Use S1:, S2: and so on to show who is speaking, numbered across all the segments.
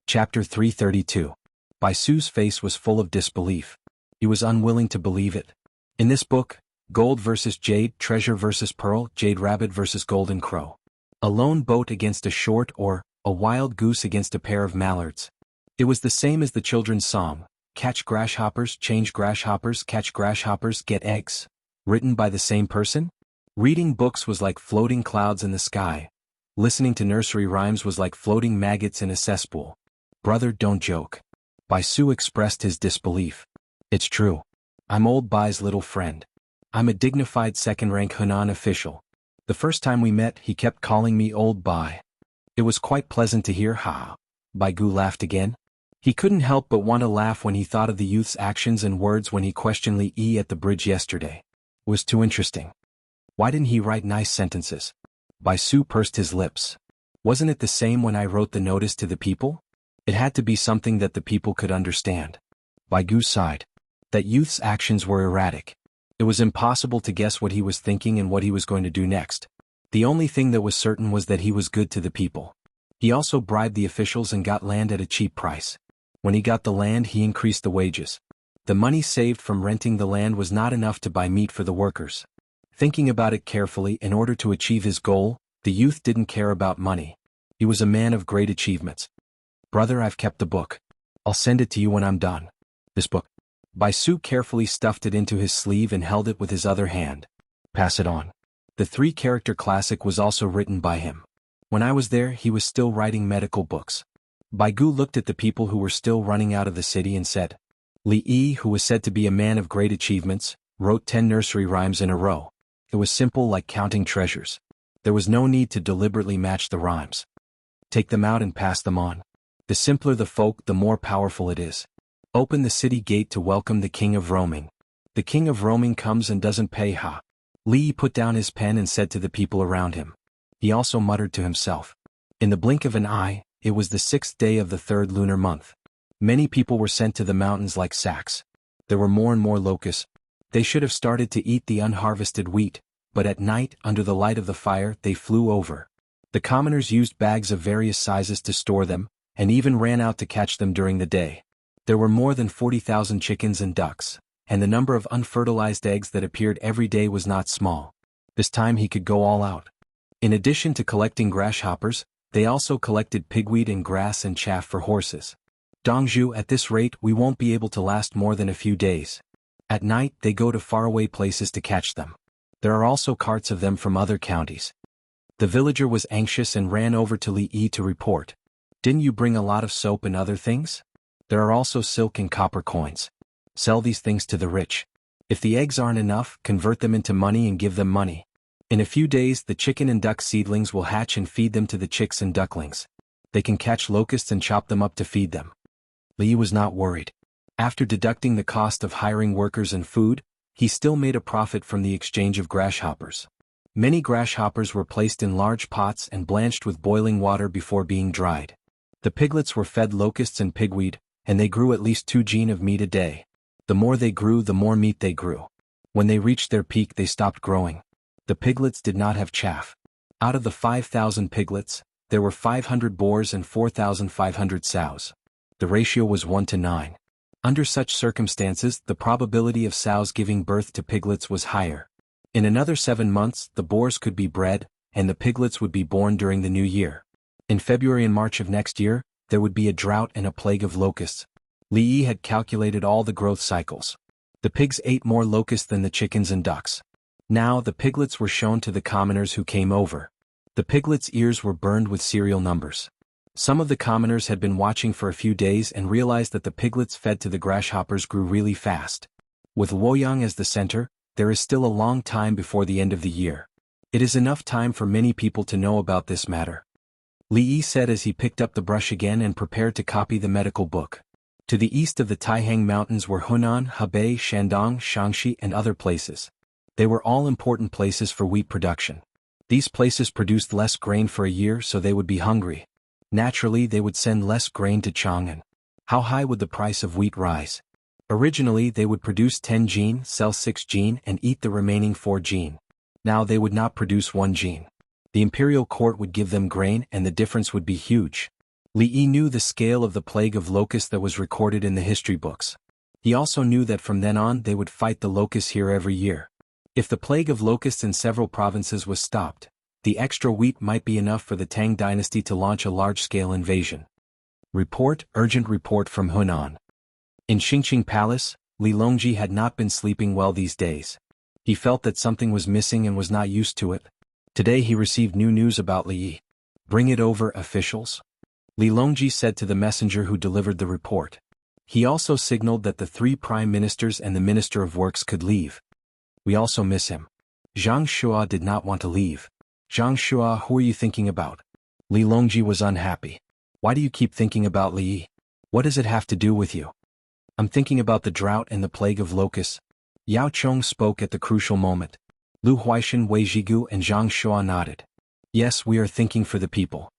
S1: Chapter 332. Bai Su's face was full of disbelief. He was unwilling to believe it. In this book, gold versus jade, treasure versus pearl, jade rabbit versus golden crow. A lone boat against a short or a wild goose against a pair of mallards. It was the same as the children's song, catch grasshoppers, change grasshoppers, catch grasshoppers, get eggs. Written by the same person? Reading books was like floating clouds in the sky. Listening to nursery rhymes was like floating maggots in a cesspool. Brother, don't joke. Bai Su expressed his disbelief. It's true. I'm old Bai's little friend. I'm a dignified second-rank Hunan official. The first time we met, he kept calling me old Bai. It was quite pleasant to hear. Ha. Bai Gu laughed again. He couldn't help but want to laugh when he thought of the youth's actions and words when he questioned Li Yi at the bridge yesterday. It was too interesting. Why didn't he write nice sentences? Bai Su pursed his lips. Wasn't it the same when I wrote the notice to the people? It had to be something that the people could understand. Bai Gu sighed. That youth's actions were erratic. It was impossible to guess what he was thinking and what he was going to do next. The only thing that was certain was that he was good to the people. He also bribed the officials and got land at a cheap price. When he got the land, he increased the wages. The money saved from renting the land was not enough to buy meat for the workers. Thinking about it carefully, in order to achieve his goal, the youth didn't care about money. He was a man of great achievements. Brother, I've kept the book. I'll send it to you when I'm done. This book. Bai Su carefully stuffed it into his sleeve and held it with his other hand. Pass it on. The three-character classic was also written by him. When I was there, he was still writing medical books. Bai Gu looked at the people who were still running out of the city and said, Li Yi, who was said to be a man of great achievements, wrote 10 nursery rhymes in a row. It was simple like counting treasures. There was no need to deliberately match the rhymes. Take them out and pass them on. The simpler the folk, the more powerful it is. Open the city gate to welcome the king of roaming. The king of roaming comes and doesn't pay. Ha. Li Yi put down his pen and said to the people around him. He also muttered to himself. In the blink of an eye, it was the 6th day of the 3rd lunar month. Many people were sent to the mountains like sacks. There were more and more locusts. They should have started to eat the unharvested wheat, but at night, under the light of the fire, they flew over. The commoners used bags of various sizes to store them, and even ran out to catch them during the day. There were more than 40,000 chickens and ducks, and the number of unfertilized eggs that appeared every day was not small. This time he could go all out. In addition to collecting grasshoppers, they also collected pigweed and grass and chaff for horses. Jianghu, at this rate we won't be able to last more than a few days. At night they go to faraway places to catch them. There are also carts of them from other counties. The villager was anxious and ran over to Li Yi to report. Didn't you bring a lot of soap and other things? There are also silk and copper coins. Sell these things to the rich. If the eggs aren't enough, convert them into money and give them money. In a few days the chicken and duck seedlings will hatch and feed them to the chicks and ducklings. They can catch locusts and chop them up to feed them. Li Yi was not worried. After deducting the cost of hiring workers and food, he still made a profit from the exchange of grasshoppers. Many grasshoppers were placed in large pots and blanched with boiling water before being dried. The piglets were fed locusts and pigweed, and they grew at least 2 jin of meat a day. The more they grew, the more meat they grew. When they reached their peak, they stopped growing. The piglets did not have chaff. Out of the 5,000 piglets, there were 500 boars and 4,500 sows. The ratio was 1 to 9. Under such circumstances, the probability of sows giving birth to piglets was higher. In another 7 months, the boars could be bred, and the piglets would be born during the new year. In February and March of next year, there would be a drought and a plague of locusts. Li Yi had calculated all the growth cycles. The pigs ate more locusts than the chickens and ducks. Now the piglets were shown to the commoners who came over. The piglets' ears were burned with serial numbers. Some of the commoners had been watching for a few days and realized that the piglets fed to the grasshoppers grew really fast. With Luoyang as the center, there is still a long time before the end of the year. It is enough time for many people to know about this matter. Li Yi said as he picked up the brush again and prepared to copy the medical book. To the east of the Taihang Mountains were Hunan, Hebei, Shandong, Shaanxi and other places. They were all important places for wheat production. These places produced less grain for a year, so they would be hungry. Naturally, they would send less grain to Chang'an. How high would the price of wheat rise? Originally, they would produce 10 jin, sell 6 jin, and eat the remaining 4 jin. Now they would not produce 1 jin. The imperial court would give them grain and the difference would be huge. Li Yi knew the scale of the plague of locusts that was recorded in the history books. He also knew that from then on they would fight the locusts here every year. If the plague of locusts in several provinces was stopped, the extra wheat might be enough for the Tang dynasty to launch a large-scale invasion. Urgent report from Hunan. In Xingqing Palace, Li Longji had not been sleeping well these days. He felt that something was missing and was not used to it. Today he received new news about Li Yi. Bring it over, officials. Li Longji said to the messenger who delivered the report. He also signaled that the 3 prime ministers and the minister of works could leave. We also miss him. Zhang Shua did not want to leave. Zhang Shua, who are you thinking about? Li Longji was unhappy. Why do you keep thinking about Li Yi? What does it have to do with you? I'm thinking about the drought and the plague of locusts. Yao Chong spoke at the crucial moment. Lu Huaishan, Wei Zhigu and Zhang Shua nodded. Yes, we are thinking for the people.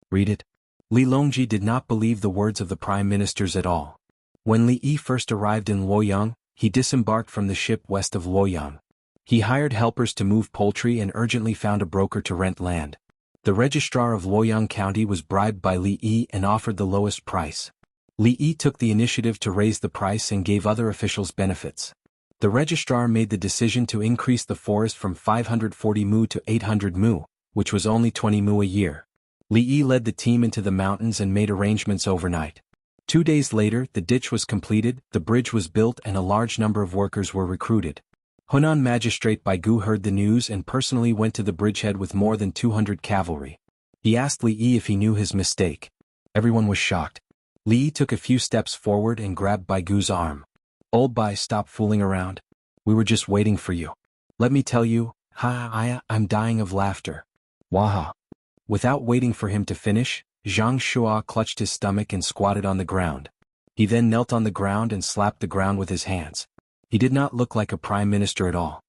S1: Read it. Li Longji did not believe the words of the prime ministers at all. When Li Yi first arrived in Luoyang, he disembarked from the ship west of Luoyang. He hired helpers to move poultry and urgently found a broker to rent land. The registrar of Luoyang County was bribed by Li Yi and offered the lowest price. Li Yi took the initiative to raise the price and gave other officials benefits. The registrar made the decision to increase the forest from 540 mu to 800 mu, which was only 20 mu a year. Li Yi led the team into the mountains and made arrangements overnight. 2 days later, the ditch was completed, the bridge was built and a large number of workers were recruited. Hunan magistrate Baigu heard the news and personally went to the bridgehead with more than 200 cavalry. He asked Li Yi if he knew his mistake. Everyone was shocked. Li Yi took a few steps forward and grabbed Baigu's arm. Old Bai, stop fooling around. We were just waiting for you. Let me tell you, I'm dying of laughter. Waha. Without waiting for him to finish, Zhang Shua clutched his stomach and squatted on the ground. He then knelt on the ground and slapped the ground with his hands. He did not look like a prime minister at all.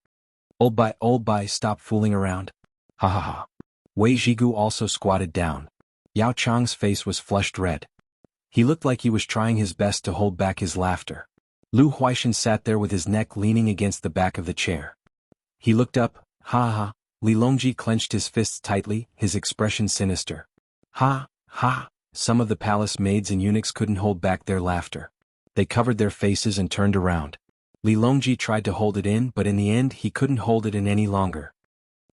S1: Old Bai, stop fooling around. Ha ha ha. Wei Zhigu also squatted down. Yao Chang's face was flushed red. He looked like he was trying his best to hold back his laughter. Lu Huaishan sat there with his neck leaning against the back of the chair. He looked up, ha ha. Li Longji clenched his fists tightly, his expression sinister. Ha, ha, some of the palace maids and eunuchs couldn't hold back their laughter. They covered their faces and turned around. Li Longji tried to hold it in, but in the end he couldn't hold it in any longer.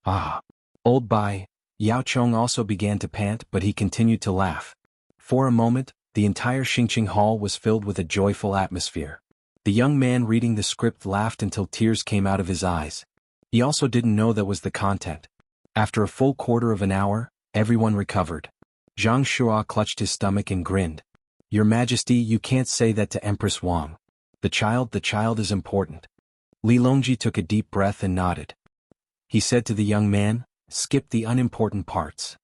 S1: Ah. Old Bai. Yao Chong also began to pant, but he continued to laugh. For a moment, the entire Xingqing hall was filled with a joyful atmosphere. The young man reading the script laughed until tears came out of his eyes. He also didn't know that was the content. After a full quarter of an hour, everyone recovered. Zhang Shua clutched his stomach and grinned. Your Majesty, you can't say that to Empress Wang. The child is important. Li Longji took a deep breath and nodded. He said to the young man, skip the unimportant parts.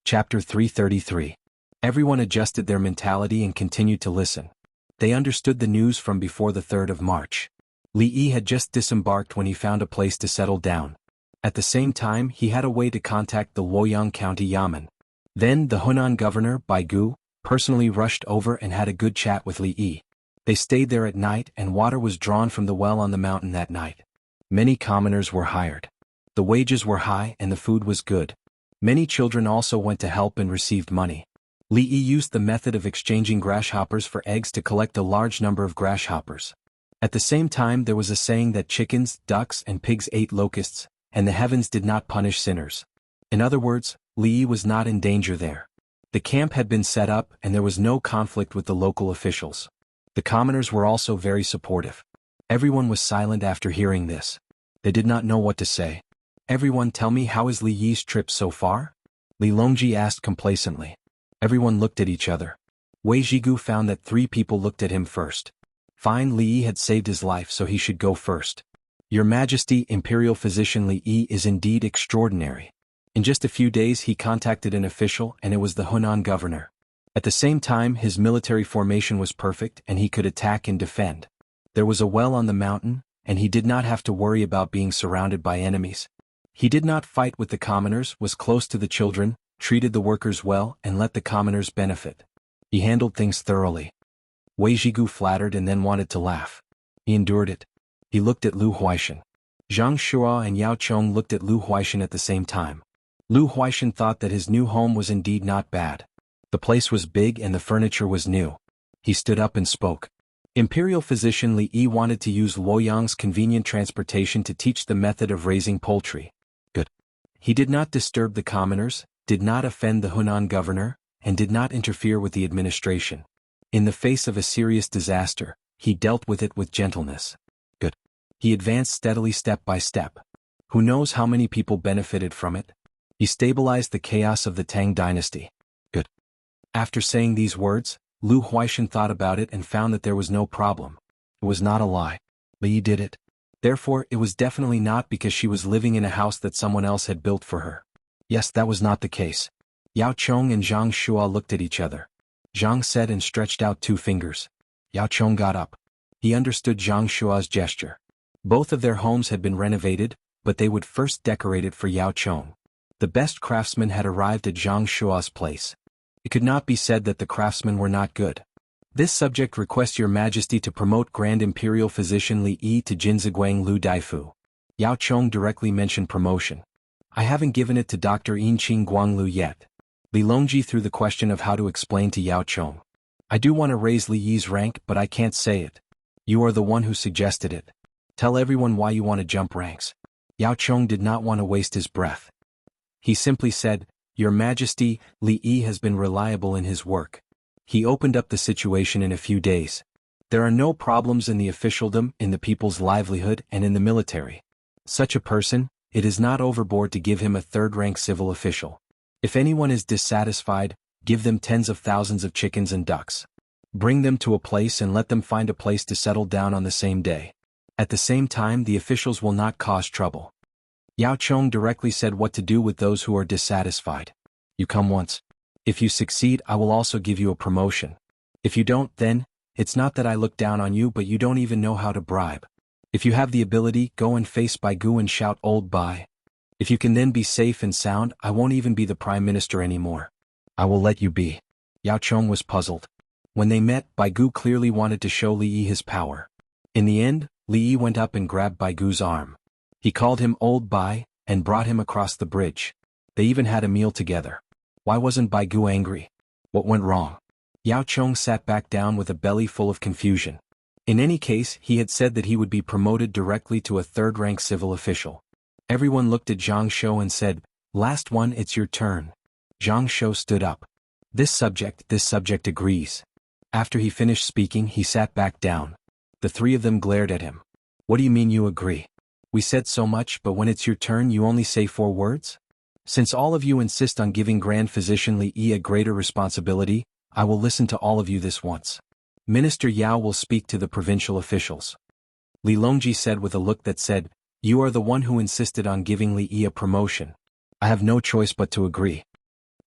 S1: Chapter 333. Everyone adjusted their mentality and continued to listen. They understood the news from before the 3rd of March. Li Yi had just disembarked when he found a place to settle down. At the same time, he had a way to contact the Luoyang County Yamen. Then the Hunan governor, Baigu, personally rushed over and had a good chat with Li Yi. They stayed there at night and water was drawn from the well on the mountain that night. Many commoners were hired. The wages were high and the food was good. Many children also went to help and received money. Li Yi used the method of exchanging grasshoppers for eggs to collect a large number of grasshoppers. At the same time, there was a saying that chickens, ducks, and pigs ate locusts, and the heavens did not punish sinners. In other words, Li Yi was not in danger there. The camp had been set up and there was no conflict with the local officials. The commoners were also very supportive. Everyone was silent after hearing this. They did not know what to say. Everyone, tell me, how is Li Yi's trip so far? Li Longji asked complacently. Everyone looked at each other. Wei Zhigu found that 3 people looked at him first. Fine, Li Yi had saved his life, so he should go first. Your Majesty, Imperial Physician Li Yi is indeed extraordinary. In just a few days he contacted an official and it was the Hunan governor. At the same time, his military formation was perfect and he could attack and defend. There was a well on the mountain, and he did not have to worry about being surrounded by enemies. He did not fight with the commoners, was close to the children, treated the workers well, and let the commoners benefit. He handled things thoroughly. Wei Zhigu flattered and then wanted to laugh. He endured it. He looked at Lu Huaishan. Zhang Shua and Yao Chong looked at Lu Huaishan at the same time. Lu Huaishan thought that his new home was indeed not bad. The place was big and the furniture was new. He stood up and spoke. Imperial physician Li Yi wanted to use Luoyang's convenient transportation to teach the method of raising poultry. Good. He did not disturb the commoners, did not offend the Hunan governor, and did not interfere with the administration. In the face of a serious disaster, he dealt with it with gentleness. Good. He advanced steadily step by step. Who knows how many people benefited from it? He stabilized the chaos of the Tang dynasty. Good. After saying these words, Lu Huaishan thought about it and found that there was no problem. It was not a lie. Li Yi did it. Therefore, it was definitely not because she was living in a house that someone else had built for her. Yes, that was not the case. Yao Chong and Zhang Shua looked at each other. Zhang said and stretched out 2 fingers. Yao Chong got up. He understood Zhang Shua's gesture. Both of their homes had been renovated, but they would first decorate it for Yao Chong. The best craftsmen had arrived at Zhang Shua's place. It could not be said that the craftsmen were not good. This subject requests your majesty to promote Grand Imperial Physician Li Yi to Jinziguang Lu Daifu. Yao Chong directly mentioned promotion. I haven't given it to Dr. Yinqing Guanglu yet. Li Longji threw the question of how to explain to Yao Chong. I do want to raise Li Yi's rank, but I can't say it. You are the one who suggested it. Tell everyone why you want to jump ranks. Yao Chong did not want to waste his breath. He simply said, Your Majesty, Li Yi has been reliable in his work. He opened up the situation in a few days. There are no problems in the officialdom, in the people's livelihood, and in the military. Such a person, it is not overboard to give him a third-rank civil official. If anyone is dissatisfied, give them tens of thousands of chickens and ducks. Bring them to a place and let them find a place to settle down on the same day. At the same time, the officials will not cause trouble. Yao Chong directly said what to do with those who are dissatisfied. You come once. If you succeed, I will also give you a promotion. If you don't, then, it's not that I look down on you, but you don't even know how to bribe. If you have the ability, go and face Baigu and shout old Bai. If you can then be safe and sound, I won't even be the prime minister anymore. I will let you be. Yao Chong was puzzled. When they met, Baigu clearly wanted to show Li Yi his power. In the end, Li Yi went up and grabbed Baigu's arm. He called him Old Bai, and brought him across the bridge. They even had a meal together. Why wasn't Baigu angry? What went wrong? Yao Chong sat back down with a belly full of confusion. In any case, he had said that he would be promoted directly to a third-rank civil official. Everyone looked at Zhang Shou and said, Last one, it's your turn. Zhang Shou stood up. This subject agrees. After he finished speaking, he sat back down. The 3 of them glared at him. What do you mean you agree? We said so much, but when it's your turn you only say 4 words? Since all of you insist on giving Grand Physician Li Yi a greater responsibility, I will listen to all of you this once. Minister Yao will speak to the provincial officials. Li Longji said with a look that said, You are the one who insisted on giving Li Yi a promotion. I have no choice but to agree.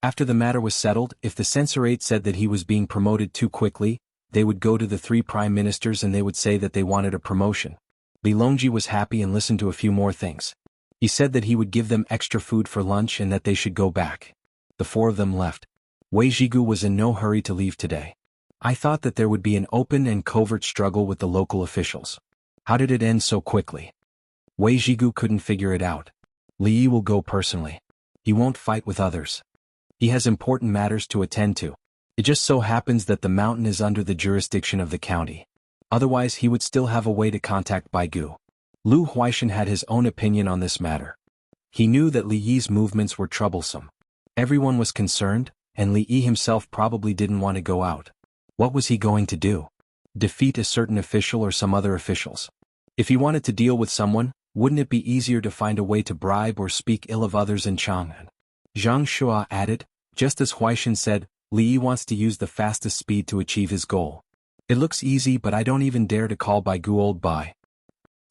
S1: After the matter was settled, if the censorate said that he was being promoted too quickly, they would go to the 3 prime ministers and they would say that they wanted a promotion. Li Longji was happy and listened to a few more things. He said that he would give them extra food for lunch and that they should go back. The 4 of them left. Wei Zhigu was in no hurry to leave today. I thought that there would be an open and covert struggle with the local officials. How did it end so quickly? Wei Zhigu couldn't figure it out. Li Yi will go personally. He won't fight with others. He has important matters to attend to. It just so happens that the mountain is under the jurisdiction of the county. Otherwise he would still have a way to contact Baigu. Lu Huaishan had his own opinion on this matter. He knew that Li Yi's movements were troublesome. Everyone was concerned, and Li Yi himself probably didn't want to go out. What was he going to do? Defeat a certain official or some other officials? If he wanted to deal with someone, wouldn't it be easier to find a way to bribe or speak ill of others in Chang'an? Zhang Shua added, just as Huaishan said, Li Yi wants to use the fastest speed to achieve his goal. It looks easy, but I don't even dare to call Baigu old Bai.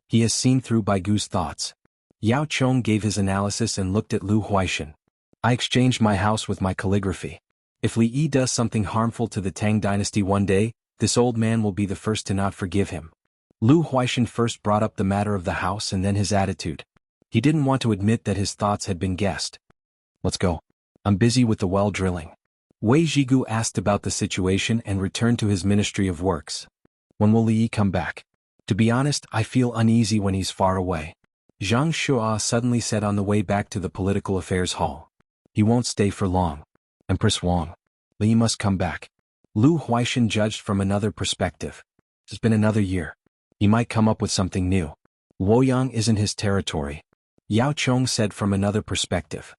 S1: He has seen through Baigu's thoughts. Yao Chong gave his analysis and looked at Lu Huaishan. I exchanged my house with my calligraphy. If Li Yi does something harmful to the Tang dynasty one day, this old man will be the first to not forgive him. Lu Huaishan first brought up the matter of the house and then his attitude. He didn't want to admit that his thoughts had been guessed. Let's go. I'm busy with the well drilling. Wei Zhigu asked about the situation and returned to his Ministry of Works. When will Li Yi come back? To be honest, I feel uneasy when he's far away. Zhang Shua suddenly said on the way back to the Political Affairs Hall. He won't stay for long. Empress Wang. Li must come back. Lu Huaishan judged from another perspective. It's been another year. He might come up with something new. Luoyang isn't his territory. Yao Chong said from another perspective.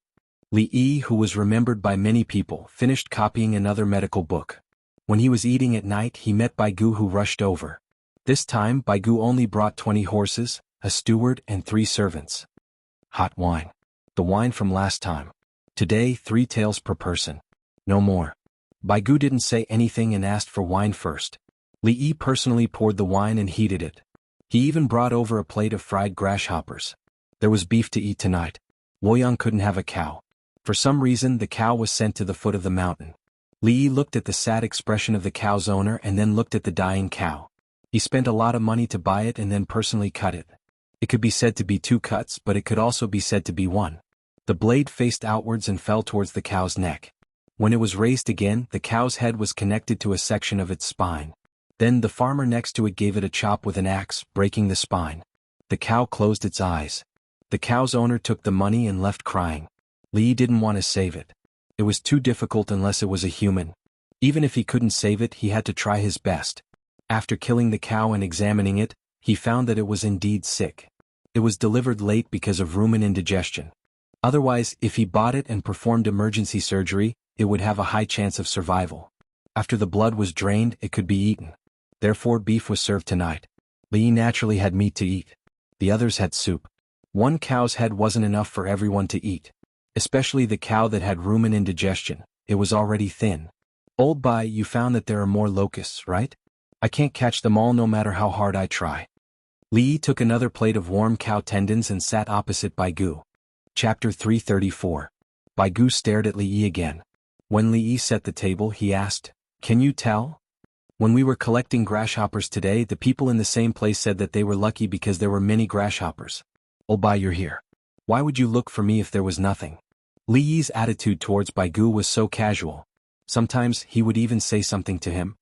S1: Li Yi, who was remembered by many people, finished copying another medical book. When he was eating at night, he met Baigu, who rushed over. This time, Baigu only brought 20 horses, a steward and 3 servants. Hot wine. The wine from last time. Today, 3 taels per person. No more. Baigu didn't say anything and asked for wine first. Li Yi personally poured the wine and heated it. He even brought over a plate of fried grasshoppers. There was beef to eat tonight. Luoyang couldn't have a cow. For some reason, the cow was sent to the foot of the mountain. Li Yi looked at the sad expression of the cow's owner and then looked at the dying cow. He spent a lot of money to buy it and then personally cut it. It could be said to be 2 cuts, but it could also be said to be 1. The blade faced outwards and fell towards the cow's neck. When it was raised again, the cow's head was connected to a section of its spine. Then the farmer next to it gave it a chop with an axe, breaking the spine. The cow closed its eyes. The cow's owner took the money and left crying. Li Yi didn't want to save it. It was too difficult unless it was a human. Even if he couldn't save it, he had to try his best. After killing the cow and examining it, he found that it was indeed sick. It was delivered late because of rumen indigestion. Otherwise, if he bought it and performed emergency surgery, it would have a high chance of survival. After the blood was drained, it could be eaten. Therefore, beef was served tonight. Li Yi naturally had meat to eat. The others had soup. 1 cow's head wasn't enough for everyone to eat. Especially the cow that had rumen indigestion. It was already thin. Old Bai, you found that there are more locusts, right? I can't catch them all no matter how hard I try. Li Yi took another plate of warm cow tendons and sat opposite Baigu. Chapter 334. Baigu stared at Li Yi again. When Li Yi set the table, he asked, "Can you tell? When we were collecting grasshoppers today, the people in the same place said that they were lucky because there were many grasshoppers. Old Bai, you're here. Why would you look for me if there was nothing?" Li Yi's attitude towards Baigu was so casual. Sometimes he would even say something to him.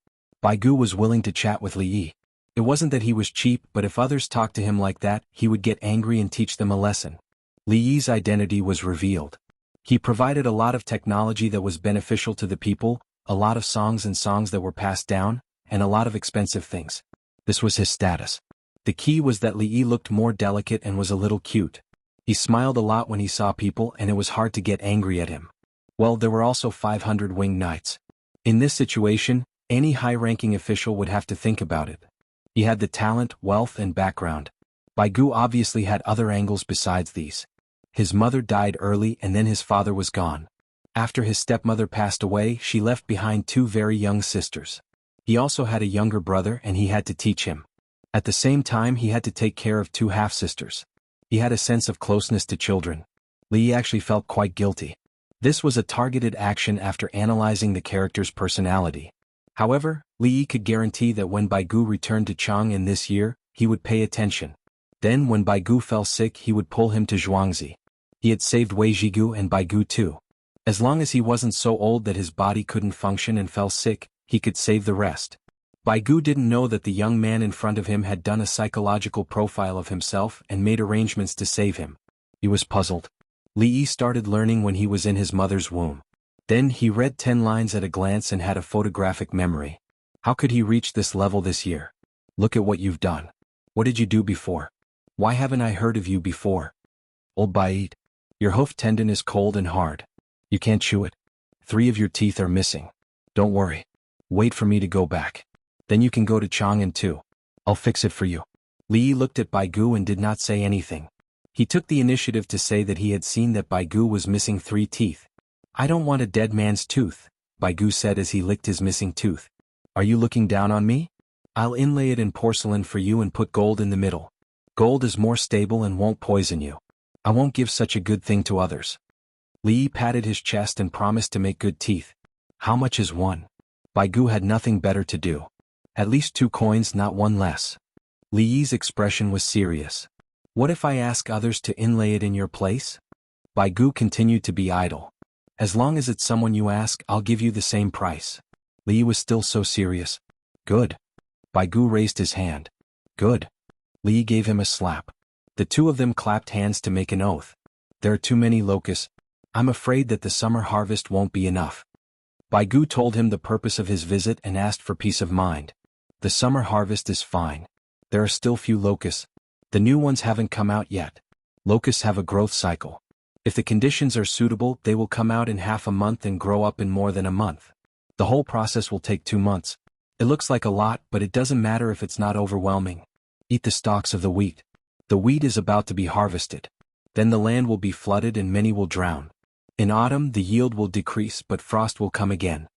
S1: Baigu was willing to chat with Li Yi. It wasn't that he was cheap, but if others talked to him like that, he would get angry and teach them a lesson. Li Yi's identity was revealed. He provided a lot of technology that was beneficial to the people, a lot of songs that were passed down, and a lot of expensive things. This was his status. The key was that Li Yi looked more delicate and was a little cute. He smiled a lot when he saw people and it was hard to get angry at him. Well, there were also 500 winged knights. In this situation, any high-ranking official would have to think about it. He had the talent, wealth, and background. Baigu obviously had other angles besides these. His mother died early and then his father was gone. After his stepmother passed away, she left behind 2 very young sisters. He also had a younger brother and he had to teach him. At the same time, he had to take care of 2 half-sisters. He had a sense of closeness to children. Li Yi actually felt quite guilty. This was a targeted action after analyzing the character's personality. However, Li Yi could guarantee that when Baigu returned to Chang'an this year, he would pay attention. Then when Baigu fell sick, he would pull him to Zhuangzi. He had saved Wei Zhigu and Baigu too. As long as he wasn't so old that his body couldn't function and fell sick, he could save the rest. Baigu didn't know that the young man in front of him had done a psychological profile of himself and made arrangements to save him. He was puzzled. Li Yi started learning when he was in his mother's womb. Then he read 10 lines at a glance and had a photographic memory. How could he reach this level this year? Look at what you've done. What did you do before? Why haven't I heard of you before? Old Bait, your hoof tendon is cold and hard. You can't chew it. 3 of your teeth are missing. Don't worry. Wait for me to go back. Then you can go to Chang'an too. I'll fix it for you. Li Yi looked at Baigu and did not say anything. He took the initiative to say that he had seen that Baigu was missing 3 teeth. I don't want a dead man's tooth, Baigu said as he licked his missing tooth. Are you looking down on me? I'll inlay it in porcelain for you and put gold in the middle. Gold is more stable and won't poison you. I won't give such a good thing to others. Li Yi patted his chest and promised to make good teeth. How much is 1? Baigu had nothing better to do. At least 2 coins, not 1 less. Li Yi's expression was serious. What if I ask others to inlay it in your place? Baigu continued to be idle. As long as it's someone you ask, I'll give you the same price. Li Yi was still so serious. Good. Baigu raised his hand. Good. Li Yi gave him a slap. The 2 of them clapped hands to make an oath. There are too many locusts. I'm afraid that the summer harvest won't be enough. Bai Gu told him the purpose of his visit and asked for peace of mind. The summer harvest is fine. There are still few locusts. The new ones haven't come out yet. Locusts have a growth cycle. If the conditions are suitable, they will come out in half a month and grow up in more than a month. The whole process will take 2 months. It looks like a lot, but it doesn't matter if it's not overwhelming. Eat the stalks of the wheat. The wheat is about to be harvested. Then the land will be flooded and many will drown. In autumn the yield will decrease but frost will come again.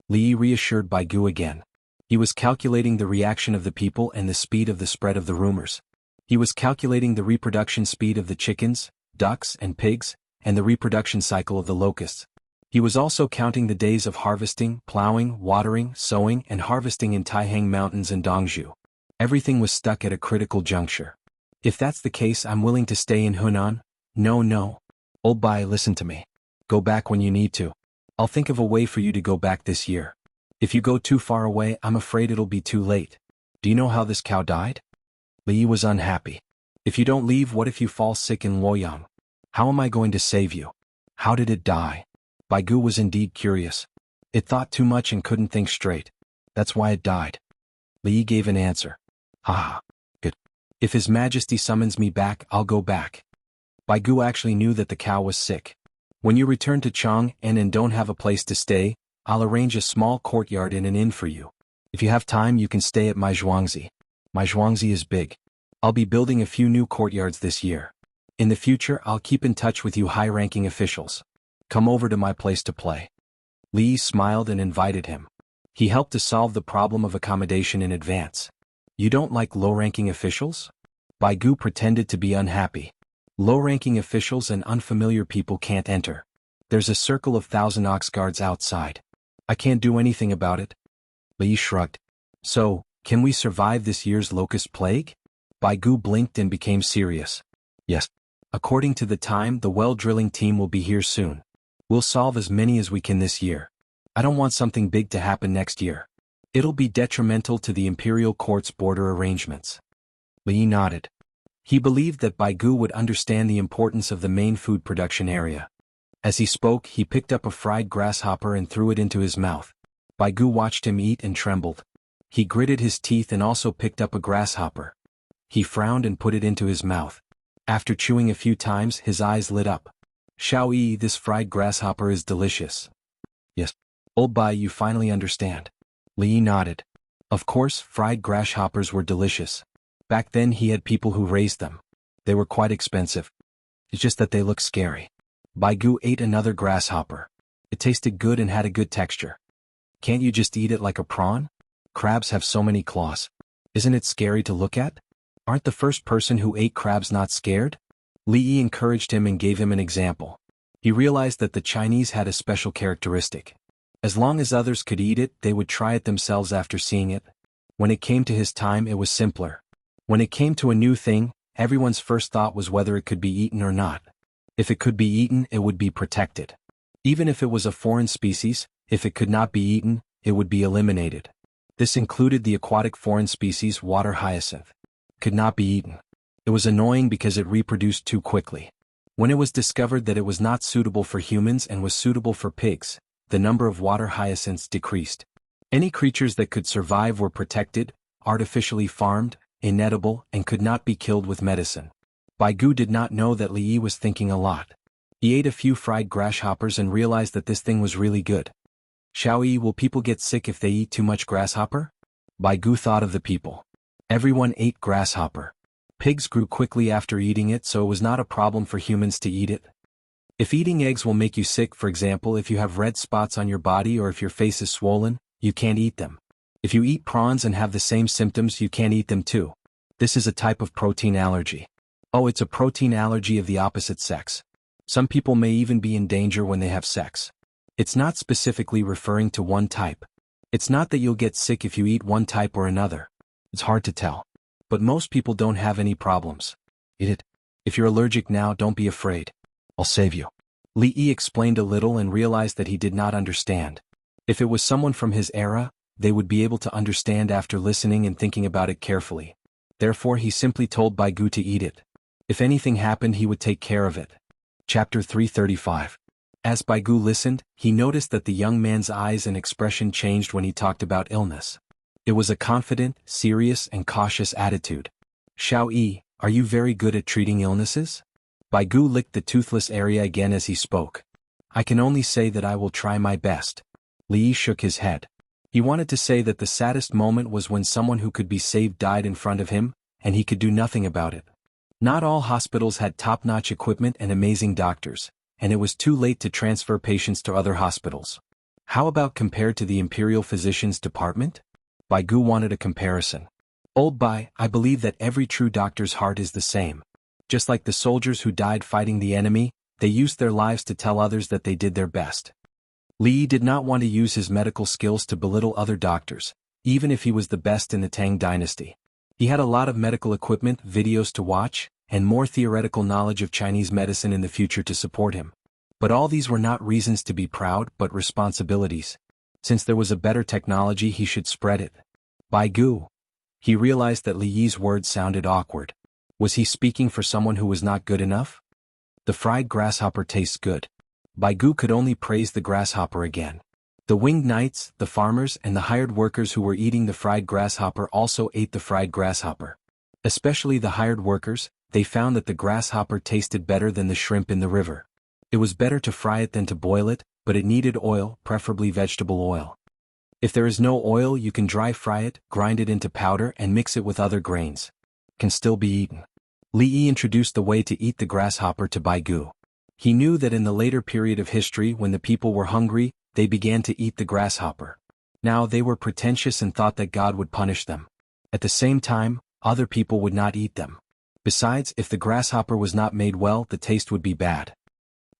S1: Li reassured Bai Gu again. He was calculating the reaction of the people and the speed of the spread of the rumors. He was calculating the reproduction speed of the chickens, ducks and pigs, and the reproduction cycle of the locusts. He was also counting the days of harvesting, plowing, watering, sowing and harvesting in Taihang Mountains and Dongzhou. Everything was stuck at a critical juncture. If that's the case, I'm willing to stay in Hunan. No. Old Bai, listen to me. Go back when you need to. I'll think of a way for you to go back this year. If you go too far away, I'm afraid it'll be too late. Do you know how this cow died? Li was unhappy. If you don't leave, what if you fall sick in Luoyang? How am I going to save you? How did it die? Bai Gu was indeed curious. It thought too much and couldn't think straight. That's why it died. Li gave an answer. Ah, good. If His Majesty summons me back, I'll go back. Bai Gu actually knew that the cow was sick. When you return to Chang'an and don't have a place to stay, I'll arrange a small courtyard in an inn for you. If you have time, you can stay at my Zhuangzi. My Zhuangzi is big. I'll be building a few new courtyards this year. In the future, I'll keep in touch with you high-ranking officials. Come over to my place to play. Li smiled and invited him. He helped to solve the problem of accommodation in advance. You don't like low-ranking officials? Bai Gu pretended to be unhappy. Low-ranking officials and unfamiliar people can't enter. There's a circle of 1,000 ox guards outside. I can't do anything about it. Li shrugged. So, can we survive this year's locust plague? Bai Gu blinked and became serious. Yes. According to the time, the well drilling team will be here soon. We'll solve as many as we can this year. I don't want something big to happen next year. It'll be detrimental to the imperial court's border arrangements. Li nodded. He believed that Bai Gu would understand the importance of the main food production area. As he spoke, he picked up a fried grasshopper and threw it into his mouth. Bai Gu watched him eat and trembled. He gritted his teeth and also picked up a grasshopper. He frowned and put it into his mouth. After chewing a few times, his eyes lit up. Xiao Yi, this fried grasshopper is delicious. Yes. Old Bai, you finally understand. Li nodded. Of course, fried grasshoppers were delicious. Back then he had people who raised them. They were quite expensive. It's just that they look scary. Bai Gu ate another grasshopper. It tasted good and had a good texture. Can't you just eat it like a prawn? Crabs have so many claws. Isn't it scary to look at? Aren't the first person who ate crabs not scared? Li Yi encouraged him and gave him an example. He realized that the Chinese had a special characteristic. As long as others could eat it, they would try it themselves after seeing it. When it came to his time, it was simpler. When it came to a new thing, everyone's first thought was whether it could be eaten or not. If it could be eaten, it would be protected. Even if it was a foreign species, if it could not be eaten, it would be eliminated. This included the aquatic foreign species water hyacinth. Could not be eaten. It was annoying because it reproduced too quickly. When it was discovered that it was not suitable for humans and was suitable for pigs, the number of water hyacinths decreased. Any creatures that could survive were protected, artificially farmed, inedible, and could not be killed with medicine. Bai Gu did not know that Li Yi was thinking a lot. He ate a few fried grasshoppers and realized that this thing was really good. Xiao Yi, will people get sick if they eat too much grasshopper? Bai Gu thought of the people. Everyone ate grasshopper. Pigs grew quickly after eating it, so it was not a problem for humans to eat it. If eating eggs will make you sick, for example, if you have red spots on your body or if your face is swollen, you can't eat them. If you eat prawns and have the same symptoms, you can't eat them too. This is a type of protein allergy. Oh, it's a protein allergy of the opposite sex. Some people may even be in danger when they have sex. It's not specifically referring to one type. It's not that you'll get sick if you eat one type or another. It's hard to tell. But most people don't have any problems. Eat it. If you're allergic now, don't be afraid. I'll save you. Li Yi explained a little and realized that he did not understand. If it was someone from his era, they would be able to understand after listening and thinking about it carefully. Therefore he simply told Bai Gu to eat it. If anything happened, he would take care of it. Chapter 335. As Baigu listened, he noticed that the young man's eyes and expression changed when he talked about illness. It was a confident, serious, and cautious attitude. Xiao Yi, are you very good at treating illnesses? Baigu licked the toothless area again as he spoke. I can only say that I will try my best. Li Yi shook his head. He wanted to say that the saddest moment was when someone who could be saved died in front of him, and he could do nothing about it. Not all hospitals had top-notch equipment and amazing doctors, and it was too late to transfer patients to other hospitals. How about compared to the Imperial Physicians Department? Baigu wanted a comparison. Old Bai, I believe that every true doctor's heart is the same. Just like the soldiers who died fighting the enemy, they used their lives to tell others that they did their best. Li Yi did not want to use his medical skills to belittle other doctors, even if he was the best in the Tang dynasty. He had a lot of medical equipment, videos to watch, and more theoretical knowledge of Chinese medicine in the future to support him. But all these were not reasons to be proud but responsibilities. Since there was a better technology, he should spread it. Baigu. He realized that Li Yi's words sounded awkward. Was he speaking for someone who was not good enough? The fried grasshopper tastes good. Baigu could only praise the grasshopper again. The winged knights, the farmers, and the hired workers who were eating the fried grasshopper also ate the fried grasshopper. Especially the hired workers, they found that the grasshopper tasted better than the shrimp in the river. It was better to fry it than to boil it, but it needed oil, preferably vegetable oil. If there is no oil, you can dry fry it, grind it into powder, and mix it with other grains. Can still be eaten. Li Yi introduced the way to eat the grasshopper to Baigu. He knew that in the later period of history when the people were hungry, they began to eat the grasshopper. Now they were pretentious and thought that God would punish them. At the same time, other people would not eat them. Besides, if the grasshopper was not made well, the taste would be bad.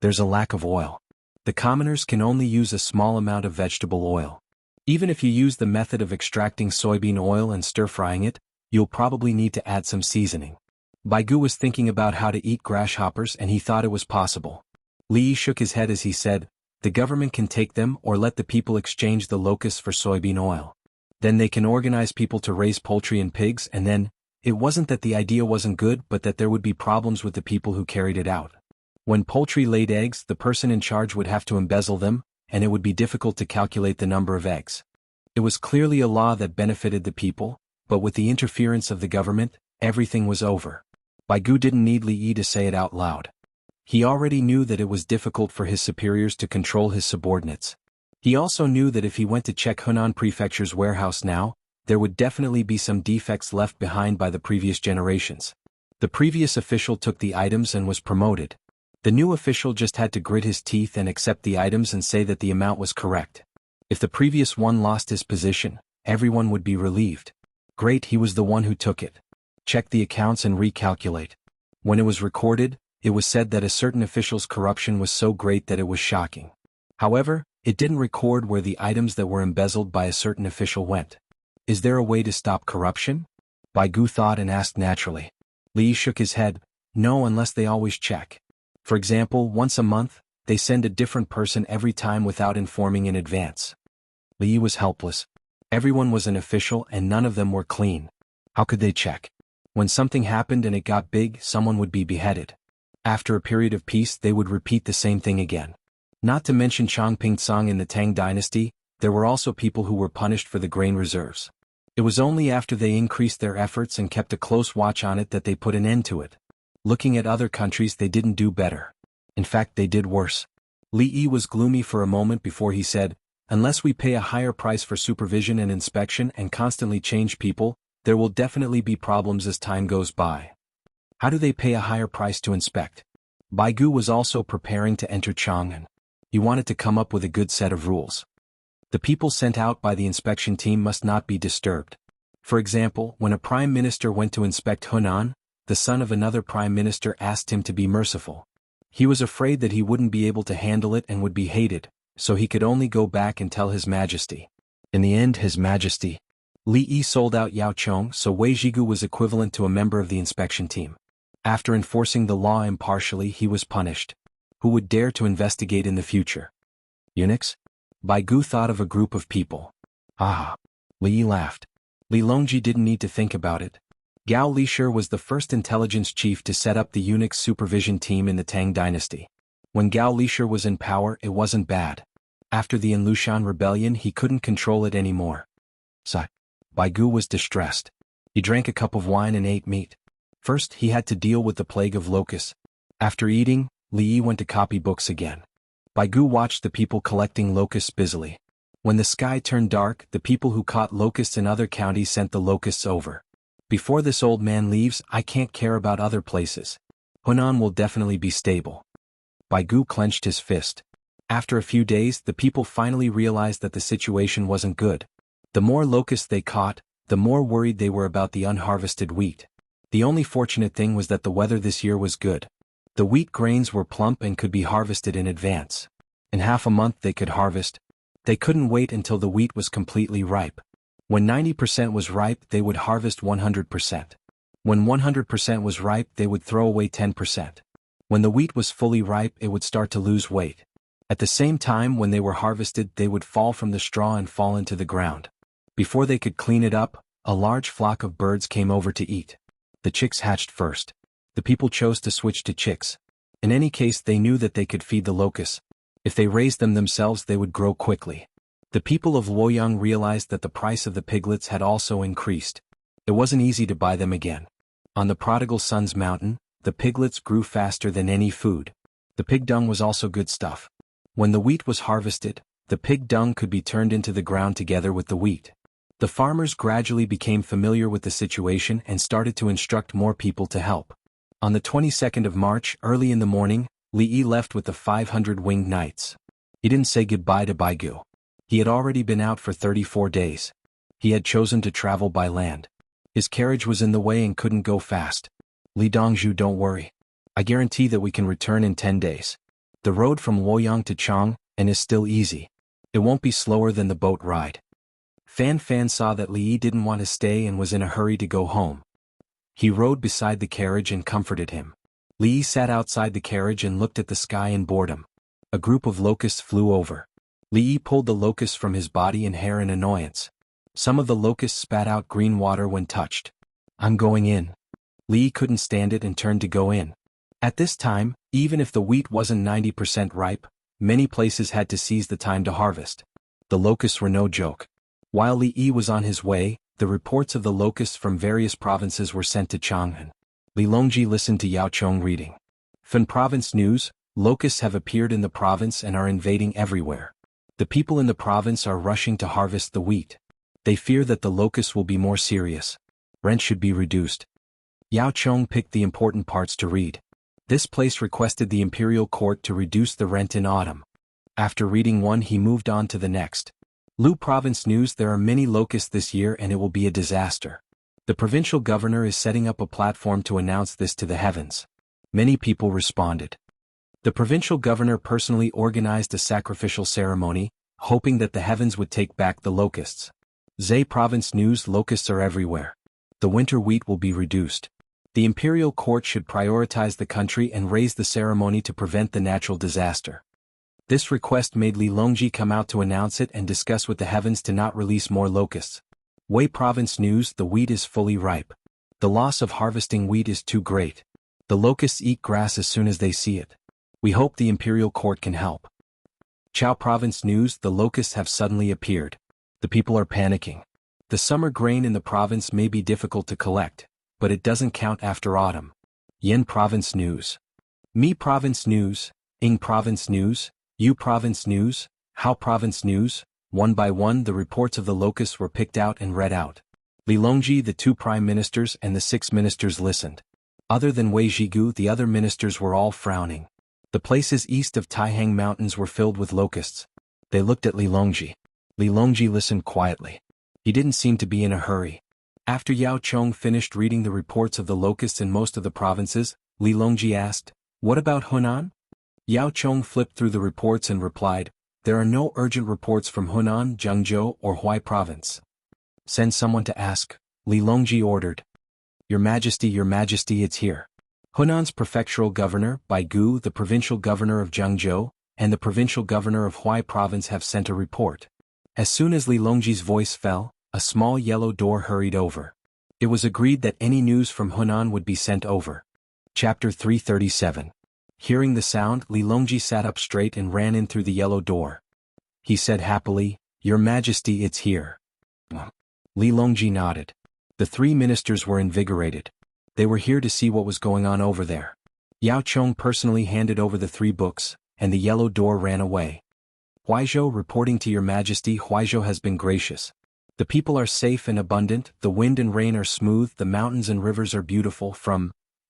S1: There's a lack of oil. The commoners can only use a small amount of vegetable oil. Even if you use the method of extracting soybean oil and stir-frying it, you'll probably need to add some seasoning. Baigu was thinking about how to eat grasshoppers and he thought it was possible. Li Yi shook his head as he said, the government can take them or let the people exchange the locusts for soybean oil. Then they can organize people to raise poultry and pigs, and then, it wasn't that the idea wasn't good but that there would be problems with the people who carried it out. When poultry laid eggs, the person in charge would have to embezzle them, and it would be difficult to calculate the number of eggs. It was clearly a law that benefited the people, but with the interference of the government, everything was over. Baigu didn't need Li Yi to say it out loud. He already knew that it was difficult for his superiors to control his subordinates. He also knew that if he went to check Hunan Prefecture's warehouse now, there would definitely be some defects left behind by the previous generations. The previous official took the items and was promoted. The new official just had to grit his teeth and accept the items and say that the amount was correct. If the previous one lost his position, everyone would be relieved. Great, he was the one who took it. Check the accounts and recalculate. When it was recorded, it was said that a certain official's corruption was so great that it was shocking. However, it didn't record where the items that were embezzled by a certain official went. Is there a way to stop corruption? Baigu thought and asked naturally. Li Yi shook his head, no, unless they always check. For example, once a month, they send a different person every time without informing in advance. Li Yi was helpless. Everyone was an official and none of them were clean. How could they check? When something happened and it got big, someone would be beheaded. After a period of peace, they would repeat the same thing again. Not to mention Changping Tsang in the Tang dynasty, there were also people who were punished for the grain reserves. It was only after they increased their efforts and kept a close watch on it that they put an end to it. Looking at other countries, they didn't do better. In fact, they did worse. Li Yi was gloomy for a moment before he said, unless we pay a higher price for supervision and inspection and constantly change people, there will definitely be problems as time goes by. How do they pay a higher price to inspect? Baigu was also preparing to enter Chang'an. He wanted to come up with a good set of rules. The people sent out by the inspection team must not be disturbed. For example, when a prime minister went to inspect Hunan, the son of another prime minister asked him to be merciful. He was afraid that he wouldn't be able to handle it and would be hated, so he could only go back and tell His Majesty. In the end, His Majesty. Li Yi sold out Yao Chong, so Wei Zhigu was equivalent to a member of the inspection team. After enforcing the law impartially, he was punished. Who would dare to investigate in the future? Eunuchs? Baigu thought of a group of people. Ah! Li Yi laughed. Li Longji didn't need to think about it. Gao Lishir was the first intelligence chief to set up the eunuchs supervision team in the Tang dynasty. When Gao Lisher was in power, it wasn't bad. After the Inlushan rebellion, he couldn't control it anymore. So, Baigu was distressed. He drank a cup of wine and ate meat. First, he had to deal with the plague of locusts. After eating, Li Yi went to copy books again. Baigu watched the people collecting locusts busily. When the sky turned dark, the people who caught locusts in other counties sent the locusts over. Before this old man leaves, I can't care about other places. Hunan will definitely be stable. Baigu clenched his fist. After a few days, the people finally realized that the situation wasn't good. The more locusts they caught, the more worried they were about the unharvested wheat. The only fortunate thing was that the weather this year was good. The wheat grains were plump and could be harvested in advance. In half a month they could harvest. They couldn't wait until the wheat was completely ripe. When 90% was ripe, they would harvest 100%. When 100% was ripe, they would throw away 10%. When the wheat was fully ripe, it would start to lose weight. At the same time, when they were harvested, they would fall from the straw and fall into the ground. Before they could clean it up, a large flock of birds came over to eat. The chicks hatched first. The people chose to switch to chicks. In any case, they knew that they could feed the locusts. If they raised them themselves, they would grow quickly. The people of Luoyang realized that the price of the piglets had also increased. It wasn't easy to buy them again. On the Prodigal Son's mountain, the piglets grew faster than any food. The pig dung was also good stuff. When the wheat was harvested, the pig dung could be turned into the ground together with the wheat. The farmers gradually became familiar with the situation and started to instruct more people to help. On the 22nd of March, early in the morning, Li Yi left with the 500 winged knights. He didn't say goodbye to Baigu. He had already been out for 34 days. He had chosen to travel by land. His carriage was in the way and couldn't go fast. Li Dongzhu, don't worry. I guarantee that we can return in 10 days. The road from Luoyang to Chang is still easy. It won't be slower than the boat ride. Fan Fan saw that Li Yi didn't want to stay and was in a hurry to go home. He rode beside the carriage and comforted him. Li Yi sat outside the carriage and looked at the sky in boredom. A group of locusts flew over. Li Yi pulled the locusts from his body and hair in annoyance. Some of the locusts spat out green water when touched. I'm going in. Li Yi couldn't stand it and turned to go in. At this time, even if the wheat wasn't 90% ripe, many places had to seize the time to harvest. The locusts were no joke. While Li Yi was on his way, the reports of the locusts from various provinces were sent to Chang'an. Li Longji listened to Yao Chong reading. Fan Province News, locusts have appeared in the province and are invading everywhere. The people in the province are rushing to harvest the wheat. They fear that the locusts will be more serious. Rent should be reduced. Yao Chong picked the important parts to read. This place requested the imperial court to reduce the rent in autumn. After reading one, he moved on to the next. Lu Province News, there are many locusts this year and it will be a disaster. The provincial governor is setting up a platform to announce this to the heavens. Many people responded. The provincial governor personally organized a sacrificial ceremony, hoping that the heavens would take back the locusts. Zhe Province News, locusts are everywhere. The winter wheat will be reduced. The imperial court should prioritize the country and raise the ceremony to prevent the natural disaster. This request made Li Longji come out to announce it and discuss with the heavens to not release more locusts. Wei Province News, the wheat is fully ripe. The loss of harvesting wheat is too great. The locusts eat grass as soon as they see it. We hope the imperial court can help. Chao Province News, the locusts have suddenly appeared. The people are panicking. The summer grain in the province may be difficult to collect, but it doesn't count after autumn. Yin Province News. Mi Province News, Ing Province News, Yu Province News, Hao Province News. One by one the reports of the locusts were picked out and read out. Li Longji, the 2 prime ministers and the 6 ministers listened. Other than Wei Zhigu, the other ministers were all frowning. The places east of Taihang Mountains were filled with locusts. They looked at Li Longji. Li Longji listened quietly. He didn't seem to be in a hurry. After Yao Chong finished reading the reports of the locusts in most of the provinces, Li Longji asked, "What about Hunan?" Yao Chong flipped through the reports and replied, "There are no urgent reports from Hunan, Jianghu, or Huai province." "Send someone to ask," Li Longji ordered. Your Majesty, it's here." Hunan's prefectural governor, Baigu, the provincial governor of Jianghu, and the provincial governor of Huai province have sent a report. As soon as Li Longji's voice fell, a small yellow door hurried over. It was agreed that any news from Hunan would be sent over. Chapter 337. Hearing the sound, Li Longji sat up straight and ran in through the yellow door. He said happily, "Your Majesty, it's here." Li Longji nodded. The three ministers were invigorated. They were here to see what was going on over there. Yao Chong personally handed over the 3 books, and the yellow door ran away. "Huaizhou reporting to your Majesty. Huaizhou has been gracious. The people are safe and abundant, the wind and rain are smooth, the mountains and rivers are beautiful."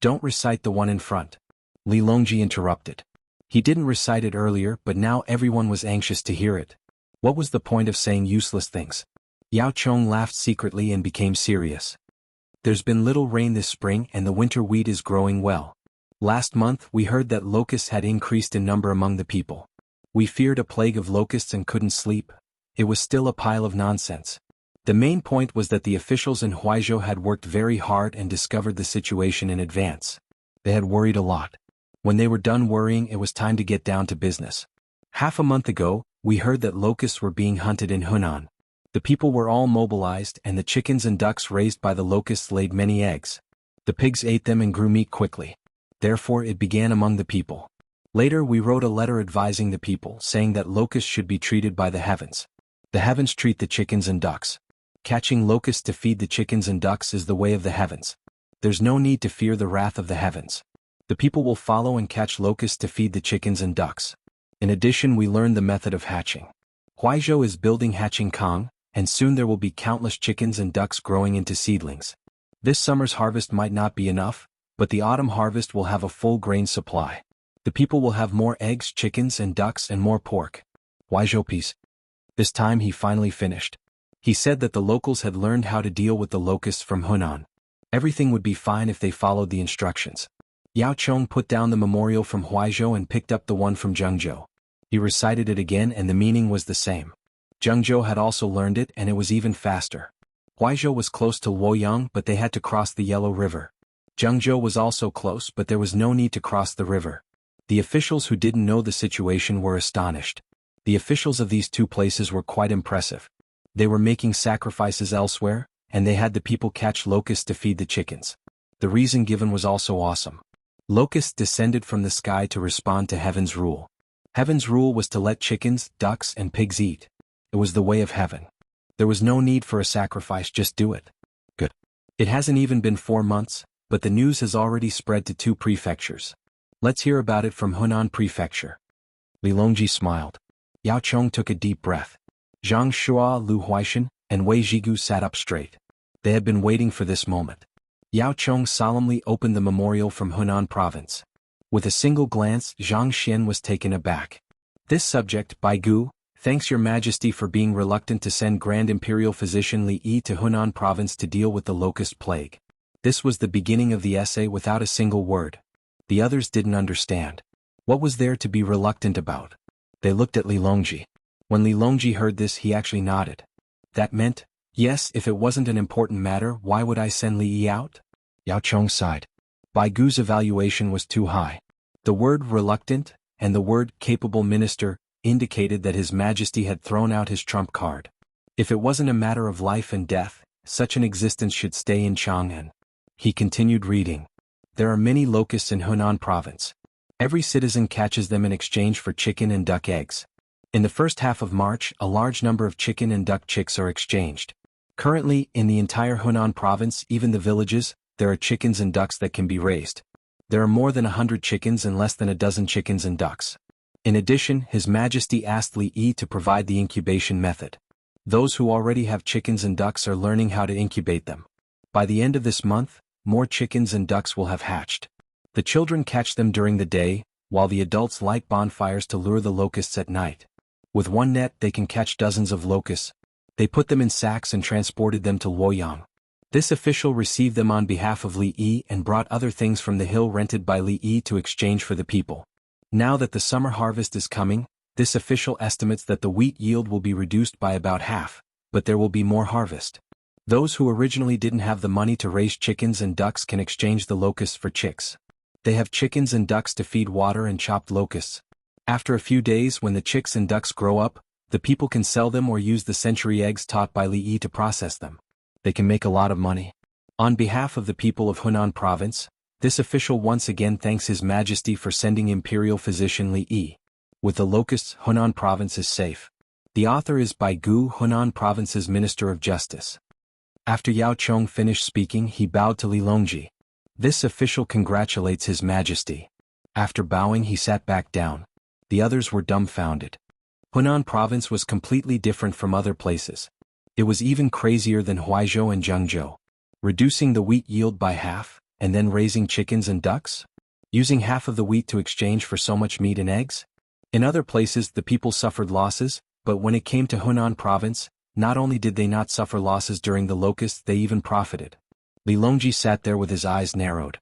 S1: Don't recite the one in front. Li Longji interrupted. He didn't recite it earlier, but now everyone was anxious to hear it. What was the point of saying useless things? Yao Chong laughed secretly and became serious. "There's been little rain this spring and the winter wheat is growing well. Last month we heard that locusts had increased in number among the people. We feared a plague of locusts and couldn't sleep. It was still a pile of nonsense. The main point was that the officials in Huaizhou had worked very hard and discovered the situation in advance. They had worried a lot. When they were done worrying, it was time to get down to business. Half a month ago, we heard that locusts were being hunted in Hunan. The people were all mobilized and the chickens and ducks raised by the locusts laid many eggs. The pigs ate them and grew meat quickly. Therefore it began among the people. Later we wrote a letter advising the people, saying that locusts should be treated by the heavens. The heavens treat the chickens and ducks. Catching locusts to feed the chickens and ducks is the way of the heavens. There's no need to fear the wrath of the heavens. The people will follow and catch locusts to feed the chickens and ducks. In addition, we learned the method of hatching. Huaizhou is building hatching kong, and soon there will be countless chickens and ducks growing into seedlings. This summer's harvest might not be enough, but the autumn harvest will have a full grain supply. The people will have more eggs, chickens and ducks and more pork. Huaizhou peace." This time he finally finished. He said that the locals had learned how to deal with the locusts from Hunan. Everything would be fine if they followed the instructions. Yao Chong put down the memorial from Huaizhou and picked up the one from Jianghu. He recited it again and the meaning was the same. Jianghu had also learned it and it was even faster. Huaizhou was close to Luoyang but they had to cross the Yellow River. Jianghu was also close but there was no need to cross the river. The officials who didn't know the situation were astonished. The officials of these 2 places were quite impressive. They were making sacrifices elsewhere, and they had the people catch locusts to feed the chickens. The reason given was also awesome. Locusts descended from the sky to respond to heaven's rule. Heaven's rule was to let chickens, ducks and pigs eat. It was the way of heaven. There was no need for a sacrifice, just do it. Good. It hasn't even been 4 months, but the news has already spread to 2 prefectures. Let's hear about it from Hunan Prefecture. Li Longji smiled. Yao Chong took a deep breath. Zhang Shua, Lu Huaishan, and Wei Zhigu sat up straight. They had been waiting for this moment. Yao Chong solemnly opened the memorial from Hunan Province. With a single glance, Zhang Xian was taken aback. "This subject, Bai Gu, thanks your Majesty for being reluctant to send Grand Imperial Physician Li Yi to Hunan Province to deal with the locust plague." This was the beginning of the essay without a single word. The others didn't understand. What was there to be reluctant about? They looked at Li Longji. When Li Longji heard this, he actually nodded. That meant, yes, if it wasn't an important matter, why would I send Li Yi out? Yao Chong sighed. Bai Gu's evaluation was too high. The word reluctant, and the word capable minister, indicated that His Majesty had thrown out his trump card. If it wasn't a matter of life and death, such an existence should stay in Chang'an. He continued reading. There are many locusts in Hunan Province. Every citizen catches them in exchange for chicken and duck eggs. In the first half of March, a large number of chicken and duck chicks are exchanged. Currently, in the entire Hunan Province, even the villages, there are chickens and ducks that can be raised. There are more than 100 chickens and less than a dozen chickens and ducks. In addition, His Majesty asked Li Yi to provide the incubation method. Those who already have chickens and ducks are learning how to incubate them. By the end of this month, more chickens and ducks will have hatched. The children catch them during the day, while the adults light bonfires to lure the locusts at night. With one net they can catch dozens of locusts. They put them in sacks and transported them to Luoyang. This official received them on behalf of Li Yi and brought other things from the hill rented by Li Yi to exchange for the people. Now that the summer harvest is coming, this official estimates that the wheat yield will be reduced by about half, but there will be more harvest. Those who originally didn't have the money to raise chickens and ducks can exchange the locusts for chicks. They have chickens and ducks to feed water and chopped locusts. After a few days, when the chicks and ducks grow up, the people can sell them or use the century eggs taught by Li Yi to process them. They can make a lot of money. On behalf of the people of Hunan Province, This official once again thanks His Majesty for sending Imperial Physician Li Yi. With the locusts, Hunan Province is safe. The author is Bai Gu, Hunan Province's Minister of Justice. After Yao Chong finished speaking, he bowed to Li Longji. This official congratulates His Majesty. After bowing, he sat back down. The others were dumbfounded. Hunan Province was completely different from other places. It was even crazier than Huaizhou and Jianghu. Reducing the wheat yield by half, and then raising chickens and ducks? Using half of the wheat to exchange for so much meat and eggs? In other places, the people suffered losses, but when it came to Hunan Province, not only did they not suffer losses during the locusts, they even profited. Li Longji sat there with his eyes narrowed.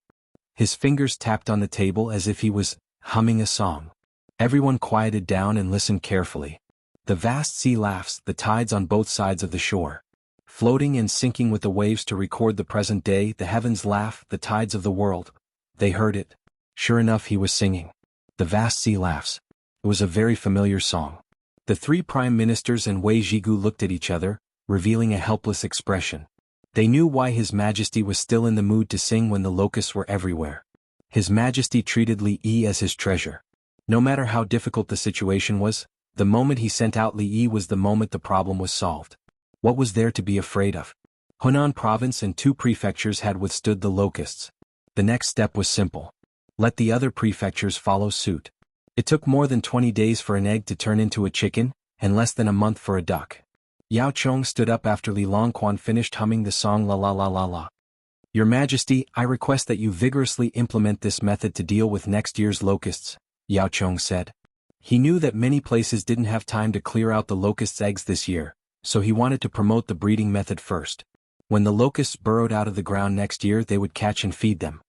S1: His fingers tapped on the table as if he was humming a song. Everyone quieted down and listened carefully. The vast sea laughs, the tides on both sides of the shore. Floating and sinking with the waves to record the present day, the heavens laugh, the tides of the world. They heard it. Sure enough, he was singing. The vast sea laughs. It was a very familiar song. The three prime ministers and Wei Zhigu looked at each other, revealing a helpless expression. They knew why His Majesty was still in the mood to sing when the locusts were everywhere. His Majesty treated Li Yi as his treasure. No matter how difficult the situation was, the moment he sent out Li Yi was the moment the problem was solved. What was there to be afraid of? Hunan Province and 2 prefectures had withstood the locusts. The next step was simple. Let the other prefectures follow suit. It took more than 20 days for an egg to turn into a chicken, and less than a month for a duck. Yao Chong stood up after Li Longquan finished humming the song La La La La La. Your Majesty, I request that you vigorously implement this method to deal with next year's locusts, Yao Chong said. He knew that many places didn't have time to clear out the locusts' eggs this year, so he wanted to promote the breeding method first. When the locusts burrowed out of the ground next year, they would catch and feed them.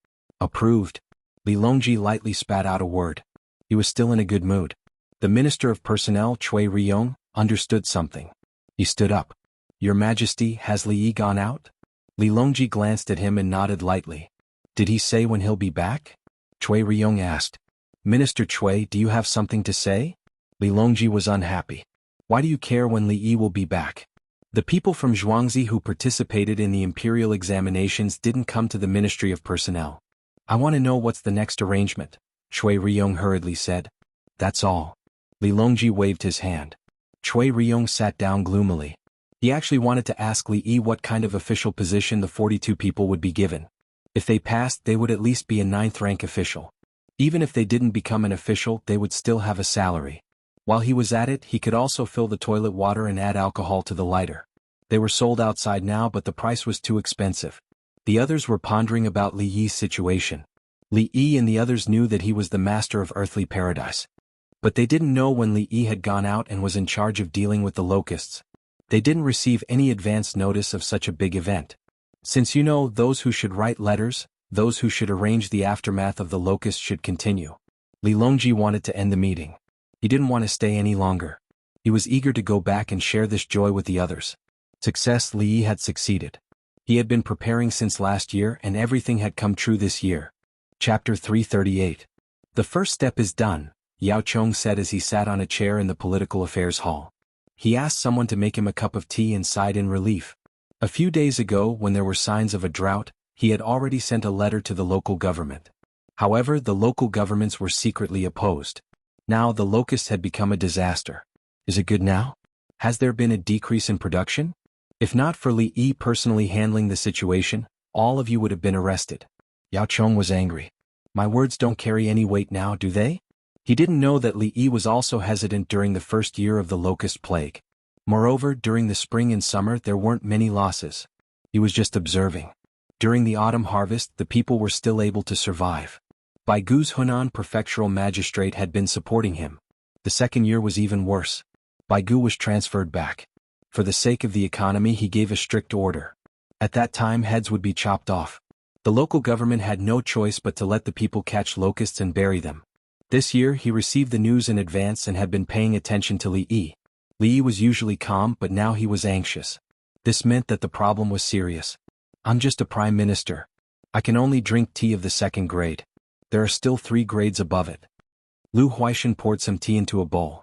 S1: Approved. Li Longji lightly spat out a word. He was still in a good mood. The Minister of Personnel, Cui Riyong, understood something. He stood up. Your Majesty, has Li Yi gone out? Li Longji glanced at him and nodded lightly. Did he say when he'll be back? Cui Riyong asked. Minister Cui, do you have something to say? Li Longji was unhappy. Why do you care when Li Yi will be back? The people from Zhuangzi who participated in the imperial examinations didn't come to the Ministry of Personnel. I want to know what's the next arrangement, Cui Riyong hurriedly said. That's all. Li Longji waved his hand. Cui Riyong sat down gloomily. He actually wanted to ask Li Yi what kind of official position the 42 people would be given. If they passed, they would at least be a 9th rank official. Even if they didn't become an official, they would still have a salary. While he was at it, he could also fill the toilet water and add alcohol to the lighter. They were sold outside now, but the price was too expensive. The others were pondering about Li Yi's situation. Li Yi and the others knew that he was the master of earthly paradise. But they didn't know when Li Yi had gone out and was in charge of dealing with the locusts. They didn't receive any advance notice of such a big event. Since you know, those who should write letters, those who should arrange the aftermath of the locusts should continue. Li Longji wanted to end the meeting. He didn't want to stay any longer. He was eager to go back and share this joy with the others. Success. Li Yi had succeeded. He had been preparing since last year and everything had come true this year. Chapter 338. The first step is done, Yao Chong said as he sat on a chair in the Political Affairs Hall. He asked someone to make him a cup of tea and sighed in relief. A few days ago, when there were signs of a drought, he had already sent a letter to the local government. However, the local governments were secretly opposed. Now the locusts had become a disaster. Is it good now? Has there been a decrease in production? If not for Li Yi personally handling the situation, all of you would have been arrested. Yao Chong was angry. My words don't carry any weight now, do they? He didn't know that Li Yi was also hesitant during the first year of the locust plague. Moreover, during the spring and summer there weren't many losses. He was just observing. During the autumn harvest, the people were still able to survive. Bai Gu's Hunan prefectural magistrate had been supporting him. The second year was even worse. Bai Gu was transferred back. For the sake of the economy, he gave a strict order. At that time, heads would be chopped off. The local government had no choice but to let the people catch locusts and bury them. This year, he received the news in advance and had been paying attention to Li Yi. Li Yi was usually calm, but now he was anxious. This meant that the problem was serious. I'm just a prime minister. I can only drink tea of the 2nd grade. There are still 3 grades above it. Lu Huaishan poured some tea into a bowl.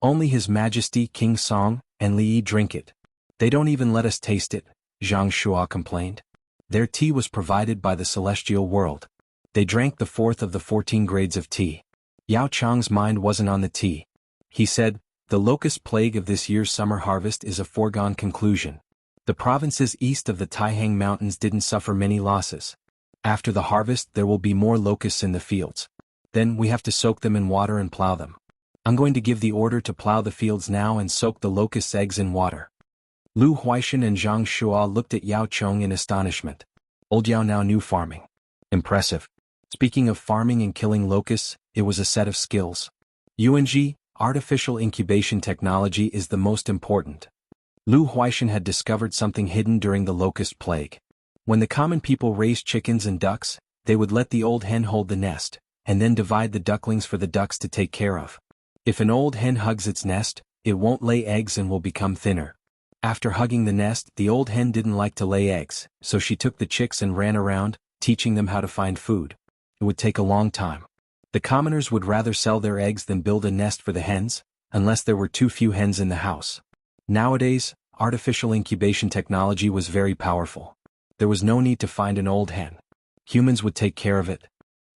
S1: Only His Majesty King Song and Li Yi drink it. They don't even let us taste it, Zhang Shua complained. Their tea was provided by the celestial world. They drank the fourth of the 14 grades of tea. Yao Chang's mind wasn't on the tea. He said, "The locust plague of this year's summer harvest is a foregone conclusion. The provinces east of the Taihang Mountains didn't suffer many losses. After the harvest there will be more locusts in the fields. Then we have to soak them in water and plow them. I'm going to give the order to plow the fields now and soak the locusts' eggs in water." Lu Huaishan and Zhang Shua looked at Yao Chong in astonishment. Old Yao now knew farming. Impressive. Speaking of farming and killing locusts, it was a set of skills. UNG, artificial incubation technology, is the most important. Lu Huaishan had discovered something hidden during the locust plague. When the common people raised chickens and ducks, they would let the old hen hold the nest, and then divide the ducklings for the ducks to take care of. If an old hen hugs its nest, it won't lay eggs and will become thinner. After hugging the nest, the old hen didn't like to lay eggs, so she took the chicks and ran around, teaching them how to find food. It would take a long time. The commoners would rather sell their eggs than build a nest for the hens, unless there were too few hens in the house. Nowadays, artificial incubation technology was very powerful. There was no need to find an old hen. Humans would take care of it.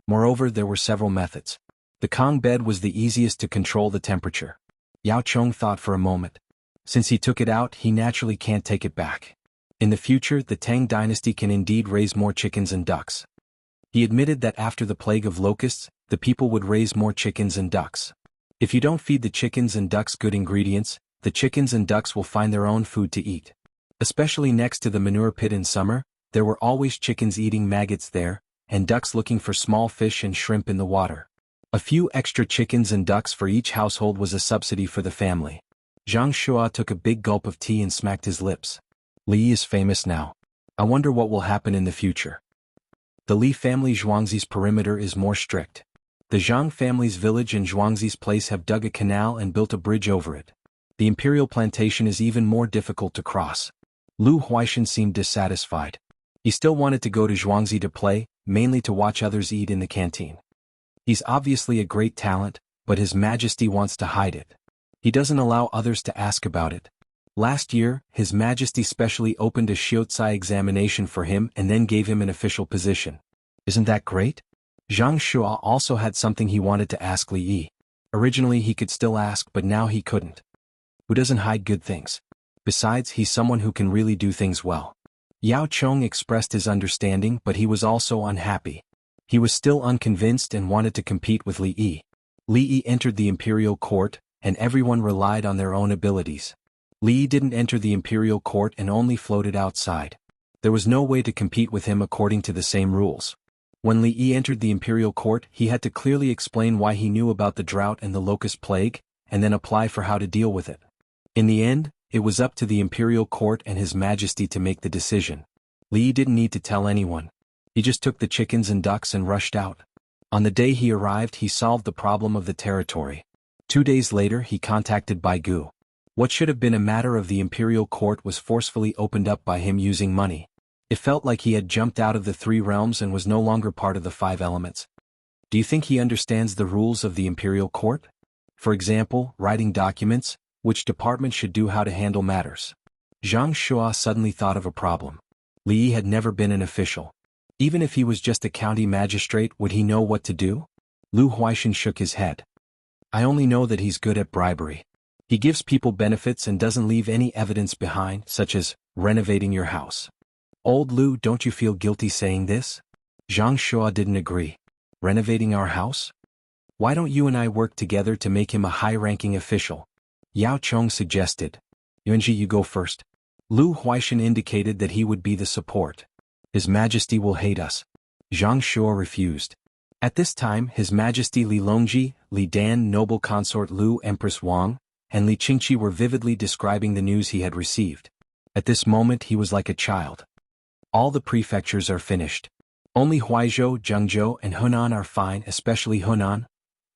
S1: Moreover, there were several methods. The Kong bed was the easiest to control the temperature. Yao Chong thought for a moment. Since he took it out, he naturally can't take it back. In the future, the Tang dynasty can indeed raise more chickens and ducks. He admitted that after the plague of locusts, the people would raise more chickens and ducks. If you don't feed the chickens and ducks good ingredients, the chickens and ducks will find their own food to eat. Especially next to the manure pit in summer, there were always chickens eating maggots there, and ducks looking for small fish and shrimp in the water. A few extra chickens and ducks for each household was a subsidy for the family. Zhang Shua took a big gulp of tea and smacked his lips. Li is famous now. I wonder what will happen in the future. The Li family Zhuangzi's perimeter is more strict. The Zhang family's village and Zhuangzi's place have dug a canal and built a bridge over it. The imperial plantation is even more difficult to cross. Lu Huaishan seemed dissatisfied. He still wanted to go to Zhuangzi to play, mainly to watch others eat in the canteen. He's obviously a great talent, but His Majesty wants to hide it. He doesn't allow others to ask about it. Last year, His Majesty specially opened a Shiozai examination for him and then gave him an official position. Isn't that great? Zhang Shua also had something he wanted to ask Li Yi. Originally he could still ask, but now he couldn't. Who doesn't hide good things? Besides, he's someone who can really do things well. Yao Chong expressed his understanding, but he was also unhappy. He was still unconvinced and wanted to compete with Li Yi. Li Yi entered the imperial court, and everyone relied on their own abilities. Li Yi didn't enter the imperial court and only floated outside. There was no way to compete with him according to the same rules. When Li Yi entered the imperial court, he had to clearly explain why he knew about the drought and the locust plague, and then apply for how to deal with it. In the end, it was up to the imperial court and His Majesty to make the decision. Li Yi didn't need to tell anyone. He just took the chickens and ducks and rushed out. On the day he arrived, he solved the problem of the territory. 2 days later, he contacted Baigu. What should have been a matter of the imperial court was forcefully opened up by him using money. It felt like he had jumped out of the 3 realms and was no longer part of the 5 elements. Do you think he understands the rules of the imperial court? For example, writing documents, which department should do how to handle matters. Zhang Shua suddenly thought of a problem. Li Yi had never been an official. Even if he was just a county magistrate, would he know what to do? Lu Huaishan shook his head. I only know that he's good at bribery. He gives people benefits and doesn't leave any evidence behind, such as renovating your house. Old Lu, don't you feel guilty saying this? Zhang Shua didn't agree. Renovating our house? Why don't you and I work together to make him a high-ranking official? Yao Chong suggested. Yunji, you go first. Lu Huaishan indicated that he would be the support. His Majesty will hate us. Zhang Shua refused. At this time, His Majesty Li Longji, Li Dan, noble consort Lu Empress Wang, and Li Qingqi were vividly describing the news he had received. At this moment he was like a child. All the prefectures are finished. Only Huaizhou, Jianghu, and Hunan are fine, especially Hunan.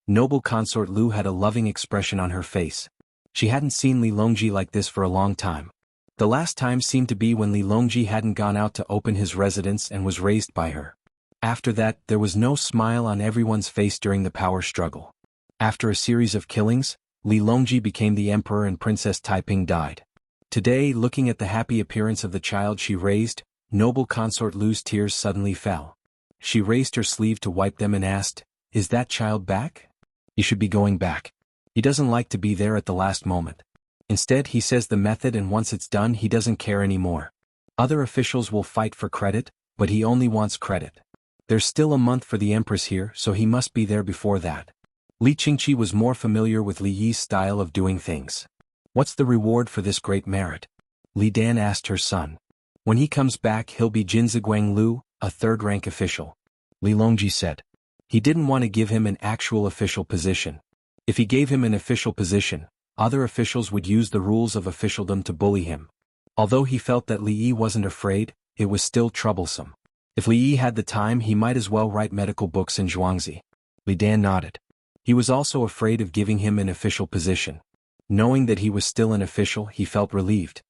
S1: Noble consort Lu had a loving expression on her face. She hadn't seen Li Longji like this for a long time. The last time seemed to be when Li Longji hadn't gone out to open his residence and was raised by her. After that, there was no smile on everyone's face during the power struggle. After a series of killings, Li Longji became the emperor and Princess Taiping died. Today, looking at the happy appearance of the child she raised, noble consort Lu's tears suddenly fell. She raised her sleeve to wipe them and asked, "Is that child back?" "He should be going back. He doesn't like to be there at the last moment. Instead he says the method, and once it's done he doesn't care anymore. Other officials will fight for credit, but he only wants credit. There's still a month for the Empress here, so he must be there before that." Li Qingqi was more familiar with Li Yi's style of doing things. "What's the reward for this great merit?" Li Dan asked her son. "When he comes back he'll be Jinziguang Lu, a third-rank official," Li Longji said. He didn't want to give him an actual official position. If he gave him an official position, other officials would use the rules of officialdom to bully him. Although he felt that Li Yi wasn't afraid, it was still troublesome. If Li Yi had the time he might as well write medical books in Zhuangzi. Li Dan nodded. He was also afraid of giving him an official position. Knowing that he was still an official, he felt relieved.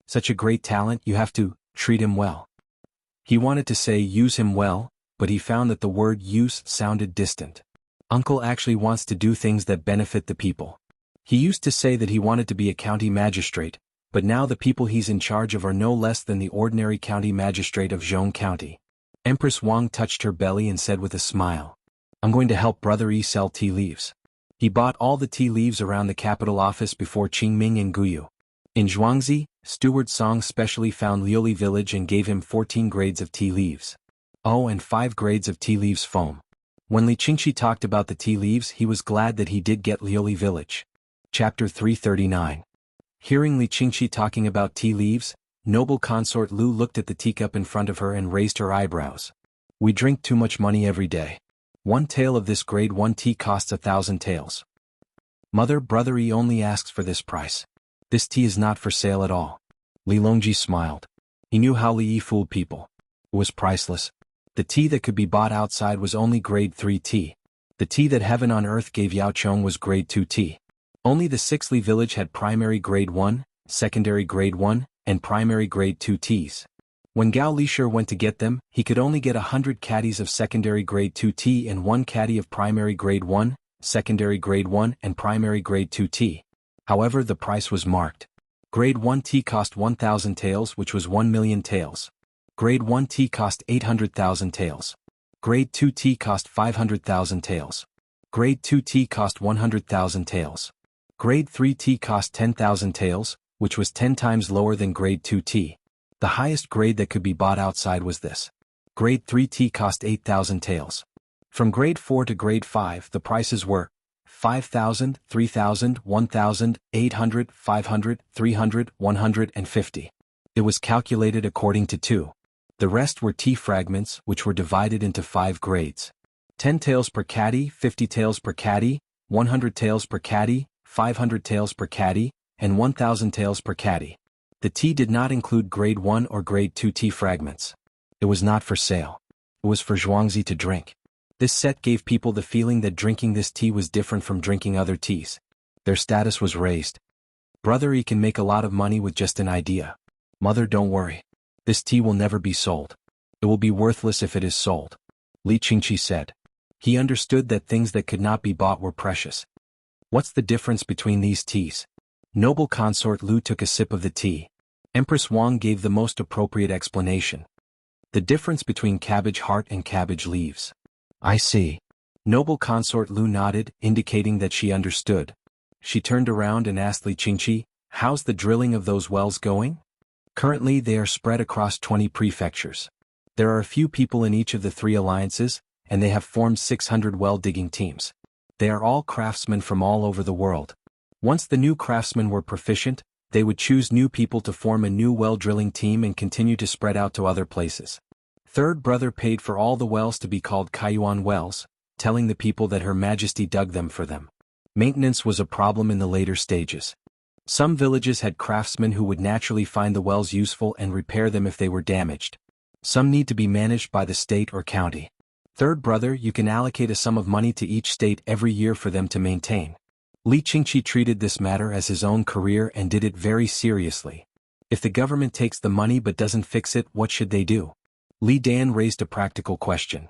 S1: Such a great talent, you have to treat him well. He wanted to say use him well, but he found that the word use sounded distant. Uncle actually wants to do things that benefit the people. He used to say that he wanted to be a county magistrate, but now the people he's in charge of are no less than the ordinary county magistrate of Zhong County. Empress Wang touched her belly and said with a smile, "I'm going to help Brother Yi sell tea leaves." He bought all the tea leaves around the capital office before Qingming and Guyu. In Zhuangzi, Steward Song specially found Liuli village and gave him 14 grades of tea leaves. Oh, and 5 grades of tea leaves foam. When Li Qingqi talked about the tea leaves, he was glad that he did get Liuli village. Chapter 339. Hearing Li Qingqi talking about tea leaves, noble consort Lu looked at the teacup in front of her and raised her eyebrows. "We drink too much money every day. 1 tael of this grade 1 tea costs 1,000 taels. Mother, Brother Yi only asks for this price. This tea is not for sale at all." Li Longji smiled. He knew how Li Yi fooled people. It was priceless. The tea that could be bought outside was only grade 3 tea. The tea that heaven on earth gave Yao Chong was grade 2 tea. Only the 6th Li village had primary grade 1, secondary grade 1, and primary grade 2 teas. When Gao Lishur went to get them, he could only get 100 caddies of secondary grade 2 tea and 1 caddy of primary grade 1, secondary grade 1 and primary grade 2 tea. However, the price was marked. Grade 1 tea cost 1,000 taels, which was 1 million taels. Grade 1 tea cost 800,000 taels. Grade 2 tea cost 500,000 taels. Grade 2 tea cost 100,000 taels. Grade 3 tea cost 10,000 taels, which was 10 times lower than grade 2 tea. The highest grade that could be bought outside was this. Grade 3 tea cost 8,000 taels. From grade 4 to grade 5 the prices were 5,000, 3,000, 1,000, 800, 500, 300, 150. It was calculated according to 2. The rest were tea fragments, which were divided into 5 grades. 10 taels per caddy, 50 taels per caddy, 100 taels per caddy, 500 taels per caddy, and 1,000 taels per caddy. The tea did not include grade 1 or grade 2 tea fragments. It was not for sale. It was for Zhuangzi to drink. This set gave people the feeling that drinking this tea was different from drinking other teas. Their status was raised. Brother Yi can make a lot of money with just an idea. Mother, don't worry. This tea will never be sold. It will be worthless if it is sold. Li Qingqi said. He understood that things that could not be bought were precious. What's the difference between these teas? Noble consort Lu took a sip of the tea. Empress Wang gave the most appropriate explanation. The difference between cabbage heart and cabbage leaves. I see. Noble consort Lu nodded, indicating that she understood. She turned around and asked Li Qingqi, "How's the drilling of those wells going?" Currently they are spread across 20 prefectures. There are a few people in each of the 3 alliances, and they have formed 600 well-digging teams. They are all craftsmen from all over the world. Once the new craftsmen were proficient, they would choose new people to form a new well-drilling team and continue to spread out to other places. Third brother paid for all the wells to be called Kaiyuan wells, telling the people that Her Majesty dug them for them. Maintenance was a problem in the later stages. Some villages had craftsmen who would naturally find the wells useful and repair them if they were damaged. Some need to be managed by the state or county. Third brother, you can allocate a sum of money to each state every year for them to maintain. Li Qingqi treated this matter as his own career and did it very seriously. If the government takes the money but doesn't fix it, what should they do? Li Dan raised a practical question.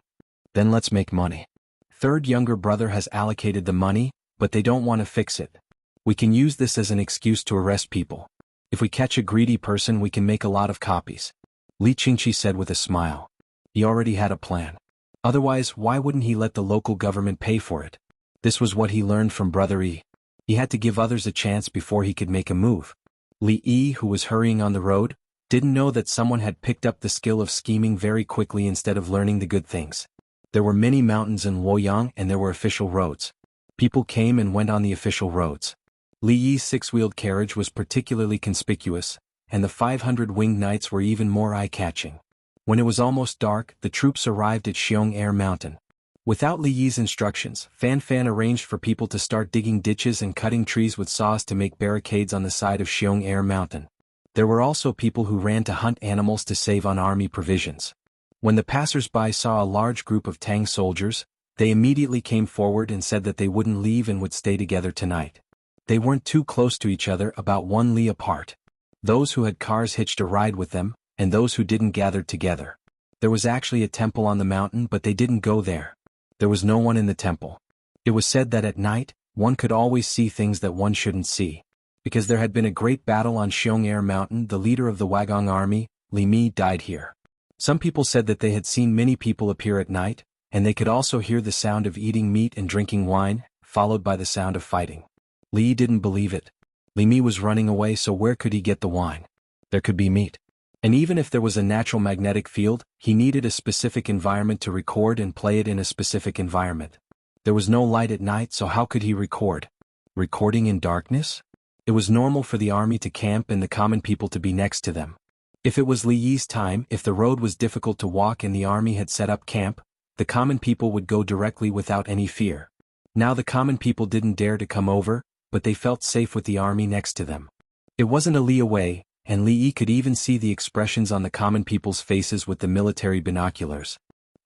S1: Then let's make money. Third younger brother has allocated the money, but they don't want to fix it. We can use this as an excuse to arrest people. If we catch a greedy person, we can make a lot of copies. Li Qingqi said with a smile. He already had a plan. Otherwise, why wouldn't he let the local government pay for it? This was what he learned from Brother Yi. He had to give others a chance before he could make a move. Li Yi, who was hurrying on the road, didn't know that someone had picked up the skill of scheming very quickly instead of learning the good things. There were many mountains in Luoyang and there were official roads. People came and went on the official roads. Li Yi's six-wheeled carriage was particularly conspicuous, and the 500 winged knights were even more eye-catching. When it was almost dark, the troops arrived at Xiong Air Mountain. Without Li Yi's instructions, Fan Fan arranged for people to start digging ditches and cutting trees with saws to make barricades on the side of Xiong Air Mountain. There were also people who ran to hunt animals to save on army provisions. When the passers-by saw a large group of Tang soldiers, they immediately came forward and said that they wouldn't leave and would stay together tonight. They weren't too close to each other, about 1 li apart. Those who had cars hitched a ride with them, and those who didn't gathered together. There was actually a temple on the mountain, but they didn't go there. There was no one in the temple. It was said that at night, one could always see things that one shouldn't see. Because there had been a great battle on Xiong Air Mountain, the leader of the Wagong army, Li Mi, died here. Some people said that they had seen many people appear at night, and they could also hear the sound of eating meat and drinking wine, followed by the sound of fighting. Li didn't believe it. Li Mi was running away, so where could he get the wine? There could be meat. And even if there was a natural magnetic field, he needed a specific environment to record and play it in a specific environment. There was no light at night, so how could he record? Recording in darkness? It was normal for the army to camp and the common people to be next to them. If it was Li Yi's time, if the road was difficult to walk and the army had set up camp, the common people would go directly without any fear. Now the common people didn't dare to come over, but they felt safe with the army next to them. It wasn't a li away, and Li Yi could even see the expressions on the common people's faces with the military binoculars.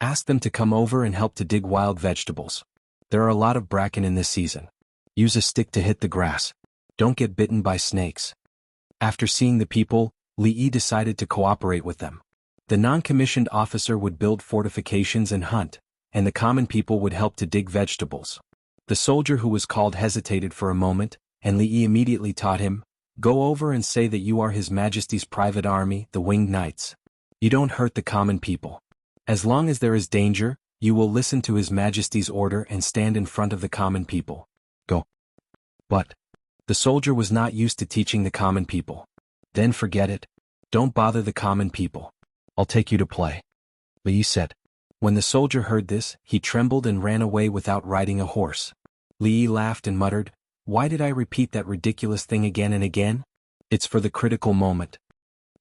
S1: Ask them to come over and help to dig wild vegetables. There are a lot of bracken in this season. Use a stick to hit the grass. Don't get bitten by snakes. After seeing the people, Li Yi decided to cooperate with them. The non-commissioned officer would build fortifications and hunt, and the common people would help to dig vegetables. The soldier who was called hesitated for a moment, and Li Yi immediately taught him, "Go over and say that you are His Majesty's private army, the Winged Knights. You don't hurt the common people. As long as there is danger, you will listen to His Majesty's order and stand in front of the common people. Go." But the soldier was not used to teaching the common people. Then forget it. Don't bother the common people. I'll take you to play, Li Yi said. When the soldier heard this, he trembled and ran away without riding a horse. Li Yi laughed and muttered, "Why did I repeat that ridiculous thing again and again? It's for the critical moment."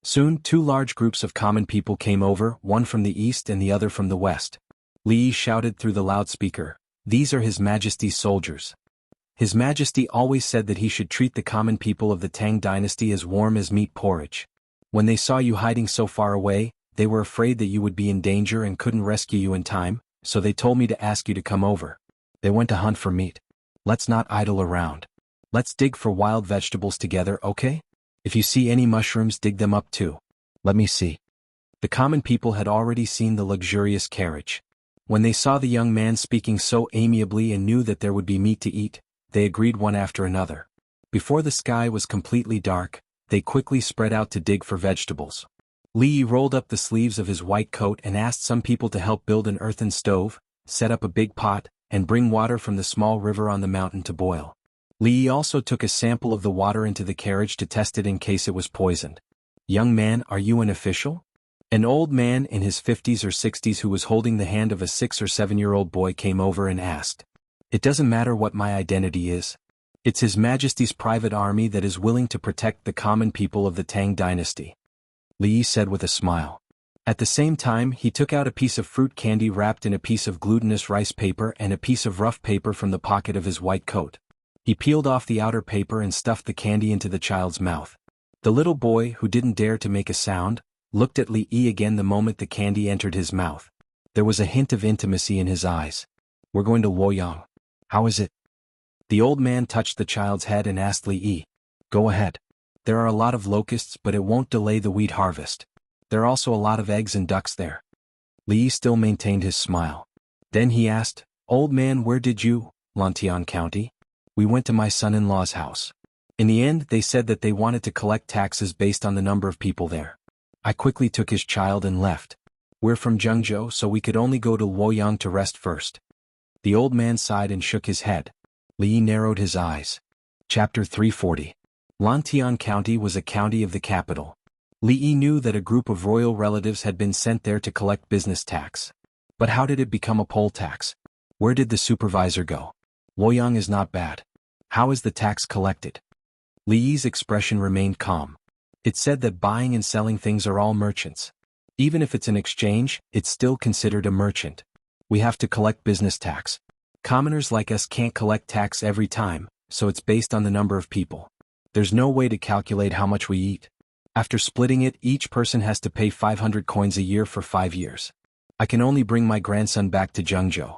S1: Soon 2 large groups of common people came over, one from the east and the other from the west. Li Yi shouted through the loudspeaker, "These are His Majesty's soldiers." His Majesty always said that he should treat the common people of the Tang dynasty as warm as meat porridge. When they saw you hiding so far away, they were afraid that you would be in danger and couldn't rescue you in time, so they told me to ask you to come over. They went to hunt for meat. Let's not idle around. Let's dig for wild vegetables together, okay? If you see any mushrooms, dig them up too. Let me see. The common people had already seen the luxurious carriage. When they saw the young man speaking so amiably and knew that there would be meat to eat, they agreed one after another. Before the sky was completely dark, they quickly spread out to dig for vegetables. Li Yi rolled up the sleeves of his white coat and asked some people to help build an earthen stove, set up a big pot, and bring water from the small river on the mountain to boil. Li Yi also took a sample of the water into the carriage to test it in case it was poisoned. "Young man, are you an official?" An old man in his 50s or 60s who was holding the hand of a 6 or 7-year-old boy came over and asked. "It doesn't matter what my identity is. It's His Majesty's private army that is willing to protect the common people of the Tang dynasty," Li Yi said with a smile. At the same time, he took out a piece of fruit candy wrapped in a piece of glutinous rice paper and a piece of rough paper from the pocket of his white coat. He peeled off the outer paper and stuffed the candy into the child's mouth. The little boy, who didn't dare to make a sound, looked at Li Yi again the moment the candy entered his mouth. There was a hint of intimacy in his eyes. "We're going to Luoyang. How is it?" The old man touched the child's head and asked Li Yi. "Go ahead. There are a lot of locusts, but it won't delay the wheat harvest. There are also a lot of eggs and ducks there." Li Yi still maintained his smile. Then he asked, "Old man, where did you, Lantian County?" "We went to my son-in-law's house. In the end, they said that they wanted to collect taxes based on the number of people there. I quickly took his child and left." We're from Jianghu, so we could only go to Luoyang to rest first. The old man sighed and shook his head. Li Yi narrowed his eyes. Chapter 340. Lantian County was a county of the capital. Li Yi knew that a group of royal relatives had been sent there to collect business tax. But how did it become a poll tax? Where did the supervisor go? Luoyang is not bad. How is the tax collected? Li Yi's expression remained calm. It said that buying and selling things are all merchants. Even if it's an exchange, it's still considered a merchant. We have to collect business tax. Commoners like us can't collect tax every time, so it's based on the number of people. There's no way to calculate how much we eat. After splitting it, each person has to pay 500 coins a year for 5 years. I can only bring my grandson back to Jianghu.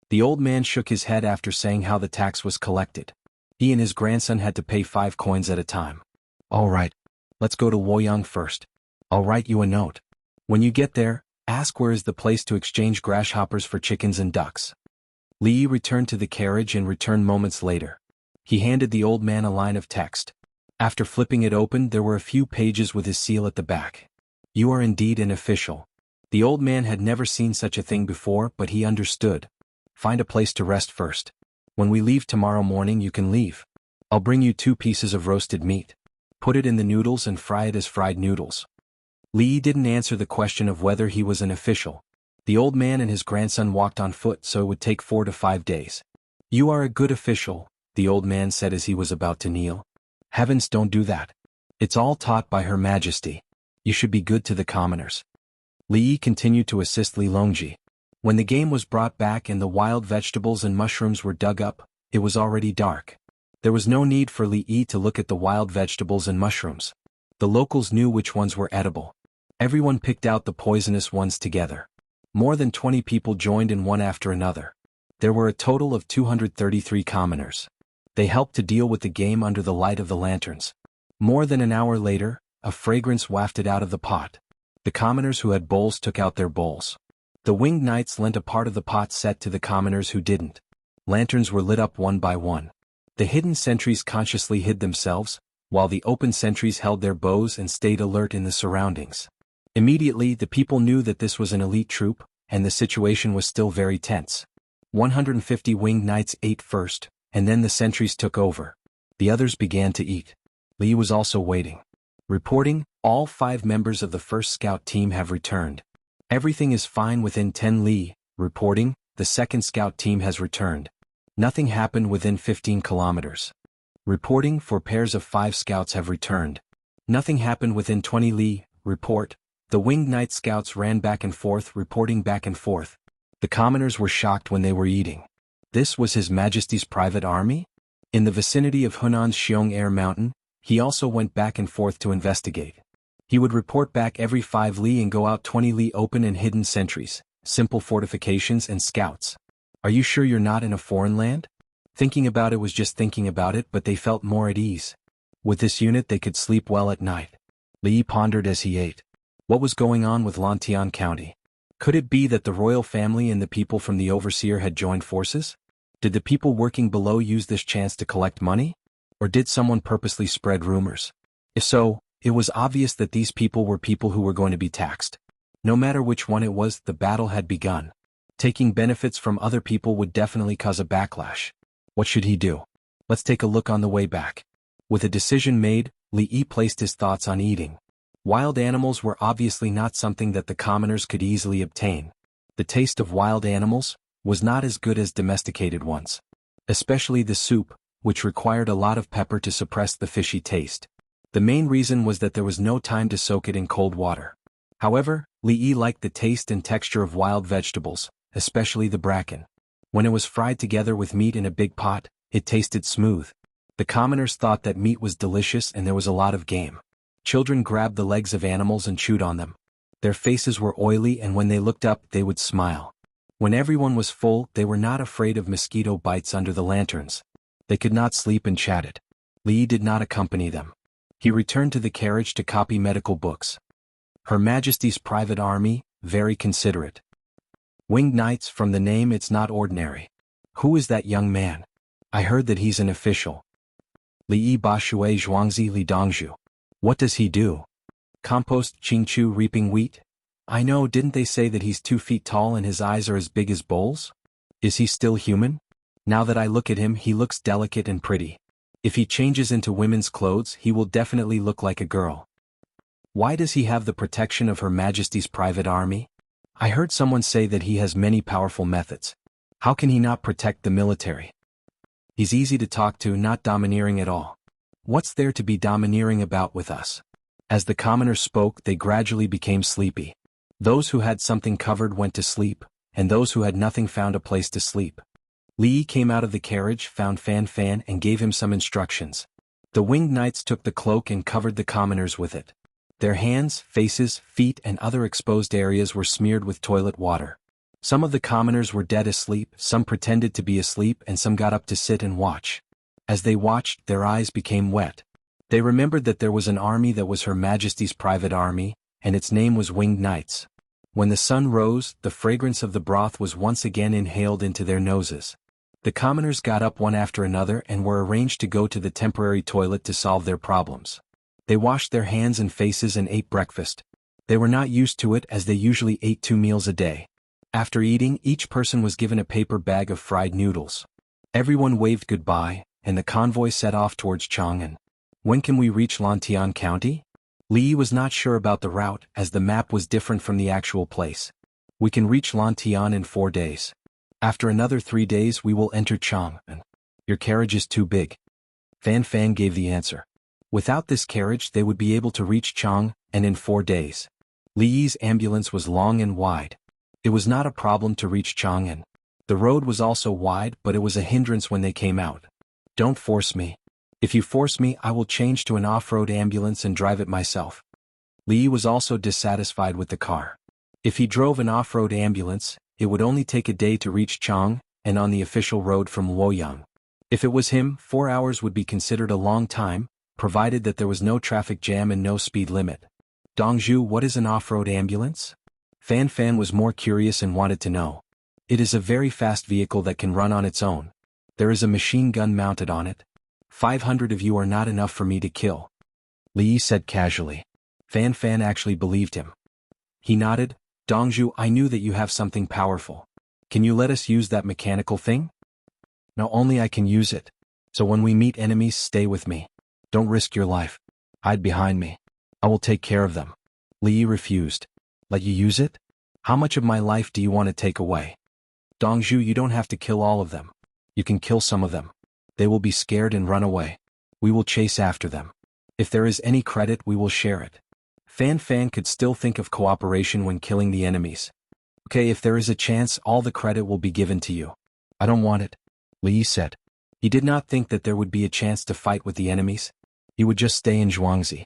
S1: The old man shook his head after saying how the tax was collected. He and his grandson had to pay 5 coins at a time. All right. Let's go to Luoyang first. I'll write you a note. When you get there, ask where is the place to exchange grasshoppers for chickens and ducks. Li Yi returned to the carriage and returned moments later. He handed the old man a line of text. After flipping it open, there were a few pages with his seal at the back. You are indeed an official. The old man had never seen such a thing before, but he understood. Find a place to rest first. When we leave tomorrow morning, you can leave. I'll bring you 2 pieces of roasted meat. Put it in the noodles and fry it as fried noodles. Li Yi didn't answer the question of whether he was an official. The old man and his grandson walked on foot, so it would take 4 to 5 days. You are a good official, the old man said as he was about to kneel. Heavens, don't do that. It's all taught by Her Majesty. You should be good to the commoners. Li Yi continued to assist Li Longji. When the game was brought back and the wild vegetables and mushrooms were dug up, it was already dark. There was no need for Li Yi to look at the wild vegetables and mushrooms. The locals knew which ones were edible. Everyone picked out the poisonous ones together. More than 20 people joined in one after another. There were a total of 233 commoners. They helped to deal with the game under the light of the lanterns. More than an hour later, a fragrance wafted out of the pot. The commoners who had bowls took out their bowls. The winged knights lent a part of the pot set to the commoners who didn't. Lanterns were lit up one by one. The hidden sentries consciously hid themselves, while the open sentries held their bows and stayed alert in the surroundings. Immediately, the people knew that this was an elite troop, and the situation was still very tense. 150 winged knights ate first, and then the sentries took over. The others began to eat. Li was also waiting. Reporting, all 5 members of the first scout team have returned. Everything is fine within 10 li. Reporting, the second scout team has returned. Nothing happened within 15 kilometers. Reporting, 4 pairs of 5 scouts have returned. Nothing happened within 20 li. Report, the winged knight scouts ran back and forth, reporting back and forth. The commoners were shocked when they were eating. This was His Majesty's private army? In the vicinity of Hunan's Xiong Air Mountain, he also went back and forth to investigate. He would report back every 5 li and go out 20 li open and hidden sentries, simple fortifications and scouts. Are you sure you're not in a foreign land? Thinking about it was just thinking about it, but they felt more at ease. With this unit they could sleep well at night. Li pondered as he ate. What was going on with Lantian County? Could it be that the royal family and the people from the overseer had joined forces? Did the people working below use this chance to collect money? Or did someone purposely spread rumors? If so, it was obvious that these people were people who were going to be taxed. No matter which one it was, the battle had begun. Taking benefits from other people would definitely cause a backlash. What should he do? Let's take a look on the way back. With a decision made, Li Yi placed his thoughts on eating. Wild animals were obviously not something that the commoners could easily obtain. The taste of wild animals was not as good as domesticated ones. Especially the soup, which required a lot of pepper to suppress the fishy taste. The main reason was that there was no time to soak it in cold water. However, Li Yi liked the taste and texture of wild vegetables, especially the bracken. When it was fried together with meat in a big pot, it tasted smooth. The commoners thought that meat was delicious and there was a lot of game. Children grabbed the legs of animals and chewed on them. Their faces were oily and when they looked up they would smile. When everyone was full, they were not afraid of mosquito bites under the lanterns. They could not sleep and chatted. Li Yi did not accompany them. He returned to the carriage to copy medical books. Her Majesty's private army, very considerate. Winged knights, from the name it's not ordinary. Who is that young man? I heard that he's an official. Li Yi Bashui Zhuangzi Li Dongzhu. What does he do? Compost Qingchu reaping wheat? I know, didn't they say that he's 2 feet tall and his eyes are as big as bowls? Is he still human? Now that I look at him, he looks delicate and pretty. If he changes into women's clothes, he will definitely look like a girl. Why does he have the protection of Her Majesty's private army? I heard someone say that he has many powerful methods. How can he not protect the military? He's easy to talk to, not domineering at all. What's there to be domineering about with us? As the commoners spoke, they gradually became sleepy. Those who had something covered went to sleep, and those who had nothing found a place to sleep. Li came out of the carriage, found Fan Fan, and gave him some instructions. The winged knights took the cloak and covered the commoners with it. Their hands, faces, feet, and other exposed areas were smeared with toilet water. Some of the commoners were dead asleep, some pretended to be asleep, and some got up to sit and watch. As they watched, their eyes became wet. They remembered that there was an army that was Her Majesty's private army, and its name was Winged Knights. When the sun rose, the fragrance of the broth was once again inhaled into their noses. The commoners got up one after another and were arranged to go to the temporary toilet to solve their problems. They washed their hands and faces and ate breakfast. They were not used to it as they usually ate 2 meals a day. After eating, each person was given a paper bag of fried noodles. Everyone waved goodbye, and the convoy set off towards Chang'an. When can we reach Lantian County? Li was not sure about the route as the map was different from the actual place. We can reach Lantian in 4 days. After another 3 days we will enter Chang'an. Your carriage is too big. Fan Fan gave the answer. Without this carriage they would be able to reach Chang'an in 4 days. Li's ambulance was long and wide. It was not a problem to reach Chang'an. The road was also wide, but it was a hindrance when they came out. Don't force me. If you force me, I will change to an off-road ambulance and drive it myself. Li was also dissatisfied with the car. If he drove an off-road ambulance, it would only take a day to reach Chang'an on the official road from Luoyang. If it was him, 4 hours would be considered a long time, provided that there was no traffic jam and no speed limit. Dongzhu, what is an off-road ambulance? Fan Fan was more curious and wanted to know. It is a very fast vehicle that can run on its own. There is a machine gun mounted on it. 500 of you are not enough for me to kill. Li said casually. Fan Fan actually believed him. He nodded. Dongzhu, I knew that you have something powerful. Can you let us use that mechanical thing? No, only I can use it. So when we meet enemies, stay with me. Don't risk your life. Hide behind me. I will take care of them. Li refused. Let you use it? How much of my life do you want to take away? Dongzhu, you don't have to kill all of them. You can kill some of them. They will be scared and run away. We will chase after them. If there is any credit, we will share it. Fan Fan could still think of cooperation when killing the enemies. Okay, if there is a chance, all the credit will be given to you. I don't want it, Li said. He did not think that there would be a chance to fight with the enemies. He would just stay in Zhuangzi.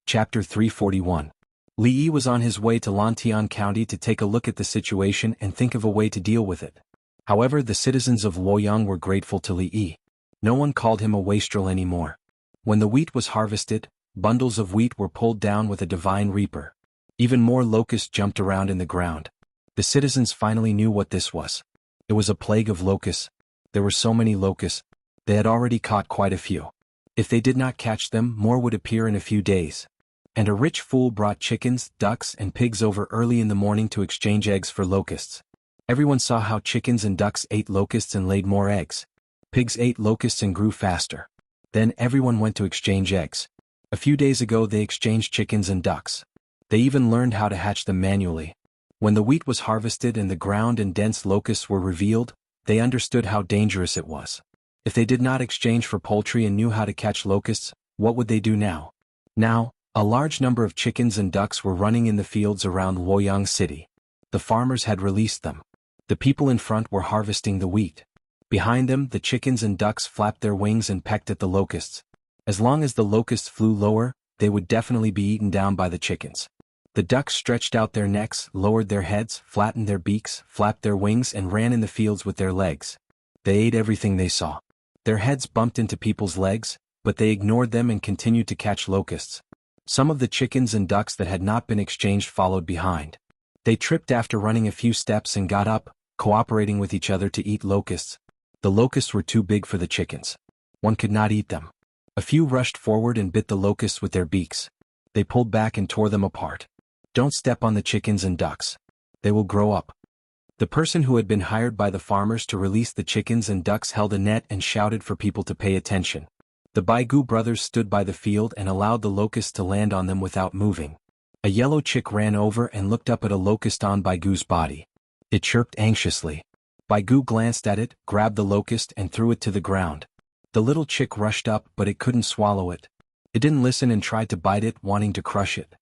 S1: Chapter 341. Li was on his way to Lantian County to take a look at the situation and think of a way to deal with it. However, the citizens of Luoyang were grateful to Li. No one called him a wastrel anymore. When the wheat was harvested, bundles of wheat were pulled down with a divine reaper. Even more locusts jumped around in the ground. The citizens finally knew what this was. It was a plague of locusts. There were so many locusts. They had already caught quite a few. If they did not catch them, more would appear in a few days. And a rich fool brought chickens, ducks, and pigs over early in the morning to exchange eggs for locusts. Everyone saw how chickens and ducks ate locusts and laid more eggs. Pigs ate locusts and grew faster. Then everyone went to exchange eggs. A few days ago they exchanged chickens and ducks. They even learned how to hatch them manually. When the wheat was harvested and the ground and dense locusts were revealed, they understood how dangerous it was. If they did not exchange for poultry and knew how to catch locusts, what would they do now? Now, a large number of chickens and ducks were running in the fields around Luoyang City. The farmers had released them. The people in front were harvesting the wheat. Behind them, the chickens and ducks flapped their wings and pecked at the locusts. As long as the locusts flew lower, they would definitely be eaten down by the chickens. The ducks stretched out their necks, lowered their heads, flattened their beaks, flapped their wings, and ran in the fields with their legs. They ate everything they saw. Their heads bumped into people's legs, but they ignored them and continued to catch locusts. Some of the chickens and ducks that had not been exchanged followed behind. They tripped after running a few steps and got up, cooperating with each other to eat locusts. The locusts were too big for the chickens. One could not eat them. A few rushed forward and bit the locusts with their beaks. They pulled back and tore them apart. Don't step on the chickens and ducks. They will grow up. The person who had been hired by the farmers to release the chickens and ducks held a net and shouted for people to pay attention. The Baigu brothers stood by the field and allowed the locusts to land on them without moving. A yellow chick ran over and looked up at a locust on Baigu's body. It chirped anxiously. Baigu glanced at it, grabbed the locust and threw it to the ground. The little chick rushed up but it couldn't swallow it. It didn't listen and tried to bite it, wanting to crush it.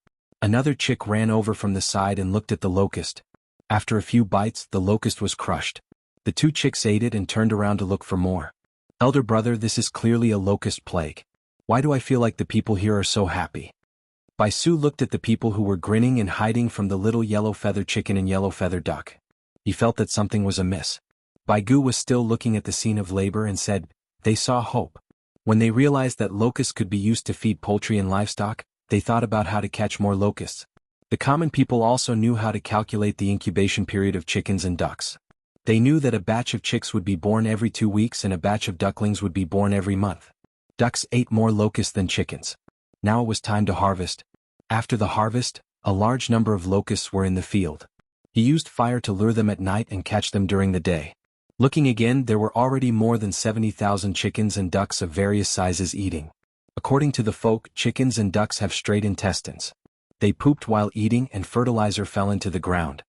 S1: Another chick ran over from the side and looked at the locust. After a few bites, the locust was crushed. The two chicks ate it and turned around to look for more. Elder brother, this is clearly a locust plague. Why do I feel like the people here are so happy? Baisu looked at the people who were grinning and hiding from the little yellow feather chicken and yellow feather duck. He felt that something was amiss. Baigu was still looking at the scene of labor and said, they saw hope. When they realized that locusts could be used to feed poultry and livestock, they thought about how to catch more locusts. The common people also knew how to calculate the incubation period of chickens and ducks. They knew that a batch of chicks would be born every 2 weeks and a batch of ducklings would be born every month. Ducks ate more locusts than chickens. Now it was time to harvest. After the harvest, a large number of locusts were in the field. He used fire to lure them at night and catch them during the day. Looking again, there were already more than 70,000 chickens and ducks of various sizes eating. According to the folk, chickens and ducks have straight intestines. They pooped while eating and fertilizer fell into the ground.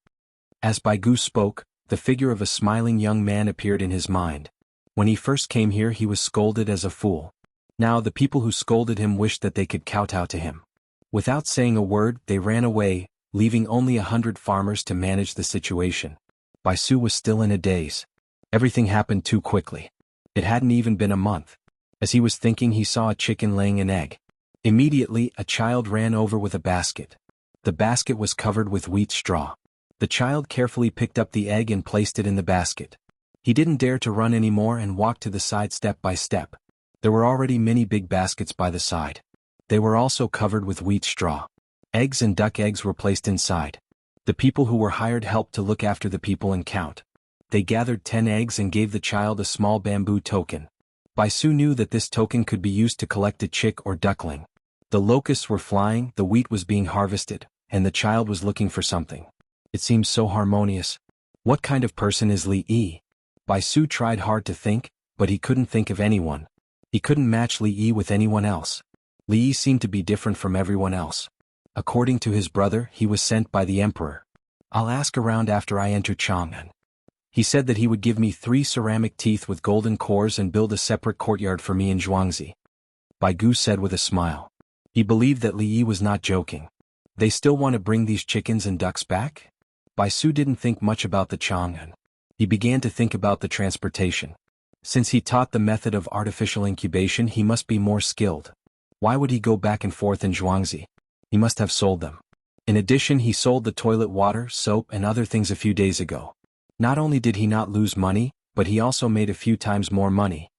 S1: As Baigu spoke, the figure of a smiling young man appeared in his mind. When he first came here he was scolded as a fool. Now the people who scolded him wished that they could kowtow to him. Without saying a word, they ran away, leaving only 100 farmers to manage the situation. Baisu was still in a daze. Everything happened too quickly. It hadn't even been a month. As he was thinking, he saw a chicken laying an egg. Immediately, a child ran over with a basket. The basket was covered with wheat straw. The child carefully picked up the egg and placed it in the basket. He didn't dare to run anymore and walked to the side step by step. There were already many big baskets by the side. They were also covered with wheat straw. Eggs and duck eggs were placed inside. The people who were hired helped to look after the people and count. They gathered 10 eggs and gave the child a small bamboo token. Baisu knew that this token could be used to collect a chick or duckling. The locusts were flying, the wheat was being harvested, and the child was looking for something. It seemed so harmonious. What kind of person is Li Yi? Baisu tried hard to think, but he couldn't think of anyone. He couldn't match Li Yi with anyone else. Li Yi seemed to be different from everyone else. According to his brother, he was sent by the emperor. I'll ask around after I enter Chang'an. He said that he would give me 3 ceramic teeth with golden cores and build a separate courtyard for me in Zhuangzi. Baigu said with a smile. He believed that Li Yi was not joking. They still want to bring these chickens and ducks back? Baisu didn't think much about the Chang'an. He began to think about the transportation. Since he taught the method of artificial incubation, he must be more skilled. Why would he go back and forth in Zhuangzi? He must have sold them. In addition, he sold the toilet water, soap and other things a few days ago. Not only did he not lose money, but he also made a few times more money.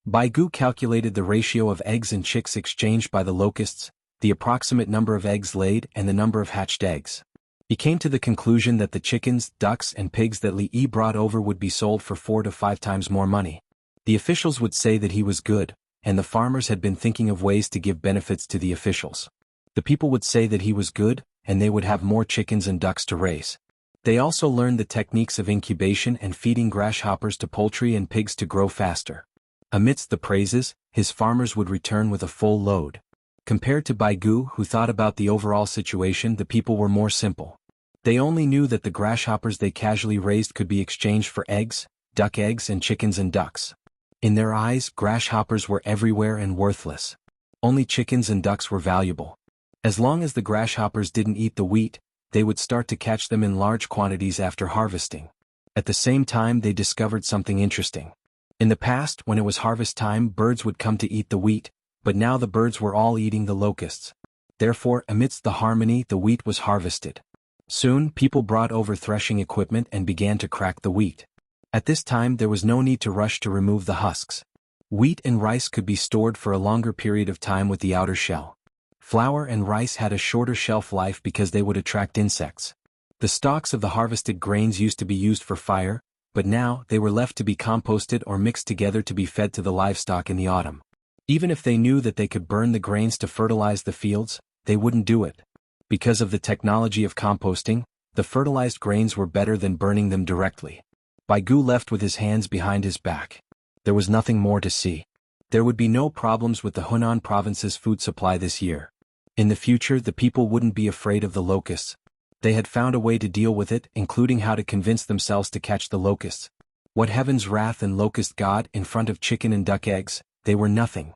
S1: Baigu calculated the ratio of eggs and chicks exchanged by the locusts, the approximate number of eggs laid and the number of hatched eggs. He came to the conclusion that the chickens, ducks and pigs that Li Yi brought over would be sold for 4 to 5 times more money. The officials would say that he was good, and the farmers had been thinking of ways to give benefits to the officials. The people would say that he was good, and they would have more chickens and ducks to raise. They also learned the techniques of incubation and feeding grasshoppers to poultry and pigs to grow faster. Amidst the praises, his farmers would return with a full load. Compared to Baigu, who thought about the overall situation, the people were more simple. They only knew that the grasshoppers they casually raised could be exchanged for eggs, duck eggs and chickens and ducks. In their eyes, grasshoppers were everywhere and worthless. Only chickens and ducks were valuable. As long as the grasshoppers didn't eat the wheat, they would start to catch them in large quantities after harvesting. At the same time, they discovered something interesting. In the past, when it was harvest time, birds would come to eat the wheat, but now the birds were all eating the locusts. Therefore, amidst the harmony, the wheat was harvested. Soon, people brought over threshing equipment and began to crack the wheat. At this time, there was no need to rush to remove the husks. Wheat and rice could be stored for a longer period of time with the outer shell. Flour and rice had a shorter shelf life because they would attract insects. The stalks of the harvested grains used to be used for fire, but now they were left to be composted or mixed together to be fed to the livestock in the autumn. Even if they knew that they could burn the grains to fertilize the fields, they wouldn't do it. Because of the technology of composting, the fertilized grains were better than burning them directly. Baigu left with his hands behind his back. There was nothing more to see. There would be no problems with the Hunan province's food supply this year. In the future, the people wouldn't be afraid of the locusts. They had found a way to deal with it, including how to convince themselves to catch the locusts. What heaven's wrath and locust god in front of chicken and duck eggs, they were nothing.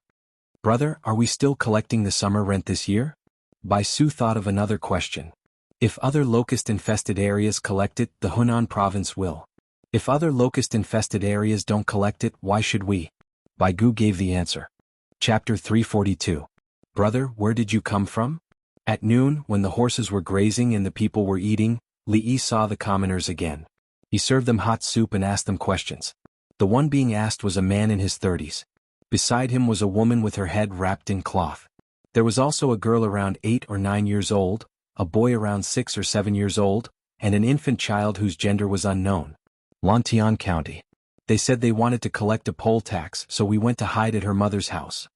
S1: Brother, are we still collecting the summer rent this year? Bai Su thought of another question. If other locust-infested areas collect it, the Hunan province will. If other locust-infested areas don't collect it, why should we? Baigu gave the answer. Chapter 342. Brother, where did you come from? At noon, when the horses were grazing and the people were eating, Li Yi saw the commoners again. He served them hot soup and asked them questions. The one being asked was a man in his 30s. Beside him was a woman with her head wrapped in cloth. There was also a girl around 8 or 9 years old, a boy around 6 or 7 years old, and an infant child whose gender was unknown. Lantian County. They said they wanted to collect a poll tax, so we went to hide at her mother's house.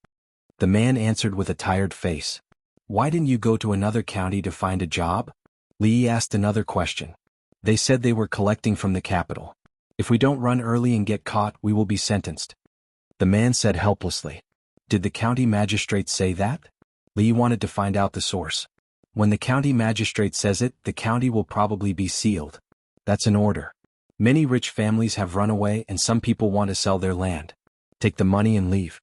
S1: The man answered with a tired face. Why didn't you go to another county to find a job? Li Yi asked another question. They said they were collecting from the capital. If we don't run early and get caught, we will be sentenced. The man said helplessly. Did the county magistrate say that? Li Yi wanted to find out the source. When the county magistrate says it, the county will probably be sealed. That's an order. Many rich families have run away and some people want to sell their land. Take the money and leave.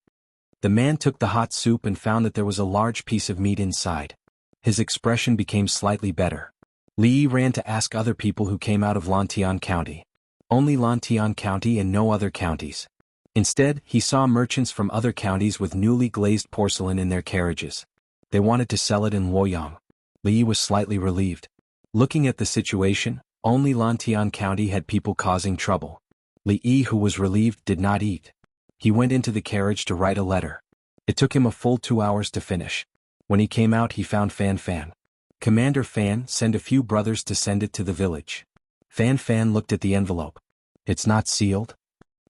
S1: The man took the hot soup and found that there was a large piece of meat inside. His expression became slightly better. Li Yi ran to ask other people who came out of Lantian County. Only Lantian County and no other counties. Instead, he saw merchants from other counties with newly glazed porcelain in their carriages. They wanted to sell it in Luoyang. Li Yi was slightly relieved. Looking at the situation, only Lantian County had people causing trouble. Li Yi, who was relieved, did not eat. He went into the carriage to write a letter. It took him a full 2 hours to finish. When he came out, he found Fan Fan. Commander Fan, send a few brothers to send it to the village. Fan Fan looked at the envelope. It's not sealed?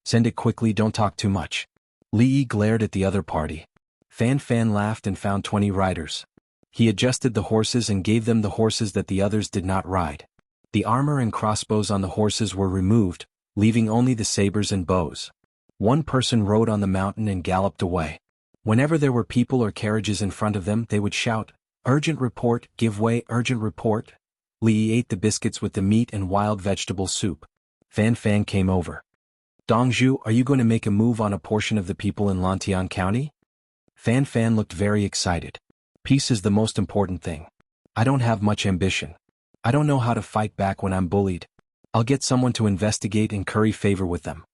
S1: Send it quickly, don't talk too much. Li Yi glared at the other party. Fan Fan laughed and found 20 riders. He adjusted the horses and gave them the horses that the others did not ride. The armor and crossbows on the horses were removed, leaving only the sabers and bows. One person rode on the mountain and galloped away. Whenever there were people or carriages in front of them, they would shout, "Urgent report, give way, urgent report." Li Yi ate the biscuits with the meat and wild vegetable soup. Fan Fan came over. Dongzhu, are you going to make a move on a portion of the people in Lantian County? Fan Fan looked very excited. Peace is the most important thing. I don't have much ambition. I don't know how to fight back when I'm bullied. I'll get someone to investigate and curry favor with them.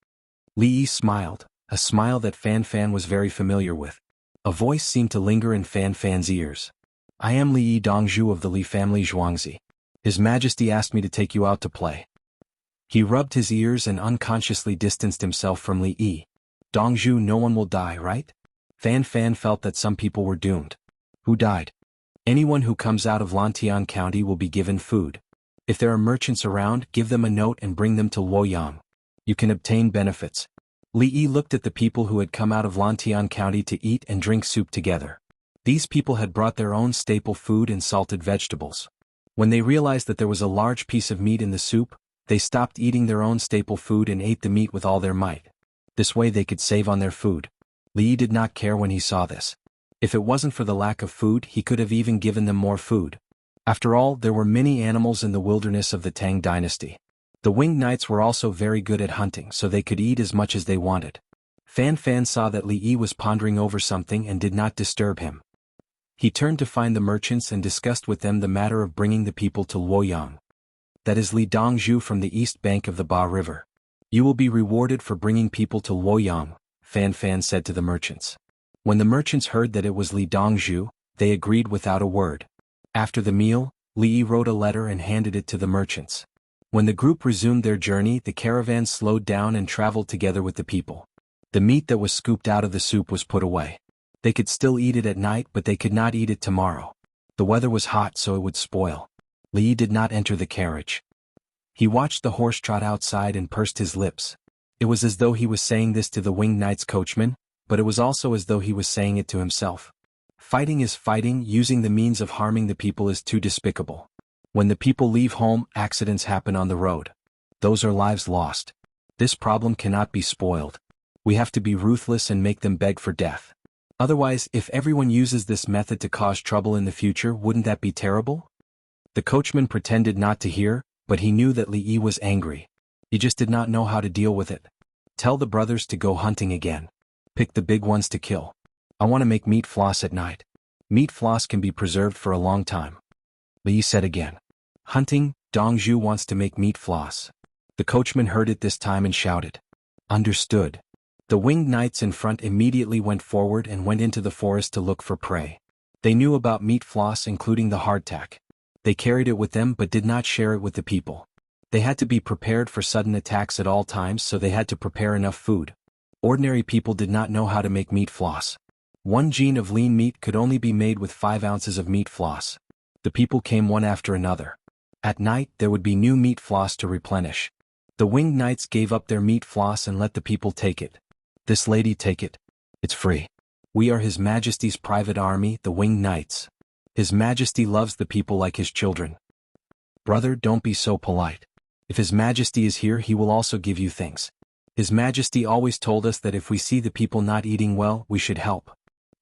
S1: Li Yi smiled, a smile that Fan Fan was very familiar with. A voice seemed to linger in Fan Fan's ears. I am Li Yi Dongzhu of the Li family Zhuangzi. His Majesty asked me to take you out to play. He rubbed his ears and unconsciously distanced himself from Li Yi. Dongzhu, no one will die, right? Fan Fan felt that some people were doomed. Who died? Anyone who comes out of Lantian County will be given food. If there are merchants around, give them a note and bring them to Luoyang. You can obtain benefits. Li Yi looked at the people who had come out of Lantian County to eat and drink soup together. These people had brought their own staple food and salted vegetables. When they realized that there was a large piece of meat in the soup, they stopped eating their own staple food and ate the meat with all their might. This way they could save on their food. Li Yi did not care when he saw this. If it wasn't for the lack of food, he could have even given them more food. After all, there were many animals in the wilderness of the Tang dynasty. The winged knights were also very good at hunting, so they could eat as much as they wanted. Fan Fan saw that Li Yi was pondering over something and did not disturb him. He turned to find the merchants and discussed with them the matter of bringing the people to Luoyang. That is Li Dongzhu from the east bank of the Ba River. You will be rewarded for bringing people to Luoyang, Fan Fan said to the merchants. When the merchants heard that it was Li Dongzhu, they agreed without a word. After the meal, Li Yi wrote a letter and handed it to the merchants. When the group resumed their journey, the caravan slowed down and traveled together with the people. The meat that was scooped out of the soup was put away. They could still eat it at night, but they could not eat it tomorrow. The weather was hot, so it would spoil. Li Yi did not enter the carriage. He watched the horse trot outside and pursed his lips. It was as though he was saying this to the winged knight's coachman, but it was also as though he was saying it to himself. Fighting is fighting, using the means of harming the people is too despicable. When the people leave home, accidents happen on the road. Those are lives lost. This problem cannot be spoiled. We have to be ruthless and make them beg for death. Otherwise, if everyone uses this method to cause trouble in the future, wouldn't that be terrible? The coachman pretended not to hear, but he knew that Li Yi was angry. He just did not know how to deal with it. Tell the brothers to go hunting again. Pick the big ones to kill. I want to make meat floss at night. Meat floss can be preserved for a long time. Li Yi said again. Hunting, Dongzhu wants to make meat floss. The coachman heard it this time and shouted. Understood. The winged knights in front immediately went forward and went into the forest to look for prey. They knew about meat floss, including the hardtack. They carried it with them but did not share it with the people. They had to be prepared for sudden attacks at all times, so they had to prepare enough food. Ordinary people did not know how to make meat floss. 1 gene of lean meat could only be made with 5 ounces of meat floss. The people came one after another. At night there would be new meat floss to replenish. The winged knights gave up their meat floss and let the people take it. This lady take it. It's free. We are His Majesty's private army, the winged knights. His Majesty loves the people like his children. Brother, don't be so polite. If His Majesty is here, he will also give you things. His Majesty always told us that if we see the people not eating well, we should help.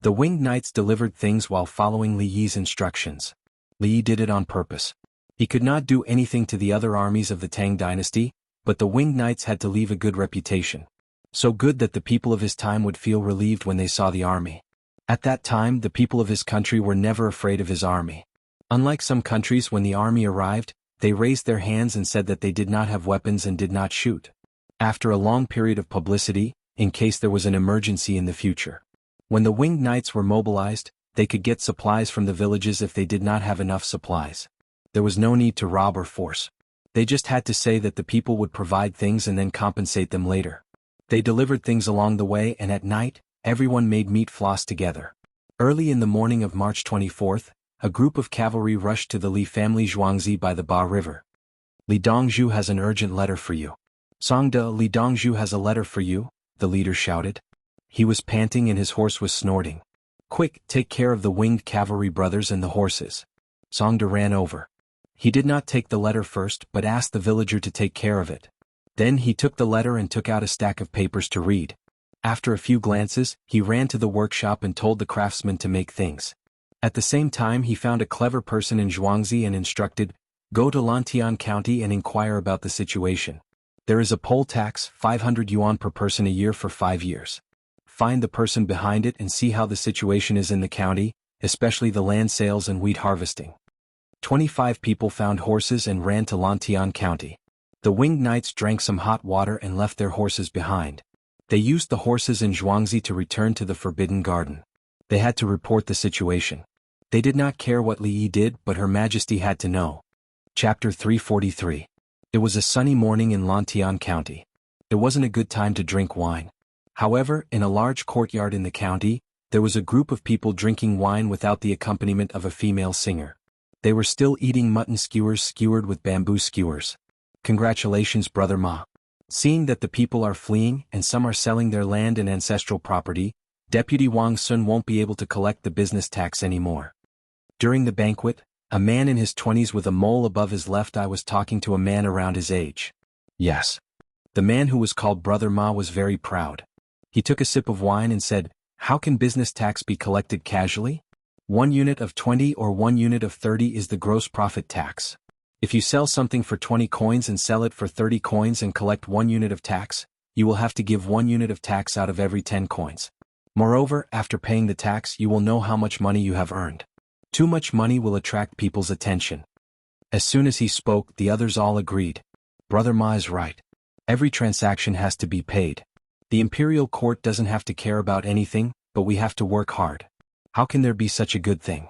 S1: The winged knights delivered things while following Li Yi's instructions. Li Yi did it on purpose. He could not do anything to the other armies of the Tang dynasty, but the winged knights had to leave a good reputation. So good that the people of his time would feel relieved when they saw the army. At that time, the people of his country were never afraid of his army. Unlike some countries, when the army arrived, they raised their hands and said that they did not have weapons and did not shoot. After a long period of publicity, in case there was an emergency in the future. When the winged knights were mobilized, they could get supplies from the villages if they did not have enough supplies. There was no need to rob or force. They just had to say that the people would provide things and then compensate them later. They delivered things along the way, and at night, everyone made meat floss together. Early in the morning of March 24th, a group of cavalry rushed to the Li family Zhuangzi by the Ba River. Li Dongzhu has an urgent letter for you. Songde, Li Dongzhu has a letter for you, the leader shouted. He was panting and his horse was snorting. Quick, take care of the winged cavalry brothers and the horses. Songde ran over. He did not take the letter first, but asked the villager to take care of it. Then he took the letter and took out a stack of papers to read. After a few glances, he ran to the workshop and told the craftsman to make things. At the same time, he found a clever person in Zhuangzi and instructed, go to Lantian County and inquire about the situation. There is a poll tax, 500 yuan per person a year for 5 years. Find the person behind it and see how the situation is in the county, especially the land sales and wheat harvesting. 25 people found horses and ran to Lantian County. The winged knights drank some hot water and left their horses behind. They used the horses in Zhuangzi to return to the Forbidden Garden. They had to report the situation. They did not care what Li Yi did, but Her Majesty had to know. Chapter 343. It was a sunny morning in Lantian County. It wasn't a good time to drink wine. However, in a large courtyard in the county, there was a group of people drinking wine without the accompaniment of a female singer. They were still eating mutton skewers skewered with bamboo skewers. Congratulations, Brother Ma. Seeing that the people are fleeing and some are selling their land and ancestral property, Deputy Wang Sun won't be able to collect the business tax anymore. During the banquet, a man in his 20s with a mole above his left eye was talking to a man around his age. Yes. The man who was called Brother Ma was very proud. He took a sip of wine and said, how can business tax be collected casually? 1 unit of 20 or 1 unit of 30 is the gross profit tax. If you sell something for 20 coins and sell it for 30 coins and collect 1 unit of tax, you will have to give 1 unit of tax out of every 10 coins. Moreover, after paying the tax, you will know how much money you have earned. Too much money will attract people's attention. As soon as he spoke, the others all agreed. Brother Ma is right. Every transaction has to be paid. The imperial court doesn't have to care about anything, but we have to work hard. How can there be such a good thing?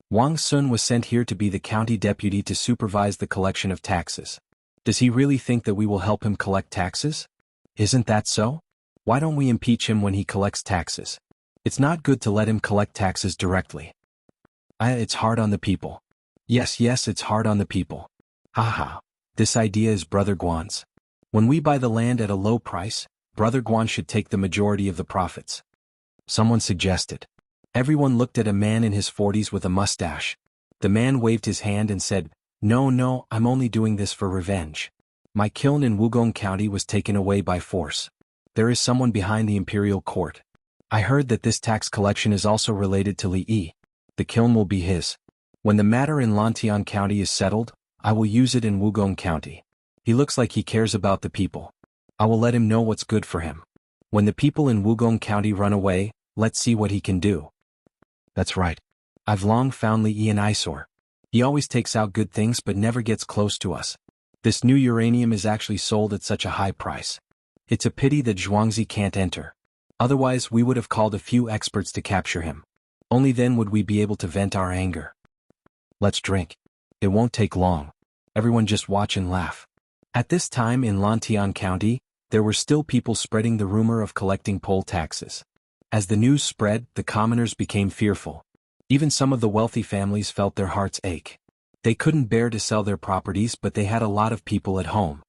S1: Wang Sun was sent here to be the county deputy to supervise the collection of taxes. Does he really think that we will help him collect taxes? Isn't that so? Why don't we impeach him when he collects taxes? It's not good to let him collect taxes directly. It's hard on the people. Yes, it's hard on the people. Haha. This idea is Brother Guan's. When we buy the land at a low price, Brother Guan should take the majority of the profits. Someone suggested. Everyone looked at a man in his 40s with a mustache. The man waved his hand and said, No, I'm only doing this for revenge. My kiln in Wugong County was taken away by force. There is someone behind the imperial court. I heard that this tax collection is also related to Li Yi. The kiln will be his. When the matter in Lantian County is settled, I will use it in Wugong County. He looks like he cares about the people. I will let him know what's good for him. When the people in Wugong County run away, let's see what he can do. That's right. I've long found Li Yi an eyesore. He always takes out good things but never gets close to us. This new uranium is actually sold at such a high price. It's a pity that Zhuangzi can't enter. Otherwise we would have called a few experts to capture him. Only then would we be able to vent our anger. Let's drink. It won't take long. Everyone just watch and laugh. At this time in Lantian County, there were still people spreading the rumor of collecting poll taxes. As the news spread, the commoners became fearful. Even some of the wealthy families felt their hearts ache. They couldn't bear to sell their properties, but they had a lot of people at home.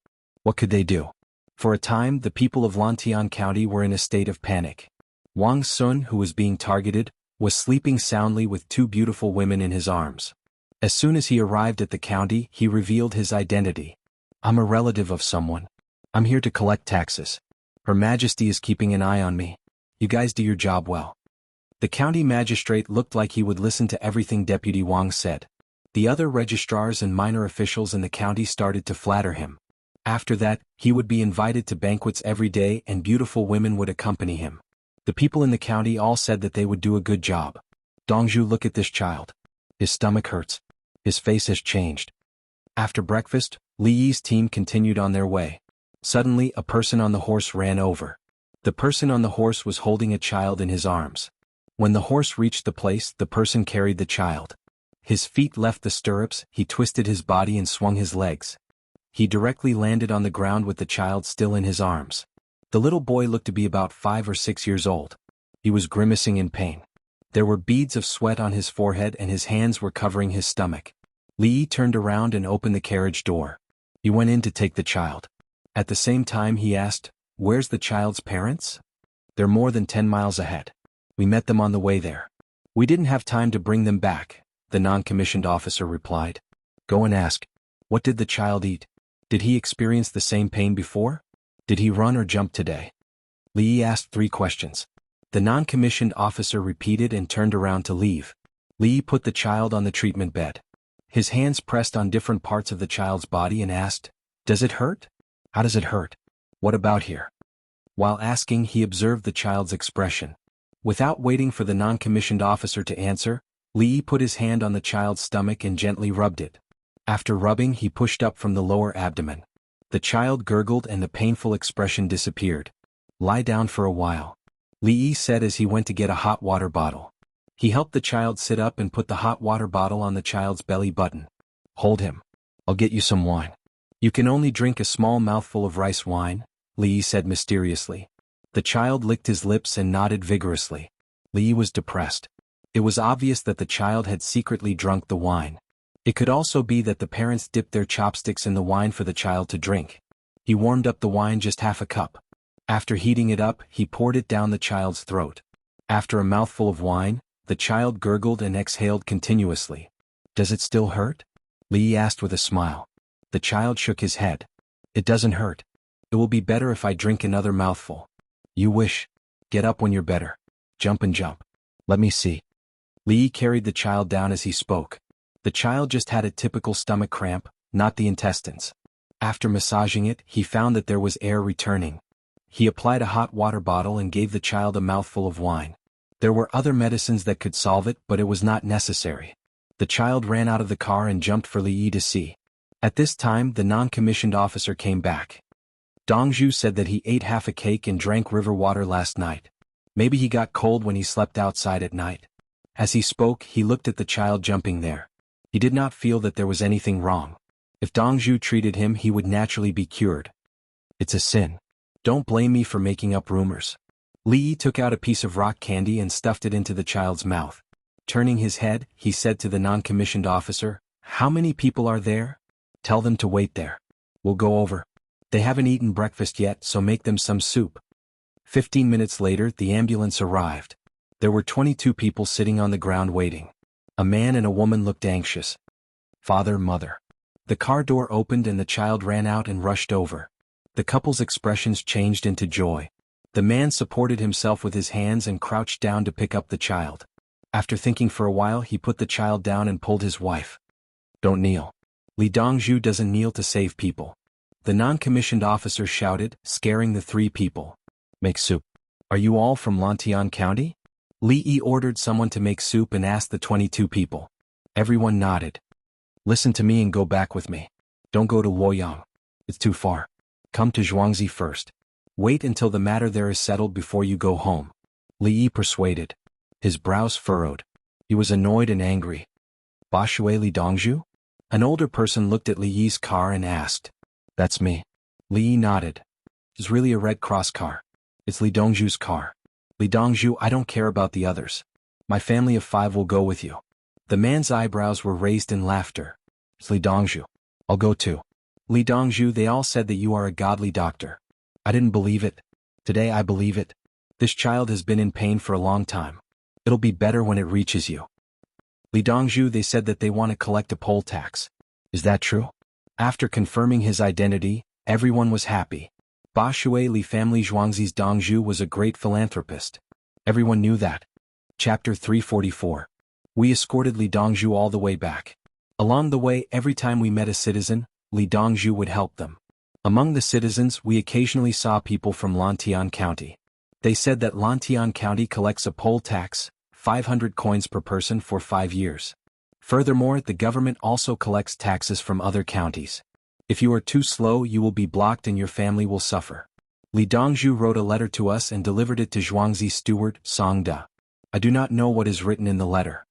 S1: What could they do? For a time, the people of Lantian County were in a state of panic. Wang Sun, who was being targeted, was sleeping soundly with two beautiful women in his arms. As soon as he arrived at the county, he revealed his identity. I'm a relative of someone. I'm here to collect taxes. Her Majesty is keeping an eye on me. You guys do your job well. The county magistrate looked like he would listen to everything Deputy Wang said. The other registrars and minor officials in the county started to flatter him. After that, he would be invited to banquets every day and beautiful women would accompany him. The people in the county all said that they would do a good job. Dongzhu, look at this child. His stomach hurts. His face has changed. After breakfast, Li Yi's team continued on their way. Suddenly, a person on the horse ran over. The person on the horse was holding a child in his arms. When the horse reached the place, the person carried the child. His feet left the stirrups, he twisted his body and swung his legs. He directly landed on the ground with the child still in his arms. The little boy looked to be about 5 or 6 years old. He was grimacing in pain. There were beads of sweat on his forehead and his hands were covering his stomach. Li Yi turned around and opened the carriage door. He went in to take the child. At the same time he asked, Where's the child's parents? They're more than 10 miles ahead. We met them on the way there. We didn't have time to bring them back, the non-commissioned officer replied. Go and ask. What did the child eat? Did he experience the same pain before? Did he run or jump today? Li Yi asked 3 questions. The non-commissioned officer repeated and turned around to leave. Li Yi put the child on the treatment bed. His hands pressed on different parts of the child's body and asked, Does it hurt? How does it hurt? What about here? While asking, he observed the child's expression. Without waiting for the non-commissioned officer to answer, Li Yi put his hand on the child's stomach and gently rubbed it. After rubbing, he pushed up from the lower abdomen. The child gurgled and the painful expression disappeared. Lie down for a while, Li Yi said as he went to get a hot water bottle. He helped the child sit up and put the hot water bottle on the child's belly button. Hold him. I'll get you some wine. You can only drink a small mouthful of rice wine, Li Yi said mysteriously. The child licked his lips and nodded vigorously. Li Yi was depressed. It was obvious that the child had secretly drunk the wine. It could also be that the parents dipped their chopsticks in the wine for the child to drink. He warmed up the wine just half a cup. After heating it up, he poured it down the child's throat. After a mouthful of wine, the child gurgled and exhaled continuously. Does it still hurt? Li Yi asked with a smile. The child shook his head. It doesn't hurt. It will be better if I drink another mouthful. You wish. Get up when you're better. Jump and jump. Let me see. Li Yi carried the child down as he spoke. The child just had a typical stomach cramp, not the intestines. After massaging it, he found that there was air returning. He applied a hot water bottle and gave the child a mouthful of wine. There were other medicines that could solve it, but it was not necessary. The child ran out of the car and jumped for Li Yi to see. At this time, the non-commissioned officer came back. Dongzhu said that he ate half a cake and drank river water last night. Maybe he got cold when he slept outside at night. As he spoke, he looked at the child jumping there. He did not feel that there was anything wrong. If Dongzhu treated him, he would naturally be cured. It's a sin. Don't blame me for making up rumors. Li Yi took out a piece of rock candy and stuffed it into the child's mouth. Turning his head, he said to the non-commissioned officer, How many people are there? Tell them to wait there. We'll go over. They haven't eaten breakfast yet, so make them some soup. 15 minutes later, the ambulance arrived. There were 22 people sitting on the ground waiting. A man and a woman looked anxious. Father, mother. The car door opened and the child ran out and rushed over. The couple's expressions changed into joy. The man supported himself with his hands and crouched down to pick up the child. After thinking for a while, he put the child down and pulled his wife. Don't kneel. Li Dongzhu doesn't kneel to save people. The non-commissioned officer shouted, scaring the 3 people. Make soup. Are you all from Lantian County? Li Yi ordered someone to make soup and asked the 22 people. Everyone nodded. Listen to me and go back with me. Don't go to Luoyang. It's too far. Come to Zhuangzi first. Wait until the matter there is settled before you go home. Li Yi persuaded. His brows furrowed. He was annoyed and angry. Bashui Li Dongzhu? An older person looked at Li Yi's car and asked. That's me. Li Yi nodded. It's really a Red Cross car. It's Li Dongzhu's car. Li Dongzhu, I don't care about the others. My family of 5 will go with you. The man's eyebrows were raised in laughter. It's Li Dongzhu. I'll go too. Li Dongzhu, they all said that you are a godly doctor. I didn't believe it. Today I believe it. This child has been in pain for a long time. It'll be better when it reaches you. Li Dongzhu, they said that they want to collect a poll tax. Is that true? After confirming his identity, everyone was happy. Bashui Li family Zhuangzi's Dongzhu was a great philanthropist. Everyone knew that. Chapter 344. We escorted Li Dongzhu all the way back. Along the way, every time we met a citizen, Li Dongzhu would help them. Among the citizens, we occasionally saw people from Lantian County. They said that Lantian County collects a poll tax, 500 coins per person for 5 years. Furthermore, the government also collects taxes from other counties. If you are too slow, you will be blocked and your family will suffer. Li Dongzhu wrote a letter to us and delivered it to Zhuangzi's steward, Song Da. I do not know what is written in the letter.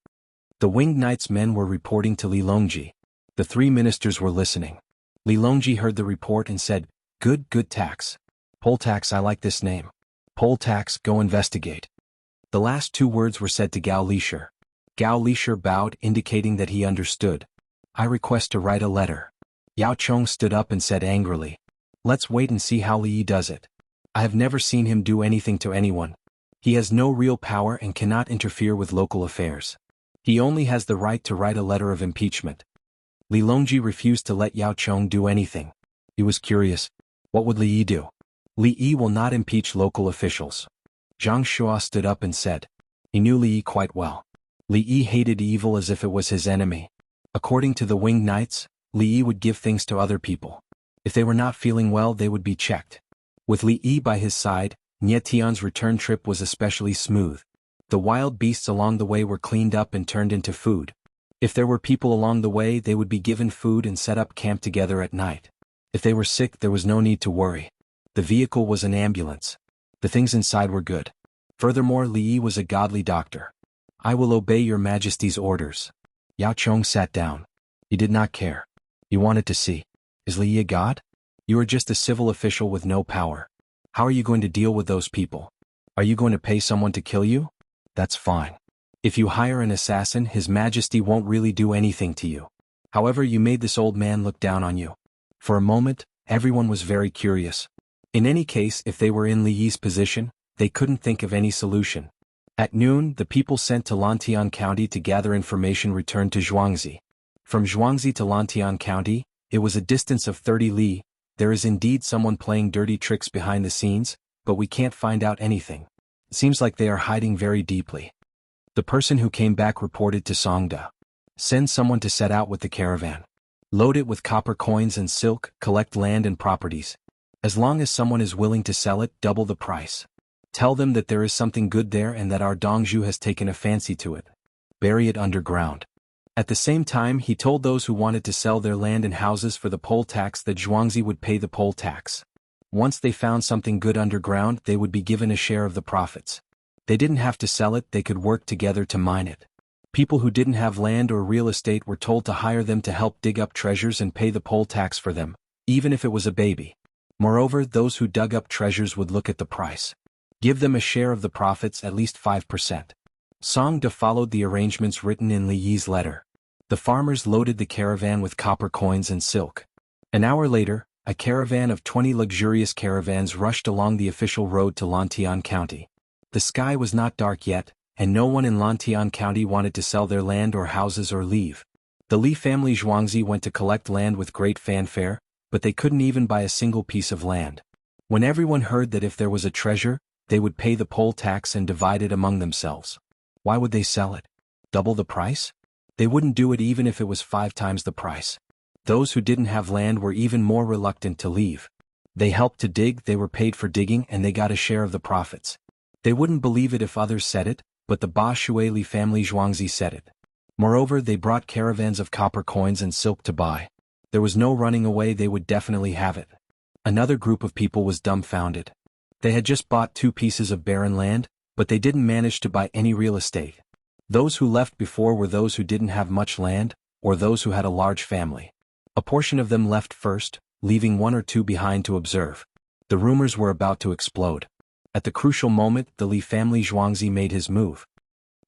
S1: The Winged Knight's men were reporting to Li Longji. The 3 ministers were listening. Li Longji heard the report and said, Good tax. Poll tax, I like this name. Poll tax, go investigate. The last 2 words were said to Gao Lishir. Gao Lishir bowed, indicating that he understood. I request to write a letter. Yao Chong stood up and said angrily. Let's wait and see how Li Yi does it. I have never seen him do anything to anyone. He has no real power and cannot interfere with local affairs. He only has the right to write a letter of impeachment. Li Longji refused to let Yao Chong do anything. He was curious. What would Li Yi do? Li Yi will not impeach local officials. Zhang Shua stood up and said. He knew Li Yi quite well. Li Yi hated evil as if it was his enemy. According to the Winged Knights, Li Yi would give things to other people. If they were not feeling well, they would be checked. With Li Yi by his side, Nie Tian's return trip was especially smooth. The wild beasts along the way were cleaned up and turned into food. If there were people along the way, they would be given food and set up camp together at night. If they were sick, there was no need to worry. The vehicle was an ambulance. The things inside were good. Furthermore, Li Yi was a godly doctor. I will obey your majesty's orders. Yao Chong sat down. He did not care. He wanted to see. Is Li Yi a god? You are just a civil official with no power. How are you going to deal with those people? Are you going to pay someone to kill you? That's fine. If you hire an assassin, His Majesty won't really do anything to you. However, you made this old man look down on you. For a moment, everyone was very curious. In any case, if they were in Li Yi's position, they couldn't think of any solution. At noon, the people sent to Lantian County to gather information returned to Zhuangzi. From Zhuangzi to Lantian County, it was a distance of 30 li. There is indeed someone playing dirty tricks behind the scenes, but we can't find out anything. It seems like they are hiding very deeply. The person who came back reported to Songda. Send someone to set out with the caravan. Load it with copper coins and silk, collect land and properties. As long as someone is willing to sell it, double the price. Tell them that there is something good there and that our Dongzhu has taken a fancy to it. Bury it underground. At the same time, he told those who wanted to sell their land and houses for the poll tax that Zhuangzi would pay the poll tax. Once they found something good underground, they would be given a share of the profits. They didn't have to sell it, they could work together to mine it. People who didn't have land or real estate were told to hire them to help dig up treasures and pay the poll tax for them, even if it was a baby. Moreover, those who dug up treasures would look at the price. Give them a share of the profits, at least 5%. Songda followed the arrangements written in Li Yi's letter. The farmers loaded the caravan with copper coins and silk. An hour later, a caravan of 20 luxurious caravans rushed along the official road to Lantian County. The sky was not dark yet, and no one in Lantian County wanted to sell their land or houses or leave. The Li family Zhuangzi went to collect land with great fanfare, but they couldn't even buy a single piece of land. When everyone heard that if there was a treasure, they would pay the poll tax and divide it among themselves. Why would they sell it? Double the price? They wouldn't do it even if it was 5 times the price. Those who didn't have land were even more reluctant to leave. They helped to dig, they were paid for digging, and they got a share of the profits. They wouldn't believe it if others said it, but the Ba Shui Li family Zhuangzi said it. Moreover, they brought caravans of copper coins and silk to buy. There was no running away, they would definitely have it. Another group of people was dumbfounded. They had just bought 2 pieces of barren land, but they didn't manage to buy any real estate. Those who left before were those who didn't have much land, or those who had a large family. A portion of them left first, leaving 1 or 2 behind to observe. The rumors were about to explode. At the crucial moment, the Li family Zhuangzi made his move.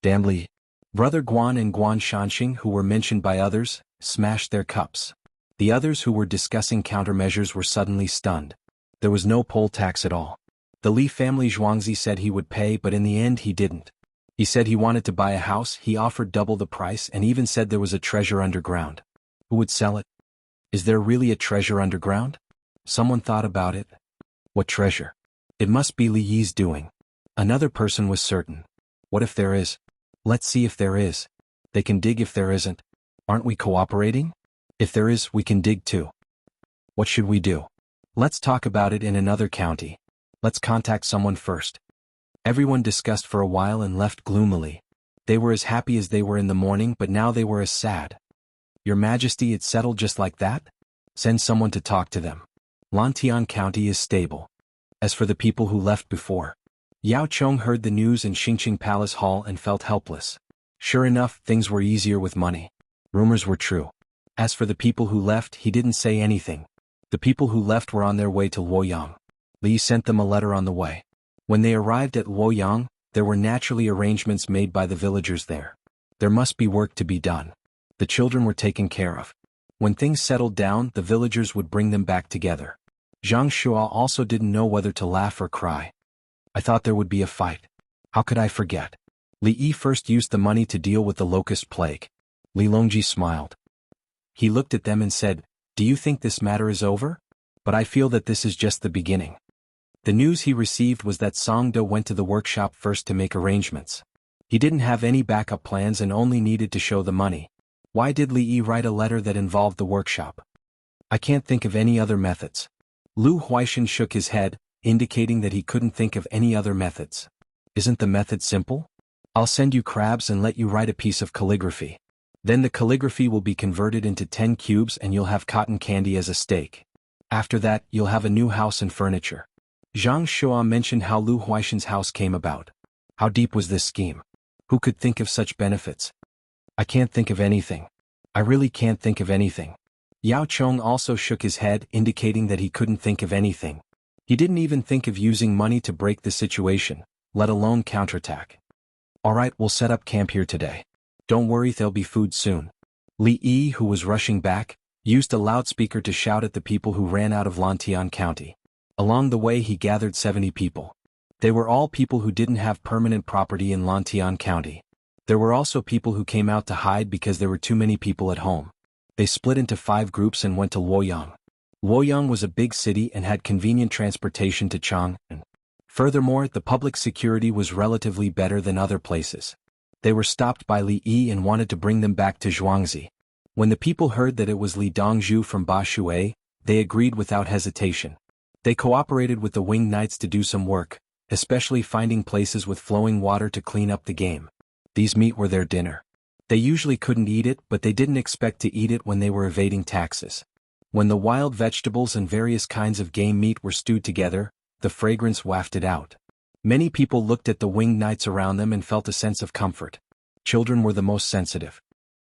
S1: Damn Li. Brother Guan and Guan Shanxing, who were mentioned by others, smashed their cups. The others who were discussing countermeasures were suddenly stunned. There was no poll tax at all. The Li family Zhuangzi said he would pay, but in the end he didn't. He said he wanted to buy a house, he offered double the price, and even said there was a treasure underground. Who would sell it? Is there really a treasure underground? Someone thought about it. What treasure? It must be Li Yi's doing. Another person was certain. What if there is? Let's see if there is. They can dig if there isn't. Aren't we cooperating? If there is, we can dig too. What should we do? Let's talk about it in another county. Let's contact someone first. Everyone discussed for a while and left gloomily. They were as happy as they were in the morning, but now they were as sad. Your Majesty, it's settled just like that? Send someone to talk to them. Lantian County is stable. As for the people who left before, Yao Chong heard the news in Xingqing Palace Hall and felt helpless. Sure enough, things were easier with money. Rumors were true. As for the people who left, he didn't say anything. The people who left were on their way to Luoyang. Li sent them a letter on the way. When they arrived at Luoyang, there were naturally arrangements made by the villagers there. There must be work to be done. The children were taken care of. When things settled down, the villagers would bring them back together. Zhang Shua also didn't know whether to laugh or cry. I thought there would be a fight. How could I forget? Li Yi first used the money to deal with the locust plague. Li Longji smiled. He looked at them and said, "Do you think this matter is over? But I feel that this is just the beginning." The news he received was that Song Do went to the workshop first to make arrangements. He didn't have any backup plans and only needed to show the money. Why did Li Yi write a letter that involved the workshop? I can't think of any other methods. Lu Huaishan shook his head, indicating that he couldn't think of any other methods. Isn't the method simple? I'll send you crabs and let you write a piece of calligraphy. Then the calligraphy will be converted into 10 cubes and you'll have cotton candy as a stake. After that, you'll have a new house and furniture. Zhang Shua mentioned how Lu Huaishan's house came about. How deep was this scheme? Who could think of such benefits? I can't think of anything. I really can't think of anything. Yao Chong also shook his head, indicating that he couldn't think of anything. He didn't even think of using money to break the situation, let alone counterattack. Alright, we'll set up camp here today. Don't worry, there'll be food soon. Li Yi, who was rushing back, used a loudspeaker to shout at the people who ran out of Lantian County. Along the way he gathered 70 people. They were all people who didn't have permanent property in Lantian County. There were also people who came out to hide because there were too many people at home. They split into 5 groups and went to Luoyang. Luoyang was a big city and had convenient transportation to Chang'an. Furthermore, the public security was relatively better than other places. They were stopped by Li Yi and wanted to bring them back to Zhuangzi. When the people heard that it was Li Dongzhu from Ba Shui, they agreed without hesitation. They cooperated with the Winged Knights to do some work, especially finding places with flowing water to clean up the game. These meat were their dinner. They usually couldn't eat it, but they didn't expect to eat it when they were evading taxes. When the wild vegetables and various kinds of game meat were stewed together, the fragrance wafted out. Many people looked at the Winged Knights around them and felt a sense of comfort. Children were the most sensitive.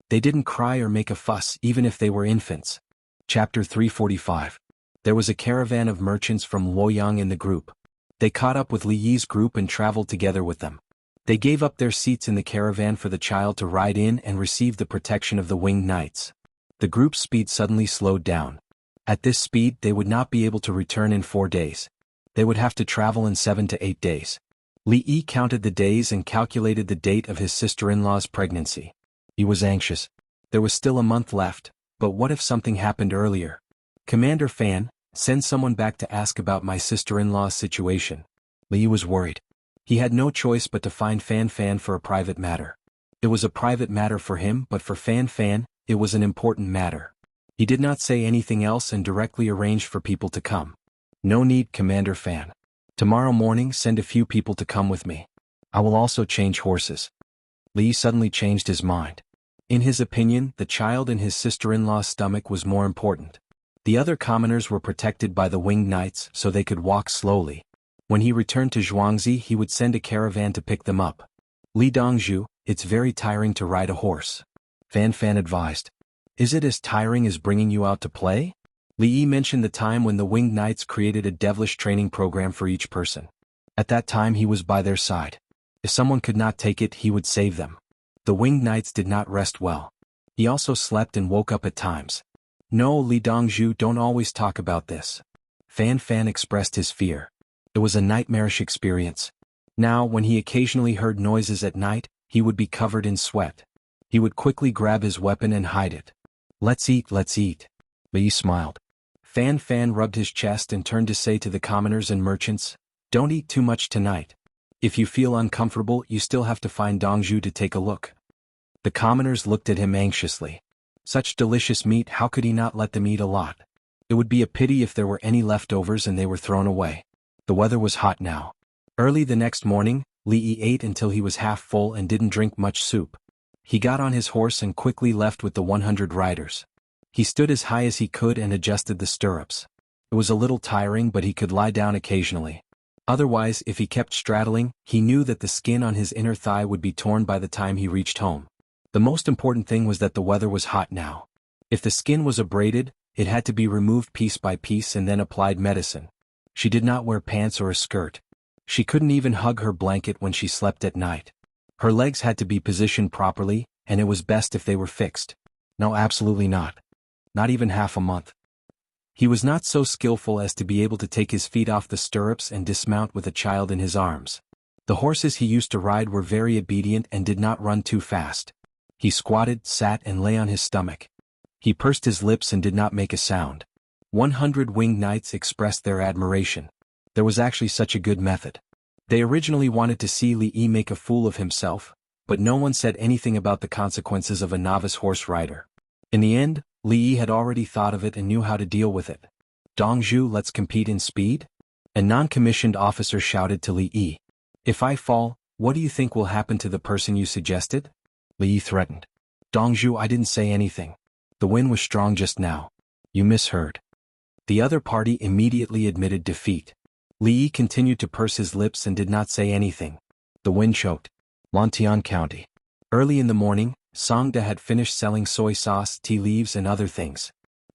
S1: They didn't cry or make a fuss even if they were infants. Chapter 345. There was a caravan of merchants from Luoyang in the group. They caught up with Li Yi's group and traveled together with them. They gave up their seats in the caravan for the child to ride in and receive the protection of the Winged Knights. The group's speed suddenly slowed down. At this speed, they would not be able to return in 4 days. They would have to travel in 7 to 8 days. Li Yi counted the days and calculated the date of his sister-in-law's pregnancy. He was anxious. There was still a month left, but what if something happened earlier? Commander Fan, send someone back to ask about my sister-in-law's situation. Li Yi was worried. He had no choice but to find Fan Fan for a private matter. It was a private matter for him, but for Fan Fan, it was an important matter. He did not say anything else and directly arranged for people to come. No need, Commander Fan. Tomorrow morning send a few people to come with me. I will also change horses. Li Yi suddenly changed his mind. In his opinion, the child in his sister-in-law's stomach was more important. The other commoners were protected by the winged knights so they could walk slowly. When he returned to Zhuangzi, he would send a caravan to pick them up. Li Dongzhu, it's very tiring to ride a horse. Fan Fan advised. Is it as tiring as bringing you out to play? Li Yi mentioned the time when the winged knights created a devilish training program for each person. At that time he was by their side. If someone could not take it, he would save them. The winged knights did not rest well. He also slept and woke up at times. No, Li Dongzhu, don't always talk about this. Fan Fan expressed his fear. It was a nightmarish experience. Now, when he occasionally heard noises at night, he would be covered in sweat. He would quickly grab his weapon and hide it. Let's eat, let's eat. Li Yi smiled. Fan Fan rubbed his chest and turned to say to the commoners and merchants, don't eat too much tonight. If you feel uncomfortable, you still have to find Dongzhu to take a look. The commoners looked at him anxiously. Such delicious meat, how could he not let them eat a lot? It would be a pity if there were any leftovers and they were thrown away. The weather was hot now. Early the next morning, Li Yi ate until he was half full and didn't drink much soup. He got on his horse and quickly left with the 100 riders. He stood as high as he could and adjusted the stirrups. It was a little tiring, but he could lie down occasionally. Otherwise, if he kept straddling, he knew that the skin on his inner thigh would be torn by the time he reached home. The most important thing was that the weather was hot now. If the skin was abraded, it had to be removed piece by piece and then applied medicine. She did not wear pants or a skirt. She couldn't even hug her blanket when she slept at night. Her legs had to be positioned properly, and it was best if they were fixed. No, absolutely not. Not even half a month. He was not so skillful as to be able to take his feet off the stirrups and dismount with a child in his arms. The horses he used to ride were very obedient and did not run too fast. He squatted, sat, and lay on his stomach. He pursed his lips and did not make a sound. 100 winged knights expressed their admiration. There was actually such a good method. They originally wanted to see Li Yi make a fool of himself, but no one said anything about the consequences of a novice horse rider. In the end, Li Yi had already thought of it and knew how to deal with it. Dongzhu, let's compete in speed? A non-commissioned officer shouted to Li Yi. If I fall, what do you think will happen to the person you suggested? Li Yi threatened. Dongzhu, I didn't say anything. The wind was strong just now. You misheard. The other party immediately admitted defeat. Li Yi continued to purse his lips and did not say anything. The wind choked. Lantian County. Early in the morning, Songda had finished selling soy sauce, tea leaves and other things.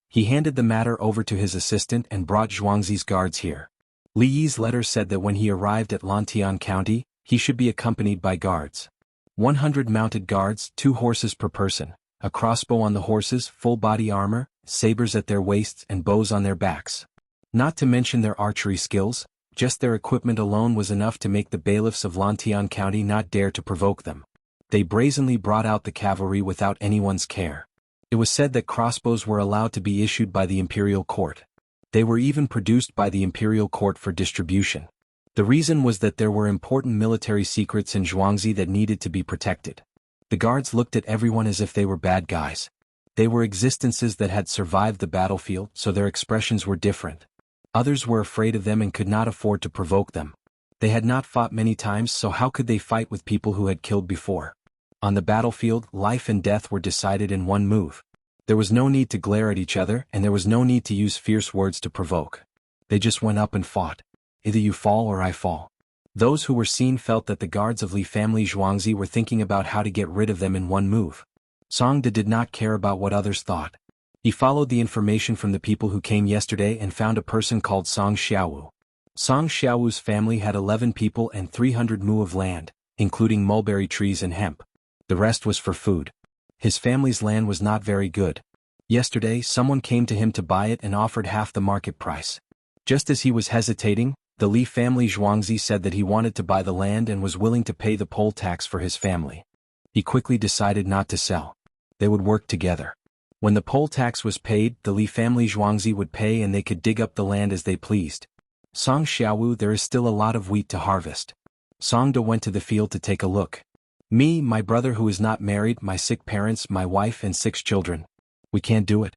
S1: He handed the matter over to his assistant and brought Zhuangzi's guards here. Li Yi's letter said that when he arrived at Lantian County, he should be accompanied by guards. 100 mounted guards, 2 horses per person, a crossbow on the horses, full body armor, sabers at their waists and bows on their backs. Not to mention their archery skills, just their equipment alone was enough to make the bailiffs of Lantian County not dare to provoke them. They brazenly brought out the cavalry without anyone's care. It was said that crossbows were allowed to be issued by the imperial court. They were even produced by the imperial court for distribution. The reason was that there were important military secrets in Zhuangzi that needed to be protected. The guards looked at everyone as if they were bad guys. They were existences that had survived the battlefield, so their expressions were different. Others were afraid of them and could not afford to provoke them. They had not fought many times, so how could they fight with people who had killed before? On the battlefield, life and death were decided in one move. There was no need to glare at each other, and there was no need to use fierce words to provoke. They just went up and fought. Either you fall or I fall. Those who were seen felt that the guards of Li family Zhuangzi were thinking about how to get rid of them in one move. Songda did not care about what others thought. He followed the information from the people who came yesterday and found a person called Song Xiaowu. Song Xiaowu's family had 11 people and 300 mu of land, including mulberry trees and hemp. The rest was for food. His family's land was not very good. Yesterday, someone came to him to buy it and offered half the market price. Just as he was hesitating, The Li family Zhuangzi said that he wanted to buy the land and was willing to pay the poll tax for his family. He quickly decided not to sell. They would work together. When the poll tax was paid, the Li family Zhuangzi would pay and they could dig up the land as they pleased. Song Xiaowu, there is still a lot of wheat to harvest. Song De went to the field to take a look. Me, my brother who is not married, my sick parents, my wife and 6 children. We can't do it.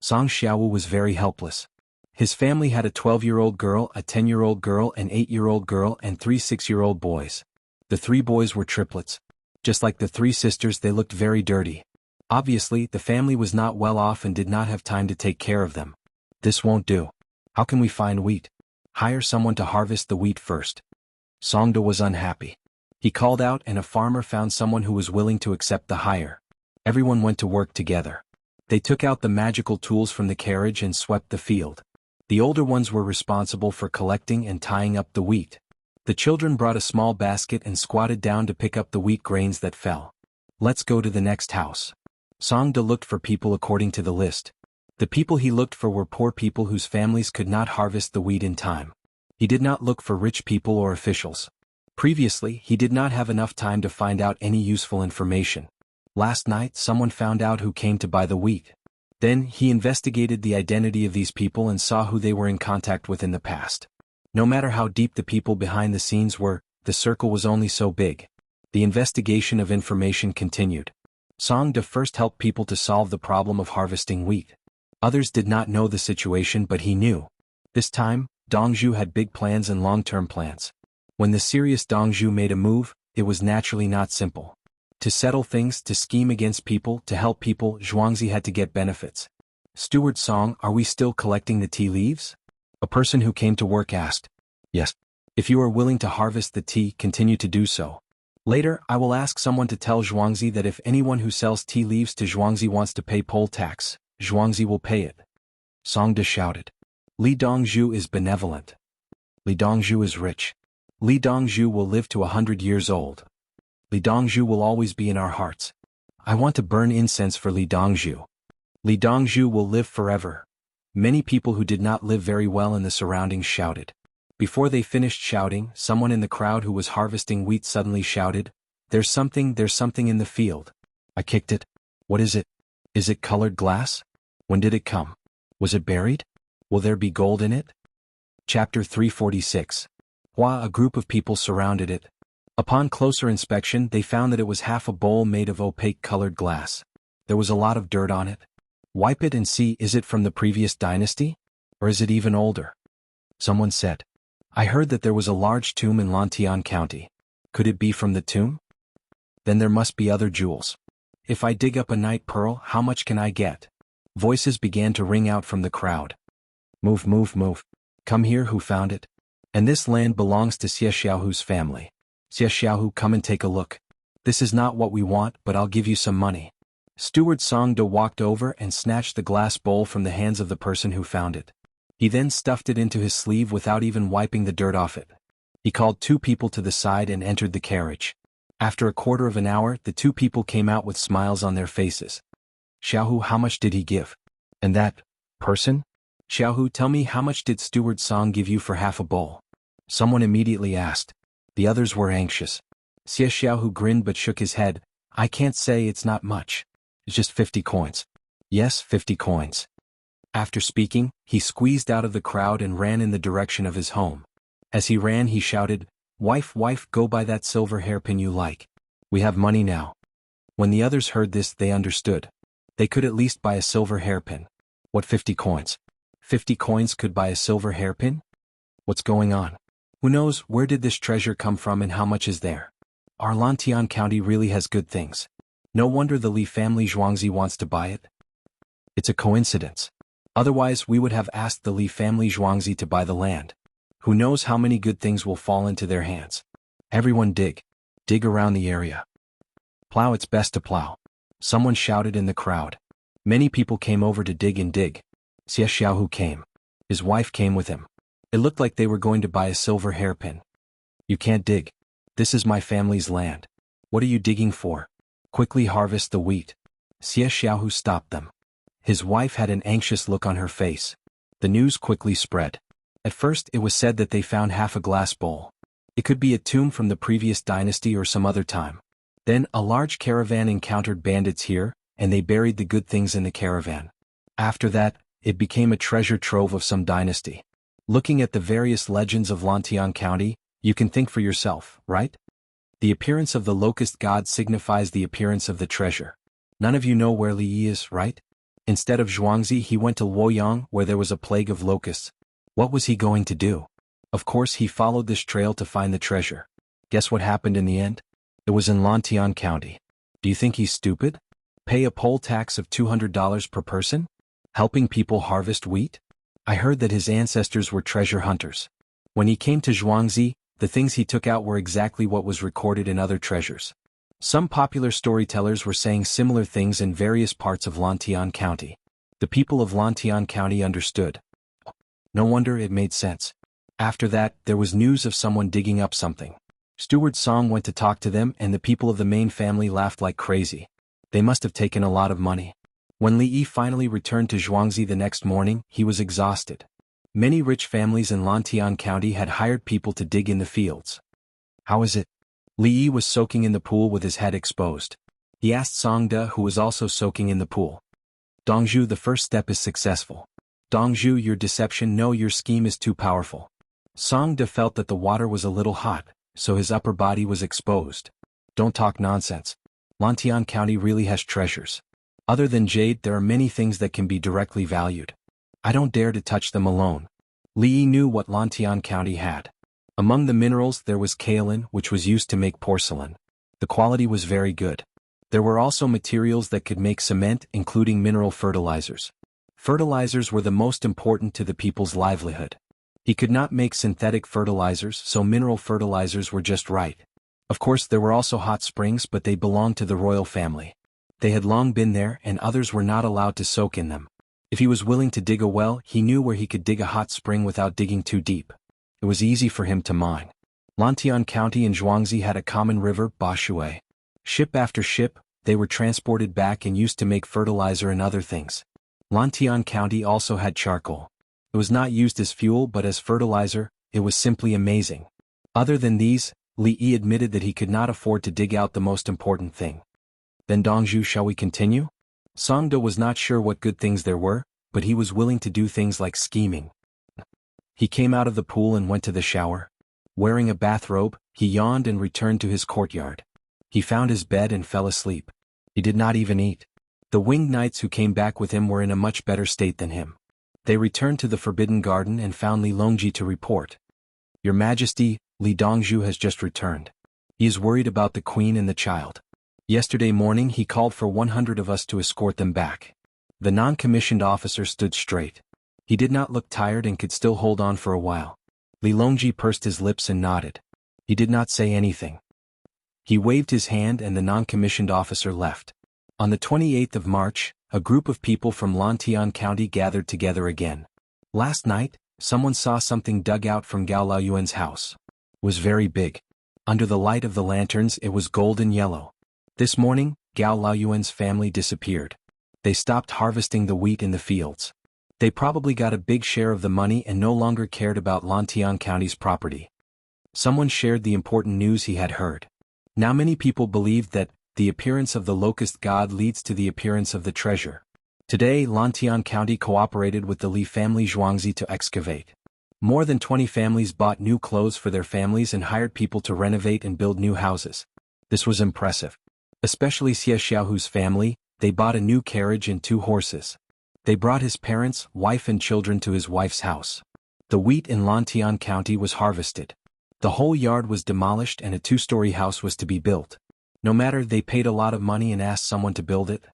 S1: Song Xiaowu was very helpless. His family had a 12-year-old girl, a 10-year-old girl, an 8-year-old girl, and 3 6-year-old boys. The 3 boys were triplets. Just like the 3 sisters, they looked very dirty. Obviously, the family was not well off and did not have time to take care of them. This won't do. How can we find wheat? Hire someone to harvest the wheat first. Songdo was unhappy. He called out and a farmer found someone who was willing to accept the hire. Everyone went to work together. They took out the magical tools from the carriage and swept the field. The older ones were responsible for collecting and tying up the wheat. The children brought a small basket and squatted down to pick up the wheat grains that fell. Let's go to the next house. Songdo looked for people according to the list. The people he looked for were poor people whose families could not harvest the wheat in time. He did not look for rich people or officials. Previously, he did not have enough time to find out any useful information. Last night, someone found out who came to buy the wheat. Then, he investigated the identity of these people and saw who they were in contact with in the past. No matter how deep the people behind the scenes were, the circle was only so big. The investigation of information continued. Song De first helped people to solve the problem of harvesting wheat. Others did not know the situation but he knew. This time, Dongzhu had big plans and long-term plans. When the serious Dongzhu made a move, it was naturally not simple. To settle things, to scheme against people, to help people, Zhuangzi had to get benefits. Steward Song, are we still collecting the tea leaves? A person who came to work asked. Yes. If you are willing to harvest the tea, continue to do so. Later, I will ask someone to tell Zhuangzi that if anyone who sells tea leaves to Zhuangzi wants to pay poll tax, Zhuangzi will pay it. Song De shouted. Li Dongzhu is benevolent. Li Dongzhu is rich. Li Dongzhu will live to 100 years old. Li Dongzhu will always be in our hearts. I want to burn incense for Li Dongzhu. Li Dongzhu will live forever. Many people who did not live very well in the surroundings shouted. Before they finished shouting, someone in the crowd who was harvesting wheat suddenly shouted, there's something in the field. I kicked it. What is it? Is it colored glass? When did it come? Was it buried? Will there be gold in it? Chapter 346. A group of people surrounded it. Upon closer inspection, they found that it was half a bowl made of opaque colored glass. There was a lot of dirt on it. Wipe it and see, is it from the previous dynasty? Or is it even older? Someone said. I heard that there was a large tomb in Lantian County. Could it be from the tomb? Then there must be other jewels. If I dig up a night pearl, how much can I get? Voices began to ring out from the crowd. Move, move, move. Come here, who found it? And this land belongs to Xie Xiaohu's family. Xie Xiaohu, come and take a look. This is not what we want, but I'll give you some money. Steward Song De walked over and snatched the glass bowl from the hands of the person who found it. He then stuffed it into his sleeve without even wiping the dirt off it. He called 2 people to the side and entered the carriage. After a quarter of an hour, the 2 people came out with smiles on their faces. Xiaohu, how much did he give? And that person? Xiaohu, tell me, how much did Steward Song give you for half a bowl? Someone immediately asked. The others were anxious. Xie Xiaohu grinned but shook his head. I can't say, it's not much. It's just 50 coins. Yes, 50 coins. After speaking, he squeezed out of the crowd and ran in the direction of his home. As he ran, he shouted, Wife, wife, go buy that silver hairpin you like. We have money now. When the others heard this, they understood. They could at least buy a silver hairpin. What, 50 coins? 50 coins could buy a silver hairpin? What's going on? Who knows, where did this treasure come from and how much is there? Our Lantian County really has good things. No wonder the Li family Zhuangzi wants to buy it. It's a coincidence. Otherwise, we would have asked the Li family Zhuangzi to buy the land. Who knows how many good things will fall into their hands. Everyone dig. Dig around the area. Plow, it's best to plow. Someone shouted in the crowd. Many people came over to dig and dig. Xie Xiaohu came. His wife came with him. It looked like they were going to buy a silver hairpin. You can't dig. This is my family's land. What are you digging for? Quickly harvest the wheat. Xie Xiaohu stopped them. His wife had an anxious look on her face. The news quickly spread. At first it was said that they found half a glass bowl. It could be a tomb from the previous dynasty or some other time. Then a large caravan encountered bandits here, and they buried the good things in the caravan. After that, it became a treasure trove of some dynasty. Looking at the various legends of Lantian County, you can think for yourself, right? The appearance of the locust god signifies the appearance of the treasure. None of you know where Li Yi is, right? Instead of Zhuangzi, he went to Luoyang where there was a plague of locusts. What was he going to do? Of course he followed this trail to find the treasure. Guess what happened in the end? It was in Lantian County. Do you think he's stupid? Pay a poll tax of $200 per person? Helping people harvest wheat? I heard that his ancestors were treasure hunters. When he came to Zhuangzi, the things he took out were exactly what was recorded in other treasures. Some popular storytellers were saying similar things in various parts of Lantian County. The people of Lantian County understood. No wonder it made sense. After that, there was news of someone digging up something. Steward Song went to talk to them and the people of the main family laughed like crazy. They must have taken a lot of money. When Li Yi finally returned to Zhuangzi the next morning, he was exhausted. Many rich families in Lantian County had hired people to dig in the fields. How is it? Li Yi was soaking in the pool with his head exposed. He asked Songde, who was also soaking in the pool. Dongzhu, the first step is successful. Dongzhu, your deception, no, your scheme is too powerful. Songde felt that the water was a little hot, so his upper body was exposed. Don't talk nonsense. Lantian County really has treasures. Other than jade, there are many things that can be directly valued. I don't dare to touch them alone. Li Yi knew what Lantian County had. Among the minerals there was kaolin, which was used to make porcelain. The quality was very good. There were also materials that could make cement, including mineral fertilizers. Fertilizers were the most important to the people's livelihood. He could not make synthetic fertilizers, so mineral fertilizers were just right. Of course there were also hot springs, but they belonged to the royal family. They had long been there and others were not allowed to soak in them. If he was willing to dig a well, he knew where he could dig a hot spring without digging too deep. It was easy for him to mine. Lantian County and Zhuangzi had a common river, Bashui. Ship after ship, they were transported back and used to make fertilizer and other things. Lantian County also had charcoal. It was not used as fuel but as fertilizer. It was simply amazing. Other than these, Li Yi admitted that he could not afford to dig out the most important thing. Then Dongzhu, shall we continue? Songde was not sure what good things there were, but he was willing to do things like scheming. He came out of the pool and went to the shower. Wearing a bathrobe, he yawned and returned to his courtyard. He found his bed and fell asleep. He did not even eat. The winged knights who came back with him were in a much better state than him. They returned to the Forbidden Garden and found Li Longji to report. Your Majesty, Li Dongzhu has just returned. He is worried about the queen and the child. Yesterday morning he called for 100 of us to escort them back. The non-commissioned officer stood straight. He did not look tired and could still hold on for a while. Li Longji pursed his lips and nodded. He did not say anything. He waved his hand and the non-commissioned officer left. On the 28th of March, a group of people from Lantian County gathered together again. Last night, someone saw something dug out from Gao Laoyuan's house. It was very big. Under the light of the lanterns it was golden yellow. This morning, Gao Laoyuan's family disappeared. They stopped harvesting the wheat in the fields. They probably got a big share of the money and no longer cared about Lantian County's property. Someone shared the important news he had heard. Now many people believed that the appearance of the locust god leads to the appearance of the treasure. Today, Lantian County cooperated with the Li family Zhuangzi to excavate. More than 20 families bought new clothes for their families and hired people to renovate and build new houses. This was impressive. Especially Xie Xiaohu's family, they bought a new carriage and 2 horses. They brought his parents, wife and children to his wife's house. The wheat in Lantian County was harvested. The whole yard was demolished and a 2-story house was to be built. No matter, they paid a lot of money and asked someone to build it.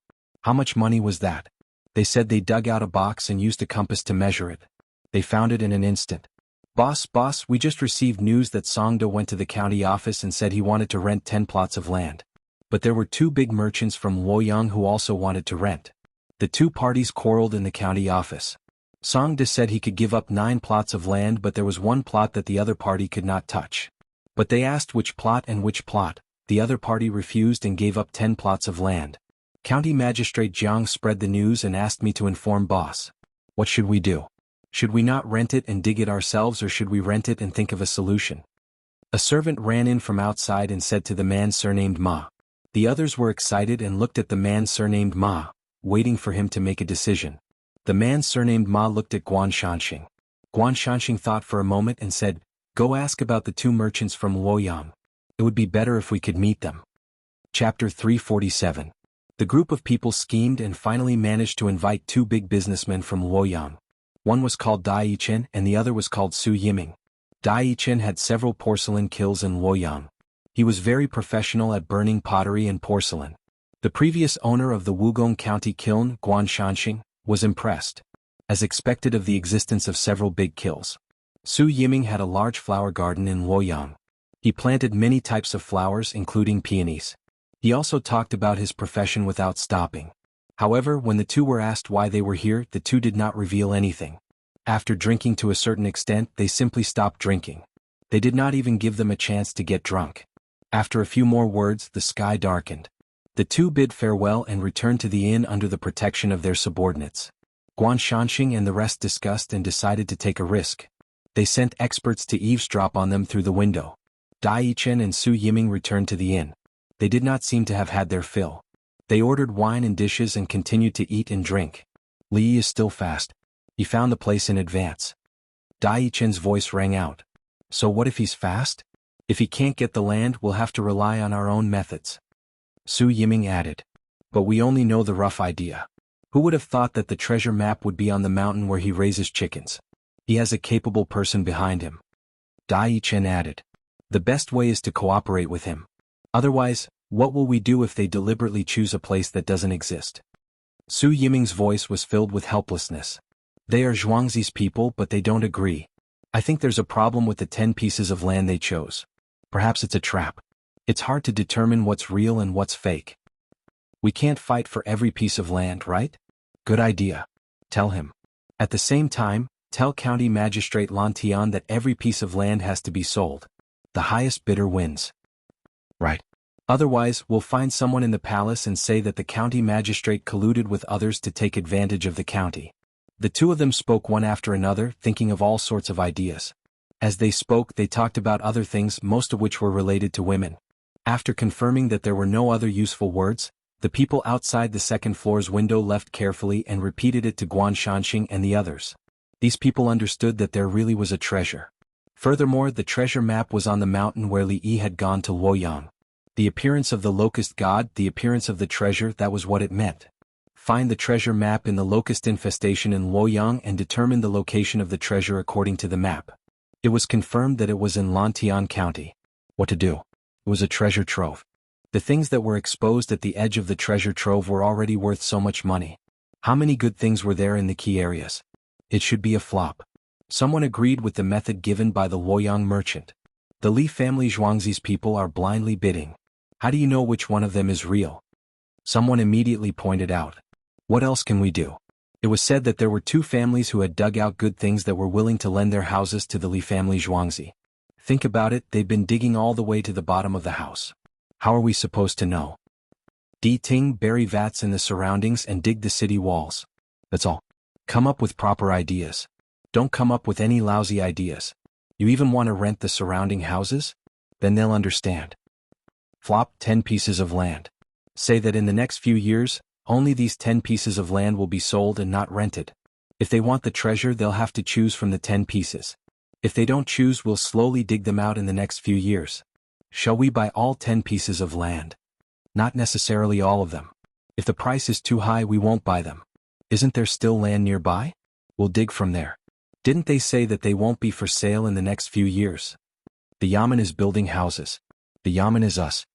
S1: How much money was that? They said they dug out a box and used a compass to measure it. They found it in an instant. Boss, we just received news that Songde went to the county office and said he wanted to rent 10 plots of land. But there were 2 big merchants from Luoyang who also wanted to rent. The 2 parties quarreled in the county office. Songde said he could give up 9 plots of land, but there was 1 plot that the other party could not touch. But they asked which plot and which plot. The other party refused and gave up 10 plots of land. County Magistrate Jianghu spread the news and asked me to inform boss. What should we do? Should we not rent it and dig it ourselves, or should we rent it and think of a solution? A servant ran in from outside and said to the man surnamed Ma. The others were excited and looked at the man surnamed Ma, waiting for him to make a decision. The man surnamed Ma looked at Guan Shanxing. Guan Shanxing thought for a moment and said, "Go ask about the 2 merchants from Luoyang. It would be better if we could meet them." Chapter 347. The group of people schemed and finally managed to invite 2 big businessmen from Luoyang. One was called Dai Yichen and the other was called Su Yiming. Dai Yichen had several porcelain kilns in Luoyang. He was very professional at burning pottery and porcelain. The previous owner of the Wugong County kiln, Guan Shanxing, was impressed, as expected, of the existence of several big kilns. Su Yiming had a large flower garden in Luoyang. He planted many types of flowers including peonies. He also talked about his profession without stopping. However, when the 2 were asked why they were here, the 2 did not reveal anything. After drinking to a certain extent, they simply stopped drinking. They did not even give them a chance to get drunk. After a few more words, the sky darkened. The 2 bid farewell and returned to the inn under the protection of their subordinates. Guan Shanxing and the rest discussed and decided to take a risk. They sent experts to eavesdrop on them through the window. Dai Yichen and Su Yiming returned to the inn. They did not seem to have had their fill. They ordered wine and dishes and continued to eat and drink. Li is still fast. He found the place in advance. Dai Yichen's voice rang out. So what if he's fast? If he can't get the land, we'll have to rely on our own methods. Su Yiming added. But we only know the rough idea. Who would have thought that the treasure map would be on the mountain where he raises chickens? He has a capable person behind him. Dai Yichen added. The best way is to cooperate with him. Otherwise, what will we do if they deliberately choose a place that doesn't exist? Su Yiming's voice was filled with helplessness. They are Zhuangzi's people, but they don't agree. I think there's a problem with the 10 pieces of land they chose. Perhaps it's a trap. It's hard to determine what's real and what's fake. We can't fight for every piece of land, right? Good idea. Tell him. At the same time, tell County Magistrate Lan Tian that every piece of land has to be sold. The highest bidder wins. Right. Otherwise, we'll find someone in the palace and say that the county magistrate colluded with others to take advantage of the county. The 2 of them spoke one after another, thinking of all sorts of ideas. As they spoke, they talked about other things, most of which were related to women. After confirming that there were no other useful words, the people outside the 2nd floor's window left carefully and repeated it to Guan Shanxing and the others. These people understood that there really was a treasure. Furthermore, the treasure map was on the mountain where Li Yi had gone to Luoyang. The appearance of the locust god, the appearance of the treasure, that was what it meant. Find the treasure map in the locust infestation in Luoyang and determine the location of the treasure according to the map. It was confirmed that it was in Lantian County. What to do? It was a treasure trove. The things that were exposed at the edge of the treasure trove were already worth so much money. How many good things were there in the key areas? It should be a flop. Someone agreed with the method given by the Luoyang merchant. The Li family Zhuangzi's people are blindly bidding. How do you know which one of them is real? Someone immediately pointed out. What else can we do? It was said that there were 2 families who had dug out good things that were willing to lend their houses to the Li family Zhuangzi. Think about it, they've been digging all the way to the bottom of the house. How are we supposed to know? Ting, bury vats in the surroundings and dig the city walls. That's all. Come up with proper ideas. Don't come up with any lousy ideas. You even want to rent the surrounding houses? Then they'll understand. Flop 10 pieces of land. Say that in the next few years, only these 10 pieces of land will be sold and not rented. If they want the treasure, they'll have to choose from the 10 pieces. If they don't choose, we'll slowly dig them out in the next few years. Shall we buy all 10 pieces of land? Not necessarily all of them. If the price is too high, we won't buy them. Isn't there still land nearby? We'll dig from there. Didn't they say that they won't be for sale in the next few years? The Yamen is building houses. The Yamen is us.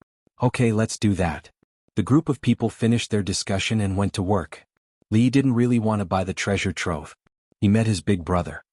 S1: Okay, let's do that. The group of people finished their discussion and went to work. Li didn't really want to buy the treasure trove. He met his big brother.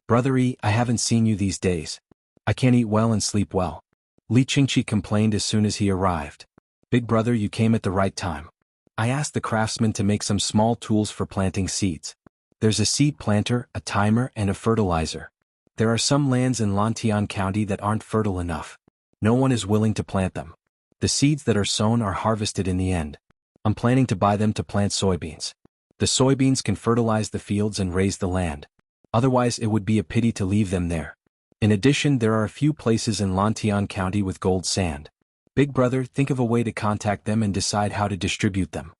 S1: Brother-y, I haven't seen you these days. I can't eat well and sleep well. Li Qingqi complained as soon as he arrived. Big brother, you came at the right time. I asked the craftsman to make some small tools for planting seeds. There's a seed planter, a timer, and a fertilizer. There are some lands in Lantian County that aren't fertile enough. No one is willing to plant them. The seeds that are sown are harvested in the end. I'm planning to buy them to plant soybeans. The soybeans can fertilize the fields and raise the land. Otherwise it would be a pity to leave them there. In addition, there are a few places in Lantian County with gold sand. Big brother, think of a way to contact them and decide how to distribute them.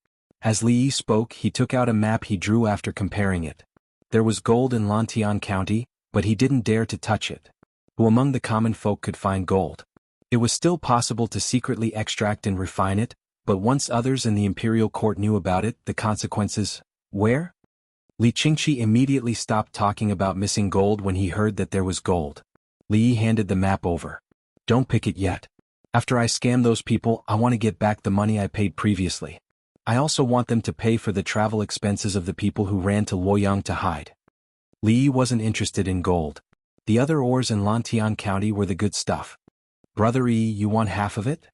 S1: As Li Yi spoke, he took out a map he drew after comparing it. There was gold in Lantian County, but he didn't dare to touch it. Who among the common folk could find gold? It was still possible to secretly extract and refine it, but once others in the imperial court knew about it, the consequences. Where? Li Qingqi immediately stopped talking about missing gold when he heard that there was gold. Li Yi handed the map over. Don't pick it yet. After I scam those people, I want to get back the money I paid previously. I also want them to pay for the travel expenses of the people who ran to Luoyang to hide. Li Yi wasn't interested in gold. The other ores in Lantian County were the good stuff. Brother Yi, you want half of it?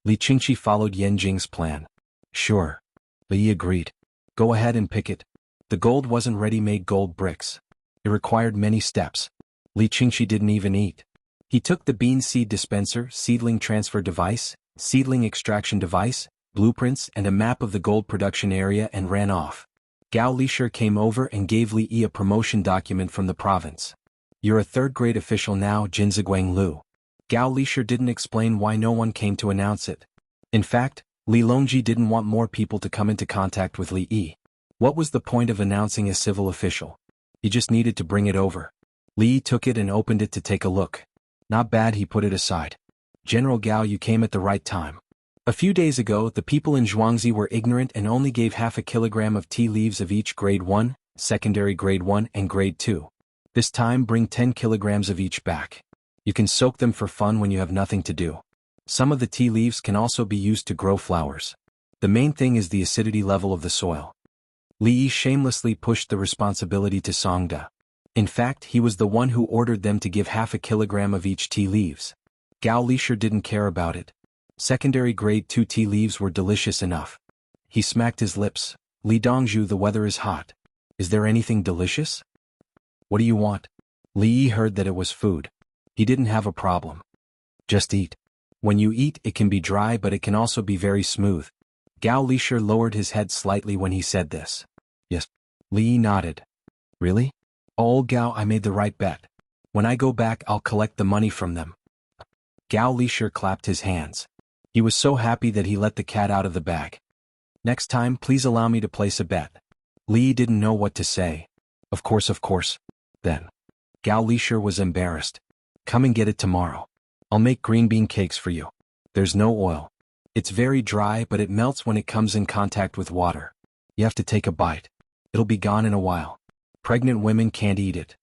S1: Li Qingqi followed Yan Jing's plan. Sure. Li Yi agreed. Go ahead and pick it. The gold wasn't ready-made gold bricks. It required many steps. Li Qingqi didn't even eat. He took the bean seed dispenser, seedling transfer device, seedling extraction device, blueprints and a map of the gold production area and ran off. Gao Lishir came over and gave Li Yi a promotion document from the province. You're a third-grade official now, Jinziguang Lu. Gao Lishir didn't explain why no one came to announce it. In fact, Li Longji didn't want more people to come into contact with Li Yi. What was the point of announcing a civil official? He just needed to bring it over. Li Yi took it and opened it to take a look. Not bad, he put it aside. General Gao, you came at the right time. A few days ago, the people in Zhuangzi were ignorant and only gave half a kilogram of tea leaves of each grade 1, secondary grade 1 and grade 2. This time bring 10 kilograms of each back. You can soak them for fun when you have nothing to do. Some of the tea leaves can also be used to grow flowers. The main thing is the acidity level of the soil. Li Yi shamelessly pushed the responsibility to Songda. In fact, he was the one who ordered them to give half a kilogram of each tea leaves. Gao Lishir didn't care about it. Secondary grade 2 tea leaves were delicious enough. He smacked his lips. Li Dongzhu, the weather is hot. Is there anything delicious? What do you want? Li Yi heard that it was food. He didn't have a problem. Just eat. When you eat, it can be dry but it can also be very smooth. Gao Lishir lowered his head slightly when he said this. Yes. Li Yi nodded. Really? Oh Gao, I made the right bet. When I go back, I'll collect the money from them. Gao Lishir clapped his hands. He was so happy that he let the cat out of the bag. Next time, please allow me to place a bet. Li didn't know what to say. Of course. Then. Gao Lishir was embarrassed. Come and get it tomorrow. I'll make green bean cakes for you. There's no oil. It's very dry but it melts when it comes in contact with water. You have to take a bite. It'll be gone in a while. Pregnant women can't eat it.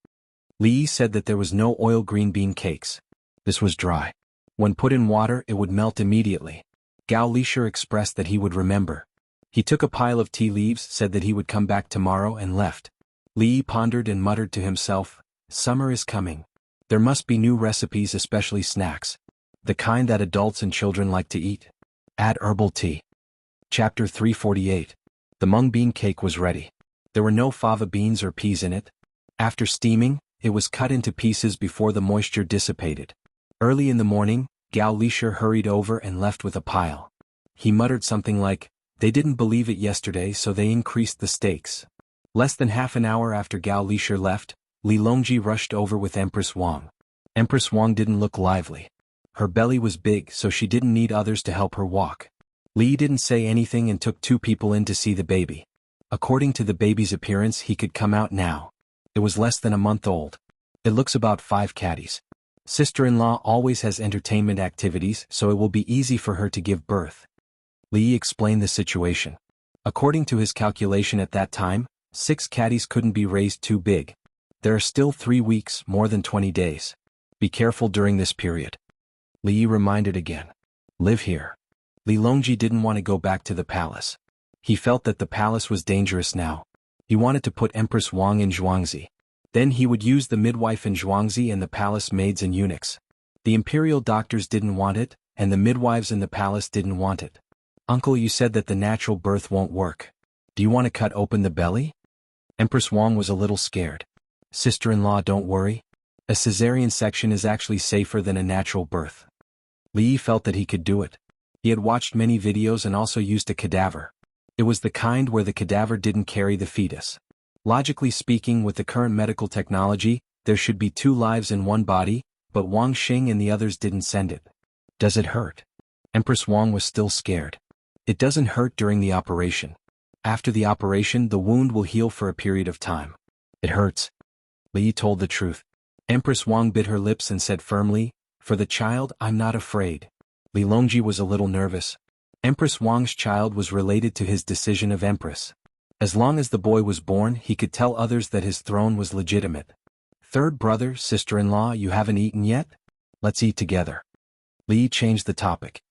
S1: Li said that there was no oil green bean cakes. This was dry. When put in water, it would melt immediately. Gao Lishir expressed that he would remember. He took a pile of tea leaves, said that he would come back tomorrow and left. Li pondered and muttered to himself, summer is coming. There must be new recipes, especially snacks. The kind that adults and children like to eat. Add herbal tea. Chapter 348. The mung bean cake was ready. There were no fava beans or peas in it. After steaming, it was cut into pieces before the moisture dissipated. Early in the morning, Gao Lishir hurried over and left with a pile. He muttered something like, they didn't believe it yesterday so they increased the stakes. Less than half an hour after Gao Lishir left, Li Longji rushed over with Empress Wang. Empress Wang didn't look lively. Her belly was big so she didn't need others to help her walk. Li didn't say anything and took 2 people in to see the baby. According to the baby's appearance, he could come out now. It was less than a month old. It looks about 5 caddies. Sister-in-law always has entertainment activities, so it will be easy for her to give birth. Li explained the situation. According to his calculation at that time, 6 caddies couldn't be raised too big. There are still 3 weeks, more than 20 days. Be careful during this period. Li reminded again. Live here. Li Longji didn't want to go back to the palace. He felt that the palace was dangerous now. He wanted to put Empress Wang in Zhuangzi. Then he would use the midwife in Zhuangzi and the palace maids and eunuchs. The imperial doctors didn't want it, and the midwives in the palace didn't want it. Uncle, you said that the natural birth won't work. Do you want to cut open the belly? Empress Wang was a little scared. Sister-in-law, don't worry. A cesarean section is actually safer than a natural birth. Li felt that he could do it. He had watched many videos and also used a cadaver. It was the kind where the cadaver didn't carry the fetus. Logically speaking, with the current medical technology, there should be 2 lives in one body, but Wang Xing and the others didn't send it. Does it hurt? Empress Wang was still scared. It doesn't hurt during the operation. After the operation, the wound will heal for a period of time. It hurts. Li told the truth. Empress Wang bit her lips and said firmly, "For the child, I'm not afraid." Li Longji was a little nervous. Empress Wang's child was related to his decision of empress. As long as the boy was born, he could tell others that his throne was legitimate. "Third brother, sister-in-law, you haven't eaten yet? Let's eat together." Li changed the topic.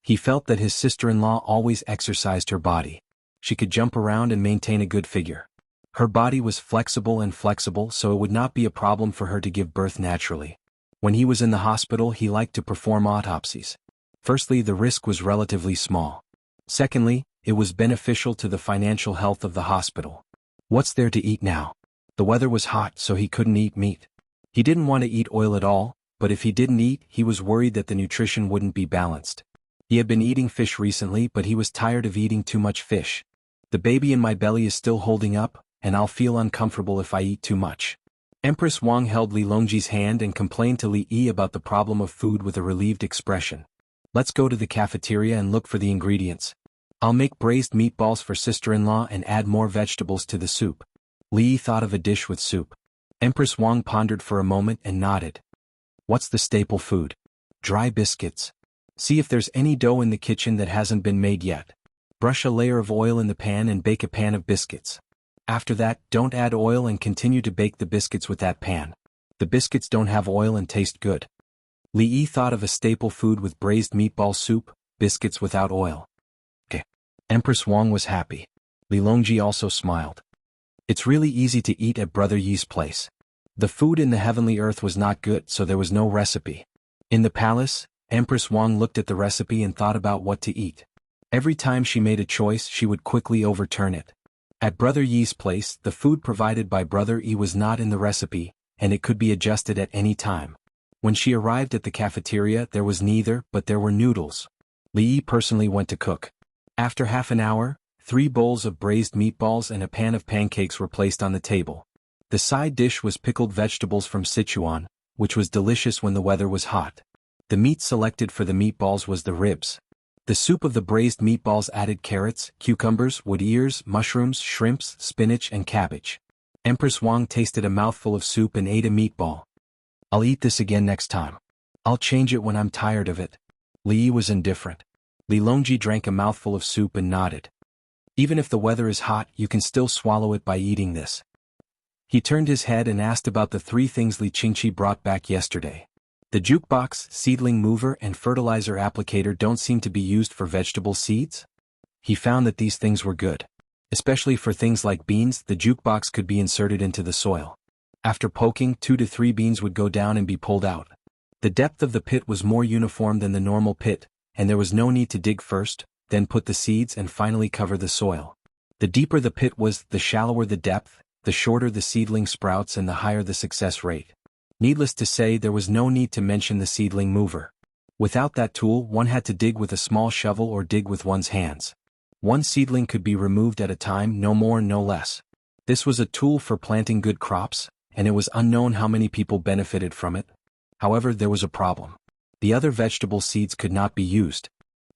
S1: He felt that his sister-in-law always exercised her body. She could jump around and maintain a good figure. Her body was flexible, so it would not be a problem for her to give birth naturally. When he was in the hospital, he liked to perform autopsies. Firstly, the risk was relatively small. Secondly, it was beneficial to the financial health of the hospital. What's there to eat now? The weather was hot, so he couldn't eat meat. He didn't want to eat oil at all, but if he didn't eat, he was worried that the nutrition wouldn't be balanced. He had been eating fish recently, but he was tired of eating too much fish. "The baby in my belly is still holding up, and I'll feel uncomfortable if I eat too much." Empress Wang held Li Longji's hand and complained to Li Yi about the problem of food with a relieved expression. "Let's go to the cafeteria and look for the ingredients. I'll make braised meatballs for sister-in-law and add more vegetables to the soup." Li Yi thought of a dish with soup. Empress Wang pondered for a moment and nodded. "What's the staple food?" "Dry biscuits. See if there's any dough in the kitchen that hasn't been made yet. Brush a layer of oil in the pan and bake a pan of biscuits. After that, don't add oil and continue to bake the biscuits with that pan. The biscuits don't have oil and taste good." Li Yi thought of a staple food with braised meatball soup, biscuits without oil. Okay. Empress Wang was happy. Li Longji also smiled. It's really easy to eat at Brother Yi's place. The food in the heavenly earth was not good, so there was no recipe. In the palace, Empress Wang looked at the recipe and thought about what to eat. Every time she made a choice, she would quickly overturn it. At Brother Yi's place, the food provided by Brother Yi was not in the recipe, and it could be adjusted at any time. When she arrived at the cafeteria, there was neither, but there were noodles. Li Yi personally went to cook. After half an hour, 3 bowls of braised meatballs and a pan of pancakes were placed on the table. The side dish was pickled vegetables from Sichuan, which was delicious when the weather was hot. The meat selected for the meatballs was the ribs. The soup of the braised meatballs added carrots, cucumbers, wood ears, mushrooms, shrimps, spinach, and cabbage. Empress Wang tasted a mouthful of soup and ate a meatball. "I'll eat this again next time. I'll change it when I'm tired of it." Li Yi was indifferent. Li Longji drank a mouthful of soup and nodded. "Even if the weather is hot, you can still swallow it by eating this." He turned his head and asked about the 3 things Li Qingqi brought back yesterday. The jukebox, seedling mover, and fertilizer applicator don't seem to be used for vegetable seeds? He found that these things were good. Especially for things like beans, the jukebox could be inserted into the soil. After poking, 2 to 3 beans would go down and be pulled out. The depth of the pit was more uniform than the normal pit, and there was no need to dig first, then put the seeds and finally cover the soil. The deeper the pit was, the shallower the depth, the shorter the seedling sprouts and the higher the success rate. Needless to say, there was no need to mention the seedling mover. Without that tool, one had to dig with a small shovel or dig with one's hands. One seedling could be removed at a time, no more, no less. This was a tool for planting good crops, and it was unknown how many people benefited from it. However, there was a problem. The other vegetable seeds could not be used.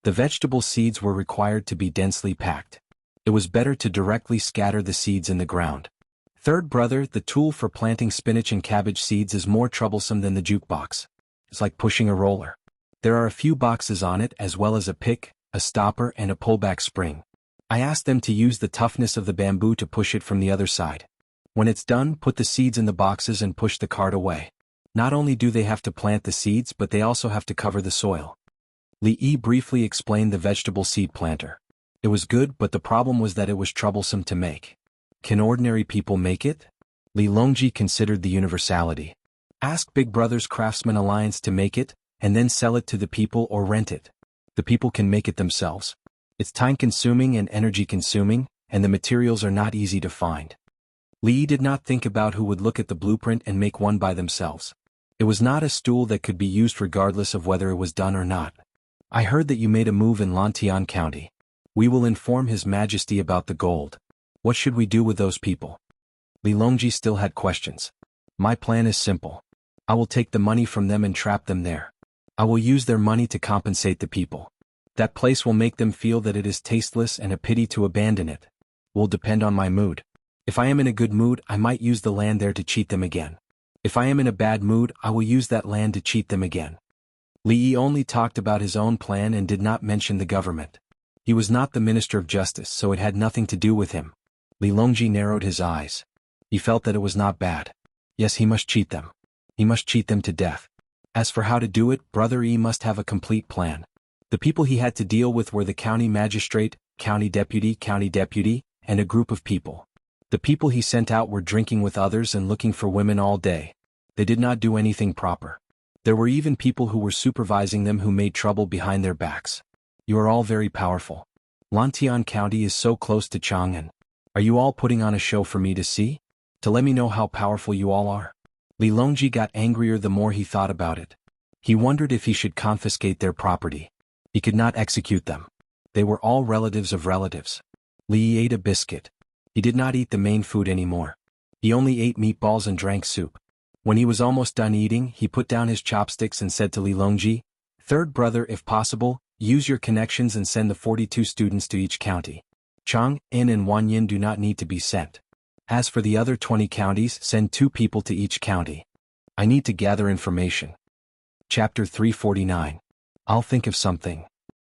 S1: The vegetable seeds were required to be densely packed. It was better to directly scatter the seeds in the ground. Third brother, the tool for planting spinach and cabbage seeds is more troublesome than the jukebox. It's like pushing a roller. There are a few boxes on it, as well as a pick, a stopper, and a pullback spring. I asked them to use the toughness of the bamboo to push it from the other side. When it's done, put the seeds in the boxes and push the cart away. Not only do they have to plant the seeds, but they also have to cover the soil. Li Yi briefly explained the vegetable seed planter. It was good, but the problem was that it was troublesome to make. Can ordinary people make it? Li Longji considered the universality. Ask Big Brother's Craftsman Alliance to make it, and then sell it to the people or rent it. The people can make it themselves. It's time-consuming and energy-consuming, and the materials are not easy to find. Li Yi did not think about who would look at the blueprint and make one by themselves. It was not a stool that could be used regardless of whether it was done or not. I heard that you made a move in Lantian County. We will inform His Majesty about the gold. What should we do with those people? Li Longji still had questions. My plan is simple. I will take the money from them and trap them there. I will use their money to compensate the people. That place will make them feel that it is tasteless and a pity to abandon it. Will depend on my mood. If I am in a good mood, I might use the land there to cheat them again. If I am in a bad mood, I will use that land to cheat them again. Li Yi only talked about his own plan and did not mention the government. He was not the Minister of Justice, so it had nothing to do with him. Li Longji narrowed his eyes. He felt that it was not bad. Yes, he must cheat them. He must cheat them to death. As for how to do it, Brother Yi must have a complete plan. The people he had to deal with were the county magistrate, county deputy, and a group of people. The people he sent out were drinking with others and looking for women all day. They did not do anything proper. There were even people who were supervising them who made trouble behind their backs. You are all very powerful. Lantian County is so close to Chang'an. Are you all putting on a show for me to see? To let me know how powerful you all are? Li Longji got angrier the more he thought about it. He wondered if he should confiscate their property. He could not execute them. They were all relatives of relatives. Li ate a biscuit. He did not eat the main food anymore. He only ate meatballs and drank soup. When he was almost done eating, he put down his chopsticks and said to Li Longji, "Third brother, if possible, use your connections and send the 42 students to each county. Chang'an and Wanyin do not need to be sent. As for the other 20 counties, send 2 people to each county. I need to gather information." Chapter 349. I'll think of something.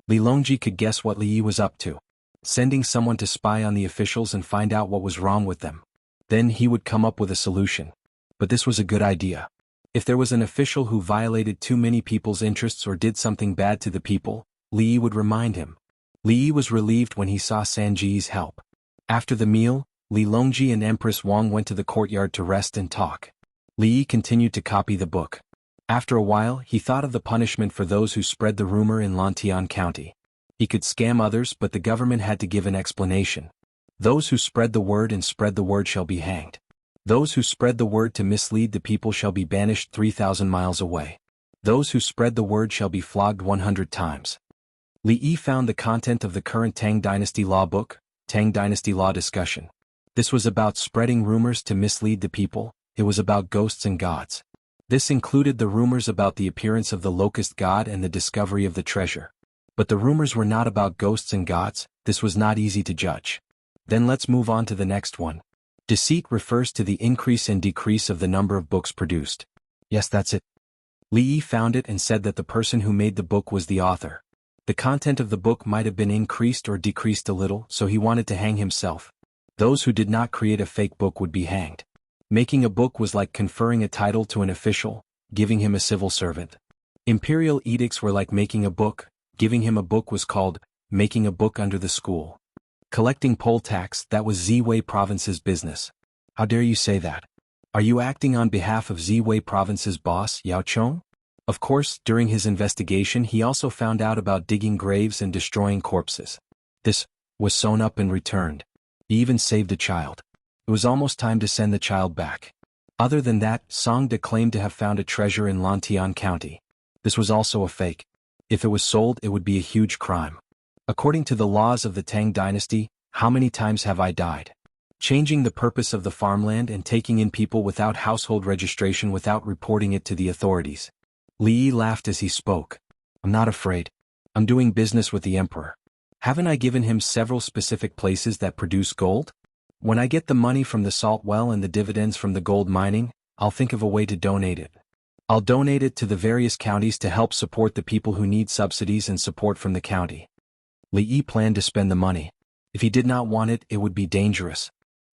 S1: Li Longji could guess what Li Yi was up to. Sending someone to spy on the officials and find out what was wrong with them. Then he would come up with a solution. But this was a good idea. If there was an official who violated too many people's interests or did something bad to the people, Li Yi would remind him. Li Yi was relieved when he saw Sanji's help. After the meal, Li Longji and Empress Wang went to the courtyard to rest and talk. Li Yi continued to copy the book. After a while, he thought of the punishment for those who spread the rumor in Lantian County. He could scam others, but the government had to give an explanation. Those who spread the word and spread the word shall be hanged. Those who spread the word to mislead the people shall be banished 3,000 miles away. Those who spread the word shall be flogged 100 times. Li Yi found the content of the current Tang Dynasty Law book, Tang Dynasty Law Discussion. This was about spreading rumors to mislead the people. It was about ghosts and gods. This included the rumors about the appearance of the locust god and the discovery of the treasure. But the rumors were not about ghosts and gods. This was not easy to judge. Then let's move on to the next one. Deceit refers to the increase and decrease of the number of books produced. Yes, that's it. Li Yi found it and said that the person who made the book was the author. The content of the book might have been increased or decreased a little, so he wanted to hang himself. Those who did not create a fake book would be hanged. Making a book was like conferring a title to an official, giving him a civil servant. Imperial edicts were like making a book. Giving him a book was called making a book under the school. Collecting poll tax, that was Ziwei Province's business. How dare you say that? Are you acting on behalf of Ziwei Province's boss, Yao Chong? Of course, during his investigation he also found out about digging graves and destroying corpses. This was sewn up and returned. He even saved a child. It was almost time to send the child back. Other than that, Song De claimed to have found a treasure in Lantian County. This was also a fake. If it was sold, it would be a huge crime. According to the laws of the Tang Dynasty, how many times have I died? Changing the purpose of the farmland and taking in people without household registration without reporting it to the authorities. Li Yi laughed as he spoke. I'm not afraid. I'm doing business with the emperor. Haven't I given him several specific places that produce gold? When I get the money from the salt well and the dividends from the gold mining, I'll think of a way to donate it. I'll donate it to the various counties to help support the people who need subsidies and support from the county. Li Yi planned to spend the money. If he did not want it, it would be dangerous.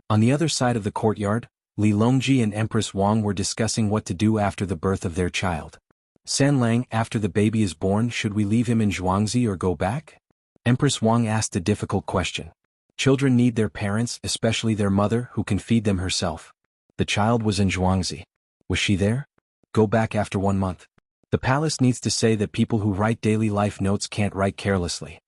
S1: On the other side of the courtyard, Li Longji and Empress Wang were discussing what to do after the birth of their child. San Lang, after the baby is born, should we leave him in Zhuangzi or go back? Empress Wang asked a difficult question. Children need their parents, especially their mother, who can feed them herself. The child was in Zhuangzi. Was she there? Go back after 1 month. The palace needs to say that people who write daily life notes can't write carelessly.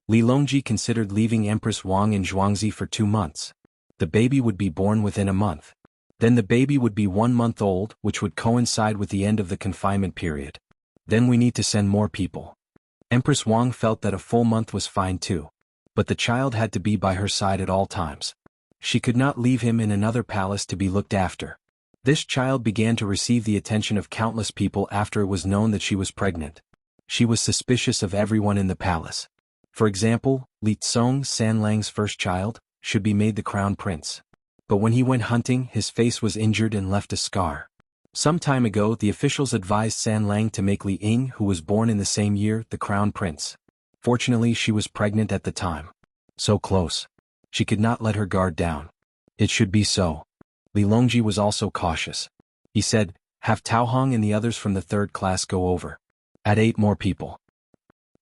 S1: Li Longji considered leaving Empress Wang in Zhuangzi for 2 months. The baby would be born within a month. Then the baby would be 1 month old, which would coincide with the end of the confinement period. Then we need to send more people. Empress Wang felt that a full month was fine too. But the child had to be by her side at all times. She could not leave him in another palace to be looked after. This child began to receive the attention of countless people after it was known that she was pregnant. She was suspicious of everyone in the palace. For example, Li Tsong, Sanlang's first child, should be made the crown prince. But when he went hunting, his face was injured and left a scar. Some time ago, the officials advised Sanlang to make Li Ying, who was born in the same year, the crown prince. Fortunately, she was pregnant at the time. So close. She could not let her guard down. It should be so. Li Longji was also cautious. He said, "Have Tao Hong and the others from the third class go over. Add 8 more people.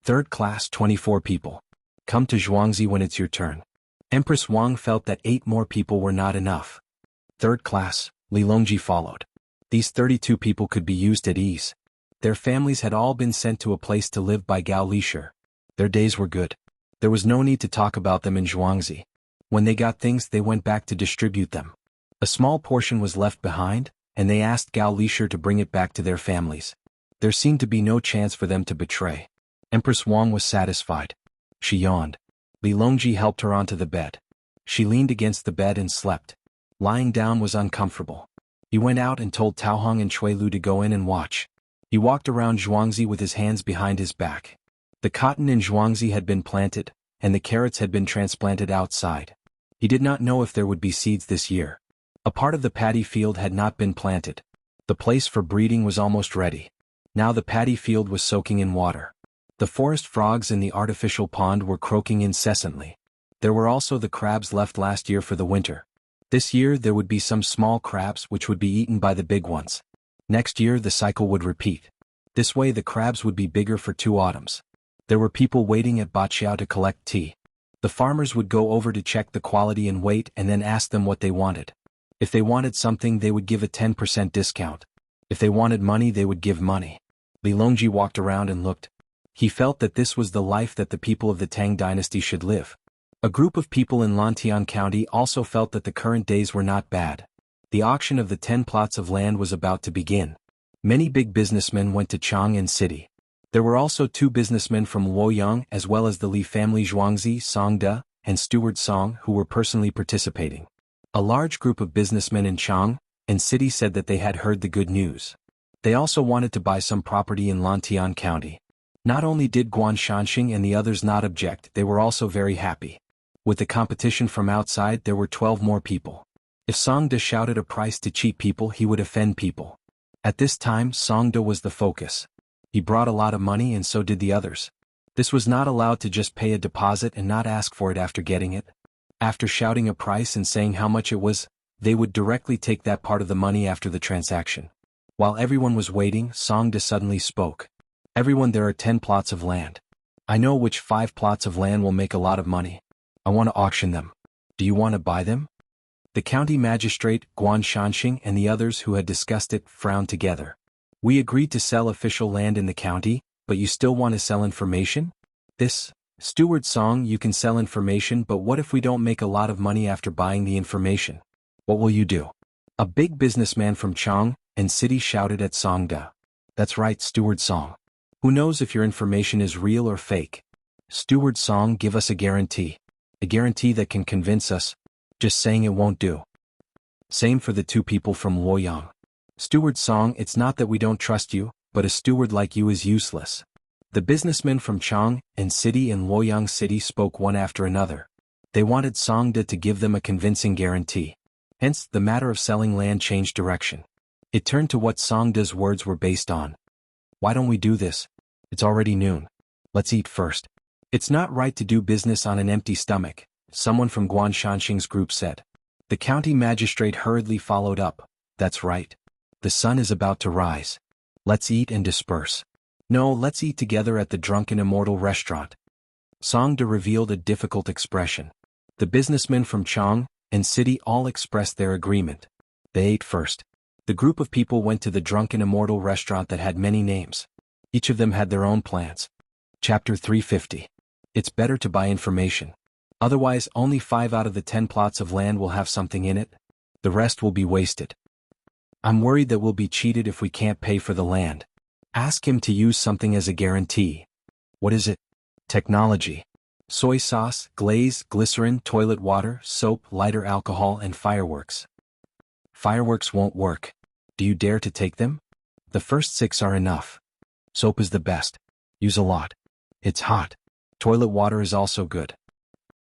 S1: Third class 24 people. Come to Zhuangzi when it's your turn." Empress Wang felt that 8 more people were not enough. Third class, Li Longji followed. These 32 people could be used at ease. Their families had all been sent to a place to live by Gao Lisher. Their days were good. There was no need to talk about them in Zhuangzi. When they got things, they went back to distribute them. A small portion was left behind, and they asked Gao Lisher to bring it back to their families. There seemed to be no chance for them to betray. Empress Wang was satisfied. She yawned. Li Longji helped her onto the bed. She leaned against the bed and slept. Lying down was uncomfortable. He went out and told Tao Hong and Cui Lu to go in and watch. He walked around Zhuangzi with his hands behind his back. The cotton in Zhuangzi had been planted, and the carrots had been transplanted outside. He did not know if there would be seeds this year. A part of the paddy field had not been planted. The place for breeding was almost ready. Now the paddy field was soaking in water. The forest frogs in the artificial pond were croaking incessantly. There were also the crabs left last year for the winter. This year there would be some small crabs which would be eaten by the big ones. Next year the cycle would repeat. This way the crabs would be bigger for 2 autumns. There were people waiting at Baqiao to collect tea. The farmers would go over to check the quality and weight and then ask them what they wanted. If they wanted something, they would give a 10% discount. If they wanted money, they would give money. Li Longji walked around and looked. He felt that this was the life that the people of the Tang dynasty should live. A group of people in Lantian County also felt that the current days were not bad. The auction of the 10 plots of land was about to begin. Many big businessmen went to Chang'an City. There were also 2 businessmen from Luoyang as well as the Li family Zhuangzi, Songde, and Steward Song who were personally participating. A large group of businessmen in Chang'an City said that they had heard the good news. They also wanted to buy some property in Lantian County. Not only did Guan Shanxing and the others not object, they were also very happy. With the competition from outside, there were 12 more people. If Songde shouted a price to cheat people, he would offend people. At this time, Songde was the focus. He brought a lot of money and so did the others. This was not allowed to just pay a deposit and not ask for it after getting it. After shouting a price and saying how much it was, they would directly take that part of the money after the transaction. While everyone was waiting, Songde suddenly spoke. "Everyone, there are 10 plots of land. I know which 5 plots of land will make a lot of money. I want to auction them. Do you want to buy them?" The county magistrate, Guan Shanxing, and the others who had discussed it frowned together. "We agreed to sell official land in the county, but you still want to sell information?" "This, Steward Song, you can sell information, but what if we don't make a lot of money after buying the information? What will you do?" A big businessman from Chang'an City shouted at Songde. "That's right, Steward Song. Who knows if your information is real or fake? Steward Song, give us a guarantee. A guarantee that can convince us. Just saying it won't do." Same for the 2 people from Luoyang. "Steward Song, it's not that we don't trust you, but a steward like you is useless." The businessmen from Chang'an City and Luoyang City spoke one after another. They wanted Songde to give them a convincing guarantee. Hence, the matter of selling land changed direction. It turned to what Songde's words were based on. "Why don't we do this? It's already noon. Let's eat first." "It's not right to do business on an empty stomach," someone from Guan Shanxing's group said. The county magistrate hurriedly followed up. "That's right. The sun is about to rise. Let's eat and disperse." "No, let's eat together at the Drunken Immortal restaurant." Songde revealed a difficult expression. The businessmen from Chang'an City all expressed their agreement. They ate first. The group of people went to the Drunken Immortal restaurant that had many names. Each of them had their own plans. Chapter 350. It's better to buy information. Otherwise, only 5 out of the 10 plots of land will have something in it. The rest will be wasted. I'm worried that we'll be cheated if we can't pay for the land. Ask him to use something as a guarantee. What is it? Technology. Soy sauce, glaze, glycerin, toilet water, soap, lighter alcohol and fireworks. Fireworks won't work. Do you dare to take them? The first 6 are enough. Soap is the best. Use a lot. It's hot. Toilet water is also good.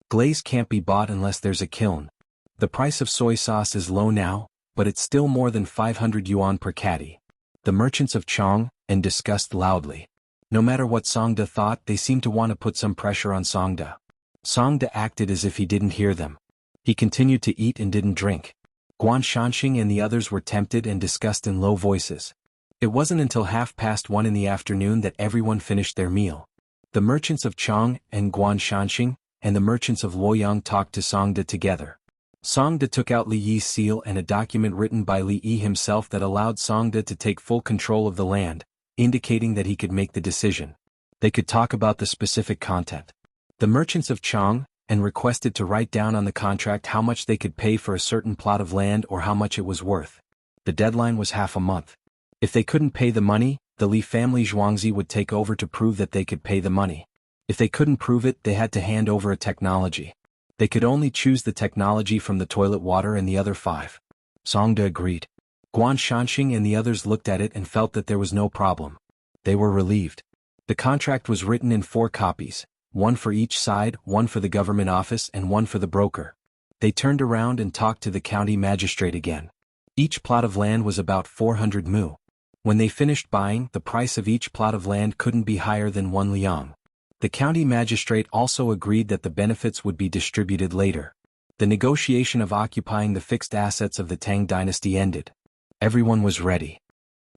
S1: Glaze can't be bought unless there's a kiln. The price of soy sauce is low now, but it's still more than 500 yuan per caddy. The merchants of Chang and discussed loudly. No matter what Songda thought, they seemed to want to put some pressure on Songda. Songda acted as if he didn't hear them. He continued to eat and didn't drink. Guan Shanxing and the others were tempted and discussed in low voices. It wasn't until 1:30 in the afternoon that everyone finished their meal. The merchants of Chang and Guan Shanxing and the merchants of Luoyang talked to Songda together. Songda took out Li Yi's seal and a document written by Li Yi himself that allowed Songda to take full control of the land, indicating that he could make the decision. They could talk about the specific content. The merchants of Chang and requested to write down on the contract how much they could pay for a certain plot of land or how much it was worth. The deadline was half a month. If they couldn't pay the money, the Li family Zhuangzi would take over to prove that they could pay the money. If they couldn't prove it, they had to hand over a technology. They could only choose the technology from the toilet water and the other 5. Songda agreed. Guan Shanxing and the others looked at it and felt that there was no problem. They were relieved. The contract was written in 4 copies, 1 for each side, 1 for the government office and 1 for the broker. They turned around and talked to the county magistrate again. Each plot of land was about 400 mu. When they finished buying, the price of each plot of land couldn't be higher than 1 liang. The county magistrate also agreed that the benefits would be distributed later. The negotiation of occupying the fixed assets of the Tang dynasty ended. Everyone was ready.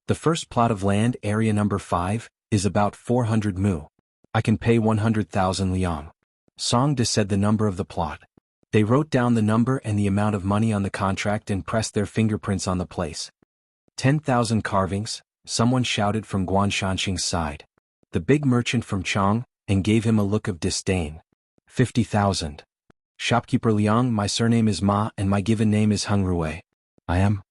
S1: The first plot of land, area number 5, is about 400 mu. I can pay 100,000 liang. Songda said the number of the plot. They wrote down the number and the amount of money on the contract and pressed their fingerprints on the place. 10,000 carvings, someone shouted from Guan Shanxing's side. The big merchant from Chang and gave him a look of disdain. 50,000. Shopkeeper Liang, my surname is Ma and my given name is Heng Rui. I am.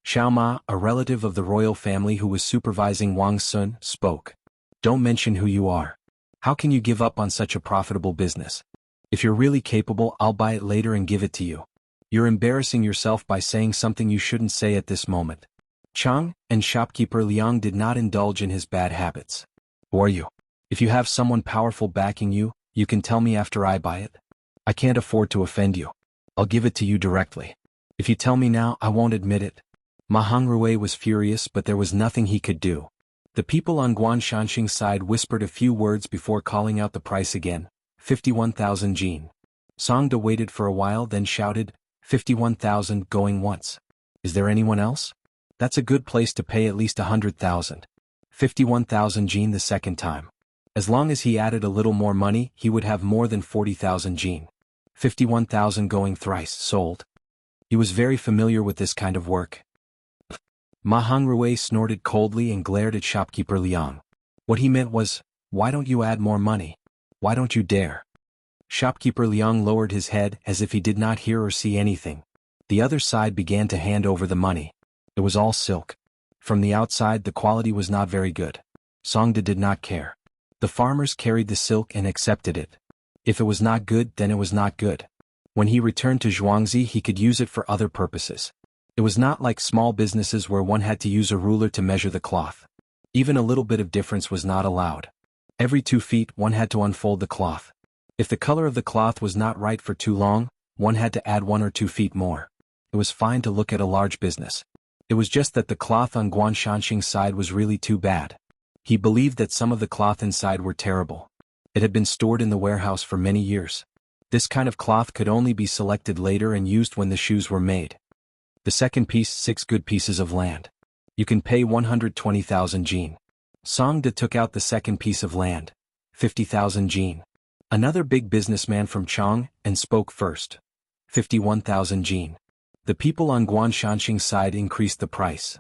S1: Xiao Ma, a relative of the royal family who was supervising Wang Sun, spoke. Don't mention who you are. How can you give up on such a profitable business? If you're really capable, I'll buy it later and give it to you. You're embarrassing yourself by saying something you shouldn't say at this moment. Chang and shopkeeper Liang did not indulge in his bad habits. Who are you? If you have someone powerful backing you, you can tell me after I buy it. I can't afford to offend you. I'll give it to you directly. If you tell me now, I won't admit it. Ma Hongruei was furious, but there was nothing he could do. The people on Guan Shanxing's side whispered a few words before calling out the price again. 51,000 jin. Songda waited for a while, then shouted, 51,000 going once. Is there anyone else? That's a good place to pay at least 100,000. 51,000 jin the second time. As long as he added a little more money, he would have more than 40,000 jin. 51,000 going thrice, sold. He was very familiar with this kind of work. Ma Hongruei snorted coldly and glared at shopkeeper Liang. What he meant was, why don't you add more money? Why don't you dare? Shopkeeper Liang lowered his head as if he did not hear or see anything. The other side began to hand over the money. It was all silk. From the outside the quality was not very good. Songda did not care. The farmers carried the silk and accepted it. If it was not good, then it was not good. When he returned to Zhuangzi, he could use it for other purposes. It was not like small businesses where one had to use a ruler to measure the cloth. Even a little bit of difference was not allowed. Every 2 feet one had to unfold the cloth. If the color of the cloth was not right for too long, one had to add 1 or 2 feet more. It was fine to look at a large business. It was just that the cloth on Guan Shanxing's side was really too bad. He believed that some of the cloth inside were terrible. It had been stored in the warehouse for many years. This kind of cloth could only be selected later and used when the shoes were made. The second piece, 6 good pieces of land. You can pay 120,000 jin. Songda took out the second piece of land. 50,000 jin. Another big businessman from Chang and spoke first. 51,000 jin. The people on Guan Shanxing's side increased the price.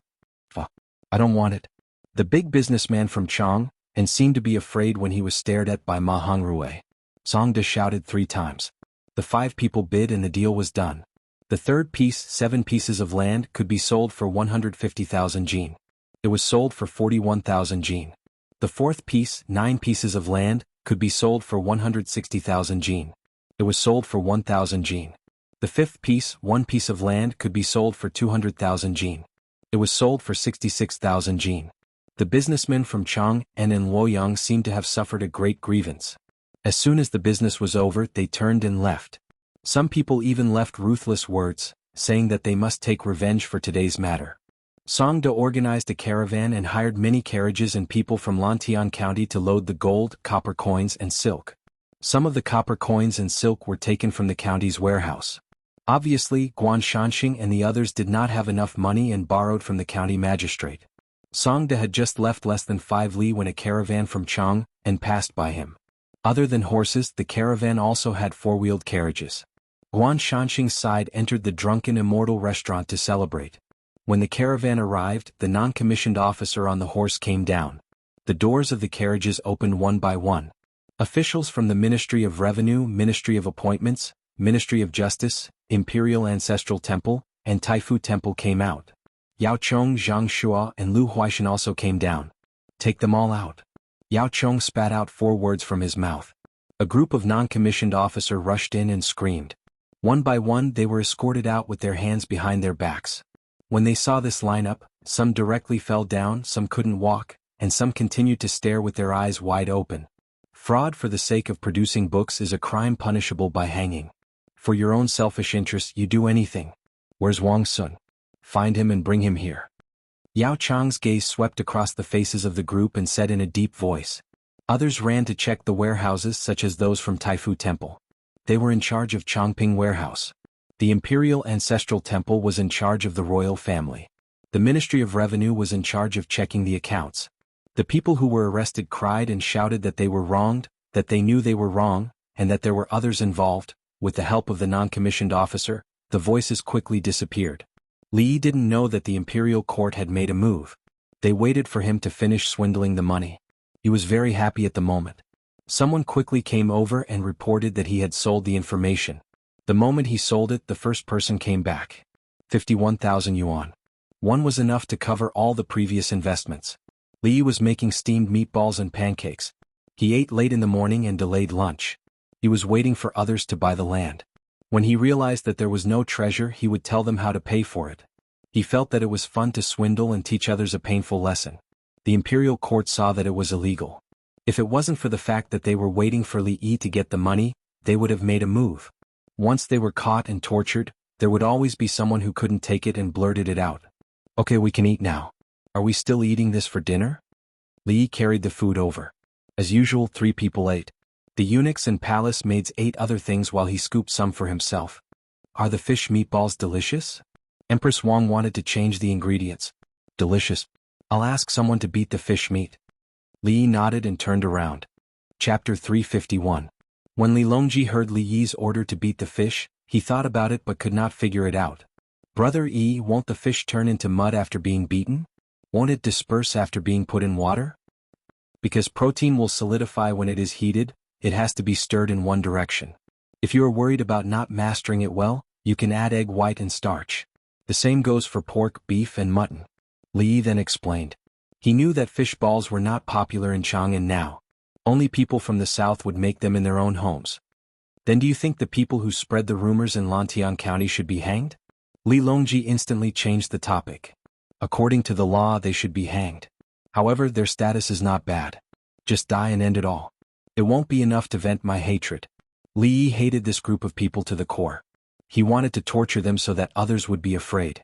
S1: I don't want it. The big businessman from Chang and seemed to be afraid when he was stared at by Ma Hongruei. Songda shouted 3 times. The 5 people bid and the deal was done. The third piece, 7 pieces of land, could be sold for 150,000 jin. It was sold for 41,000 jin. The fourth piece, 9 pieces of land, could be sold for 160,000 jin. It was sold for 1,000 jin. The fifth piece, one piece of land, could be sold for 200,000 jin. It was sold for 66,000 jin. The businessmen from Chang and in Luoyang seemed to have suffered a great grievance. As soon as the business was over, they turned and left. Some people even left ruthless words, saying that they must take revenge for today's matter. Songda organized a caravan and hired many carriages and people from Lantian County to load the gold, copper coins and silk. Some of the copper coins and silk were taken from the county's warehouse. Obviously, Guan Shanxing and the others did not have enough money and borrowed from the county magistrate. Songda had just left less than 5 li when a caravan from Chang and passed by him. Other than horses, the caravan also had 4-wheeled carriages. Guan Shanxing's side entered the drunken immortal restaurant to celebrate. When the caravan arrived, the non-commissioned officer on the horse came down. The doors of the carriages opened one by one. Officials from the Ministry of Revenue, Ministry of Appointments, Ministry of Justice, Imperial Ancestral Temple, and Taifu Temple came out. Yao Chong, Zhang Shua, and Lu Huaishan also came down. Take them all out. Yao Chong spat out 4 words from his mouth. A group of non-commissioned officers rushed in and screamed. One by one they were escorted out with their hands behind their backs. When they saw this lineup, some directly fell down, some couldn't walk, and some continued to stare with their eyes wide open. Fraud for the sake of producing books is a crime punishable by hanging. For your own selfish interests you do anything. Where's Wang Sun? Find him and bring him here. Yao Chang's gaze swept across the faces of the group and said in a deep voice. Others ran to check the warehouses such as those from Taifu Temple. They were in charge of Chongping Warehouse. The Imperial Ancestral Temple was in charge of the royal family. The Ministry of Revenue was in charge of checking the accounts. The people who were arrested cried and shouted that they were wronged, that they knew they were wrong, and that there were others involved. With the help of the non-commissioned officer, the voices quickly disappeared. Li didn't know that the imperial court had made a move. They waited for him to finish swindling the money. He was very happy at the moment. Someone quickly came over and reported that he had sold the information. The moment he sold it, the first person came back. 51,000 yuan. One was enough to cover all the previous investments. Li was making steamed meatballs and pancakes. He ate late in the morning and delayed lunch. He was waiting for others to buy the land. When he realized that there was no treasure, he would tell them how to pay for it. He felt that it was fun to swindle and teach others a painful lesson. The imperial court saw that it was illegal. If it wasn't for the fact that they were waiting for Li Yi to get the money, they would have made a move. Once they were caught and tortured, there would always be someone who couldn't take it and blurted it out. Okay, we can eat now. Are we still eating this for dinner? Li Yi carried the food over. As usual, 3 people ate. The eunuchs and palace maids ate other things while he scooped some for himself. Are the fish meatballs delicious? Empress Wang wanted to change the ingredients. Delicious. I'll ask someone to beat the fish meat. Li Yi nodded and turned around. Chapter 351. When Li Longji heard Li Yi's order to beat the fish, he thought about it but could not figure it out. Brother Yi, won't the fish turn into mud after being beaten? Won't it disperse after being put in water? Because protein will solidify when it is heated, it has to be stirred in one direction. If you are worried about not mastering it well, you can add egg white and starch. The same goes for pork, beef and mutton. Li Yi then explained. He knew that fish balls were not popular in Chang'an now. Only people from the south would make them in their own homes. Then do you think the people who spread the rumors in Lantian County should be hanged? Li Longji instantly changed the topic. According to the law, they should be hanged. However, their status is not bad. Just die and end it all. It won't be enough to vent my hatred. Li Yi hated this group of people to the core. He wanted to torture them so that others would be afraid.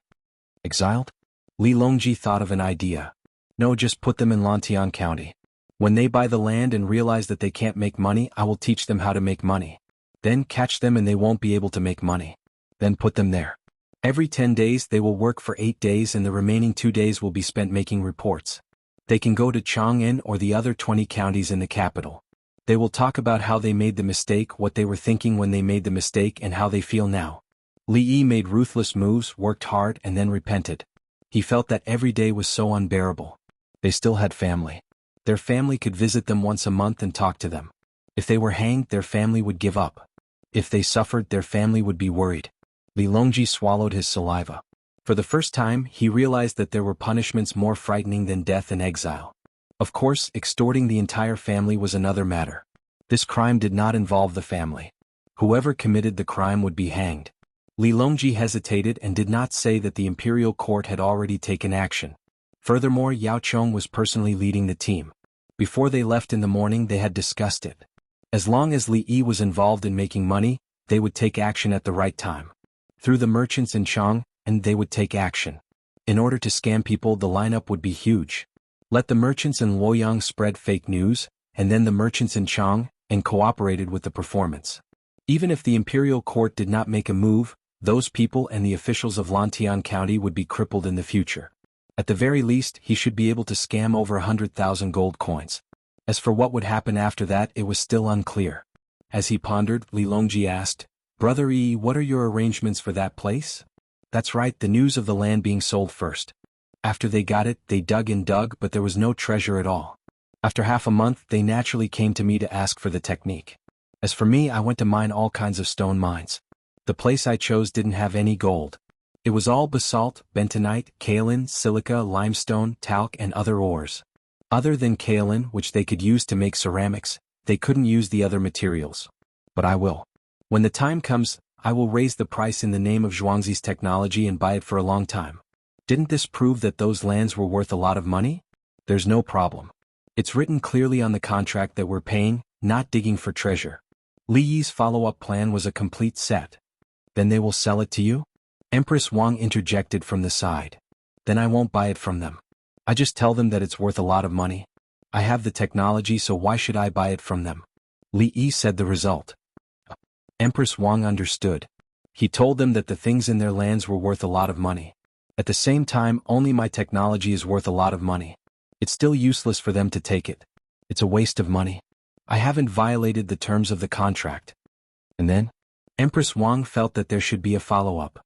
S1: Exiled? Li Longji thought of an idea. No, just put them in Lantian County. When they buy the land and realize that they can't make money, I will teach them how to make money. Then catch them and they won't be able to make money. Then put them there. Every 10 days they will work for 8 days and the remaining 2 days will be spent making reports. They can go to Chang'an or the other 20 counties in the capital. They will talk about how they made the mistake, what they were thinking when they made the mistake and how they feel now. Li Yi made ruthless moves, worked hard and then repented. He felt that every day was so unbearable. They still had family. Their family could visit them once a month and talk to them. If they were hanged, their family would give up. If they suffered, their family would be worried. Li Longji swallowed his saliva. For the first time, he realized that there were punishments more frightening than death and exile. Of course, extorting the entire family was another matter. This crime did not involve the family. Whoever committed the crime would be hanged. Li Longji hesitated and did not say that the imperial court had already taken action. Furthermore, Yao Chong was personally leading the team. Before they left in the morning, they had discussed it. As long as Li Yi was involved in making money, they would take action at the right time. Through the merchants in Chang, and they would take action. In order to scam people, the lineup would be huge. Let the merchants in Luoyang spread fake news, and then the merchants in Chang, and cooperated with the performance. Even if the imperial court did not make a move, those people and the officials of Lantian County would be crippled in the future. At the very least, he should be able to scam over 100,000 gold coins. As for what would happen after that, it was still unclear. As he pondered, Li Longji asked, "Brother Yi, what are your arrangements for that place?" "That's right, the news of the land being sold first. After they got it, they dug and dug, but there was no treasure at all. After half a month, they naturally came to me to ask for the technique. As for me, I went to mine all kinds of stone mines. The place I chose didn't have any gold. It was all basalt, bentonite, kaolin, silica, limestone, talc and other ores. Other than kaolin, which they could use to make ceramics, they couldn't use the other materials. But I will. When the time comes, I will raise the price in the name of Zhuangzi's technology and buy it for a long time. Didn't this prove that those lands were worth a lot of money? There's no problem. It's written clearly on the contract that we're paying, not digging for treasure." Li Yi's follow-up plan was a complete set. "Then they will sell it to you?" Empress Wang interjected from the side. "Then I won't buy it from them. I just tell them that it's worth a lot of money. I have the technology, so why should I buy it from them?" Li Yi said the result. Empress Wang understood. He told them that the things in their lands were worth a lot of money. At the same time, only my technology is worth a lot of money. It's still useless for them to take it. It's a waste of money. I haven't violated the terms of the contract. And then? Empress Wang felt that there should be a follow-up.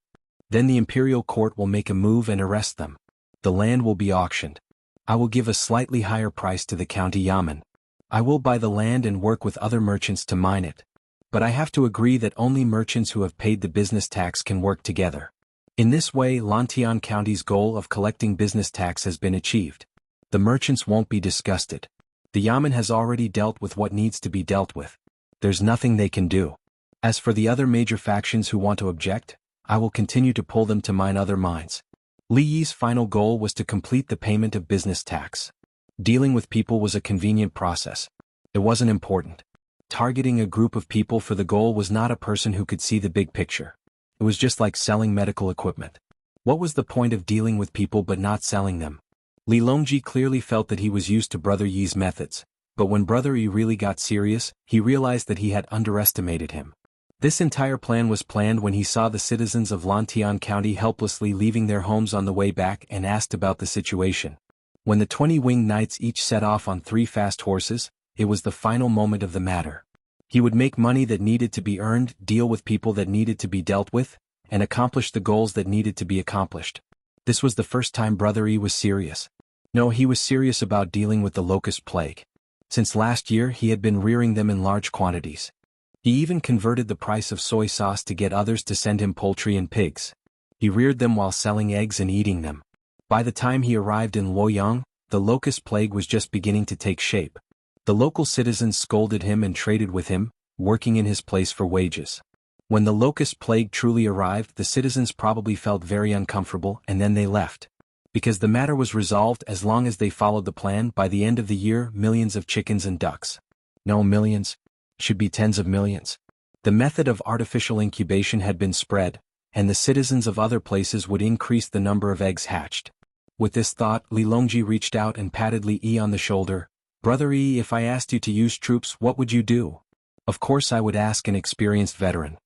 S1: Then the imperial court will make a move and arrest them. The land will be auctioned. I will give a slightly higher price to the county yamen. I will buy the land and work with other merchants to mine it. But I have to agree that only merchants who have paid the business tax can work together. In this way, Lantian County's goal of collecting business tax has been achieved. The merchants won't be disgusted. The yamen has already dealt with what needs to be dealt with. There's nothing they can do. As for the other major factions who want to object, I will continue to pull them to mine other mines. Li Yi's final goal was to complete the payment of business tax. Dealing with people was a convenient process. It wasn't important. Targeting a group of people for the goal was not a person who could see the big picture. It was just like selling medical equipment. What was the point of dealing with people but not selling them? Li Longji clearly felt that he was used to Brother Yi's methods, but when Brother Yi really got serious, he realized that he had underestimated him. This entire plan was planned when he saw the citizens of Lantian County helplessly leaving their homes on the way back and asked about the situation. When the 20 winged knights each set off on 3 fast horses, it was the final moment of the matter. He would make money that needed to be earned, deal with people that needed to be dealt with, and accomplish the goals that needed to be accomplished. This was the first time Brother Yi was serious. No, he was serious about dealing with the locust plague. Since last year he had been rearing them in large quantities. He even converted the price of soy sauce to get others to send him poultry and pigs. He reared them while selling eggs and eating them. By the time he arrived in Luoyang, the locust plague was just beginning to take shape. The local citizens scolded him and traded with him, working in his place for wages. When the locust plague truly arrived, the citizens probably felt very uncomfortable and then they left. Because the matter was resolved as long as they followed the plan. By the end of the year, millions of chickens and ducks. No, millions. Should be tens of millions. The method of artificial incubation had been spread, and the citizens of other places would increase the number of eggs hatched. With this thought, Li Longji reached out and patted Li Yi on the shoulder. "Brother Yi, if I asked you to use troops, what would you do?" "Of course I would ask an experienced veteran.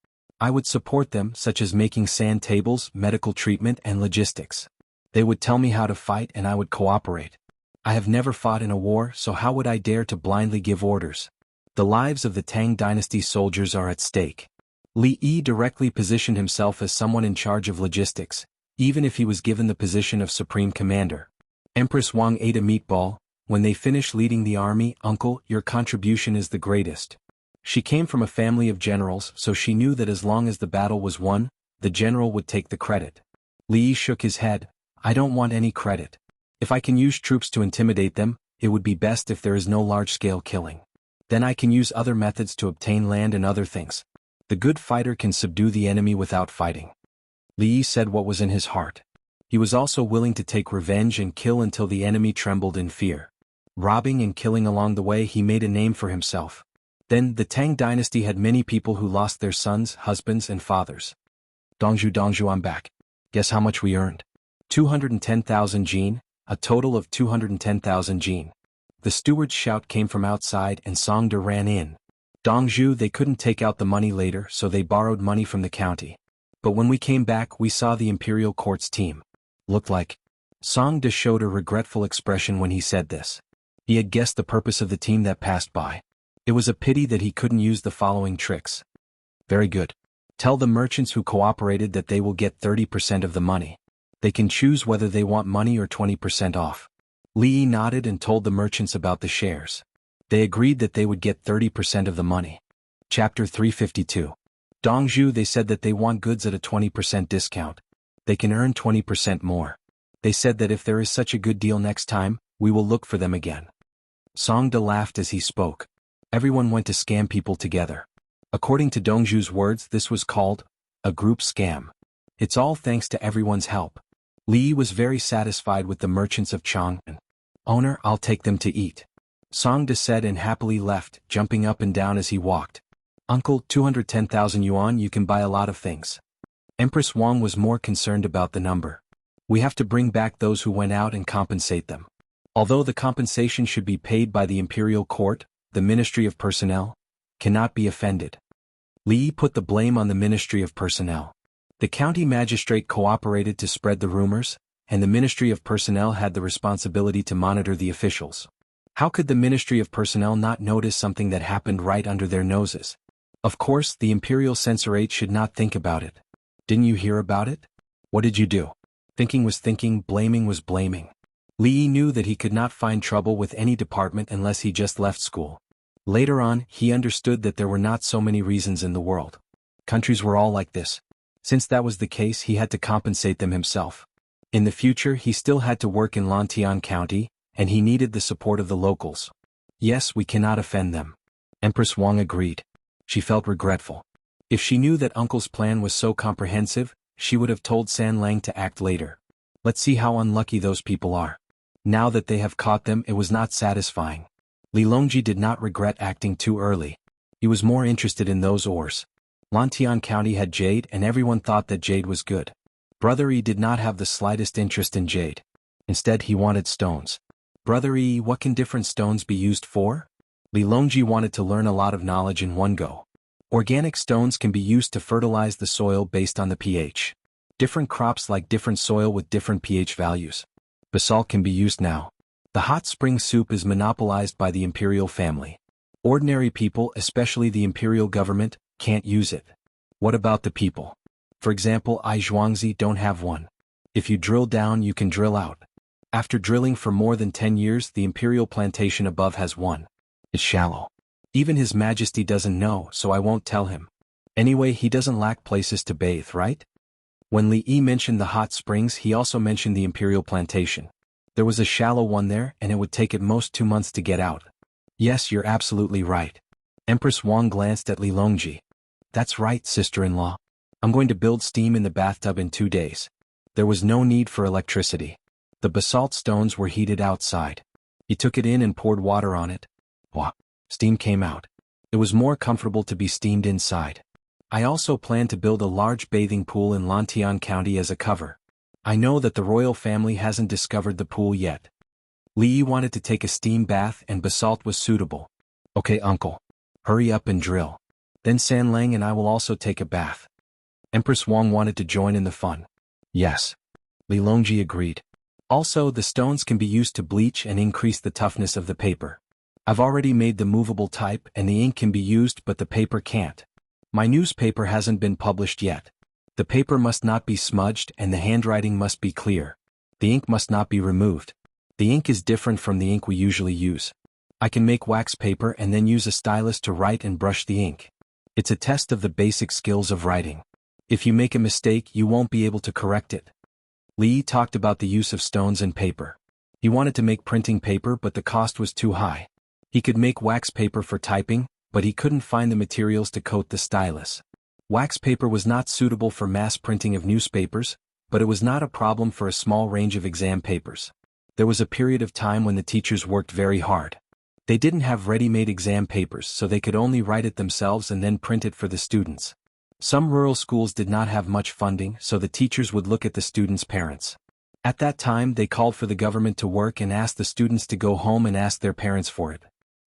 S1: I would support them, such as making sand tables, medical treatment and logistics. They would tell me how to fight and I would cooperate. I have never fought in a war, so how would I dare to blindly give orders? The lives of the Tang dynasty soldiers are at stake." Li Yi directly positioned himself as someone in charge of logistics, even if he was given the position of supreme commander. Empress Wang ate a meatball. "When they finish leading the army, uncle, your contribution is the greatest." She came from a family of generals, so she knew that as long as the battle was won, the general would take the credit. Li Yi shook his head. "I don't want any credit. If I can use troops to intimidate them, it would be best if there is no large-scale killing. Then I can use other methods to obtain land and other things. The good fighter can subdue the enemy without fighting. Li Yi said what was in his heart. He was also willing to take revenge and kill until the enemy trembled in fear. Robbing and killing along the way, he made a name for himself. Then, the Tang dynasty had many people who lost their sons, husbands, and fathers. Dongzhu, I'm back. Guess how much we earned? 210,000 jin, a total of 210,000 jin. The steward's shout came from outside and Songde ran in. Dongzhu, they couldn't take out the money later, so they borrowed money from the county. But when we came back, we saw the imperial court's team. Looked like. Songde showed a regretful expression when he said this. He had guessed the purpose of the team that passed by. It was a pity that he couldn't use the following tricks. Very good. Tell the merchants who cooperated that they will get 30% of the money. They can choose whether they want money or 20% off. Li Yi nodded and told the merchants about the shares. They agreed that they would get 30% of the money. Chapter 352. Dongzhu, they said that they want goods at a 20% discount. They can earn 20% more. They said that if there is such a good deal next time, we will look for them again. Songde laughed as he spoke. Everyone went to scam people together. According to Dongzhu's words, this was called a group scam. It's all thanks to everyone's help. Li Yi was very satisfied with the merchants of Chang'an. Owner, I'll take them to eat. Songde said and happily left, jumping up and down as he walked. Uncle, 210,000 yuan, you can buy a lot of things. Empress Wang was more concerned about the number. We have to bring back those who went out and compensate them. Although the compensation should be paid by the imperial court, the Ministry of Personnel cannot be offended. Li Yi put the blame on the Ministry of Personnel. The county magistrate cooperated to spread the rumors, and the Ministry of Personnel had the responsibility to monitor the officials. How could the Ministry of Personnel not notice something that happened right under their noses? Of course, the Imperial Censorate should not think about it. Didn't you hear about it? What did you do? Thinking was thinking, blaming was blaming. Li Yi knew that he could not find trouble with any department unless he just left school. Later on, he understood that there were not so many reasons in the world. Countries were all like this. Since that was the case, he had to compensate them himself. In the future, he still had to work in Lantian County, and he needed the support of the locals. Yes, we cannot offend them. Empress Wang agreed. She felt regretful. If she knew that Uncle's plan was so comprehensive, she would have told San Lang to act later. Let's see how unlucky those people are. Now that they have caught them, it was not satisfying. Li Longji did not regret acting too early. He was more interested in those ores. Lantian County had jade and everyone thought that jade was good. Brother Yi did not have the slightest interest in jade. Instead, he wanted stones. Brother Yi, what can different stones be used for? Li Longji wanted to learn a lot of knowledge in one go. Organic stones can be used to fertilize the soil based on the pH. Different crops like different soil with different pH values. Basalt can be used now. The hot spring soup is monopolized by the imperial family. Ordinary people, especially the imperial government, can't use it. What about the people? For example, Zhuangzi don't have one. If you drill down, you can drill out. After drilling for more than 10 years, the imperial plantation above has one. It's shallow. Even His Majesty doesn't know, so I won't tell him. Anyway, he doesn't lack places to bathe, right? When Li Yi mentioned the hot springs, he also mentioned the imperial plantation. There was a shallow one there, and it would take at most 2 months to get out. Yes, you're absolutely right. Empress Wang glanced at Li Longji. That's right, sister-in-law. I'm going to build steam in the bathtub in 2 days. There was no need for electricity. The basalt stones were heated outside. He took it in and poured water on it. Wah! Steam came out. It was more comfortable to be steamed inside. I also plan to build a large bathing pool in Lantian County as a cover. I know that the royal family hasn't discovered the pool yet. Li Yi wanted to take a steam bath and basalt was suitable. Okay, uncle. Hurry up and drill. Then San Lang and I will also take a bath. Empress Wang wanted to join in the fun. Yes. Li Longji agreed. Also, the stones can be used to bleach and increase the toughness of the paper. I've already made the movable type and the ink can be used but the paper can't. My newspaper hasn't been published yet. The paper must not be smudged and the handwriting must be clear. The ink must not be removed. The ink is different from the ink we usually use. I can make wax paper and then use a stylus to write and brush the ink. It's a test of the basic skills of writing. If you make a mistake, you won't be able to correct it. Li Yi talked about the use of stones and paper. He wanted to make printing paper but the cost was too high. He could make wax paper for typing, but he couldn't find the materials to coat the stylus. Wax paper was not suitable for mass printing of newspapers, but it was not a problem for a small range of exam papers. There was a period of time when the teachers worked very hard. They didn't have ready-made exam papers, so they could only write it themselves and then print it for the students. Some rural schools did not have much funding, so the teachers would look at the students' parents. At that time they called for the government to work and asked the students to go home and ask their parents for it.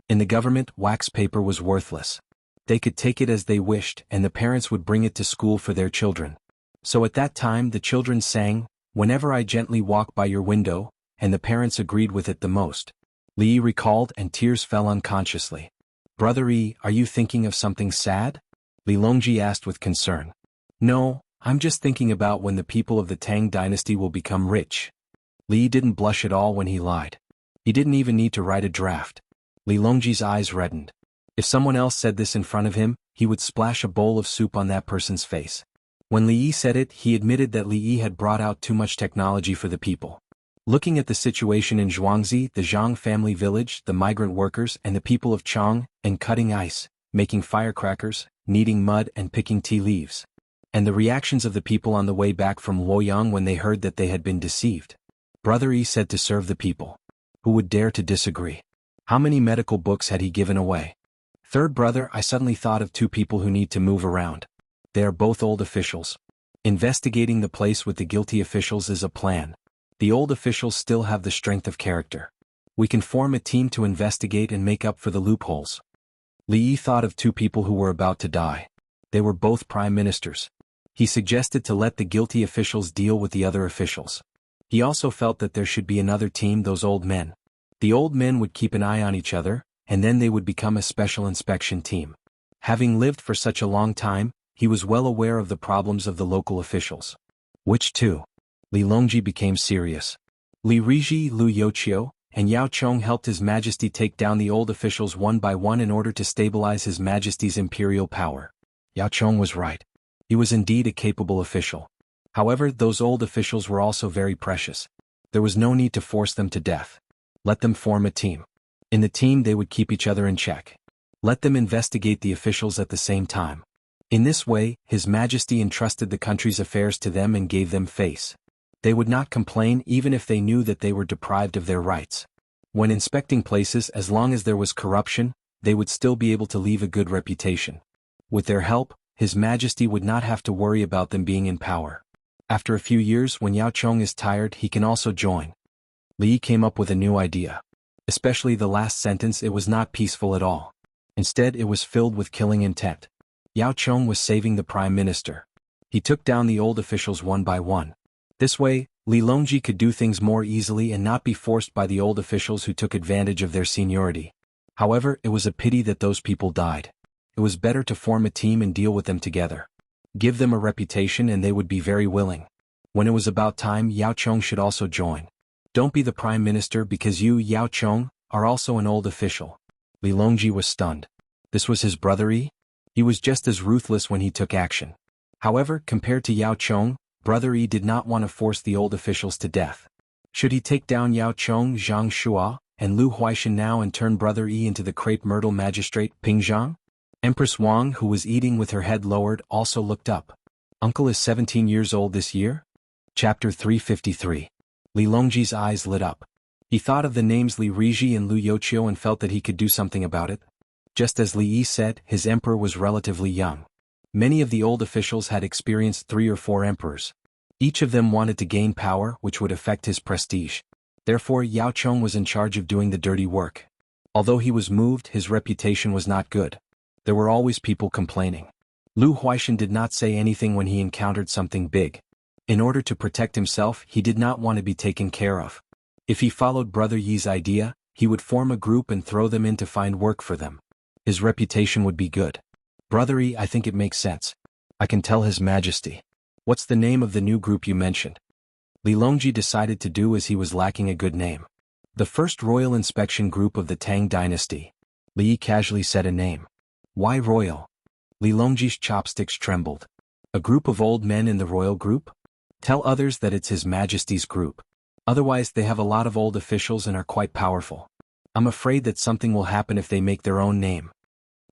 S1: In the government, wax paper was worthless. They could take it as they wished, and the parents would bring it to school for their children. So at that time the children sang, "Whenever I gently walk by your window," and the parents agreed with it the most. Li Yi recalled and tears fell unconsciously. "Brother Yi, are you thinking of something sad?" Li Longji asked with concern. "No, I'm just thinking about when the people of the Tang dynasty will become rich." Li Yi didn't blush at all when he lied. He didn't even need to write a draft. Li Longji's eyes reddened. If someone else said this in front of him, he would splash a bowl of soup on that person's face. When Li Yi said it, he admitted that Li Yi had brought out too much technology for the people. Looking at the situation in Zhuangzi, the Zhang family village, the migrant workers and the people of Chang, and cutting ice, making firecrackers, kneading mud and picking tea leaves. And the reactions of the people on the way back from Luoyang when they heard that they had been deceived. Brother Yi said to serve the people. Who would dare to disagree? How many medical books had he given away? Third brother, I suddenly thought of two people who need to move around. They are both old officials. Investigating the place with the guilty officials is a plan. The old officials still have the strength of character. We can form a team to investigate and make up for the loopholes. Li Yi thought of two people who were about to die. They were both prime ministers. He suggested to let the guilty officials deal with the other officials. He also felt that there should be another team, those old men. The old men would keep an eye on each other, and then they would become a special inspection team. Having lived for such a long time, he was well aware of the problems of the local officials. Which two? Li Longji became serious. Li Riji, Lu Youqiu, and Yao Chong helped His Majesty take down the old officials one by one in order to stabilize His Majesty's imperial power. Yao Chong was right. He was indeed a capable official. However, those old officials were also very precious. There was no need to force them to death. Let them form a team. In the team they would keep each other in check. Let them investigate the officials at the same time. In this way, His Majesty entrusted the country's affairs to them and gave them face. They would not complain even if they knew that they were deprived of their rights. When inspecting places, as long as there was corruption, they would still be able to leave a good reputation. With their help, His Majesty would not have to worry about them being in power. After a few years, when Yao Chong is tired, he can also join. Li Yi came up with a new idea. Especially the last sentence, it was not peaceful at all. Instead, it was filled with killing intent. Yao Chong was saving the prime minister. He took down the old officials one by one. This way, Li Longji could do things more easily and not be forced by the old officials who took advantage of their seniority. However, it was a pity that those people died. It was better to form a team and deal with them together. Give them a reputation and they would be very willing. When it was about time, Yao Chong should also join. Don't be the prime minister because you, Yao Chong, are also an old official. Li Longji was stunned. This was his brother Yi? He was just as ruthless when he took action. However, compared to Yao Chong, Brother Yi did not want to force the old officials to death. Should he take down Yao Chong, Zhang Shua, and Lu Huaishan now and turn Brother Yi into the crepe myrtle magistrate, Pingzhang? Empress Wang, who was eating with her head lowered, also looked up. Uncle is 17 years old this year? Chapter 353. Li Longji's eyes lit up. He thought of the names Li Riji and Lu Youqiu and felt that he could do something about it. Just as Li Yi said, his emperor was relatively young. Many of the old officials had experienced 3 or 4 emperors. Each of them wanted to gain power, which would affect his prestige. Therefore, Yao Chong was in charge of doing the dirty work. Although he was moved, his reputation was not good. There were always people complaining. Lu Huaishan did not say anything when he encountered something big. In order to protect himself, he did not want to be taken care of. If he followed Brother Yi's idea, he would form a group and throw them in to find work for them. His reputation would be good. Brother Yi, I think it makes sense. I can tell His Majesty. What's the name of the new group you mentioned? Li Longji decided to do as he was lacking a good name. The first royal inspection group of the Tang dynasty. Li Yi casually said a name. Why royal? Li Longji's chopsticks trembled. A group of old men in the royal group? Tell others that it's His Majesty's group. Otherwise they have a lot of old officials and are quite powerful. I'm afraid that something will happen if they make their own name.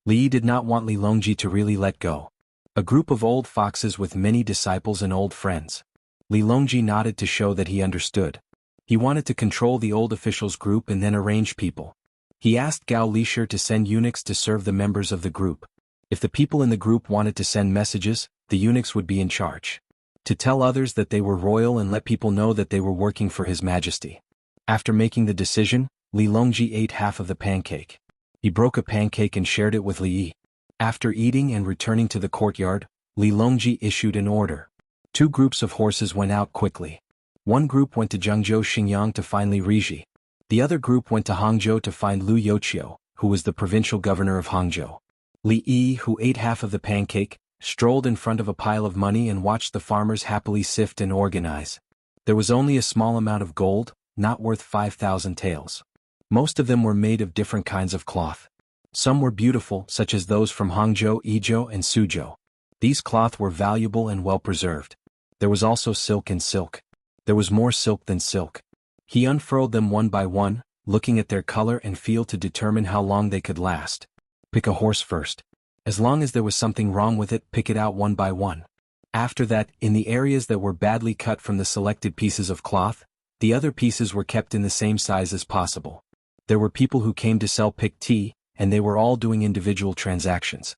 S1: Li did not want Li Longji to really let go. A group of old foxes with many disciples and old friends. Li Longji nodded to show that he understood. He wanted to control the old officials group and then arrange people. He asked Gao Lisher to send eunuchs to serve the members of the group. If the people in the group wanted to send messages, the eunuchs would be in charge. To tell others that they were royal and let people know that they were working for His Majesty. After making the decision, Li Longji ate half of the pancake. He broke a pancake and shared it with Li Yi. After eating and returning to the courtyard, Li Longji issued an order. 2 groups of horses went out quickly. One group went to Jiangzhou Xinjiang to find Li Riji. The other group went to Hangzhou to find Lu Youqiu, who was the provincial governor of Hangzhou. Li Yi, who ate half of the pancake, strolled in front of a pile of money and watched the farmers happily sift and organize. There was only a small amount of gold, not worth 5,000 taels. Most of them were made of different kinds of cloth. Some were beautiful, such as those from Hangzhou, Yizhou, and Suzhou. These cloth were valuable and well preserved. There was also silk and silk. There was more silk than silk. He unfurled them one by one, looking at their color and feel to determine how long they could last. Pick a horse first. As long as there was something wrong with it, pick it out one by one. After that, in the areas that were badly cut from the selected pieces of cloth, the other pieces were kept in the same size as possible. There were people who came to sell picked tea, and they were all doing individual transactions.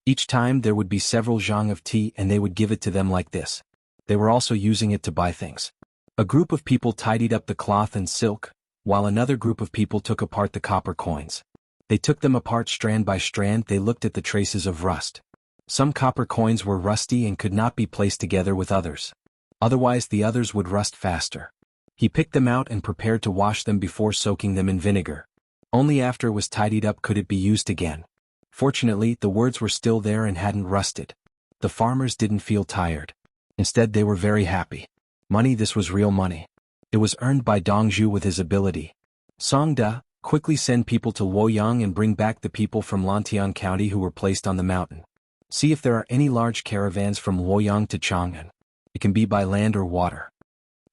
S1: Each time there would be several zhang of tea and they would give it to them like this. They were also using it to buy things. A group of people tidied up the cloth and silk, while another group of people took apart the copper coins. They took them apart strand by strand. They looked at the traces of rust. Some copper coins were rusty and could not be placed together with others. Otherwise the others would rust faster. He picked them out and prepared to wash them before soaking them in vinegar. Only after it was tidied up could it be used again. Fortunately, the words were still there and hadn't rusted. The farmers didn't feel tired. Instead, they were very happy. Money, this was real money. It was earned by Dongzhu with his ability. Songda, quickly send people to Luoyang and bring back the people from Lantian County who were placed on the mountain. See if there are any large caravans from Luoyang to Chang'an. It can be by land or water.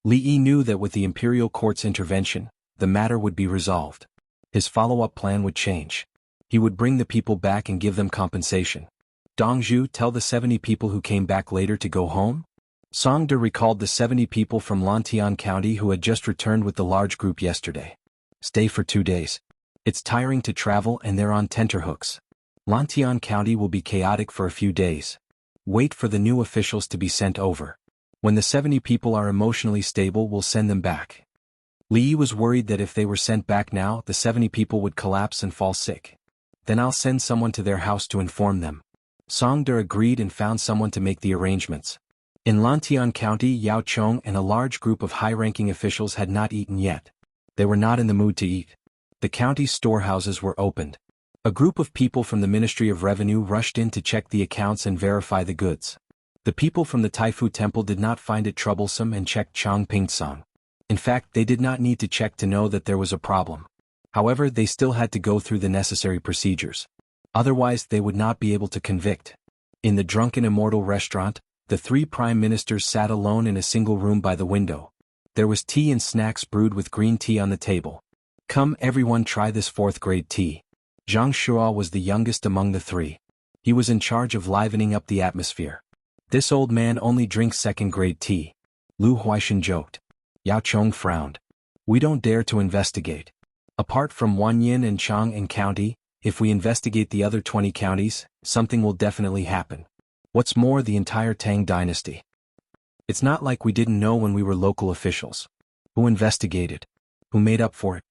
S1: Li Yi knew that with the imperial court's intervention, the matter would be resolved. His follow-up plan would change. He would bring the people back and give them compensation. Dongzhu, tell the 70 people who came back later to go home? Songda recalled the 70 people from Lantian County who had just returned with the large group yesterday. Stay for 2 days. It's tiring to travel and they're on tenterhooks. Lantian County will be chaotic for a few days. Wait for the new officials to be sent over. When the 70 people are emotionally stable, we'll send them back. Li Yi was worried that if they were sent back now, the 70 people would collapse and fall sick. Then I'll send someone to their house to inform them. Songda agreed and found someone to make the arrangements. In Lantian County, Yao Chong and a large group of high-ranking officials had not eaten yet. They were not in the mood to eat. The county's storehouses were opened. A group of people from the Ministry of Revenue rushed in to check the accounts and verify the goods. The people from the Taifu Temple did not find it troublesome and checked Changping-song. In fact, they did not need to check to know that there was a problem. However, they still had to go through the necessary procedures. Otherwise, they would not be able to convict. In the Drunken Immortal restaurant, the 3 prime ministers sat alone in a single room by the window. There was tea and snacks brewed with green tea on the table. Come everyone, try this 4th-grade tea. Zhang Shuo was the youngest among the 3. He was in charge of livening up the atmosphere. This old man only drinks 2nd-grade tea. Lu Huaishan joked. Yao Chong frowned. We don't dare to investigate. Apart from Wanyin and Chang'an County, if we investigate the other 20 counties, something will definitely happen. What's more, the entire Tang dynasty. It's not like we didn't know when we were local officials. Who investigated? Who made up for it?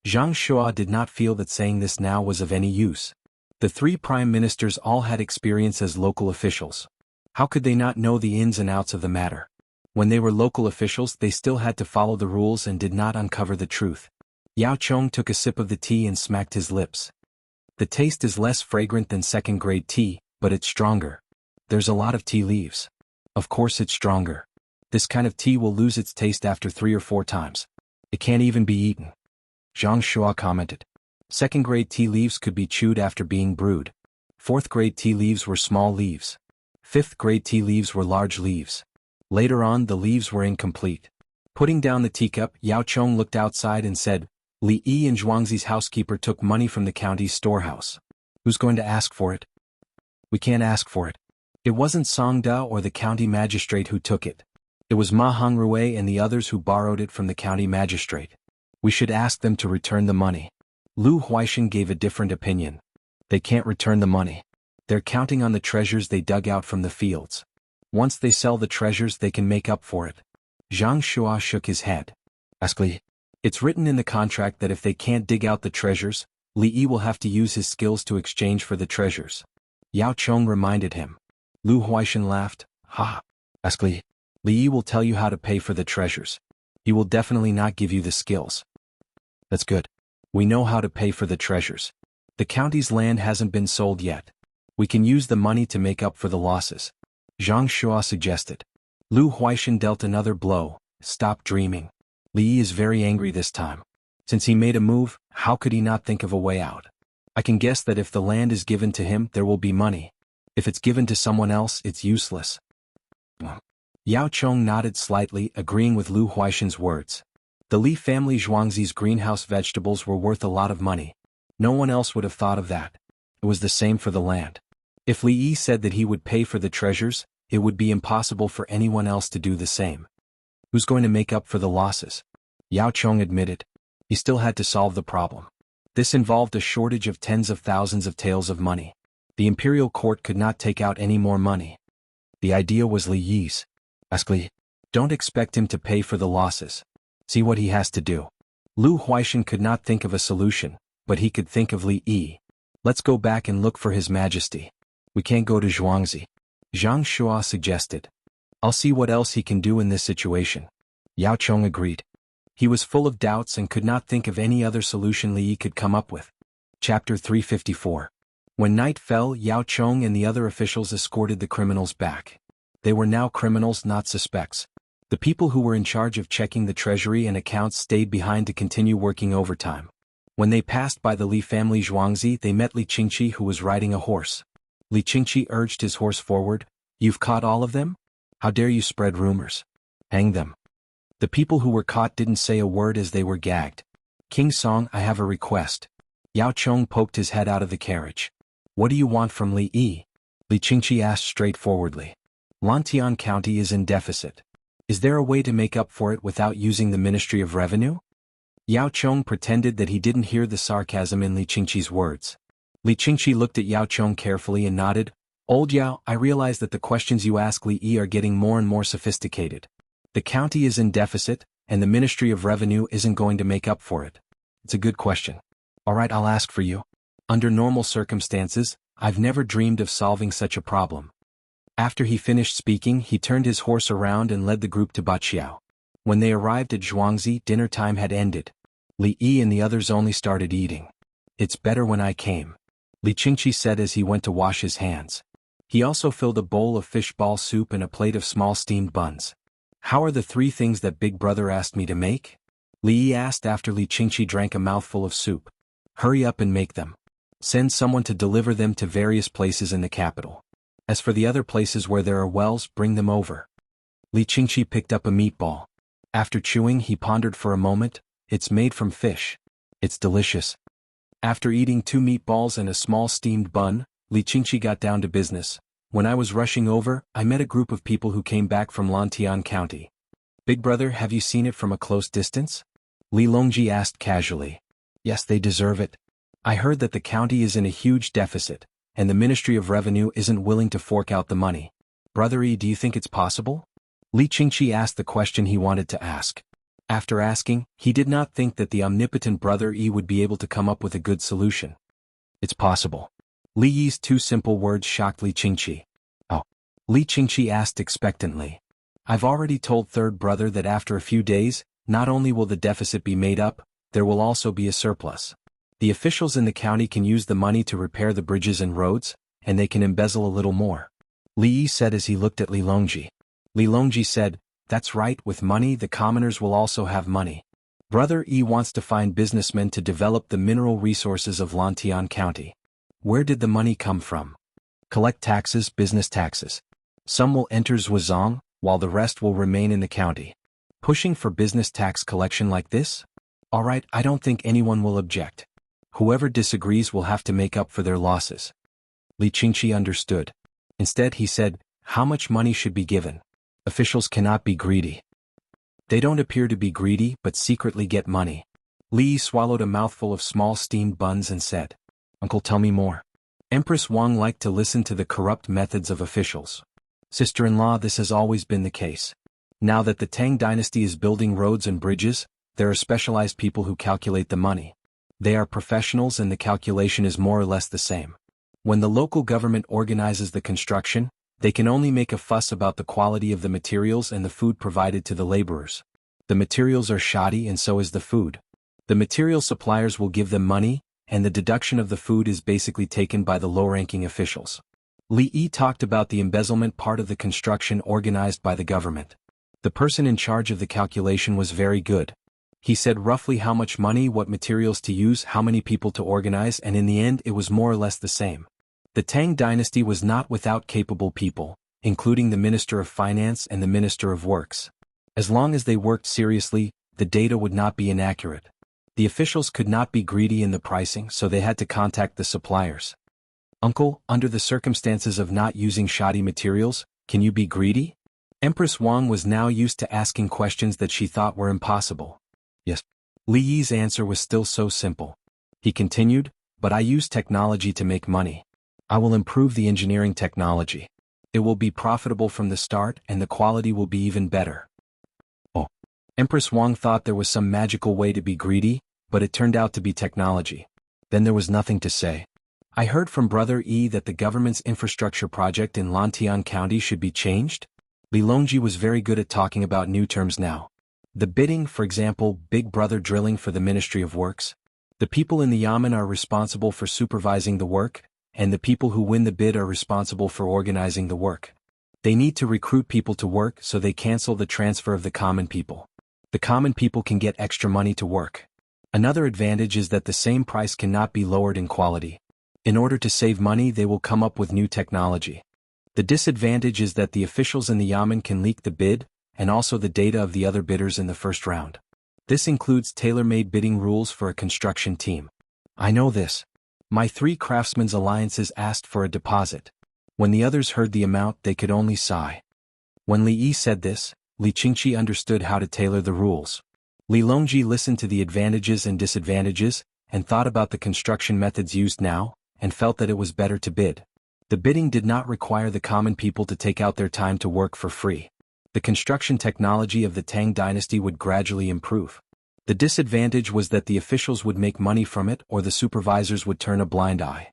S1: Zhang Shuo did not feel that saying this now was of any use. The 3 prime ministers all had experience as local officials. How could they not know the ins and outs of the matter? When they were local officials, they still had to follow the rules and did not uncover the truth. Yao Chong took a sip of the tea and smacked his lips. The taste is less fragrant than 2nd-grade tea, but it's stronger. There's a lot of tea leaves. Of course it's stronger. This kind of tea will lose its taste after 3 or 4 times. It can't even be eaten. Zhang Shuo commented. 2nd-grade tea leaves could be chewed after being brewed. 4th-grade tea leaves were small leaves. 5th-grade tea leaves were large leaves. Later on, the leaves were incomplete. Putting down the teacup, Yao Chong looked outside and said, Li Yi and Zhuangzi's housekeeper took money from the county's storehouse. Who's going to ask for it? We can't ask for it. It wasn't Songda or the county magistrate who took it. It was Ma Hongrui and the others who borrowed it from the county magistrate. We should ask them to return the money. Lu Huaishan gave a different opinion. They can't return the money. They're counting on the treasures they dug out from the fields. Once they sell the treasures they can make up for it. Zhang Shua shook his head. Ask Li. It's written in the contract that if they can't dig out the treasures, Li Yi will have to use his skills to exchange for the treasures. Yao Chong reminded him. Lu Huaishan laughed. Ha! Ask Li. Li Yi will tell you how to pay for the treasures. He will definitely not give you the skills. That's good. We know how to pay for the treasures. The county's land hasn't been sold yet. We can use the money to make up for the losses. Zhang Shua suggested. Lu Huaishan dealt another blow. Stop dreaming. Li Yi is very angry this time. Since he made a move, how could he not think of a way out? I can guess that if the land is given to him, there will be money. If it's given to someone else, it's useless. Yao Chong nodded slightly, agreeing with Lu Huaishan's words. The Li family Zhuangzi's greenhouse vegetables were worth a lot of money. No one else would have thought of that. It was the same for the land. If Li Yi said that he would pay for the treasures, it would be impossible for anyone else to do the same. Who's going to make up for the losses? Yao Chong admitted. He still had to solve the problem. This involved a shortage of tens of thousands of taels of money. The imperial court could not take out any more money. The idea was Li Yi's. Ask Li. Don't expect him to pay for the losses. See what he has to do. Lu Huaishan could not think of a solution, but he could think of Li Yi. Let's go back and look for His Majesty. We can't go to Zhuangzi. Zhang Shua suggested. I'll see what else he can do in this situation. Yao Chong agreed. He was full of doubts and could not think of any other solution Li Yi could come up with. Chapter 354. When night fell, Yao Chong and the other officials escorted the criminals back. They were now criminals, not suspects. The people who were in charge of checking the treasury and accounts stayed behind to continue working overtime. When they passed by the Li family Zhuangzi, they met Li Qingqi, who was riding a horse. Li Qingqi urged his horse forward. You've caught all of them? How dare you spread rumors? Hang them. The people who were caught didn't say a word as they were gagged. King Song, I have a request. Yao Chong poked his head out of the carriage. What do you want from Li Yi? Li Qingqi asked straightforwardly. Lantian County is in deficit. Is there a way to make up for it without using the Ministry of Revenue? Yao Chong pretended that he didn't hear the sarcasm in Li Qingqi's words. Li Qingqi looked at Yao Chong carefully and nodded. Old Yao, I realize that the questions you ask Li Yi are getting more and more sophisticated. The county is in deficit, and the Ministry of Revenue isn't going to make up for it. It's a good question. All right, I'll ask for you. Under normal circumstances, I've never dreamed of solving such a problem. After he finished speaking, he turned his horse around and led the group to Baqiao. When they arrived at Zhuangzi, dinner time had ended. Li Yi and the others only started eating. It's better when I came, Li Qingqi said as he went to wash his hands. He also filled a bowl of fish ball soup and a plate of small steamed buns. How are the 3 things that Big Brother asked me to make? Li Yi asked after Li Qingqi drank a mouthful of soup. Hurry up and make them. Send someone to deliver them to various places in the capital. As for the other places where there are wells, bring them over. Li Qingqi picked up a meatball. After chewing, he pondered for a moment. It's made from fish. It's delicious. After eating 2 meatballs and a small steamed bun, Li Qingqi got down to business. When I was rushing over, I met a group of people who came back from Lantian County. Big Brother, have you seen it from a close distance? Li Longji asked casually. Yes, they deserve it. I heard that the county is in a huge deficit, and the Ministry of Revenue isn't willing to fork out the money. Brother Yi, do you think it's possible? Li Qingqi asked the question he wanted to ask. After asking, he did not think that the omnipotent Brother Yi would be able to come up with a good solution. It's possible. Li Yi's 2 simple words shocked Li Qingqi. Oh. Li Qingqi asked expectantly. I've already told Third Brother that after a few days, not only will the deficit be made up, there will also be a surplus. The officials in the county can use the money to repair the bridges and roads, and they can embezzle a little more. Li Yi said as he looked at Li Longji. Li Longji said, that's right, with money the commoners will also have money. Brother Yi wants to find businessmen to develop the mineral resources of Lantian County. Where did the money come from? Collect taxes, business taxes. Some will enter Zhuazong, while the rest will remain in the county. Pushing for business tax collection like this? All right, I don't think anyone will object. Whoever disagrees will have to make up for their losses. Li Qingqi understood. Instead he said, how much money should be given? Officials cannot be greedy. They don't appear to be greedy but secretly get money. Li swallowed a mouthful of small steamed buns and said, Uncle, tell me more. Empress Wang liked to listen to the corrupt methods of officials. Sister-in-law, this has always been the case. Now that the Tang dynasty is building roads and bridges, there are specialized people who calculate the money. They are professionals and the calculation is more or less the same. When the local government organizes the construction, they can only make a fuss about the quality of the materials and the food provided to the laborers. The materials are shoddy and so is the food. The material suppliers will give them money, and the deduction of the food is basically taken by the low-ranking officials. Li Yi talked about the embezzlement part of the construction organized by the government. The person in charge of the calculation was very good. He said roughly how much money, what materials to use, how many people to organize, and in the end it was more or less the same. The Tang dynasty was not without capable people, including the Minister of Finance and the Minister of Works. As long as they worked seriously, the data would not be inaccurate. The officials could not be greedy in the pricing, so they had to contact the suppliers. Uncle, under the circumstances of not using shoddy materials, can you be greedy? Empress Wang was now used to asking questions that she thought were impossible. Yes. Li Yi's answer was still so simple. He continued, but I use technology to make money. I will improve the engineering technology. It will be profitable from the start and the quality will be even better. Oh. Empress Wang thought there was some magical way to be greedy, but it turned out to be technology. Then there was nothing to say. I heard from Brother Yi that the government's infrastructure project in Lantian County should be changed. Li Longji was very good at talking about new terms now. The bidding, for example, Big Brother drilling for the Ministry of Works. The people in the Yamen are responsible for supervising the work, and the people who win the bid are responsible for organizing the work. They need to recruit people to work, so they cancel the transfer of the common people. The common people can get extra money to work. Another advantage is that the same price cannot be lowered in quality. In order to save money, they will come up with new technology. The disadvantage is that the officials in the Yamen can leak the bid, and also the data of the other bidders in the first round. This includes tailor-made bidding rules for a construction team. I know this. My 3 craftsmen's alliances asked for a deposit. When the others heard the amount, they could only sigh. When Li Yi said this, Li Qingqi understood how to tailor the rules. Li Longji listened to the advantages and disadvantages, and thought about the construction methods used now, and felt that it was better to bid. The bidding did not require the common people to take out their time to work for free. The construction technology of the Tang dynasty would gradually improve. The disadvantage was that the officials would make money from it or the supervisors would turn a blind eye.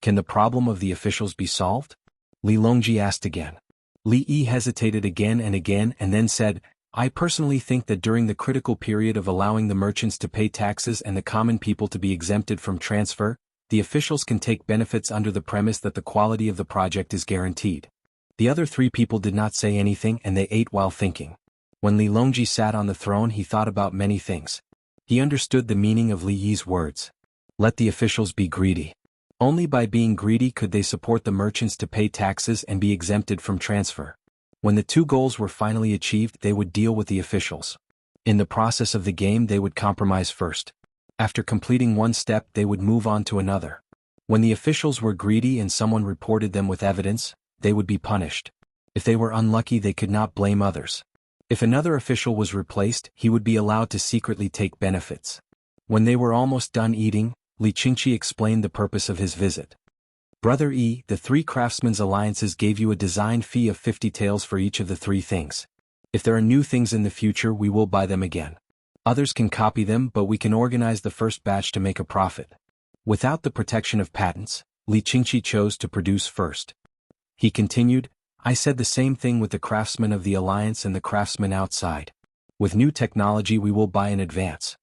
S1: Can the problem of the officials be solved? Li Longji asked again. Li Yi hesitated again and then said, I personally think that during the critical period of allowing the merchants to pay taxes and the common people to be exempted from transfer, the officials can take benefits under the premise that the quality of the project is guaranteed. The other 3 people did not say anything and they ate while thinking. When Li Longji sat on the throne, he thought about many things. He understood the meaning of Li Yi's words. Let the officials be greedy. Only by being greedy could they support the merchants to pay taxes and be exempted from transfer. When the 2 goals were finally achieved, they would deal with the officials. In the process of the game, they would compromise first. After completing one step, they would move on to another. When the officials were greedy and someone reported them with evidence, they would be punished. If they were unlucky, they could not blame others. If another official was replaced, he would be allowed to secretly take benefits. When they were almost done eating, Li Qingqi explained the purpose of his visit. Brother Yi, the 3 craftsmen's alliances gave you a design fee of 50 taels for each of the 3 things. If there are new things in the future, we will buy them again. Others can copy them, but we can organize the first batch to make a profit. Without the protection of patents, Li Qingqi chose to produce first. He continued, I said the same thing with the craftsmen of the alliance and the craftsmen outside. With new technology we will buy in advance.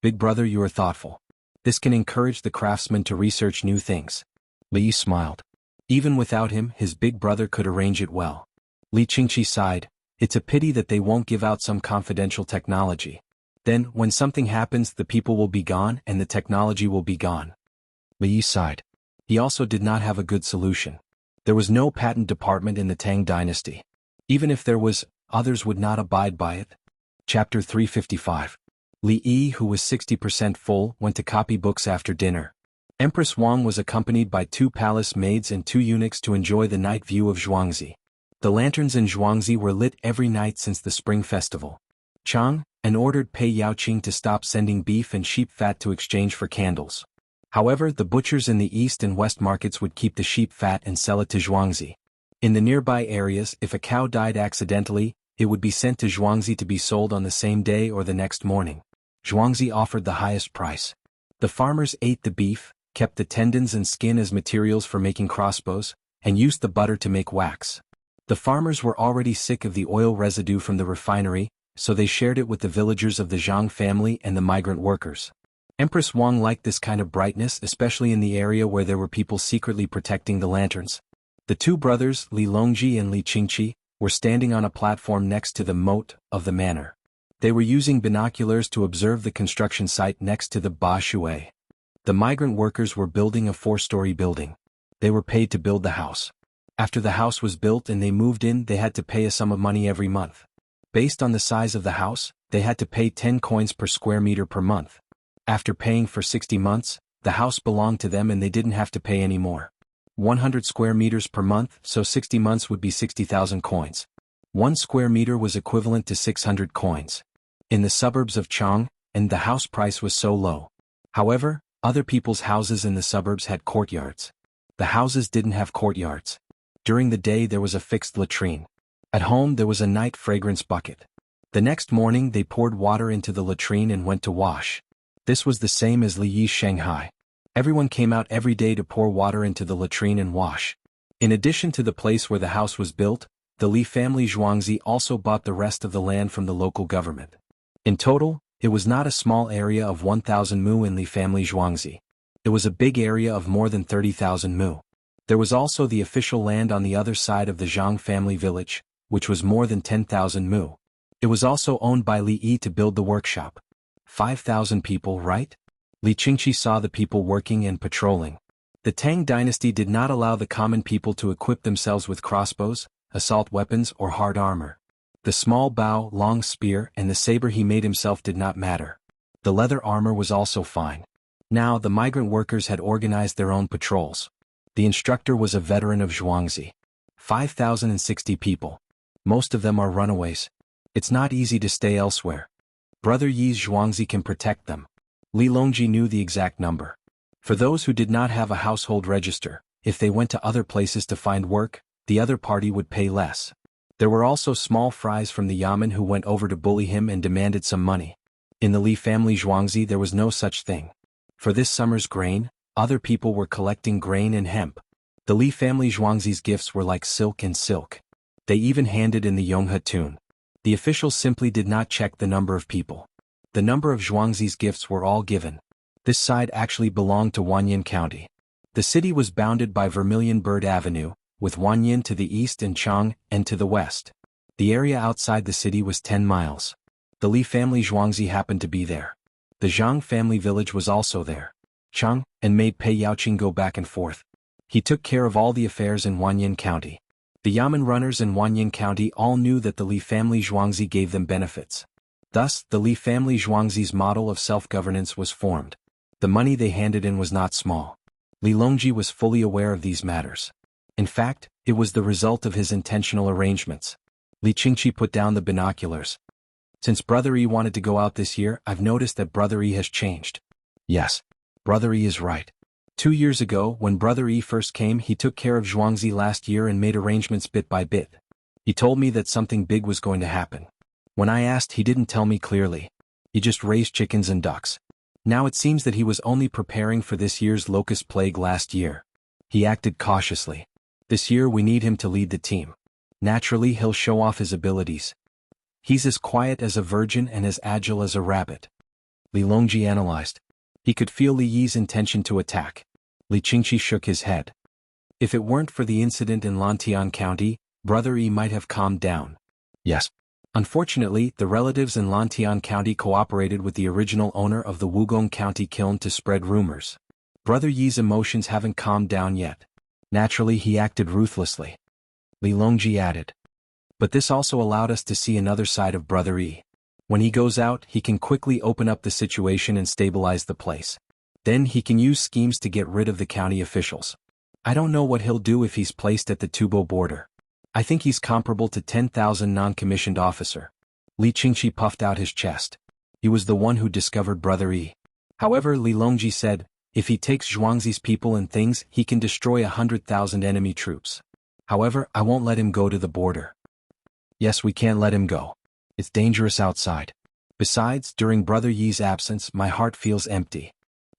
S1: Big brother, you are thoughtful. This can encourage the craftsmen to research new things. Li smiled. Even without him, his big brother could arrange it well. Li Qingqi sighed, it's a pity that they won't give out some confidential technology. Then, when something happens, the people will be gone and the technology will be gone. Li sighed. He also did not have a good solution. There was no patent department in the Tang dynasty. Even if there was, others would not abide by it. Chapter 355. Li Yi, who was 60% full, went to copy books after dinner. Empress Wang was accompanied by 2 palace maids and 2 eunuchs to enjoy the night view of Zhuangzi. The lanterns in Zhuangzi were lit every night since the Spring Festival. Chang ordered Pei Yaoqing to stop sending beef and sheep fat to exchange for candles. However, the butchers in the east and west markets would keep the sheep fat and sell it to Zhuangzi. In the nearby areas, if a cow died accidentally, it would be sent to Zhuangzi to be sold on the same day or the next morning. Zhuangzi offered the highest price. The farmers ate the beef, kept the tendons and skin as materials for making crossbows, and used the butter to make wax. The farmers were already sick of the oil residue from the refinery, so they shared it with the villagers of the Zhang family and the migrant workers. Empress Wang liked this kind of brightness, especially in the area where there were people secretly protecting the lanterns. The 2 brothers, Li Longji and Li Qingqi, were standing on a platform next to the moat of the manor. They were using binoculars to observe the construction site next to the Ba Shui. The migrant workers were building a 4-story building. They were paid to build the house. After the house was built and they moved in, they had to pay a sum of money every month. Based on the size of the house, they had to pay 10 coins per square meter per month. After paying for 60 months, the house belonged to them and they didn't have to pay any more. 100 square meters per month, so 60 months would be 60,000 coins. 1 square meter was equivalent to 600 coins. In the suburbs of Chang, and the house price was so low. However, other people's houses in the suburbs had courtyards. The houses didn't have courtyards. During the day there was a fixed latrine. At home there was a night fragrance bucket. The next morning they poured water into the latrine and went to wash. This was the same as Li Yi's Shanghai. Everyone came out every day to pour water into the latrine and wash. In addition to the place where the house was built, the Li family Zhuangzi also bought the rest of the land from the local government. In total, it was not a small area of 1,000 mu in Li family Zhuangzi. It was a big area of more than 30,000 mu. There was also the official land on the other side of the Zhang family village, which was more than 10,000 mu. It was also owned by Li Yi to build the workshop. 5,000 people, right? Li Qingqi saw the people working and patrolling. The Tang dynasty did not allow the common people to equip themselves with crossbows, assault weapons or hard armor. The small bow, long spear and the saber he made himself did not matter. The leather armor was also fine. Now the migrant workers had organized their own patrols. The instructor was a veteran of Zhuangzi. 5,060 people. Most of them are runaways. It's not easy to stay elsewhere. Brother Yi's Zhuangzi can protect them. Li Longji knew the exact number. For those who did not have a household register, if they went to other places to find work, the other party would pay less. There were also small fries from the Yamen who went over to bully him and demanded some money. In the Li family Zhuangzi there was no such thing. For this summer's grain, other people were collecting grain and hemp. The Li family Zhuangzi's gifts were like silk and silk. They even handed in the Yonghe tune. The officials simply did not check the number of people. The number of Zhuangzi's gifts were all given. This side actually belonged to Wanyan County. The city was bounded by Vermilion Bird Avenue, with Wanyan to the east and Chang and to the west. The area outside the city was 10 miles. The Li family Zhuangzi happened to be there. The Zhang family village was also there. Chang and made Pei Yaoqing go back and forth. He took care of all the affairs in Wanyan County. The Yamen runners in Wanyan County all knew that the Li family Zhuangzi gave them benefits. Thus, the Li family Zhuangzi's model of self-governance was formed. The money they handed in was not small. Li Longji was fully aware of these matters. In fact, it was the result of his intentional arrangements. Li Qingqi put down the binoculars. Since Brother Yi wanted to go out this year, I've noticed that Brother Yi has changed. Yes, Brother Yi is right. 2 years ago, when Brother Yi first came, he took care of Zhuangzi last year and made arrangements bit by bit. He told me that something big was going to happen. When I asked, he didn't tell me clearly. He just raised chickens and ducks. Now it seems that he was only preparing for this year's locust plague last year. He acted cautiously. This year we need him to lead the team. Naturally he'll show off his abilities. He's as quiet as a virgin and as agile as a rabbit. Li Longji analyzed. He could feel Li Yi's intention to attack. Li Qingqi shook his head. If it weren't for the incident in Lantian County, Brother Yi might have calmed down. Yes. Unfortunately, the relatives in Lantian County cooperated with the original owner of the Wugong County kiln to spread rumors. Brother Yi's emotions haven't calmed down yet. Naturally he acted ruthlessly. Li Longji added. But this also allowed us to see another side of Brother Yi. When he goes out, he can quickly open up the situation and stabilize the place. Then he can use schemes to get rid of the county officials. I don't know what he'll do if he's placed at the Tubo border. I think he's comparable to 10,000 non-commissioned officer. Li Qingqi puffed out his chest. He was the one who discovered Brother Yi. However, Li Longji said, if he takes Zhuangzi's people and things, he can destroy 100,000 enemy troops. However, I won't let him go to the border. Yes, we can't let him go. It's dangerous outside. Besides, during Brother Yi's absence, my heart feels empty.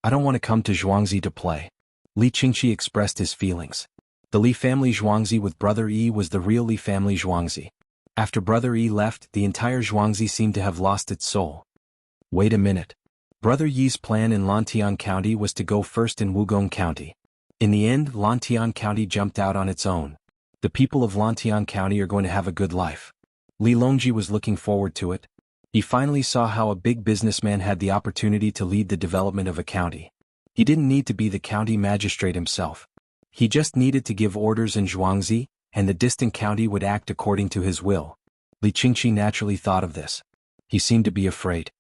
S1: I don't want to come to Zhuangzi to play. Li Qingqi expressed his feelings. The Li family Zhuangzi with Brother Yi was the real Li family Zhuangzi. After Brother Yi left, the entire Zhuangzi seemed to have lost its soul. Wait a minute. Brother Yi's plan in Lantian County was to go first in Wugong County. In the end, Lantian County jumped out on its own. The people of Lantian County are going to have a good life. Li Longji was looking forward to it. He finally saw how a big businessman had the opportunity to lead the development of a county. He didn't need to be the county magistrate himself. He just needed to give orders in Zhuangzi, and the distant county would act according to his will. Li Qingqi naturally thought of this. He seemed to be afraid.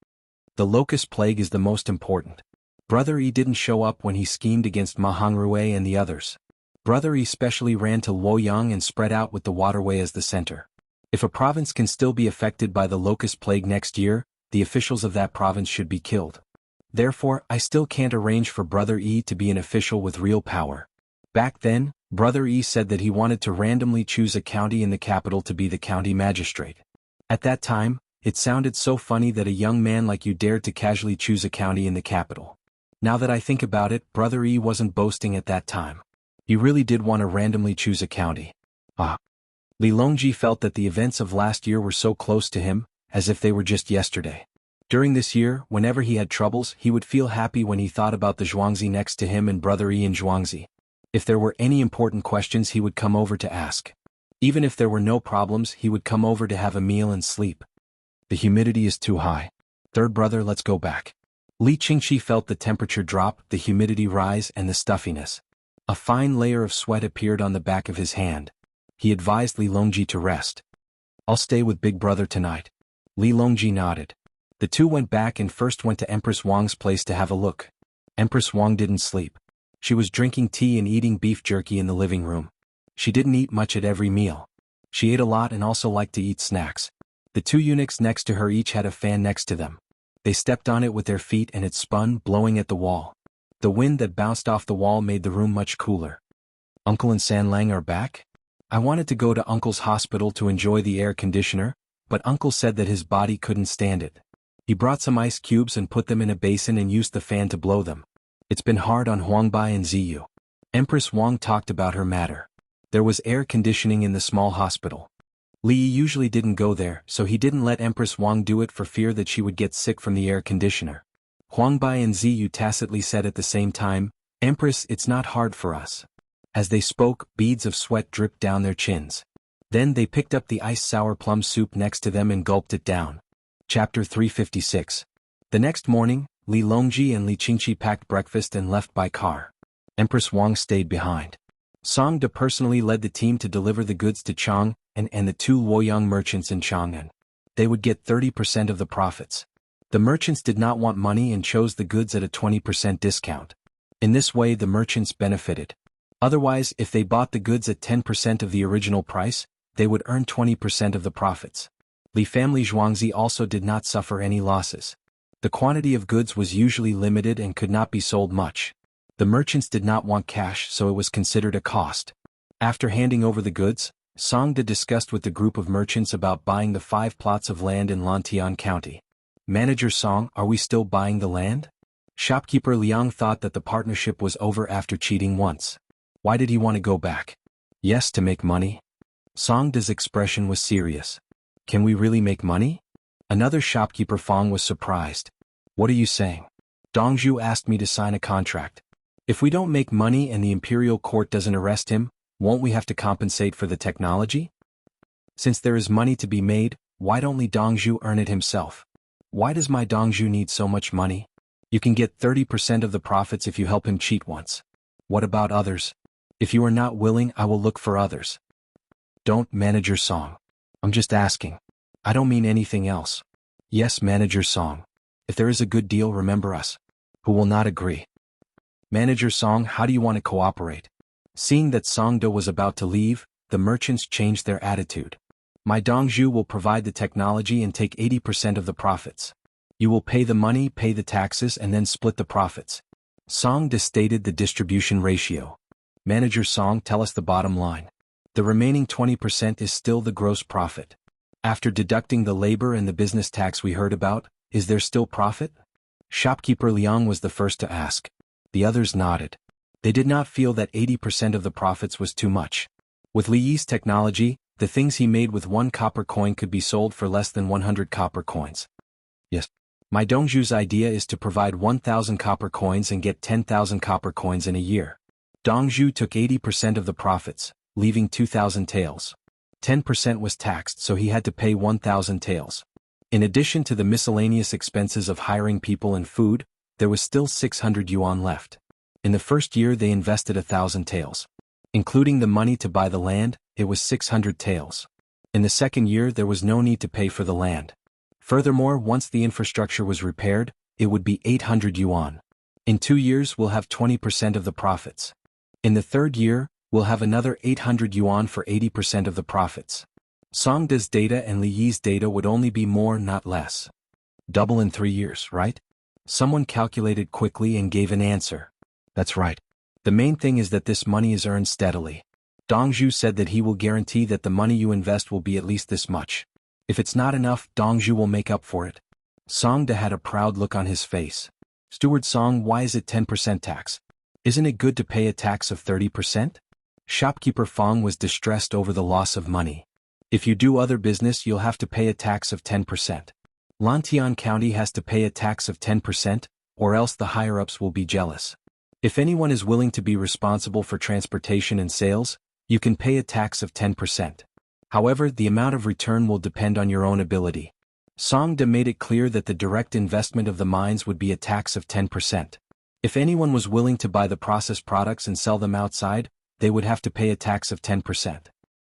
S1: The locust plague is the most important. Brother Yi didn't show up when he schemed against Ma Hongruei and the others. Brother Yi specially ran to Luoyang and spread out with the waterway as the center. If a province can still be affected by the locust plague next year, the officials of that province should be killed. Therefore, I still can't arrange for Brother Yi to be an official with real power. Back then, Brother Yi said that he wanted to randomly choose a county in the capital to be the county magistrate. At that time, it sounded so funny that a young man like you dared to casually choose a county in the capital. Now that I think about it, Brother Yi wasn't boasting at that time. He really did want to randomly choose a county. Li Longji felt that the events of last year were so close to him, as if they were just yesterday. During this year, whenever he had troubles, he would feel happy when he thought about the Zhuangzi next to him and Brother Yi in Zhuangzi. If there were any important questions, he would come over to ask. Even if there were no problems, he would come over to have a meal and sleep. The humidity is too high. Third brother, let's go back. Li Qingqi felt the temperature drop, the humidity rise, and the stuffiness. A fine layer of sweat appeared on the back of his hand. He advised Li Longji to rest. I'll stay with Big Brother tonight. Li Longji nodded. The two went back and first went to Empress Wang's place to have a look. Empress Wang didn't sleep. She was drinking tea and eating beef jerky in the living room. She didn't eat much at every meal. She ate a lot and also liked to eat snacks. The two eunuchs next to her each had a fan next to them. They stepped on it with their feet and it spun, blowing at the wall. The wind that bounced off the wall made the room much cooler. Uncle and San Lang are back? I wanted to go to Uncle's hospital to enjoy the air conditioner, but Uncle said that his body couldn't stand it. He brought some ice cubes and put them in a basin and used the fan to blow them. It's been hard on Huangbai and Ziyu. Empress Wang talked about her matter. There was air conditioning in the small hospital. Li usually didn't go there, so he didn't let Empress Wang do it for fear that she would get sick from the air conditioner. Huangbai and Ziyu tacitly said at the same time, Empress, it's not hard for us. As they spoke, beads of sweat dripped down their chins. Then they picked up the iced sour plum soup next to them and gulped it down. Chapter 356. The next morning, Li Longji and Li Qingqi packed breakfast and left by car. Empress Wang stayed behind. Song De personally led the team to deliver the goods to Chang and the two Luoyang merchants in Chang'an. They would get 30% of the profits. The merchants did not want money and chose the goods at a 20% discount. In this way the merchants benefited. Otherwise, if they bought the goods at 10% of the original price, they would earn 20% of the profits. Li family Zhuangzi also did not suffer any losses. The quantity of goods was usually limited and could not be sold much. The merchants did not want cash, so it was considered a cost. After handing over the goods, Song De discussed with the group of merchants about buying the 5 plots of land in Lantian County. Manager Song, are we still buying the land? Shopkeeper Liang thought that the partnership was over after cheating once. Why did he want to go back? Yes, to make money. Song De's expression was serious. Can we really make money? Another shopkeeper Fong was surprised. What are you saying? Dongzhu asked me to sign a contract. If we don't make money and the imperial court doesn't arrest him, won't we have to compensate for the technology? Since there is money to be made, why don't Li Dongzhu earn it himself? Why does my Dongzhu need so much money? You can get 30% of the profits if you help him cheat once. What about others? If you are not willing, I will look for others. Don't, Manager Song. I'm just asking. I don't mean anything else. Yes, Manager Song. If there is a good deal, remember us. Who will not agree? Manager Song, how do you want to cooperate? Seeing that Songdo was about to leave, the merchants changed their attitude. My Dongzhu will provide the technology and take 80% of the profits. You will pay the money, pay the taxes, and then split the profits. Songda stated the distribution ratio. Manager Song, tell us the bottom line. The remaining 20% is still the gross profit. After deducting the labor and the business tax we heard about, is there still profit? Shopkeeper Liang was the first to ask. The others nodded. They did not feel that 80% of the profits was too much. With Li Yi's technology, the things he made with 1 copper coin could be sold for less than 100 copper coins. Yes. My Dongzhu's idea is to provide 1,000 copper coins and get 10,000 copper coins in a year. Dongzhu took 80% of the profits, leaving 2,000 taels. 10% was taxed, so he had to pay 1,000 taels. In addition to the miscellaneous expenses of hiring people and food, there was still 600 yuan left. In the first year they invested 1,000 taels. Including the money to buy the land, it was 600 taels. In the second year there was no need to pay for the land. Furthermore, once the infrastructure was repaired, it would be 800 yuan. In 2 years we'll have 20% of the profits. In the third year, we'll have another 800 yuan for 80% of the profits. Songda's data and Li Yi's data would only be more, not less. Double in 3 years, right? Someone calculated quickly and gave an answer. That's right. The main thing is that this money is earned steadily. Dongzhu said that he will guarantee that the money you invest will be at least this much. If it's not enough, Dongzhu will make up for it. Songda had a proud look on his face. Steward Song, why is it 10% tax? Isn't it good to pay a tax of 30%? Shopkeeper Fong was distressed over the loss of money. If you do other business, you'll have to pay a tax of 10%. Lantian County has to pay a tax of 10%, or else the higher-ups will be jealous. If anyone is willing to be responsible for transportation and sales, you can pay a tax of 10%. However, the amount of return will depend on your own ability. Songda made it clear that the direct investment of the mines would be a tax of 10%. If anyone was willing to buy the processed products and sell them outside, they would have to pay a tax of 10%.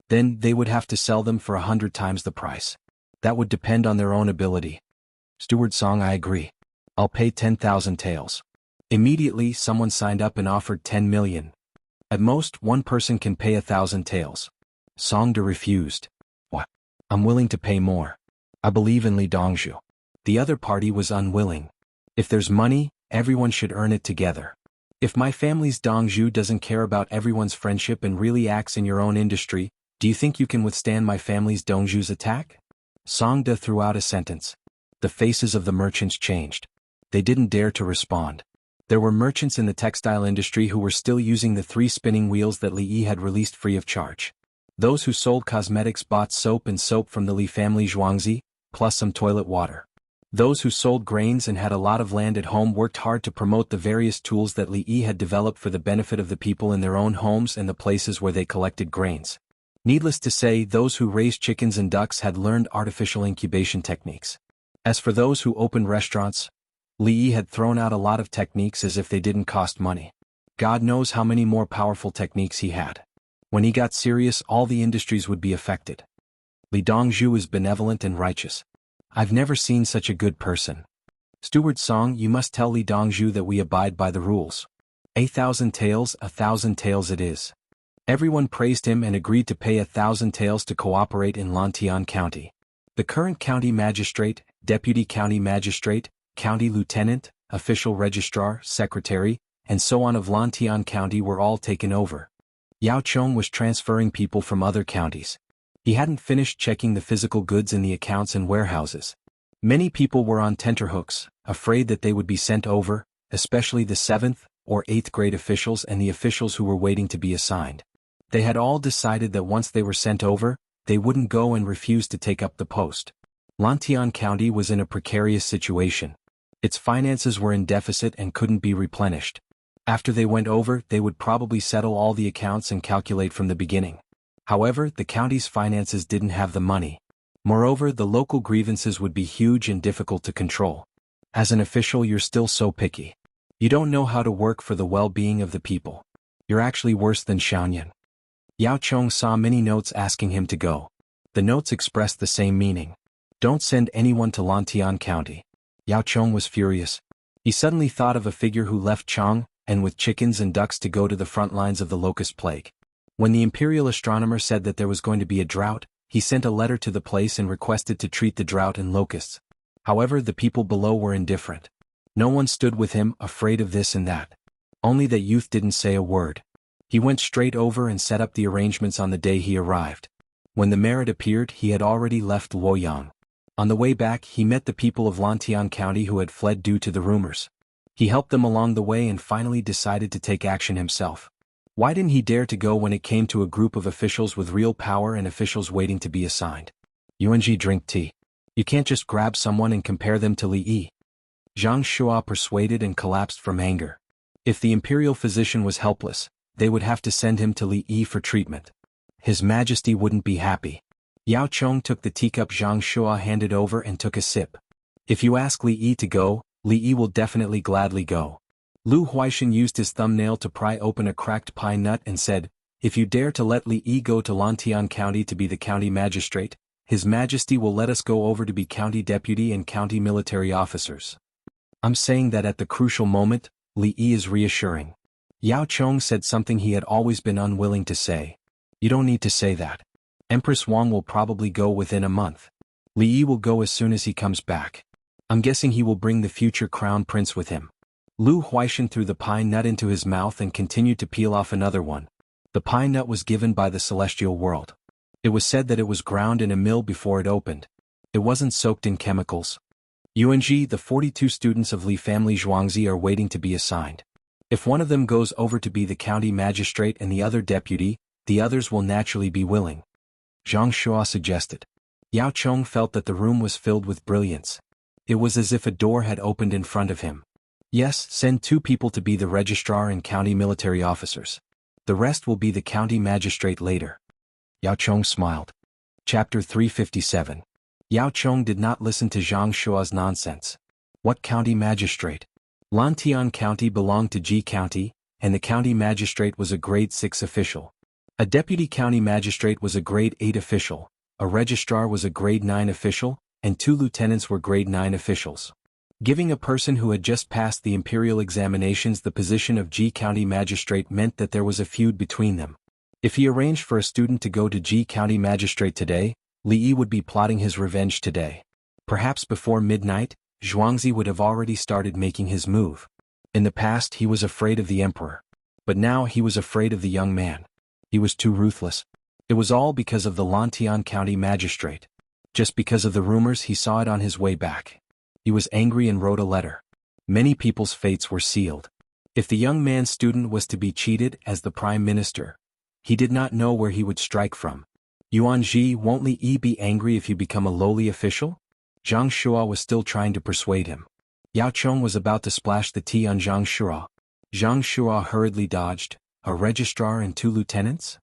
S1: Then, they would have to sell them for 100 times the price. That would depend on their own ability. Steward Song, I agree. I'll pay 10,000 taels. Immediately, someone signed up and offered 10 million. At most, one person can pay 1,000 taels. Songda refused. What? I'm willing to pay more. I believe in Li Dongzhu. The other party was unwilling. If there's money, everyone should earn it together. If my family's Dongzhu doesn't care about everyone's friendship and really acts in your own industry, do you think you can withstand my family's Dongzhu's attack? Songda threw out a sentence. The faces of the merchants changed. They didn't dare to respond. There were merchants in the textile industry who were still using the 3 spinning wheels that Li Yi had released free of charge. Those who sold cosmetics bought soap and soap from the Li family Zhuangzi, plus some toilet water. Those who sold grains and had a lot of land at home worked hard to promote the various tools that Li Yi had developed for the benefit of the people in their own homes and the places where they collected grains. Needless to say, those who raised chickens and ducks had learned artificial incubation techniques. As for those who opened restaurants, Li Yi had thrown out a lot of techniques as if they didn't cost money. God knows how many more powerful techniques he had. When he got serious, all the industries would be affected. Li Dongzhu is benevolent and righteous. I've never seen such a good person. Steward Song, you must tell Li Dongzhu that we abide by the rules. 1,000 taels, 1,000 taels it is. Everyone praised him and agreed to pay 1,000 taels to cooperate in Lantian County. The current county magistrate, deputy county magistrate, county lieutenant, official registrar, secretary, and so on of Lantian County were all taken over. Yao Chong was transferring people from other counties. He hadn't finished checking the physical goods in the accounts and warehouses. Many people were on tenterhooks, afraid that they would be sent over, especially the 7th or 8th grade officials and the officials who were waiting to be assigned. They had all decided that once they were sent over, they wouldn't go and refuse to take up the post. Lantian County was in a precarious situation. Its finances were in deficit and couldn't be replenished. After they went over, they would probably settle all the accounts and calculate from the beginning. However, the county's finances didn't have the money. Moreover, the local grievances would be huge and difficult to control. As an official, you're still so picky. You don't know how to work for the well-being of the people. You're actually worse than Xiaoyan. Yao Chong saw many notes asking him to go. The notes expressed the same meaning. Don't send anyone to Lantian County. Yao Chong was furious. He suddenly thought of a figure who left Chang, and with chickens and ducks to go to the front lines of the locust plague. When the imperial astronomer said that there was going to be a drought, he sent a letter to the place and requested to treat the drought and locusts. However, the people below were indifferent. No one stood with him, afraid of this and that. Only that youth didn't say a word. He went straight over and set up the arrangements on the day he arrived. When the merit appeared, he had already left Luoyang. On the way back, he met the people of Lantian County who had fled due to the rumors. He helped them along the way and finally decided to take action himself. Why didn't he dare to go when it came to a group of officials with real power and officials waiting to be assigned? Yuanji, drink tea. You can't just grab someone and compare them to Li Yi. Zhang Shua persuaded and collapsed from anger. If the imperial physician was helpless, they would have to send him to Li Yi for treatment. His Majesty wouldn't be happy. Yao Chong took the teacup Zhang Shua handed over and took a sip. If you ask Li Yi to go, Li Yi will definitely gladly go. Lu Huaishan used his thumbnail to pry open a cracked pine nut and said, if you dare to let Li Yi go to Lantian County to be the county magistrate, His Majesty will let us go over to be county deputy and county military officers. I'm saying that at the crucial moment, Li Yi is reassuring. Yao Chong said something he had always been unwilling to say. You don't need to say that. Empress Wang will probably go within a month. Li Yi will go as soon as he comes back. I'm guessing he will bring the future crown prince with him. Lu Huaishan threw the pine nut into his mouth and continued to peel off another one. The pine nut was given by the celestial world. It was said that it was ground in a mill before it opened. It wasn't soaked in chemicals. Yuanji, the 42 students of Li family Zhuangzi are waiting to be assigned. If one of them goes over to be the county magistrate and the other deputy, the others will naturally be willing. Zhang Shua suggested. Yao Chong felt that the room was filled with brilliance. It was as if a door had opened in front of him. Yes, send 2 people to be the registrar and county military officers. The rest will be the county magistrate later. Yao Chong smiled. Chapter 357. Yao Chong did not listen to Zhang Shua's nonsense. What county magistrate? Lantian County belonged to Ji County, and the county magistrate was a grade 6 official. A deputy county magistrate was a grade 8 official, a registrar was a grade 9 official, and 2 lieutenants were grade 9 officials. Giving a person who had just passed the imperial examinations the position of Ji County magistrate meant that there was a feud between them. If he arranged for a student to go to Ji County magistrate today, Li Yi would be plotting his revenge today. Perhaps before midnight, Zhuangzi would have already started making his move. In the past he was afraid of the emperor. But now he was afraid of the young man. He was too ruthless. It was all because of the Lantian County magistrate. Just because of the rumors he saw it on his way back. He was angry and wrote a letter. Many people's fates were sealed. If the young man's student was to be cheated as the prime minister, he did not know where he would strike from. Yuanji, won't Li Yi be angry if you become a lowly official? Zhang Shua was still trying to persuade him. Yao Chong was about to splash the tea on Zhang Shua. Zhang Shua hurriedly dodged. A registrar and 2 lieutenants?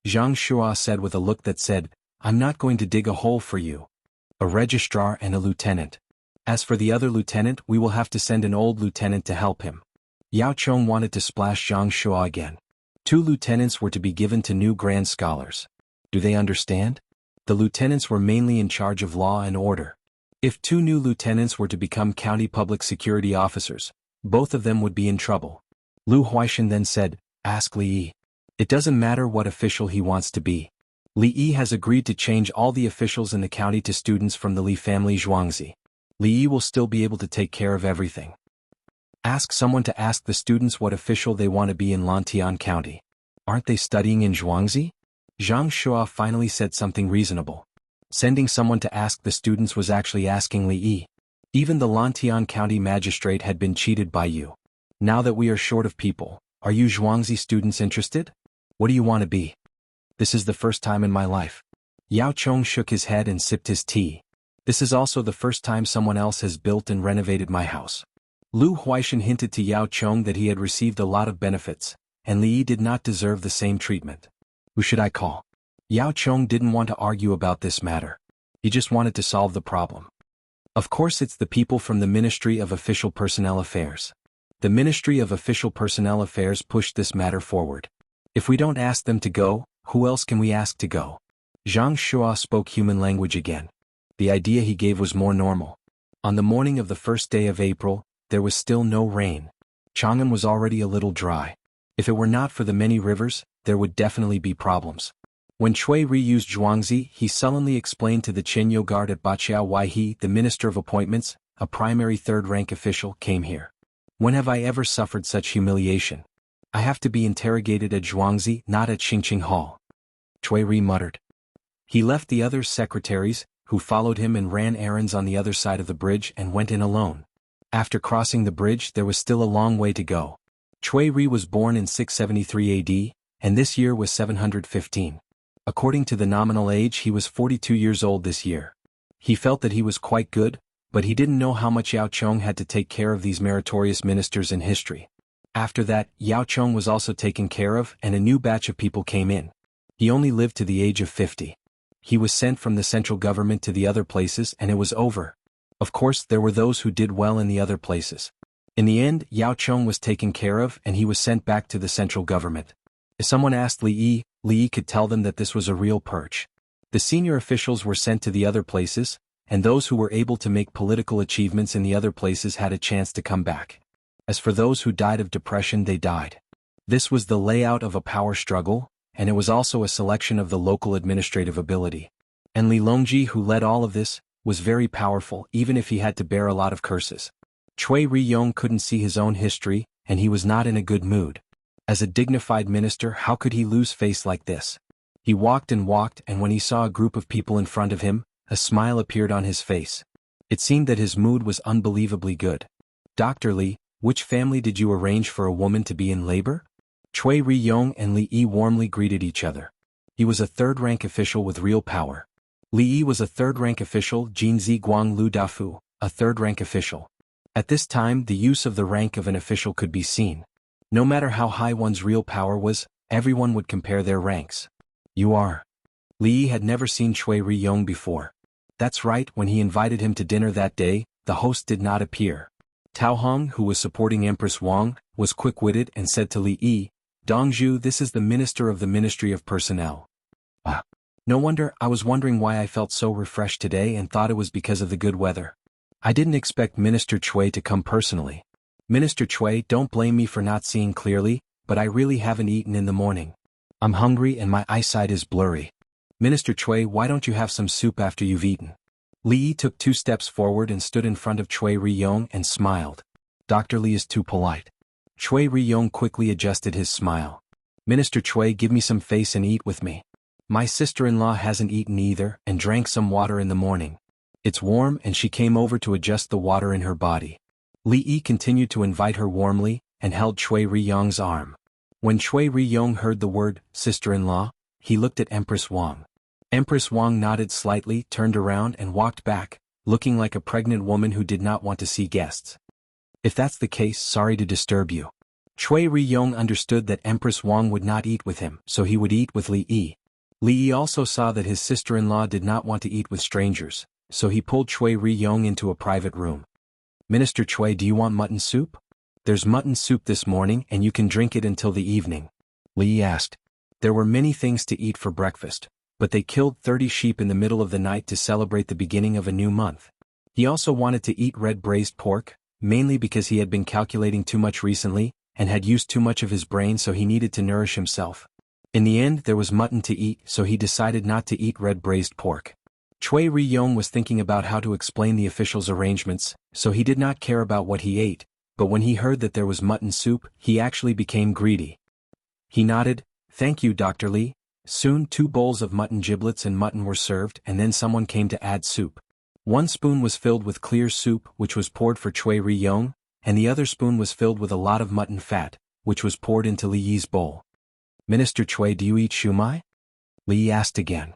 S1: Zhang Shua said with a look that said, I'm not going to dig a hole for you. A registrar and a lieutenant. As for the other lieutenant, we will have to send an old lieutenant to help him. Yao Chong wanted to splash Zhang Shua again. 2 lieutenants were to be given to new grand scholars. Do they understand? The lieutenants were mainly in charge of law and order. If 2 new lieutenants were to become county public security officers, both of them would be in trouble. Lu Huaishan then said, ask Li Yi. It doesn't matter what official he wants to be. Li Yi has agreed to change all the officials in the county to students from the Li family Zhuangzi. Li Yi will still be able to take care of everything. Ask someone to ask the students what official they want to be in Lantian County. Aren't they studying in Zhuangzi? Zhang Shua finally said something reasonable. Sending someone to ask the students was actually asking Li Yi. Even the Lantian County magistrate had been cheated by you. Now that we are short of people, are you Zhuangzi students interested? What do you want to be? This is the first time in my life. Yao Chong shook his head and sipped his tea. This is also the first time someone else has built and renovated my house. Lu Huaishan hinted to Yao Chong that he had received a lot of benefits, and Li Yi did not deserve the same treatment. Who should I call? Yao Chong didn't want to argue about this matter. He just wanted to solve the problem. Of course it's the people from the Ministry of Official Personnel Affairs. The Ministry of Official Personnel Affairs pushed this matter forward. If we don't ask them to go, who else can we ask to go? Zhang Shua spoke human language again. The idea he gave was more normal. On the morning of the first day of April, there was still no rain. Chang'an was already a little dry. If it were not for the many rivers, there would definitely be problems. When Cui Ri used Zhuangzi, he sullenly explained to the Qinyou guard at Baqiao why he, the Minister of Appointments, a primary third-rank official, came here. When have I ever suffered such humiliation? I have to be interrogated at Zhuangzi, not at Xingqing Hall. Cui Ri muttered. He left the other secretaries, who followed him and ran errands on the other side of the bridge and went in alone. After crossing the bridge there was still a long way to go. Cui Ri was born in 673 AD, and this year was 715. According to the nominal age he was 42 years old this year. He felt that he was quite good, but he didn't know how much Yao Chong had to take care of these meritorious ministers in history. After that, Yao Chong was also taken care of and a new batch of people came in. He only lived to the age of 50. He was sent from the central government to the other places and it was over. Of course there were those who did well in the other places. In the end, Yao Chong was taken care of and he was sent back to the central government. If someone asked Li Yi could tell them that this was a real perch. The senior officials were sent to the other places, and those who were able to make political achievements in the other places had a chance to come back. As for those who died of depression, they died. This was the layout of a power struggle, and it was also a selection of the local administrative ability. And Li Longji, who led all of this, was very powerful even if he had to bear a lot of curses. Cui Riyong couldn't see his own history, and he was not in a good mood. As a dignified minister, how could he lose face like this? He walked, and when he saw a group of people in front of him, a smile appeared on his face. It seemed that his mood was unbelievably good. Dr. Li, which family did you arrange for a woman to be in labor? Cui Riyong and Li Yi warmly greeted each other. He was a third-rank official with real power. Li Yi was a third-rank official, Jinzi Guang Lu Dafu, a third-rank official. At this time the use of the rank of an official could be seen. No matter how high one's real power was, everyone would compare their ranks. You are. Li Yi had never seen Cui Riyong before. That's right, when he invited him to dinner that day, the host did not appear. Tao Hong, who was supporting Empress Wang, was quick-witted and said to Li Yi, Dongzhu, this is the minister of the Ministry of Personnel. Ah. No wonder, I was wondering why I felt so refreshed today and thought it was because of the good weather. I didn't expect Minister Cui to come personally. Minister Cui, don't blame me for not seeing clearly, but I really haven't eaten in the morning. I'm hungry and my eyesight is blurry. Minister Cui, why don't you have some soup after you've eaten? Li Yi took 2 steps forward and stood in front of Cui Riyong and smiled. Dr. Li is too polite. Cui Riyong quickly adjusted his smile. Minister Cui, give me some face and eat with me. My sister-in-law hasn't eaten either and drank some water in the morning. It's warm and she came over to adjust the water in her body. Li Yi continued to invite her warmly and held Cui Riyong's arm. When Cui Riyong heard the word sister-in-law, he looked at Empress Wang. Empress Wang nodded slightly, turned around and walked back, looking like a pregnant woman who did not want to see guests. If that's the case, sorry to disturb you. Cui Riyong understood that Empress Wang would not eat with him, so he would eat with Li Yi. Li Yi also saw that his sister-in-law did not want to eat with strangers, so he pulled Cui Riyong into a private room. Minister Cui, do you want mutton soup? There's mutton soup this morning and you can drink it until the evening. Li Yi asked. There were many things to eat for breakfast, but they killed 30 sheep in the middle of the night to celebrate the beginning of a new month. He also wanted to eat red braised pork, mainly because he had been calculating too much recently, and had used too much of his brain, so he needed to nourish himself. In the end there was mutton to eat, so he decided not to eat red braised pork. Cui Riyong was thinking about how to explain the official's arrangements, so he did not care about what he ate, but when he heard that there was mutton soup, he actually became greedy. He nodded, thank you, Dr. Li. Soon 2 bowls of mutton giblets and mutton were served, and then someone came to add soup. 1 spoon was filled with clear soup, which was poured for Cui Riyong, and the other spoon was filled with a lot of mutton fat, which was poured into Li Yi's bowl. Minister Cui, do you eat shumai? Li Yi asked again.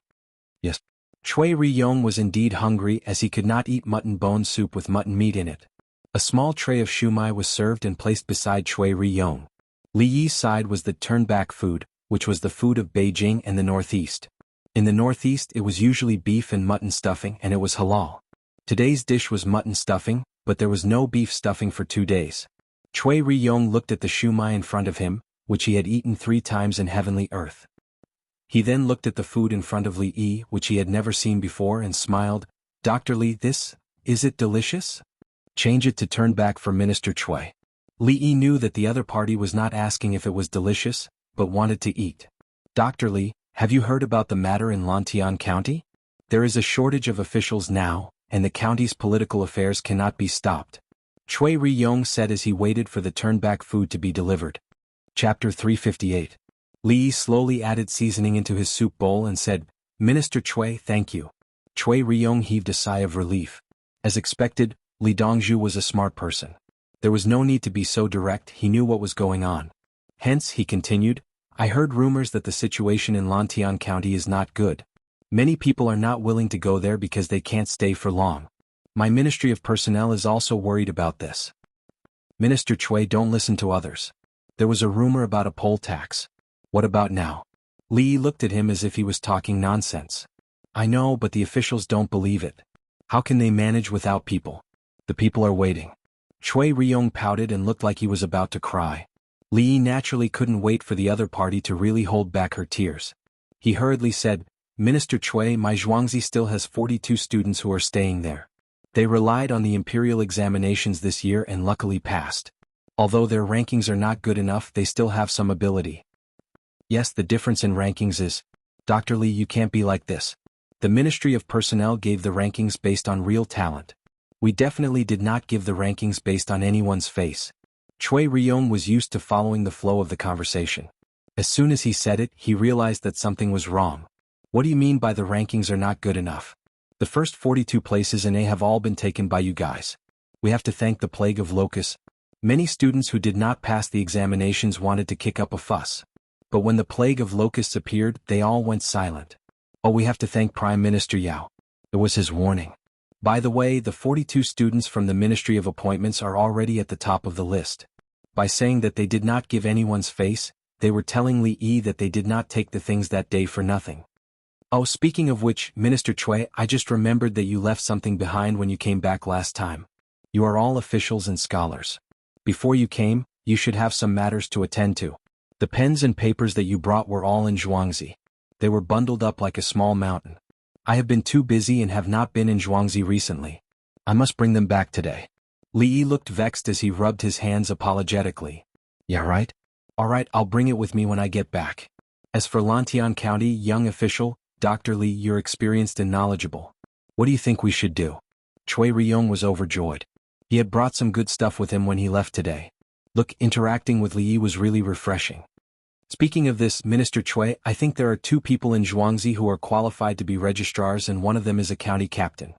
S1: Yes. Cui Riyong was indeed hungry, as he could not eat mutton bone soup with mutton meat in it. A small tray of shumai was served and placed beside Cui Riyong. Li Yi's side was the turned-back food, which was the food of Beijing and the Northeast. In the Northeast it was usually beef and mutton stuffing, and it was halal. Today's dish was mutton stuffing, but there was no beef stuffing for 2 days. Cui Riyong looked at the shumai in front of him, which he had eaten 3 times in heavenly earth. He then looked at the food in front of Li Yi, which he had never seen before, and smiled. Dr. Li, is it delicious? Change it to turn back for Minister Chui. Li Yi knew that the other party was not asking if it was delicious, but wanted to eat. Dr. Li, have you heard about the matter in Lantian County? There is a shortage of officials now, and the county's political affairs cannot be stopped. Chui Riyong said as he waited for the turnback food to be delivered. Chapter 358. Li Yi slowly added seasoning into his soup bowl and said, Minister Chui, thank you. Chui Riyong heaved a sigh of relief. As expected, Li Dongzhu was a smart person. There was no need to be so direct, he knew what was going on. Hence, he continued, I heard rumors that the situation in Lantian County is not good. Many people are not willing to go there because they can't stay for long. My Ministry of Personnel is also worried about this. Minister Chui, don't listen to others. There was a rumor about a poll tax. What about now? Li Yi looked at him as if he was talking nonsense. I know, but the officials don't believe it. How can they manage without people? The people are waiting. Chui Riyong pouted and looked like he was about to cry. Li Yi naturally couldn't wait for the other party to really hold back her tears. He hurriedly said, Minister Chui, my Zhuangzi still has 42 students who are staying there. They relied on the imperial examinations this year and luckily passed. Although their rankings are not good enough, they still have some ability. Yes, the difference in rankings is, Dr. Li, you can't be like this. The Ministry of Personnel gave the rankings based on real talent. We definitely did not give the rankings based on anyone's face. Chui Riyong was used to following the flow of the conversation. As soon as he said it, he realized that something was wrong. What do you mean by the rankings are not good enough? The first 42 places in A have all been taken by you guys. We have to thank the plague of locusts. Many students who did not pass the examinations wanted to kick up a fuss. But when the plague of locusts appeared, they all went silent. Oh, we have to thank Prime Minister Yao. It was his warning. By the way, the 42 students from the Ministry of Appointments are already at the top of the list. By saying that they did not give anyone's face, they were telling Li Yi that they did not take the things that day for nothing. Oh, speaking of which, Minister Chui, I just remembered that you left something behind when you came back last time. You are all officials and scholars. Before you came, you should have some matters to attend to. The pens and papers that you brought were all in Zhuangzi. They were bundled up like a small mountain. I have been too busy and have not been in Zhuangzi recently. I must bring them back today. Li Yi looked vexed as he rubbed his hands apologetically. Yeah, right? Alright, I'll bring it with me when I get back. As for Lantian County, young official, Dr. Li, you're experienced and knowledgeable. What do you think we should do? Chui Riyong was overjoyed. He had brought some good stuff with him when he left today. Look, interacting with Li Yi was really refreshing. Speaking of this, Minister Chui, I think there are 2 people in Zhuangzi who are qualified to be registrars and one of them is a county captain.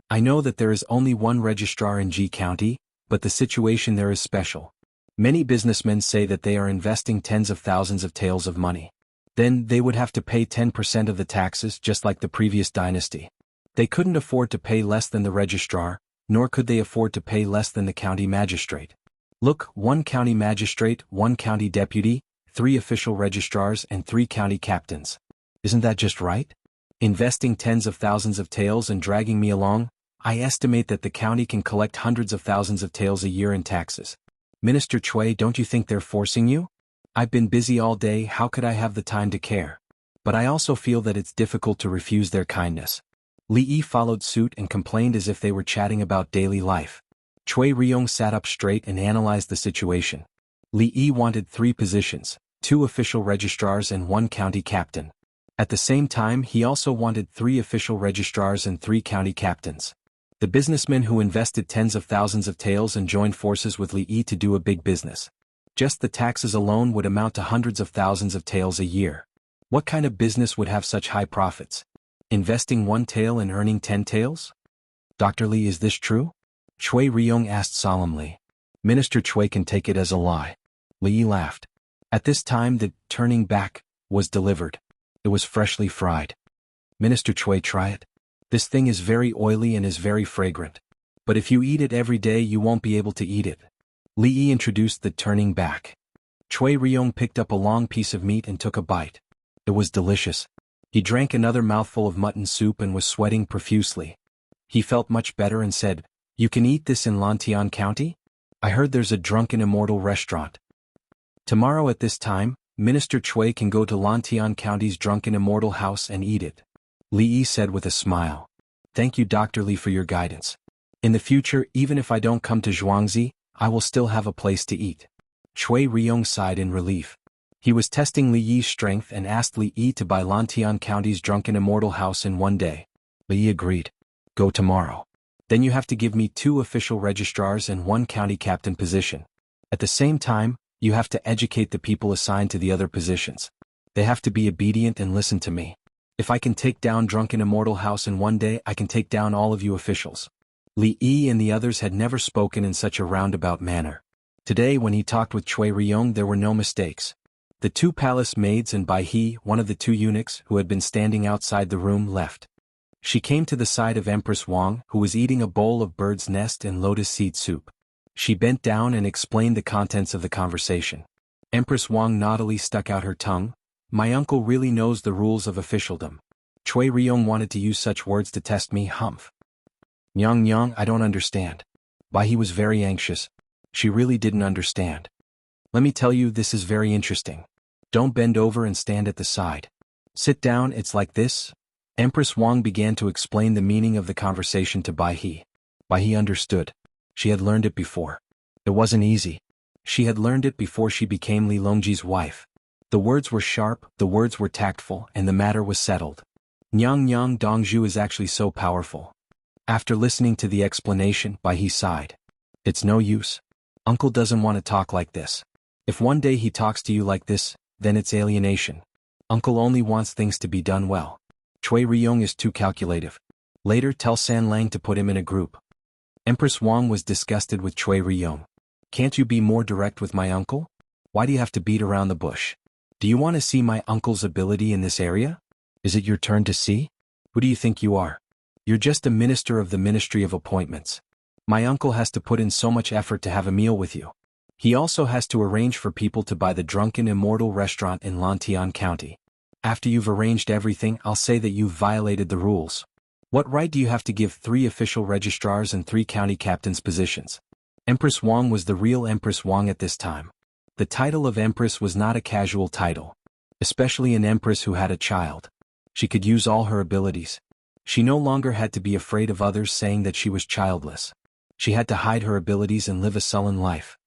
S1: I know that there is only one registrar in Ji County, but the situation there is special. Many businessmen say that they are investing tens of thousands of taels of money. Then they would have to pay 10% of the taxes just like the previous dynasty. They couldn't afford to pay less than the registrar, nor could they afford to pay less than the county magistrate. Look, 1 county magistrate, 1 county deputy, 3 official registrars and 3 county captains. Isn't that just right? Investing tens of thousands of taels and dragging me along, I estimate that the county can collect hundreds of thousands of taels a year in taxes. Minister Chui, don't you think they're forcing you? I've been busy all day, how could I have the time to care? But I also feel that it's difficult to refuse their kindness. Li Yi followed suit and complained as if they were chatting about daily life. Chui Riyong sat up straight and analyzed the situation. Li Yi wanted 3 positions, 2 official registrars and 1 county captain. At the same time, he also wanted 3 official registrars and 3 county captains. The businessmen who invested tens of thousands of taels and joined forces with Li Yi to do a big business. Just the taxes alone would amount to hundreds of thousands of taels a year. What kind of business would have such high profits? Investing 1 tael and earning 10 taels? Dr. Li, is this true? Chui Riyong asked solemnly. Minister Chui can take it as a lie. Li Yi laughed. At this time the turning back was delivered. It was freshly fried. Minister Chui, try it. This thing is very oily and is very fragrant. But if you eat it every day you won't be able to eat it. Li Yi introduced the turning back. Chui Riyong picked up a long piece of meat and took a bite. It was delicious. He drank another mouthful of mutton soup and was sweating profusely. He felt much better and said, You can eat this in Lantian County? I heard there's a drunken immortal restaurant. Tomorrow at this time, Minister Chui can go to Lantian County's drunken immortal house and eat it. Li Yi said with a smile. Thank you Dr. Li for your guidance. In the future, even if I don't come to Zhuangzi, I will still have a place to eat. Cui Riyong sighed in relief. He was testing Li Yi's strength and asked Li Yi to buy Lantian County's drunken immortal house in one day. Li Yi agreed. Go tomorrow. Then you have to give me 2 official registrars and 1 county captain position. At the same time, you have to educate the people assigned to the other positions. They have to be obedient and listen to me. If I can take down drunken immortal house in one day, I can take down all of you officials. Li Yi and the others had never spoken in such a roundabout manner. Today when he talked with Cui Riyong there were no mistakes. The 2 palace maids and Bai He, one of the 2 eunuchs who had been standing outside the room, left. She came to the side of Empress Wang, who was eating a bowl of bird's nest and lotus seed soup. She bent down and explained the contents of the conversation. Empress Wang naughtily stuck out her tongue. My uncle really knows the rules of officialdom. Cui Riyong wanted to use such words to test me, humph. Nyang, I don't understand. Bai He was very anxious. She really didn't understand. Let me tell you, this is very interesting. Don't bend over and stand at the side. Sit down, it's like this. Empress Wang began to explain the meaning of the conversation to Bai He. Bai He understood. She had learned it before. It wasn't easy. She had learned it before she became Li Longji's wife. The words were sharp, the words were tactful, and the matter was settled. Nyang Dongzhu is actually so powerful. After listening to the explanation, Bai He sighed. It's no use. Uncle doesn't want to talk like this. If one day he talks to you like this, then it's alienation. Uncle only wants things to be done well. Cui Riyong is too calculative. Later tell San Lang to put him in a group. Empress Wang was disgusted with Cui Riyong. Can't you be more direct with my uncle? Why do you have to beat around the bush? Do you want to see my uncle's ability in this area? Is it your turn to see? Who do you think you are? You're just a minister of the Ministry of Appointments. My uncle has to put in so much effort to have a meal with you. He also has to arrange for people to buy the Drunken Immortal restaurant in Lantian County. After you've arranged everything, I'll say that you've violated the rules. What right do you have to give 3 official registrars and 3 county captains positions? Empress Wang was the real Empress Wang at this time. The title of Empress was not a casual title. Especially an Empress who had a child. She could use all her abilities. She no longer had to be afraid of others saying that she was childless. She had to hide her abilities and live a sullen life.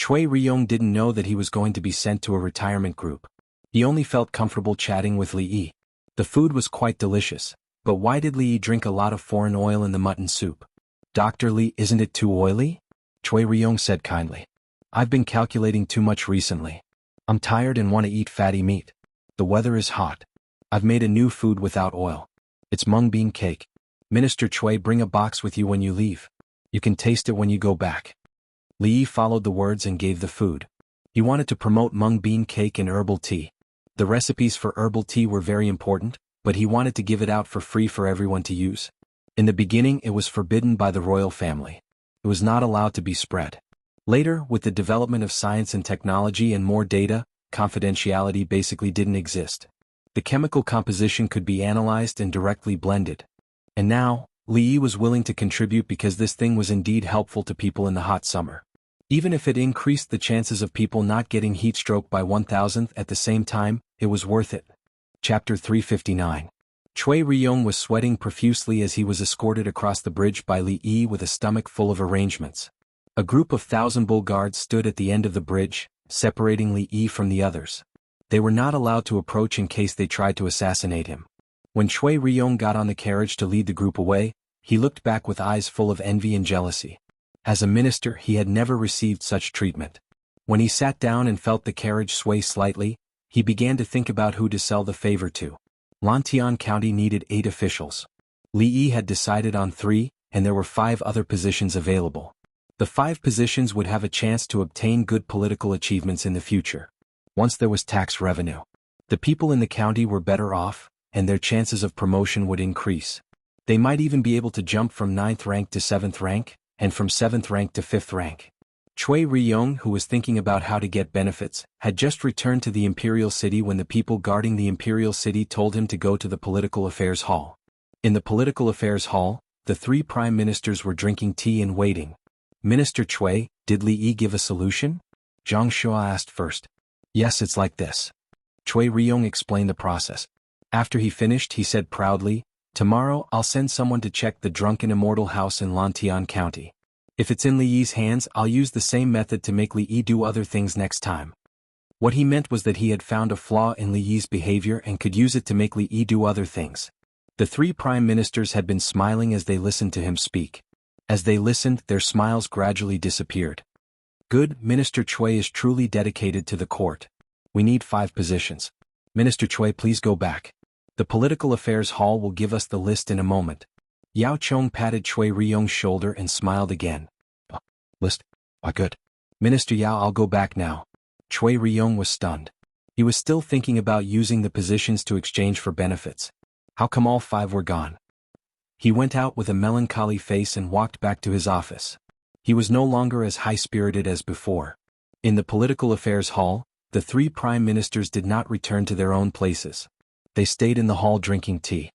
S1: Cui Riyong didn't know that he was going to be sent to a retirement group. He only felt comfortable chatting with Li Yi. The food was quite delicious, but why did Li Yi drink a lot of foreign oil in the mutton soup? Dr. Li, isn't it too oily? Cui Riyong said kindly. I've been calculating too much recently. I'm tired and want to eat fatty meat. The weather is hot. I've made a new food without oil. It's mung bean cake. Minister Cui, bring a box with you when you leave. You can taste it when you go back. Li Yi followed the words and gave the food. He wanted to promote mung bean cake and herbal tea. The recipes for herbal tea were very important, but he wanted to give it out for free for everyone to use. In the beginning it was forbidden by the royal family. It was not allowed to be spread. Later, with the development of science and technology and more data, confidentiality basically didn't exist. The chemical composition could be analyzed and directly blended. And now, Li Yi was willing to contribute because this thing was indeed helpful to people in the hot summer. Even if it increased the chances of people not getting heat stroke by 1,000th at the same time, it was worth it. Chapter 359. Cui Riyong was sweating profusely as he was escorted across the bridge by Li Yi with a stomach full of arrangements. A group of 1,000 bull guards stood at the end of the bridge, separating Li Yi from the others. They were not allowed to approach in case they tried to assassinate him. When Cui Riyong got on the carriage to lead the group away, he looked back with eyes full of envy and jealousy. As a minister, he had never received such treatment. When he sat down and felt the carriage sway slightly, he began to think about who to sell the favor to. Lantian County needed 8 officials. Li Yi had decided on 3, and there were 5 other positions available. The 5 positions would have a chance to obtain good political achievements in the future. Once there was tax revenue, the people in the county were better off, and their chances of promotion would increase. They might even be able to jump from 9th rank to 7th rank, and from 7th rank to 5th rank. Cui Riyong, who was thinking about how to get benefits, had just returned to the Imperial City when the people guarding the Imperial City told him to go to the Political Affairs Hall. In the Political Affairs Hall, the 3 prime ministers were drinking tea and waiting. Minister Cui, did Li Yi give a solution? Zhang Shua asked first. Yes, it's like this. Cui Riyong explained the process. After he finished, he said proudly, Tomorrow I'll send someone to check the drunken immortal house in Lantian County. If it's in Li Yi's hands, I'll use the same method to make Li Yi do other things next time. What he meant was that he had found a flaw in Li Yi's behavior and could use it to make Li Yi do other things. The three prime ministers had been smiling as they listened to him speak. As they listened, their smiles gradually disappeared. Good, Minister Cui is truly dedicated to the court. We need 5 positions. Minister Cui, please go back. The Political Affairs Hall will give us the list in a moment. Yao Chong patted Cui Riyong's shoulder and smiled again. List? Good. Minister Yao, I'll go back now. Cui Riyong was stunned. He was still thinking about using the positions to exchange for benefits. How come all 5 were gone? He went out with a melancholy face and walked back to his office. He was no longer as high-spirited as before. In the Political Affairs Hall, the 3 prime ministers did not return to their own places. They stayed in the hall drinking tea.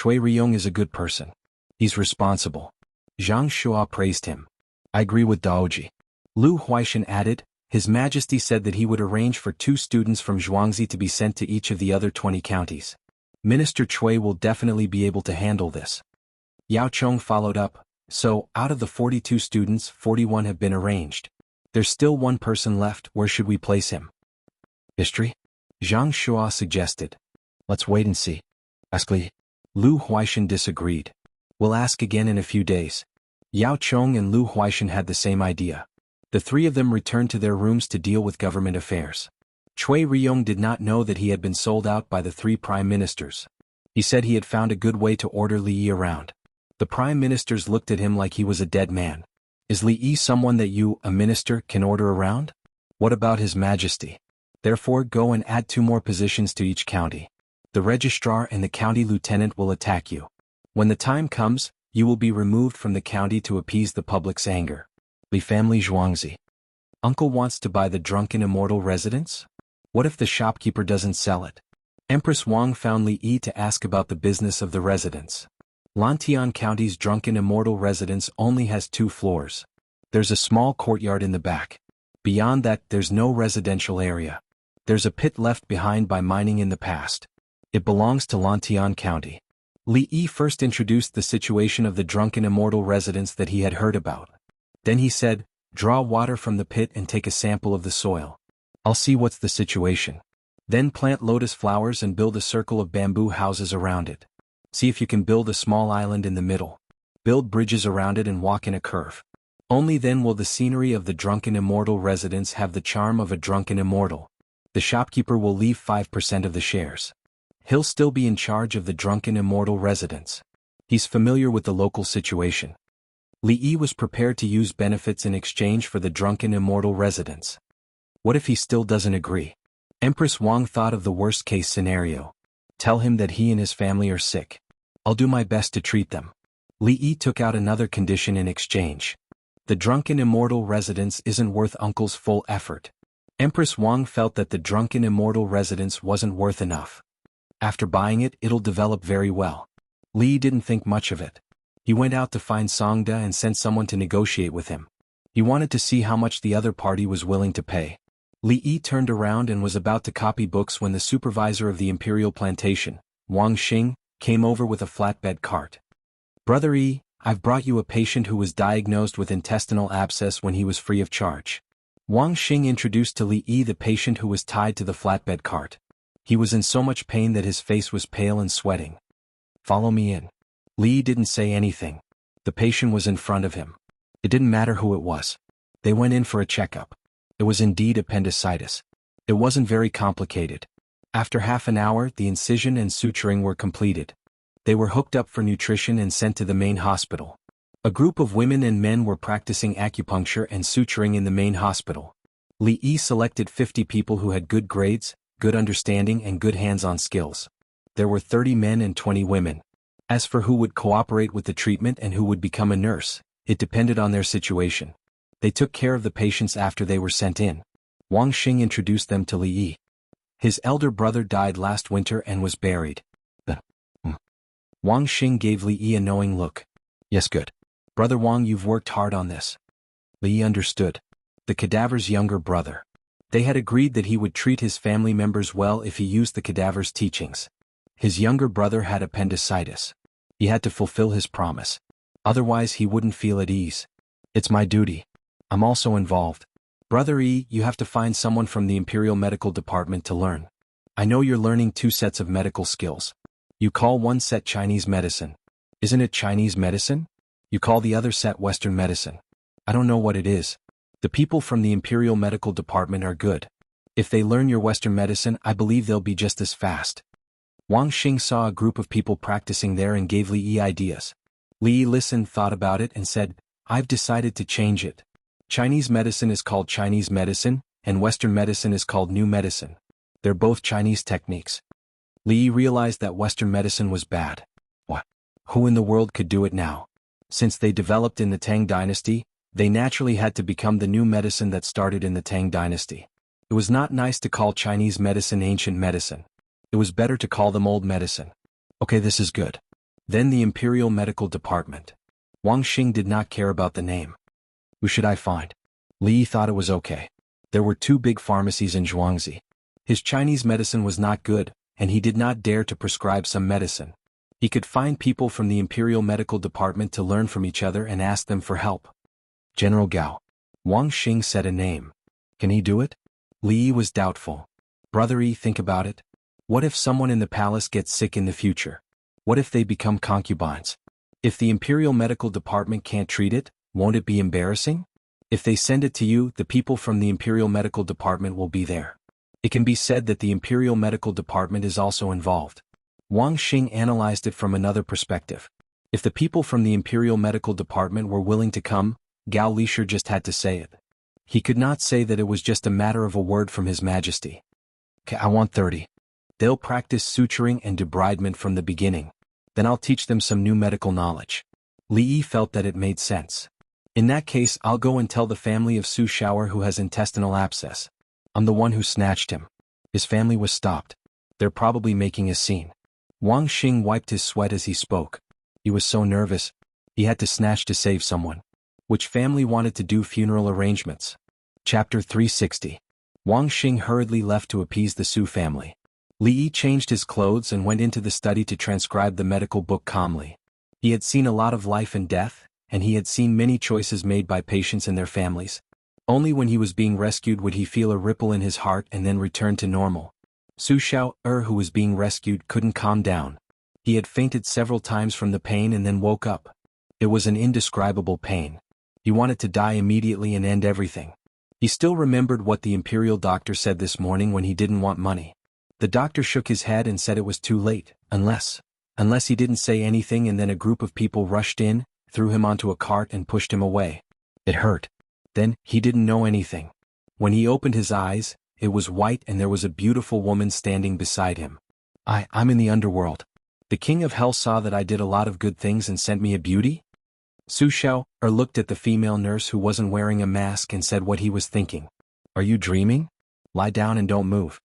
S1: Cui Riyong is a good person. He's responsible. Zhang Shua praised him. I agree with Daoji. Lu Huaishan added, His Majesty said that he would arrange for 2 students from Zhuangzi to be sent to each of the other 20 counties. Minister Cui will definitely be able to handle this. Yao Chong followed up, so, out of the 42 students, 41 have been arranged. There's still 1 person left, where should we place him? History? Zhang Shua suggested. Let's wait and see. Ask Li. Lu Huaishan disagreed. We'll ask again in a few days. Yao Chong and Lu Huaishan had the same idea. The 3 of them returned to their rooms to deal with government affairs. Cui Riyong did not know that he had been sold out by the 3 prime ministers. He said he had found a good way to order Li Yi around. The prime ministers looked at him like he was a dead man. Is Li Yi someone that you, a minister, can order around? What about His Majesty? Therefore go and add 2 more positions to each county. The registrar and the county lieutenant will attack you. When the time comes, you will be removed from the county to appease the public's anger. Li family Zhuangzi. Uncle wants to buy the drunken immortal residence? What if the shopkeeper doesn't sell it? Empress Wang found Li Yi to ask about the business of the residence. Lantian County's drunken immortal residence only has 2 floors. There's a small courtyard in the back. Beyond that, there's no residential area. There's a pit left behind by mining in the past. It belongs to Lantian County. Li Yi first introduced the situation of the drunken immortal residence that he had heard about. Then he said, draw water from the pit and take a sample of the soil. I'll see what's the situation. Then plant lotus flowers and build a circle of bamboo houses around it. See if you can build a small island in the middle. Build bridges around it and walk in a curve. Only then will the scenery of the drunken immortal residence have the charm of a drunken immortal. The shopkeeper will leave 5% of the shares. He'll still be in charge of the drunken immortal residence. He's familiar with the local situation. Li Yi was prepared to use benefits in exchange for the drunken immortal residence. What if he still doesn't agree? Empress Wang thought of the worst-case scenario. Tell him that he and his family are sick. I'll do my best to treat them. Li Yi took out another condition in exchange. The drunken immortal residence isn't worth Uncle's full effort. Empress Wang felt that the drunken immortal residence wasn't worth enough. After buying it, it'll develop very well. Li didn't think much of it. He went out to find Songda and sent someone to negotiate with him. He wanted to see how much the other party was willing to pay. Li Yi turned around and was about to copy books when the supervisor of the imperial plantation, Wang Xing, came over with a flatbed cart. Brother Yi, I've brought you a patient who was diagnosed with intestinal abscess when he was free of charge. Wang Xing introduced to Li Yi the patient who was tied to the flatbed cart. He was in so much pain that his face was pale and sweating. Follow me in. Li didn't say anything. The patient was in front of him. It didn't matter who it was. They went in for a checkup. It was indeed appendicitis. It wasn't very complicated. After half an hour, the incision and suturing were completed. They were hooked up for nutrition and sent to the main hospital. A group of women and men were practicing acupuncture and suturing in the main hospital. Li Yi selected 50 people who had good grades, good understanding and good hands-on skills. There were 30 men and 20 women. As for who would cooperate with the treatment and who would become a nurse, it depended on their situation. They took care of the patients after they were sent in. Wang Xing introduced them to Li Yi. His elder brother died last winter and was buried. Wang Xing gave Li Yi a knowing look. Yes, good. Brother Wang, you've worked hard on this. Li Yi understood. The cadaver's younger brother. They had agreed that he would treat his family members well if he used the cadaver's teachings. His younger brother had appendicitis. He had to fulfill his promise. Otherwise he wouldn't feel at ease. It's my duty. I'm also involved. Brother E, you have to find someone from the Imperial Medical Department to learn. I know you're learning 2 sets of medical skills. You call one set Chinese medicine. Isn't it Chinese medicine? You call the other set Western medicine. I don't know what it is. The people from the Imperial Medical Department are good. If they learn your Western medicine, I believe they'll be just as fast. Wang Xing saw a group of people practicing there and gave Li Yi ideas. Li Yi listened, thought about it, and said, I've decided to change it. Chinese medicine is called Chinese medicine, and Western medicine is called New medicine. They're both Chinese techniques. Li Yi realized that Western medicine was bad. What? Who in the world could do it now? Since they developed in the Tang dynasty, they naturally had to become the new medicine that started in the Tang dynasty. It was not nice to call Chinese medicine ancient medicine. It was better to call them old medicine. Okay, this is good. Then the Imperial Medical Department. Wang Xing did not care about the name. Who should I find? Li Yi thought it was okay. There were 2 big pharmacies in Jianghu. His Chinese medicine was not good, and he did not dare to prescribe some medicine. He could find people from the Imperial Medical Department to learn from each other and ask them for help. General Gao. Wang Xing said a name. Can he do it? Li Yi was doubtful. Brother E, think about it. What if someone in the palace gets sick in the future? What if they become concubines? If the Imperial Medical Department can't treat it, won't it be embarrassing? If they send it to you, the people from the Imperial Medical Department will be there. It can be said that the Imperial Medical Department is also involved. Wang Xing analyzed it from another perspective. If the people from the Imperial Medical Department were willing to come, Gao Lisher just had to say it. He could not say that it was just a matter of a word from His Majesty. I want 30. They'll practice suturing and debridement from the beginning. Then I'll teach them some new medical knowledge. Li Yi felt that it made sense. In that case, I'll go and tell the family of Su Shower who has intestinal abscess. I'm the one who snatched him. His family was stopped. They're probably making a scene. Wang Xing wiped his sweat as he spoke. He was so nervous. He had to snatch to save someone. Which family wanted to do funeral arrangements? Chapter 360. Wang Xing hurriedly left to appease the Su family. Li Yi changed his clothes and went into the study to transcribe the medical book calmly. He had seen a lot of life and death, and he had seen many choices made by patients and their families. Only when he was being rescued would he feel a ripple in his heart and then return to normal. Su Xiao, who was being rescued, couldn't calm down. He had fainted several times from the pain and then woke up. It was an indescribable pain. He wanted to die immediately and end everything. He still remembered what the imperial doctor said this morning when he didn't want money. The doctor shook his head and said it was too late, unless he didn't say anything, and then a group of people rushed in, threw him onto a cart and pushed him away. It hurt. Then, he didn't know anything. When he opened his eyes, it was white and there was a beautiful woman standing beside him. I'm in the underworld. The king of hell saw that I did a lot of good things and sent me a beauty? Su Xiao looked at the female nurse who wasn't wearing a mask and said what he was thinking. Are you dreaming? Lie down and don't move.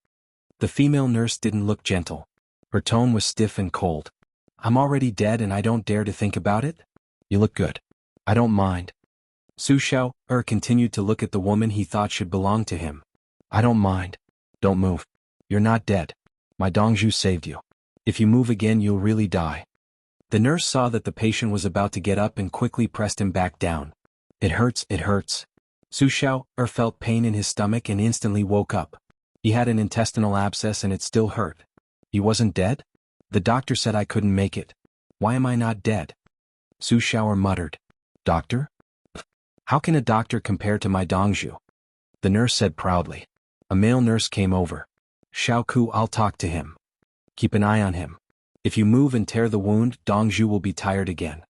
S1: The female nurse didn't look gentle. Her tone was stiff and cold. I'm already dead and I don't dare to think about it? You look good. I don't mind. Su Xiao continued to look at the woman he thought should belong to him. I don't mind. Don't move. You're not dead. My Dongzhu saved you. If you move again you'll really die. The nurse saw that the patient was about to get up and quickly pressed him back down. It hurts, it hurts. Su Xiao felt pain in his stomach and instantly woke up. He had an intestinal abscess and it still hurt. He wasn't dead? The doctor said I couldn't make it. Why am I not dead? Su Xiao muttered. Doctor? How can a doctor compare to my Dongzhu? The nurse said proudly. A male nurse came over. Xiao Ku, I'll talk to him. Keep an eye on him. If you move and tear the wound, Dongzhu will be tired again.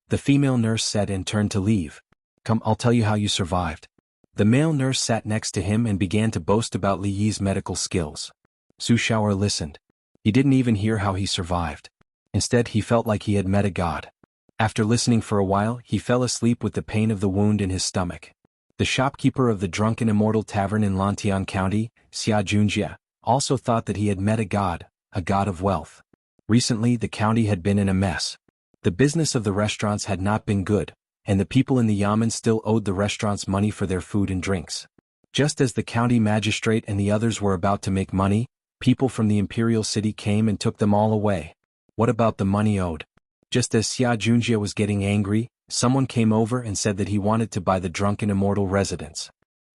S1: The female nurse said and turned to leave. Come, I'll tell you how you survived. The male nurse sat next to him and began to boast about Li Yi's medical skills. Su Xiao listened. He didn't even hear how he survived. Instead, he felt like he had met a god. After listening for a while, he fell asleep with the pain of the wound in his stomach. The shopkeeper of the Drunken Immortal Tavern in Lantian County, Xia Junjia, also thought that he had met a god of wealth. Recently, the county had been in a mess. The business of the restaurants had not been good, and the people in the yamen still owed the restaurants money for their food and drinks. Just as the county magistrate and the others were about to make money, people from the imperial city came and took them all away. What about the money owed? Just as Xia Junjie was getting angry, someone came over and said that he wanted to buy the drunken immortal residence.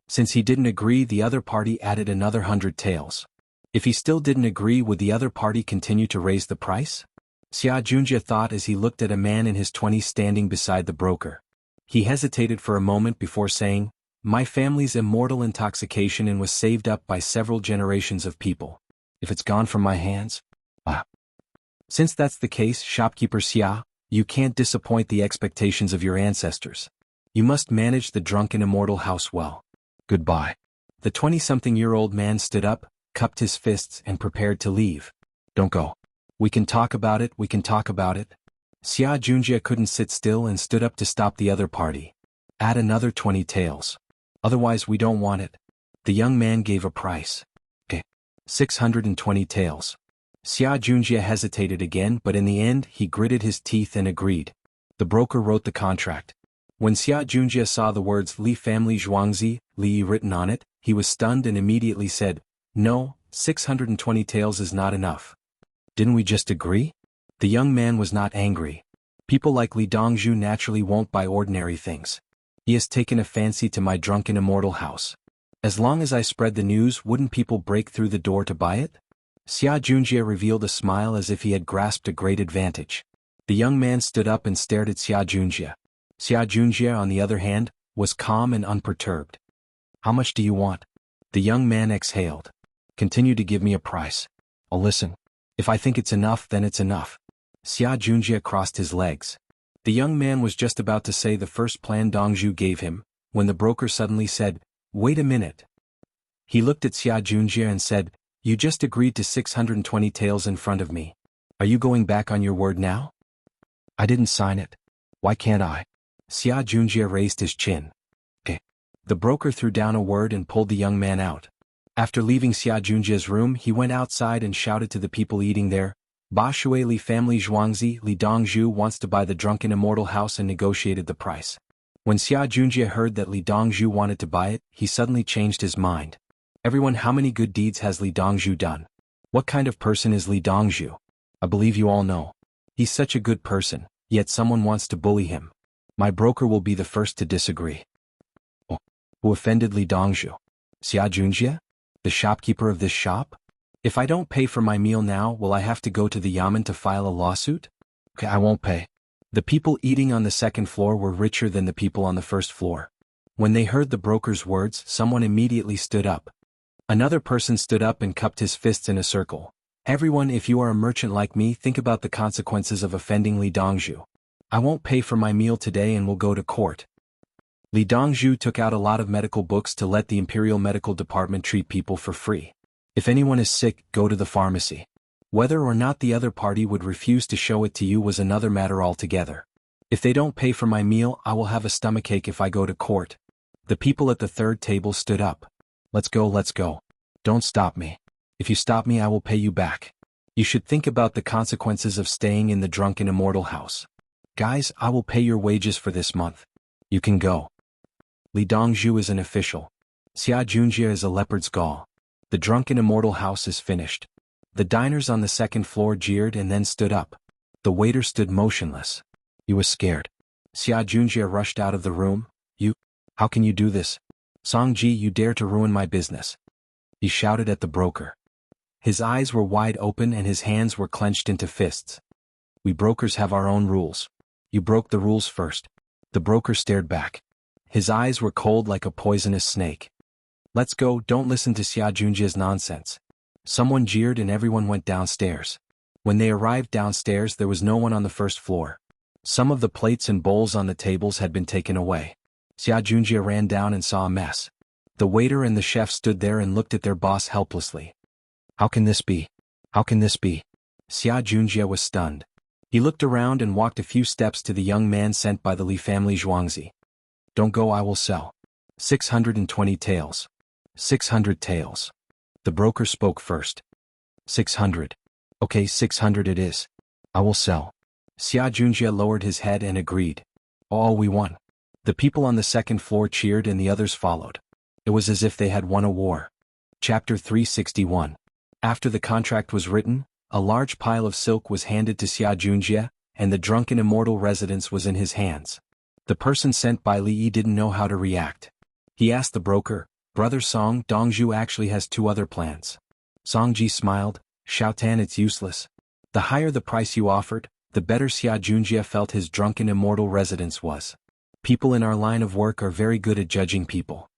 S1: Since he didn't agree, the other party added another 100 taels. If he still didn't agree, would the other party continue to raise the price? Xia Junjie thought as he looked at a man in his 20s standing beside the broker. He hesitated for a moment before saying, "My family's immortal intoxication and was saved up by several generations of people. If it's gone from my hands? Since that's the case, shopkeeper Xia, you can't disappoint the expectations of your ancestors. You must manage the drunken immortal house well. Goodbye." The 20-something-year-old man stood up, cupped his fists and prepared to leave. "Don't go. We can talk about it, we can talk about it." Xia Junjie couldn't sit still and stood up to stop the other party. "Add another 20 taels. Otherwise we don't want it." The young man gave a price. 620 taels. Xia Junjie hesitated again, but in the end he gritted his teeth and agreed. The broker wrote the contract. When Xia Junjie saw the words Li family Zhuangzi, Li written on it, he was stunned and immediately said, "No, 620 taels is not enough. Didn't we just agree?" The young man was not angry. People like Li Dongzhu naturally won't buy ordinary things. He has taken a fancy to my drunken immortal house. As long as I spread the news, wouldn't people break through the door to buy it? Xia Junjie revealed a smile as if he had grasped a great advantage. The young man stood up and stared at Xia Junjie. Xia Junjie, on the other hand, was calm and unperturbed. "How much do you want?" The young man exhaled. "Continue to give me a price. I'll listen. If I think it's enough, then it's enough." Xia Junjie crossed his legs. The young man was just about to say the first plan Dongzhu gave him, when the broker suddenly said, "Wait a minute." He looked at Xia Junjie and said, "You just agreed to 620 taels in front of me. Are you going back on your word now?" "I didn't sign it. Why can't I?" Xia Junjie raised his chin. The broker threw down a word and pulled the young man out. After leaving Xia Junjie's room, he went outside and shouted to the people eating there, "Ba Shui Li family Zhuangzi, Li Dongzhu wants to buy the drunken immortal house," and negotiated the price. When Xia Junjie heard that Li Dongzhu wanted to buy it, he suddenly changed his mind. "Everyone, how many good deeds has Li Dongzhu done? What kind of person is Li Dongzhu? I believe you all know. He's such a good person, yet someone wants to bully him. My broker will be the first to disagree." Who offended Li Dongzhu? Xia Junjie? The shopkeeper of this shop? If I don't pay for my meal now, will I have to go to the yamen to file a lawsuit? I won't pay. The people eating on the second floor were richer than the people on the first floor. When they heard the broker's words, someone immediately stood up. Another person stood up and cupped his fists in a circle. "Everyone, if you are a merchant like me, think about the consequences of offending Li Dongzhu. I won't pay for my meal today and will go to court." Li Dongzhu took out a lot of medical books to let the Imperial Medical Department treat people for free. If anyone is sick, go to the pharmacy. Whether or not the other party would refuse to show it to you was another matter altogether. If they don't pay for my meal, I will have a stomachache if I go to court. The people at the third table stood up. Let's go, let's go. Don't stop me. If you stop me, I will pay you back. You should think about the consequences of staying in the drunken immortal house. Guys, I will pay your wages for this month. You can go. Li Dongzhu is an official. Xia Junjie is a leopard's gall. The drunken immortal house is finished. The diners on the second floor jeered and then stood up. The waiter stood motionless. He was scared. Xia Junjie rushed out of the room. "You? How can you do this? Songji, you dare to ruin my business?" He shouted at the broker. His eyes were wide open and his hands were clenched into fists. "We brokers have our own rules. You broke the rules first." The broker stared back. His eyes were cold like a poisonous snake. "Let's go, don't listen to Xia Junjie's nonsense." Someone jeered and everyone went downstairs. When they arrived downstairs, there was no one on the first floor. Some of the plates and bowls on the tables had been taken away. Xia Junjie ran down and saw a mess. The waiter and the chef stood there and looked at their boss helplessly. "How can this be? How can this be?" Xia Junjie was stunned. He looked around and walked a few steps to the young man sent by the Li family Zhuangzi. "Don't go, I will sell. 620 taels. 600 taels." The broker spoke first. 600. Okay, 600 it is. I will sell. Xia Junjie lowered his head and agreed. "All we won." The people on the second floor cheered and the others followed. It was as if they had won a war. Chapter 361. After the contract was written, a large pile of silk was handed to Xia Junjie, and the drunken immortal residence was in his hands. The person sent by Li Yi didn't know how to react. He asked the broker, "Brother Song, Dongzhu actually has two other plans." Song Ji smiled, "Xiao Tan, it's useless. The higher the price you offered, the better." Xia Junjie felt his drunken immortal residence was. People in our line of work are very good at judging people.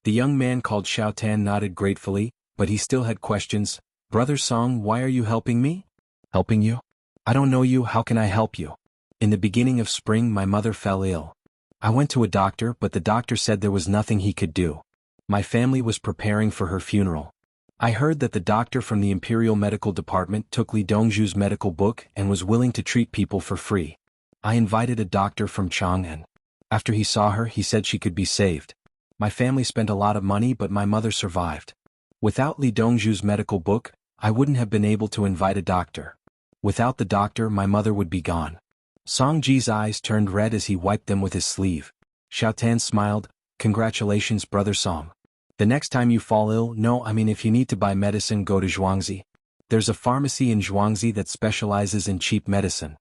S1: The young man called Xiao Tan nodded gratefully, but he still had questions. "Brother Song, why are you helping me?" "Helping you? I don't know you, how can I help you?" "In the beginning of spring my mother fell ill. I went to a doctor but the doctor said there was nothing he could do. My family was preparing for her funeral. I heard that the doctor from the Imperial Medical Department took Li Dongzhu's medical book and was willing to treat people for free. I invited a doctor from Chang'an. After he saw her he said she could be saved. My family spent a lot of money but my mother survived. Without Li Dongzhu's medical book, I wouldn't have been able to invite a doctor. Without the doctor my mother would be gone." Song Ji's eyes turned red as he wiped them with his sleeve. Xiao Tan smiled, "Congratulations, Brother Song. The next time you fall ill, if you need to buy medicine, go to Zhuangzi. There's a pharmacy in Zhuangzi that specializes in cheap medicine.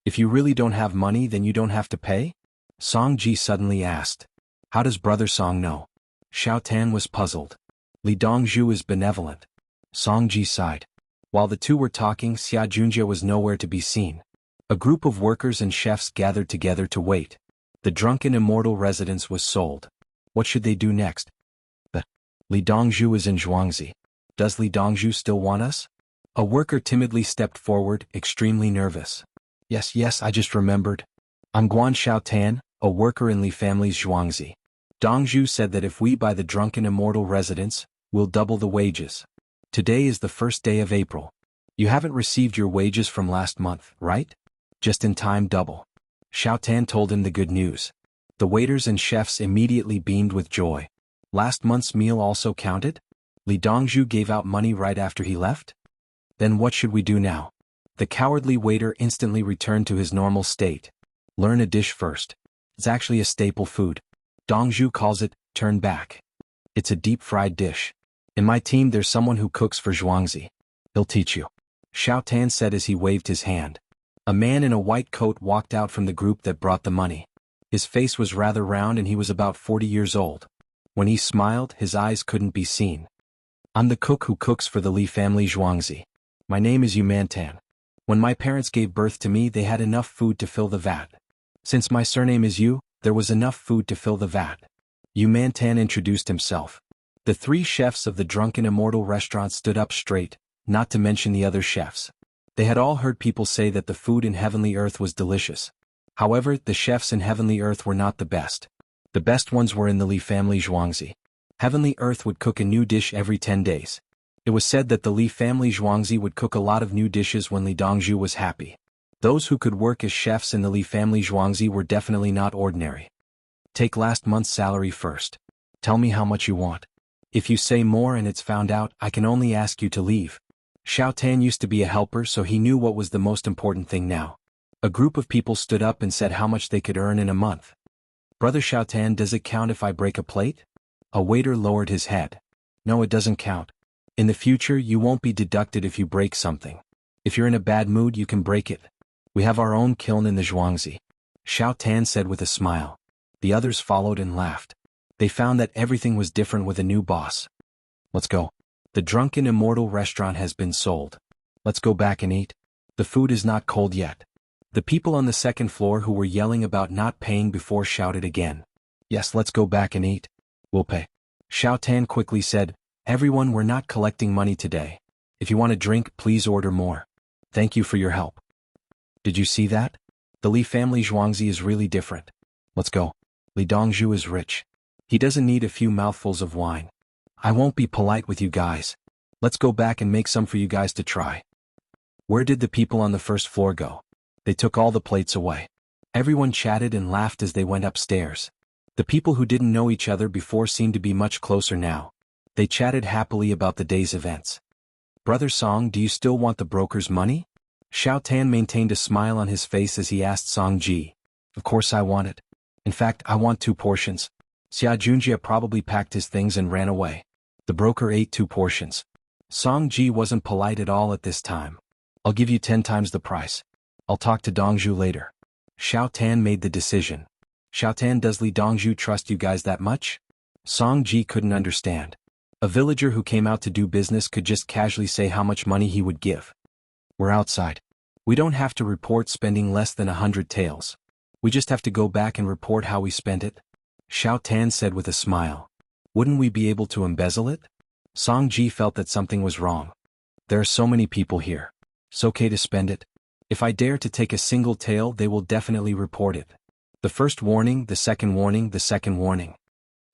S1: If you really don't have money then you don't have to pay?" Song Ji suddenly asked. "How does Brother Song know?" Xiao Tan was puzzled. "Li Dongzhu is benevolent." Song Ji sighed. While the two were talking, Xia Junjie was nowhere to be seen. A group of workers and chefs gathered together to wait. The drunken immortal residence was sold. What should they do next? Li Dongzhu is in Zhuangzi. Does Li Dongzhu still want us? A worker timidly stepped forward, extremely nervous. Yes, I just remembered. I'm Guan Xiao Tan, a worker in Li family's Zhuangzi. Dongzhu said that if we buy the drunken immortal residence, we'll double the wages. Today is the first day of April. You haven't received your wages from last month, right? Just in time, double. Xiao Tan told him the good news. The waiters and chefs immediately beamed with joy. Last month's meal also counted? Li Dongzhu gave out money right after he left? Then what should we do now? The cowardly waiter instantly returned to his normal state. Learn a dish first. It's actually a staple food. Dongzhu calls it, turn back. It's a deep-fried dish. In my team there's someone who cooks for Zhuangzi. He'll teach you. Xiao Tan said as he waved his hand. A man in a white coat walked out from the group that brought the money. His face was rather round and he was about 40 years old. When he smiled, his eyes couldn't be seen. I'm the cook who cooks for the Li family Zhuangzi. My name is Yumantan. When my parents gave birth to me they had enough food to fill the vat. Since my surname is Yu, there was enough food to fill the vat. Yumantan introduced himself. The three chefs of the drunken immortal restaurant stood up straight, not to mention the other chefs. They had all heard people say that the food in Heavenly Earth was delicious. However, the chefs in Heavenly Earth were not the best. The best ones were in the Li family Zhuangzi. Heavenly Earth would cook a new dish every 10 days. It was said that the Li family Zhuangzi would cook a lot of new dishes when Li Dongzhu was happy. Those who could work as chefs in the Li family Zhuangzi were definitely not ordinary. Take last month's salary first. Tell me how much you want. If you say more and it's found out, I can only ask you to leave. Xiao Tan used to be a helper so he knew what was the most important thing now. A group of people stood up and said how much they could earn in a month. Brother Xiao Tan, does it count if I break a plate? A waiter lowered his head. No, it doesn't count. In the future you won't be deducted if you break something. If you're in a bad mood you can break it. We have our own kiln in the Zhuangzi. Xiao Tan said with a smile. The others followed and laughed. They found that everything was different with a new boss. Let's go. The drunken immortal restaurant has been sold. Let's go back and eat. The food is not cold yet. The people on the second floor who were yelling about not paying before shouted again. Yes, let's go back and eat. We'll pay. Xiao Tan quickly said, everyone, we're not collecting money today. If you want a drink, please order more. Thank you for your help. Did you see that? The Li family Zhuangzi is really different. Let's go. Li Dongzhu is rich. He doesn't need a few mouthfuls of wine. I won't be polite with you guys. Let's go back and make some for you guys to try. Where did the people on the first floor go? They took all the plates away. Everyone chatted and laughed as they went upstairs. The people who didn't know each other before seemed to be much closer now. They chatted happily about the day's events. Brother Song, do you still want the broker's money? Xiao Tan maintained a smile on his face as he asked Song Ji. Of course I want it. In fact, I want 2 portions. Xia Junjie probably packed his things and ran away. The broker ate 2 portions. Song Ji wasn't polite at all at this time. I'll give you 10 times the price. I'll talk to Dongzhu later. Xiao Tan made the decision. Xiao Tan, does Li Dongzhu trust you guys that much? Song Ji couldn't understand. A villager who came out to do business could just casually say how much money he would give. We're outside. We don't have to report spending less than 100 taels. We just have to go back and report how we spent it. Xiao Tan said with a smile. Wouldn't we be able to embezzle it? Song Ji felt that something was wrong. There are so many people here. It's okay to spend it. If I dare to take a single tael, they will definitely report it. The first warning, the second warning, the second warning.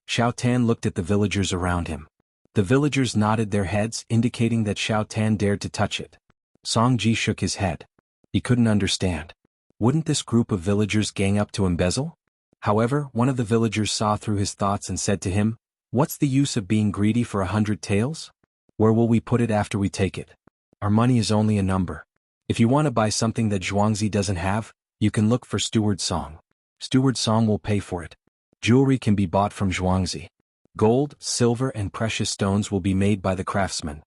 S1: Xiao Tan looked at the villagers around him. The villagers nodded their heads, indicating that Xiao Tan dared to touch it. Song Ji shook his head. He couldn't understand. Wouldn't this group of villagers gang up to embezzle? However, one of the villagers saw through his thoughts and said to him, "What's the use of being greedy for 100 taels? Where will we put it after we take it? Our money is only a number. If you want to buy something that Zhuangzi doesn't have, you can look for Steward Song. Steward Song will pay for it. Jewelry can be bought from Zhuangzi. Gold, silver and precious stones will be made by the craftsmen."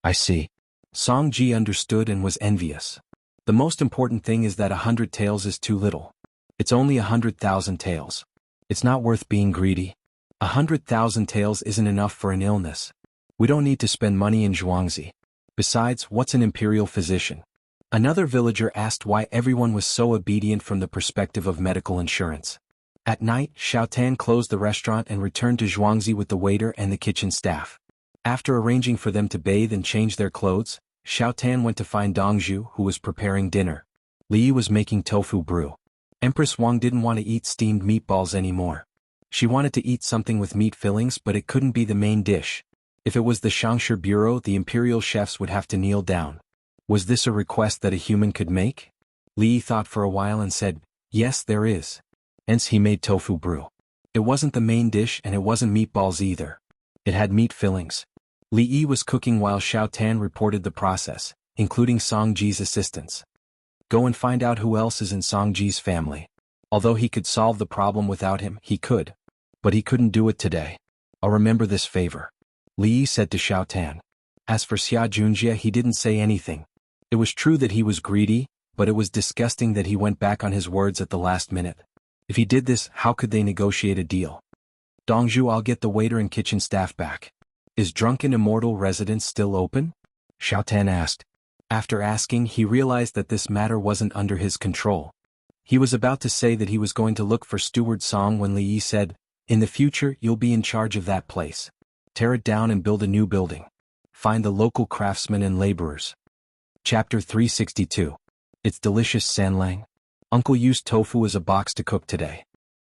S1: I see. Song Ji understood and was envious. The most important thing is that 100 taels is too little. It's only 100,000 taels. It's not worth being greedy. 100,000 taels isn't enough for an illness. We don't need to spend money in Zhuangzi. Besides, what's an imperial physician? Another villager asked why everyone was so obedient from the perspective of medical insurance. At night, Xiao Tan closed the restaurant and returned to Zhuangzi with the waiter and the kitchen staff. After arranging for them to bathe and change their clothes, Xiao Tan went to find Dongzhu, who was preparing dinner. Li was making tofu brew. Empress Wang didn't want to eat steamed meatballs anymore. She wanted to eat something with meat fillings, but it couldn't be the main dish. If it was the Shangshi Bureau, the imperial chefs would have to kneel down. Was this a request that a human could make? Li thought for a while and said, "Yes, there is." Hence he made tofu brew. It wasn't the main dish and it wasn't meatballs either. It had meat fillings. Li Yi was cooking while Xiao Tan reported the process, including Song Ji's assistants. Go and find out who else is in Song Ji's family. Although he could solve the problem without him, he could. But he couldn't do it today. I'll remember this favor. Li Yi said to Xiao Tan. As for Xia Junjie, he didn't say anything. It was true that he was greedy, but it was disgusting that he went back on his words at the last minute. If he did this, how could they negotiate a deal? Dongzhu, I'll get the waiter and kitchen staff back. Is Drunken Immortal residence still open? Xiao Tan asked. After asking, he realized that this matter wasn't under his control. He was about to say that he was going to look for Steward Song when Li Yi said, "In the future, you'll be in charge of that place. Tear it down and build a new building. Find the local craftsmen and laborers." Chapter 362. It's delicious, Sanlang. Uncle used tofu as a box to cook today.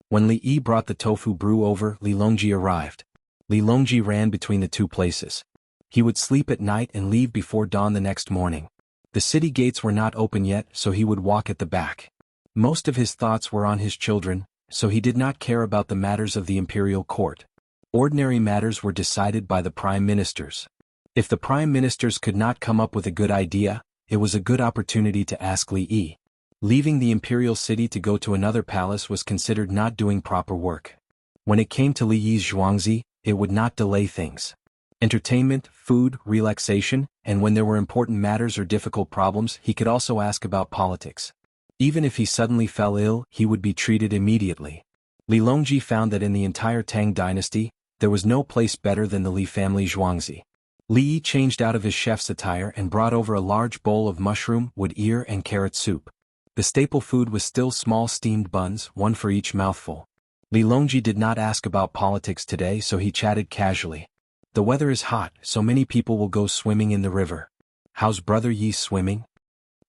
S1: When Li Yi brought the tofu brew over, Li Longji arrived. Li Longji ran between the two places. He would sleep at night and leave before dawn the next morning. The city gates were not open yet, so he would walk at the back. Most of his thoughts were on his children, so he did not care about the matters of the imperial court. Ordinary matters were decided by the prime ministers. If the prime ministers could not come up with a good idea, it was a good opportunity to ask Li Yi. Leaving the imperial city to go to another palace was considered not doing proper work. When it came to Li Yi's Zhuangzi, it would not delay things. Entertainment, food, relaxation, and when there were important matters or difficult problems, he could also ask about politics. Even if he suddenly fell ill, he would be treated immediately. Li Longji found that in the entire Tang dynasty, there was no place better than the Li family Zhuangzi. Li Yi changed out of his chef's attire and brought over a large bowl of mushroom, wood ear and carrot soup. The staple food was still small steamed buns, one for each mouthful. Li Longji did not ask about politics today, so he chatted casually. The weather is hot, so many people will go swimming in the river. How's Brother Yi swimming?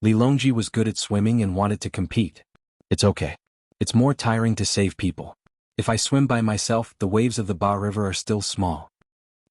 S1: Li Longji was good at swimming and wanted to compete. It's okay. It's more tiring to save people. If I swim by myself, the waves of the Ba River are still small.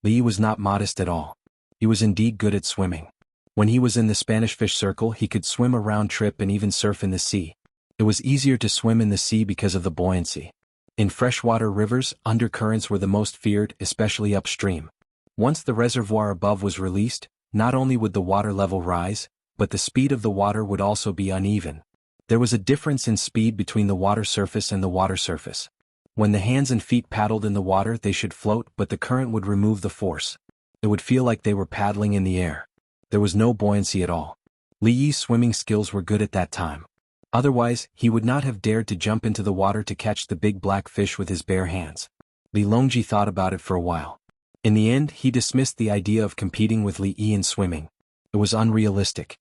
S1: Li Yi was not modest at all. He was indeed good at swimming. When he was in the Spanish fish circle, he could swim a round trip and even surf in the sea. It was easier to swim in the sea because of the buoyancy. In freshwater rivers, undercurrents were the most feared, especially upstream. Once the reservoir above was released, not only would the water level rise, but the speed of the water would also be uneven. There was a difference in speed between the water surface and the water surface. When the hands and feet paddled in the water, they should float, but the current would remove the force. It would feel like they were paddling in the air. There was no buoyancy at all. Li Yi's swimming skills were good at that time. Otherwise, he would not have dared to jump into the water to catch the big black fish with his bare hands. Li Longji thought about it for a while. In the end, he dismissed the idea of competing with Li Yi in swimming. It was unrealistic.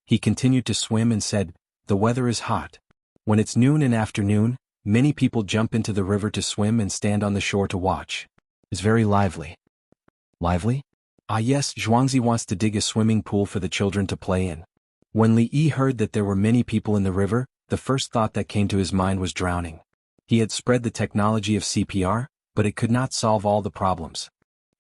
S1: He continued to swim and said, "The weather is hot. When it's noon and afternoon, many people jump into the river to swim and stand on the shore to watch. It's very lively." Lively? Ah yes, Zhuangzi wants to dig a swimming pool for the children to play in. When Li Yi heard that there were many people in the river, the first thought that came to his mind was drowning. He had spread the technology of CPR, but it could not solve all the problems.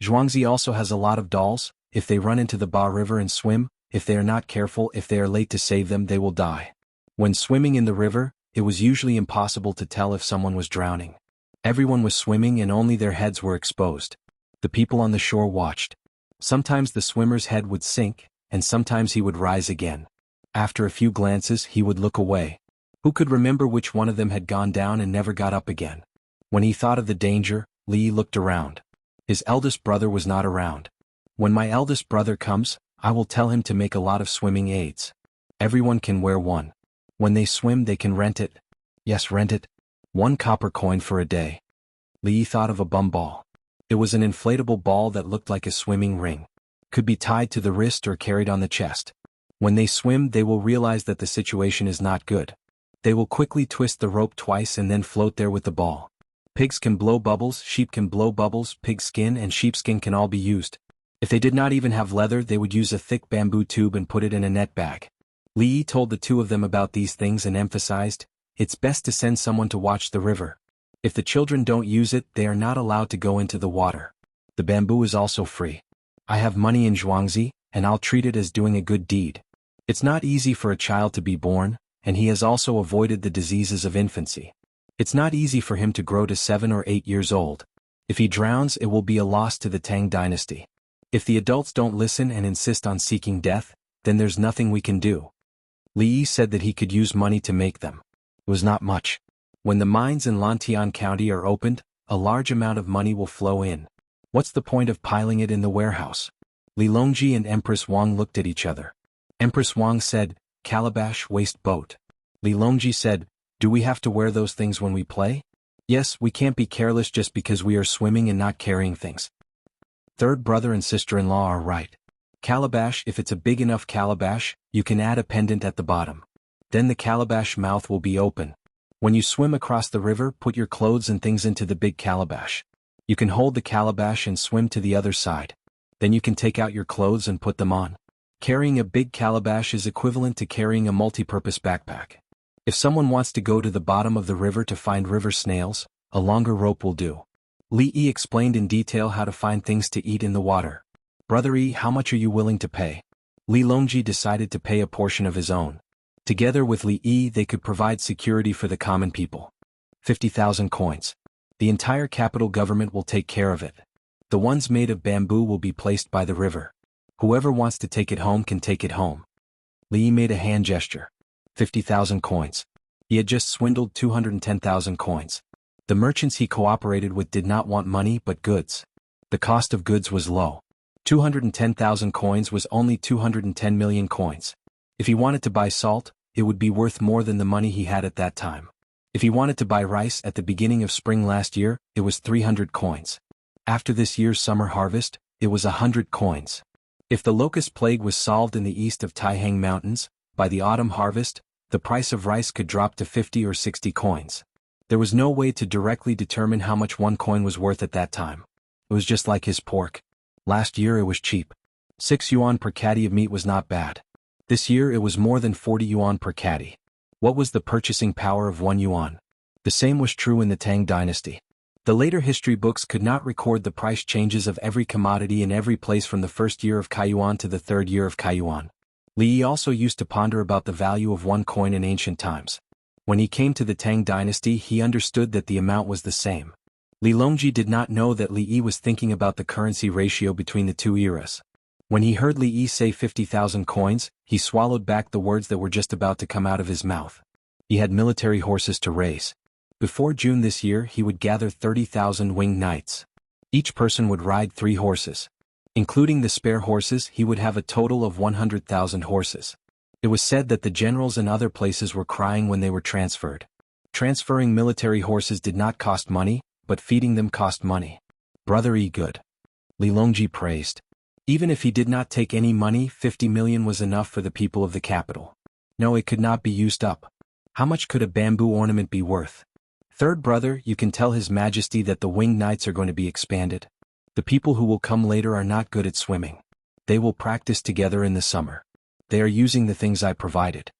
S1: Zhuangzi also has a lot of dolls. If they run into the Ba River and swim, if they are not careful, if they are late to save them, they will die. When swimming in the river, it was usually impossible to tell if someone was drowning. Everyone was swimming and only their heads were exposed. The people on the shore watched. Sometimes the swimmer's head would sink, and sometimes he would rise again. After a few glances, he would look away. Who could remember which one of them had gone down and never got up again? When he thought of the danger, Li looked around. His eldest brother was not around. When my eldest brother comes, I will tell him to make a lot of swimming aids. Everyone can wear one. When they swim, they can rent it. Yes, rent it. 1 copper coin for a day. Li thought of a bum ball. It was an inflatable ball that looked like a swimming ring. Could be tied to the wrist or carried on the chest. When they swim, they will realize that the situation is not good. They will quickly twist the rope twice and then float there with the ball. Pigs can blow bubbles, sheep can blow bubbles, pig skin and sheepskin can all be used. If they did not even have leather, they would use a thick bamboo tube and put it in a net bag. Li told the two of them about these things and emphasized, "It's best to send someone to watch the river. If the children don't use it, they are not allowed to go into the water. The bamboo is also free. I have money in Zhuangzi, and I'll treat it as doing a good deed." It's not easy for a child to be born, and he has also avoided the diseases of infancy. It's not easy for him to grow to 7 or 8 years old. If he drowns, it will be a loss to the Tang dynasty. If the adults don't listen and insist on seeking death, then there's nothing we can do. Li Yi said that he could use money to make them. It was not much. When the mines in Lantian County are opened, a large amount of money will flow in. What's the point of piling it in the warehouse? Li Longji and Empress Wang looked at each other. Empress Wang said, "Calabash, waste boat." Li Longji said, "Do we have to wear those things when we play?" "Yes, we can't be careless just because we are swimming and not carrying things." Third brother and sister-in-law are right. Calabash, if it's a big enough calabash, you can add a pendant at the bottom. Then the calabash mouth will be open. When you swim across the river, put your clothes and things into the big calabash. You can hold the calabash and swim to the other side. Then you can take out your clothes and put them on. Carrying a big calabash is equivalent to carrying a multi-purpose backpack. If someone wants to go to the bottom of the river to find river snails, a longer rope will do. Li Yi explained in detail how to find things to eat in the water. "Brother Yi, how much are you willing to pay?" Li Longji decided to pay a portion of his own. Together with Li Yi, they could provide security for the common people. 50,000 coins. The entire capital government will take care of it. The ones made of bamboo will be placed by the river. Whoever wants to take it home can take it home. Li Yi made a hand gesture. 50,000 coins. He had just swindled 210,000 coins. The merchants he cooperated with did not want money but goods. The cost of goods was low. 210,000 coins was only 210 million coins. If he wanted to buy salt, it would be worth more than the money he had at that time. If he wanted to buy rice at the beginning of spring last year, it was 300 coins. After this year's summer harvest, it was 100 coins. If the locust plague was solved in the east of Taihang Mountains, by the autumn harvest, the price of rice could drop to 50 or 60 coins. There was no way to directly determine how much 1 coin was worth at that time. It was just like his pork. Last year it was cheap. 6 yuan per caddy of meat was not bad. This year it was more than 40 yuan per caddy. What was the purchasing power of 1 yuan? The same was true in the Tang dynasty. The later history books could not record the price changes of every commodity in every place from the first year of Kaiyuan to the third year of Kaiyuan. Li Yi also used to ponder about the value of 1 coin in ancient times. When he came to the Tang dynasty, he understood that the amount was the same. Li Longji did not know that Li Yi was thinking about the currency ratio between the two eras. When he heard Li Yi say 50,000 coins, he swallowed back the words that were just about to come out of his mouth. He had military horses to race. Before June this year, he would gather 30,000 winged knights. Each person would ride 3 horses. Including the spare horses, he would have a total of 100,000 horses. It was said that the generals in other places were crying when they were transferred. Transferring military horses did not cost money, but feeding them cost money. Brother E good. Li Longji praised. Even if he did not take any money, 50 million was enough for the people of the capital. No, it could not be used up. How much could a bamboo ornament be worth? Third brother, you can tell His Majesty that the winged knights are going to be expanded. The people who will come later are not good at swimming. They will practice together in the summer. They are using the things I provided.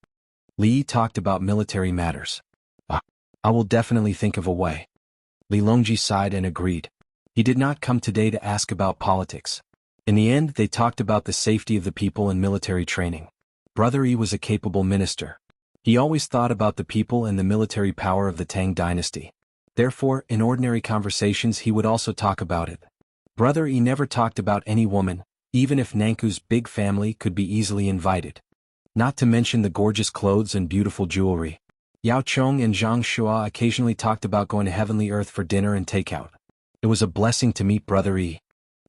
S1: Li talked about military matters. I will definitely think of a way. Li Longji sighed and agreed. He did not come today to ask about politics. In the end, they talked about the safety of the people and military training. Brother E was a capable minister. He always thought about the people and the military power of the Tang dynasty. Therefore, in ordinary conversations he would also talk about it. Brother E never talked about any woman, even if Nanku's big family could be easily invited. Not to mention the gorgeous clothes and beautiful jewelry. Yao Chong and Zhang Shua occasionally talked about going to Heavenly Earth for dinner and takeout. It was a blessing to meet Brother E.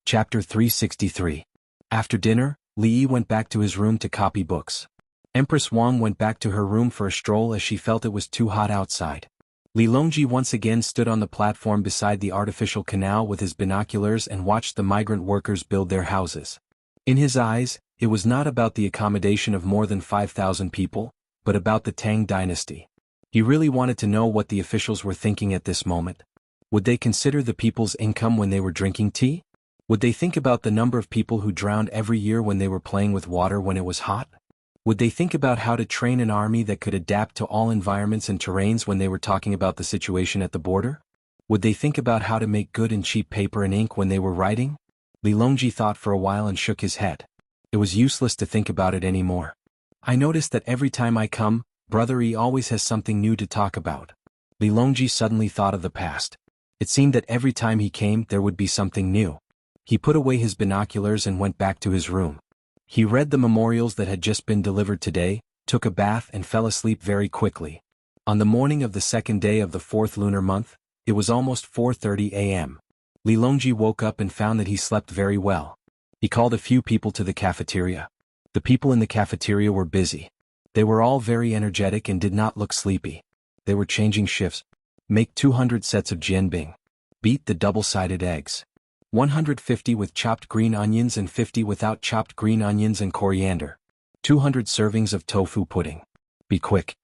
S1: Chapter 363. After dinner, Li Yi went back to his room to copy books. Empress Wang went back to her room for a stroll as she felt it was too hot outside. Li Longji once again stood on the platform beside the artificial canal with his binoculars and watched the migrant workers build their houses. In his eyes, it was not about the accommodation of more than 5,000 people, but about the Tang dynasty. He really wanted to know what the officials were thinking at this moment. Would they consider the people's income when they were drinking tea? Would they think about the number of people who drowned every year when they were playing with water when it was hot? Would they think about how to train an army that could adapt to all environments and terrains when they were talking about the situation at the border? Would they think about how to make good and cheap paper and ink when they were writing? Li Longji thought for a while and shook his head. It was useless to think about it anymore. I noticed that every time I come, Brother E always has something new to talk about. Li Longji suddenly thought of the past. It seemed that every time he came there would be something new. He put away his binoculars and went back to his room. He read the memorials that had just been delivered today, took a bath and fell asleep very quickly. On the morning of the second day of the 4th lunar month, it was almost 4:30 a.m. Li Longji woke up and found that he slept very well. He called a few people to the cafeteria. The people in the cafeteria were busy. They were all very energetic and did not look sleepy. They were changing shifts. Make 200 sets of jianbing. Beat the double-sided eggs. 150 with chopped green onions and 50 without chopped green onions and coriander. 200 servings of tofu pudding. Be quick.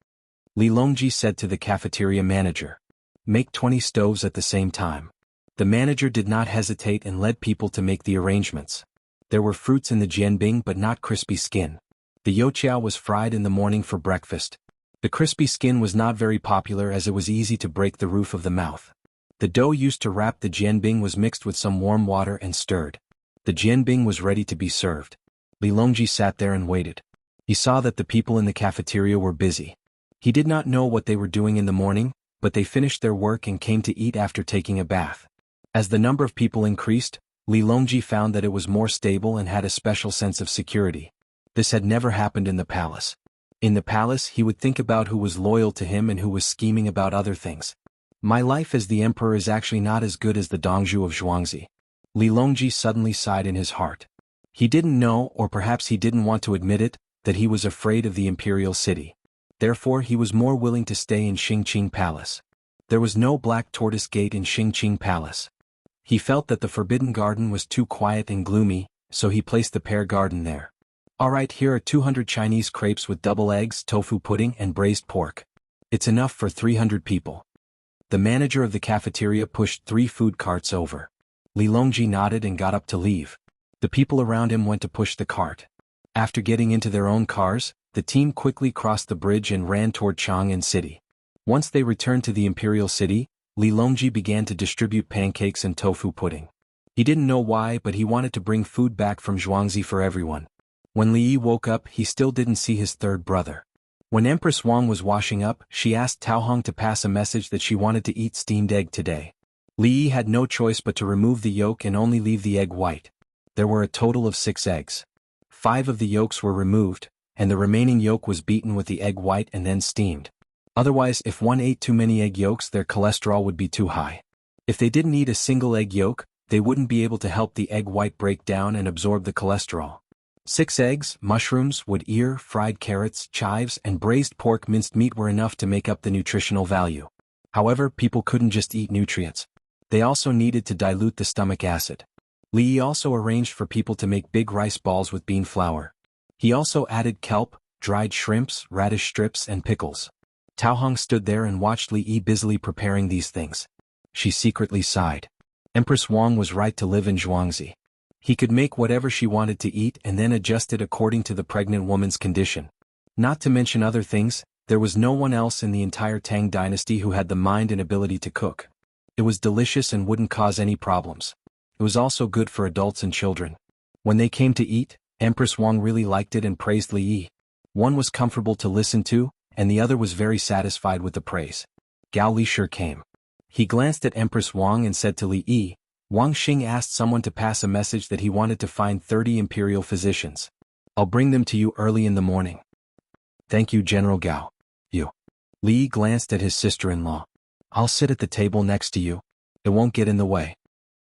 S1: Li Longji said to the cafeteria manager. Make 20 stoves at the same time. The manager did not hesitate and led people to make the arrangements. There were fruits in the jianbing but not crispy skin. The youqiao was fried in the morning for breakfast. The crispy skin was not very popular as it was easy to break the roof of the mouth. The dough used to wrap the jianbing was mixed with some warm water and stirred. The jianbing was ready to be served. Li Longji sat there and waited. He saw that the people in the cafeteria were busy. He did not know what they were doing in the morning, but they finished their work and came to eat after taking a bath. As the number of people increased, Li Longji found that it was more stable and had a special sense of security. This had never happened in the palace. In the palace he would think about who was loyal to him and who was scheming about other things. My life as the emperor is actually not as good as the Dongzhu of Zhuangzi. Li Longji suddenly sighed in his heart. He didn't know, or perhaps he didn't want to admit it, that he was afraid of the imperial city. Therefore he was more willing to stay in Xingqing Palace. There was no black tortoise gate in Xingqing Palace. He felt that the forbidden garden was too quiet and gloomy, so he placed the pear garden there. Alright, here are 200 Chinese crepes with double eggs, tofu pudding and braised pork. It's enough for 300 people. The manager of the cafeteria pushed 3 food carts over. Li Longji nodded and got up to leave. The people around him went to push the cart. After getting into their own cars, the team quickly crossed the bridge and ran toward Chang'an City. Once they returned to the imperial city, Li Longji began to distribute pancakes and tofu pudding. He didn't know why, but he wanted to bring food back from Zhuangzi for everyone. When Li Yi woke up, he still didn't see his third brother. When Empress Wang was washing up, she asked Tao Hong to pass a message that she wanted to eat steamed egg today. Li Yi had no choice but to remove the yolk and only leave the egg white. There were a total of 6 eggs. 5 of the yolks were removed, and the remaining yolk was beaten with the egg white and then steamed. Otherwise, if one ate too many egg yolks, their cholesterol would be too high. If they didn't eat a single egg yolk, they wouldn't be able to help the egg white break down and absorb the cholesterol. 6 eggs, mushrooms, wood ear, fried carrots, chives, and braised pork minced meat were enough to make up the nutritional value. However, people couldn't just eat nutrients. They also needed to dilute the stomach acid. Li Yi also arranged for people to make big rice balls with bean flour. He also added kelp, dried shrimps, radish strips, and pickles. Tao Hong stood there and watched Li Yi busily preparing these things. She secretly sighed. Empress Wang was right to live in Zhuangzi. He could make whatever she wanted to eat and then adjust it according to the pregnant woman's condition. Not to mention other things, there was no one else in the entire Tang dynasty who had the mind and ability to cook. It was delicious and wouldn't cause any problems. It was also good for adults and children. When they came to eat, Empress Wang really liked it and praised Li Yi. One was comfortable to listen to, and the other was very satisfied with the praise. Gao Lishur came. He glanced at Empress Wang and said to Li Yi, Wang Xing asked someone to pass a message that he wanted to find 30 imperial physicians. I'll bring them to you early in the morning. Thank you, General Gao. You. Li Yi glanced at his sister-in-law. I'll sit at the table next to you. It won't get in the way.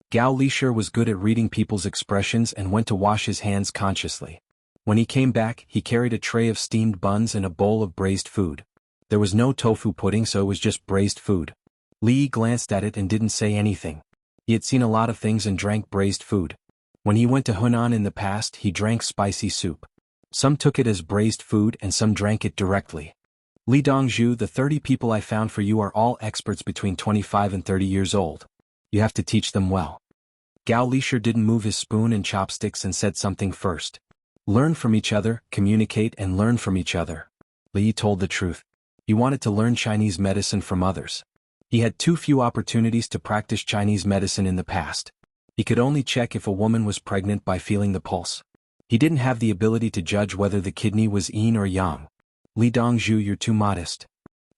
S1: Gao Lishur was good at reading people's expressions and went to wash his hands consciously. When he came back, he carried a tray of steamed buns and a bowl of braised food. There was no tofu pudding, so it was just braised food. Li Yi glanced at it and didn't say anything. He had seen a lot of things and drank braised food. When he went to Hunan in the past, he drank spicy soup. Some took it as braised food and some drank it directly. Li Dongzhu, the 30 people I found for you are all experts between 25 and 30 years old. You have to teach them well. Gao Lishur didn't move his spoon and chopsticks and said something first. Learn from each other, communicate and learn from each other. Li Yi told the truth. He wanted to learn Chinese medicine from others. He had too few opportunities to practice Chinese medicine in the past. He could only check if a woman was pregnant by feeling the pulse. He didn't have the ability to judge whether the kidney was yin or yang. Li Dongzhu, you're too modest.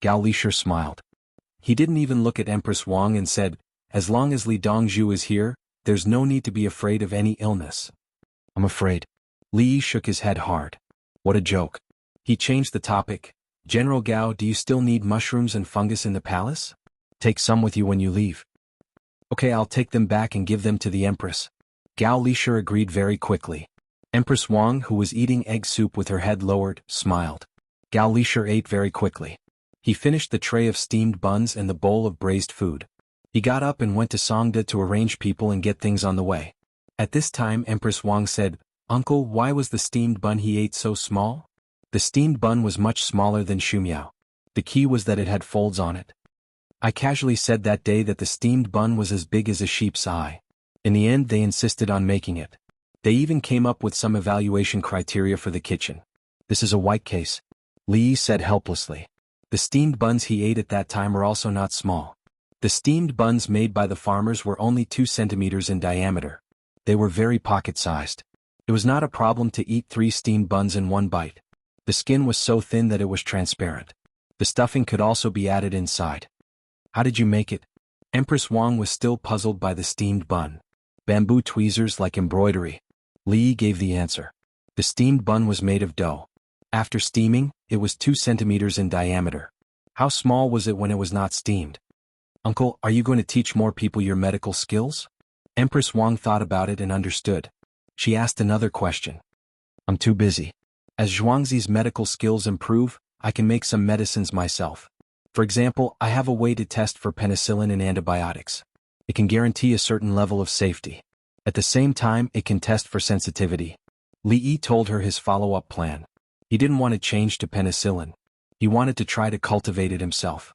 S1: Gao Lishur smiled. He didn't even look at Empress Wang and said, as long as Li Dongzhu is here, there's no need to be afraid of any illness. I'm afraid. Li Yi shook his head hard. What a joke. He changed the topic. General Gao, do you still need mushrooms and fungus in the palace? Take some with you when you leave. Okay, I'll take them back and give them to the Empress. Gao Lishur agreed very quickly. Empress Wang, who was eating egg soup with her head lowered, smiled. Gao Lishur ate very quickly. He finished the tray of steamed buns and the bowl of braised food. He got up and went to Songda to arrange people and get things on the way. At this time Empress Wang said, Uncle, why was the steamed bun he ate so small? The steamed bun was much smaller than Shumyao. The key was that it had folds on it. I casually said that day that the steamed bun was as big as a sheep's eye. In the end they insisted on making it. They even came up with some evaluation criteria for the kitchen. This is a white case. Li Yi said helplessly. The steamed buns he ate at that time were also not small. The steamed buns made by the farmers were only 2 centimeters in diameter. They were very pocket-sized. It was not a problem to eat 3 steamed buns in one bite. The skin was so thin that it was transparent. The stuffing could also be added inside. How did you make it? Empress Wang was still puzzled by the steamed bun. Bamboo tweezers like embroidery. Li Yi gave the answer. The steamed bun was made of dough. After steaming, it was 2 centimeters in diameter. How small was it when it was not steamed? Uncle, are you going to teach more people your medical skills? Empress Wang thought about it and understood. She asked another question. I'm too busy. As Zhuangzi's medical skills improve, I can make some medicines myself. For example, I have a way to test for penicillin and antibiotics. It can guarantee a certain level of safety. At the same time, it can test for sensitivity. Li Yi told her his follow-up plan. He didn't want to change to penicillin. He wanted to try to cultivate it himself.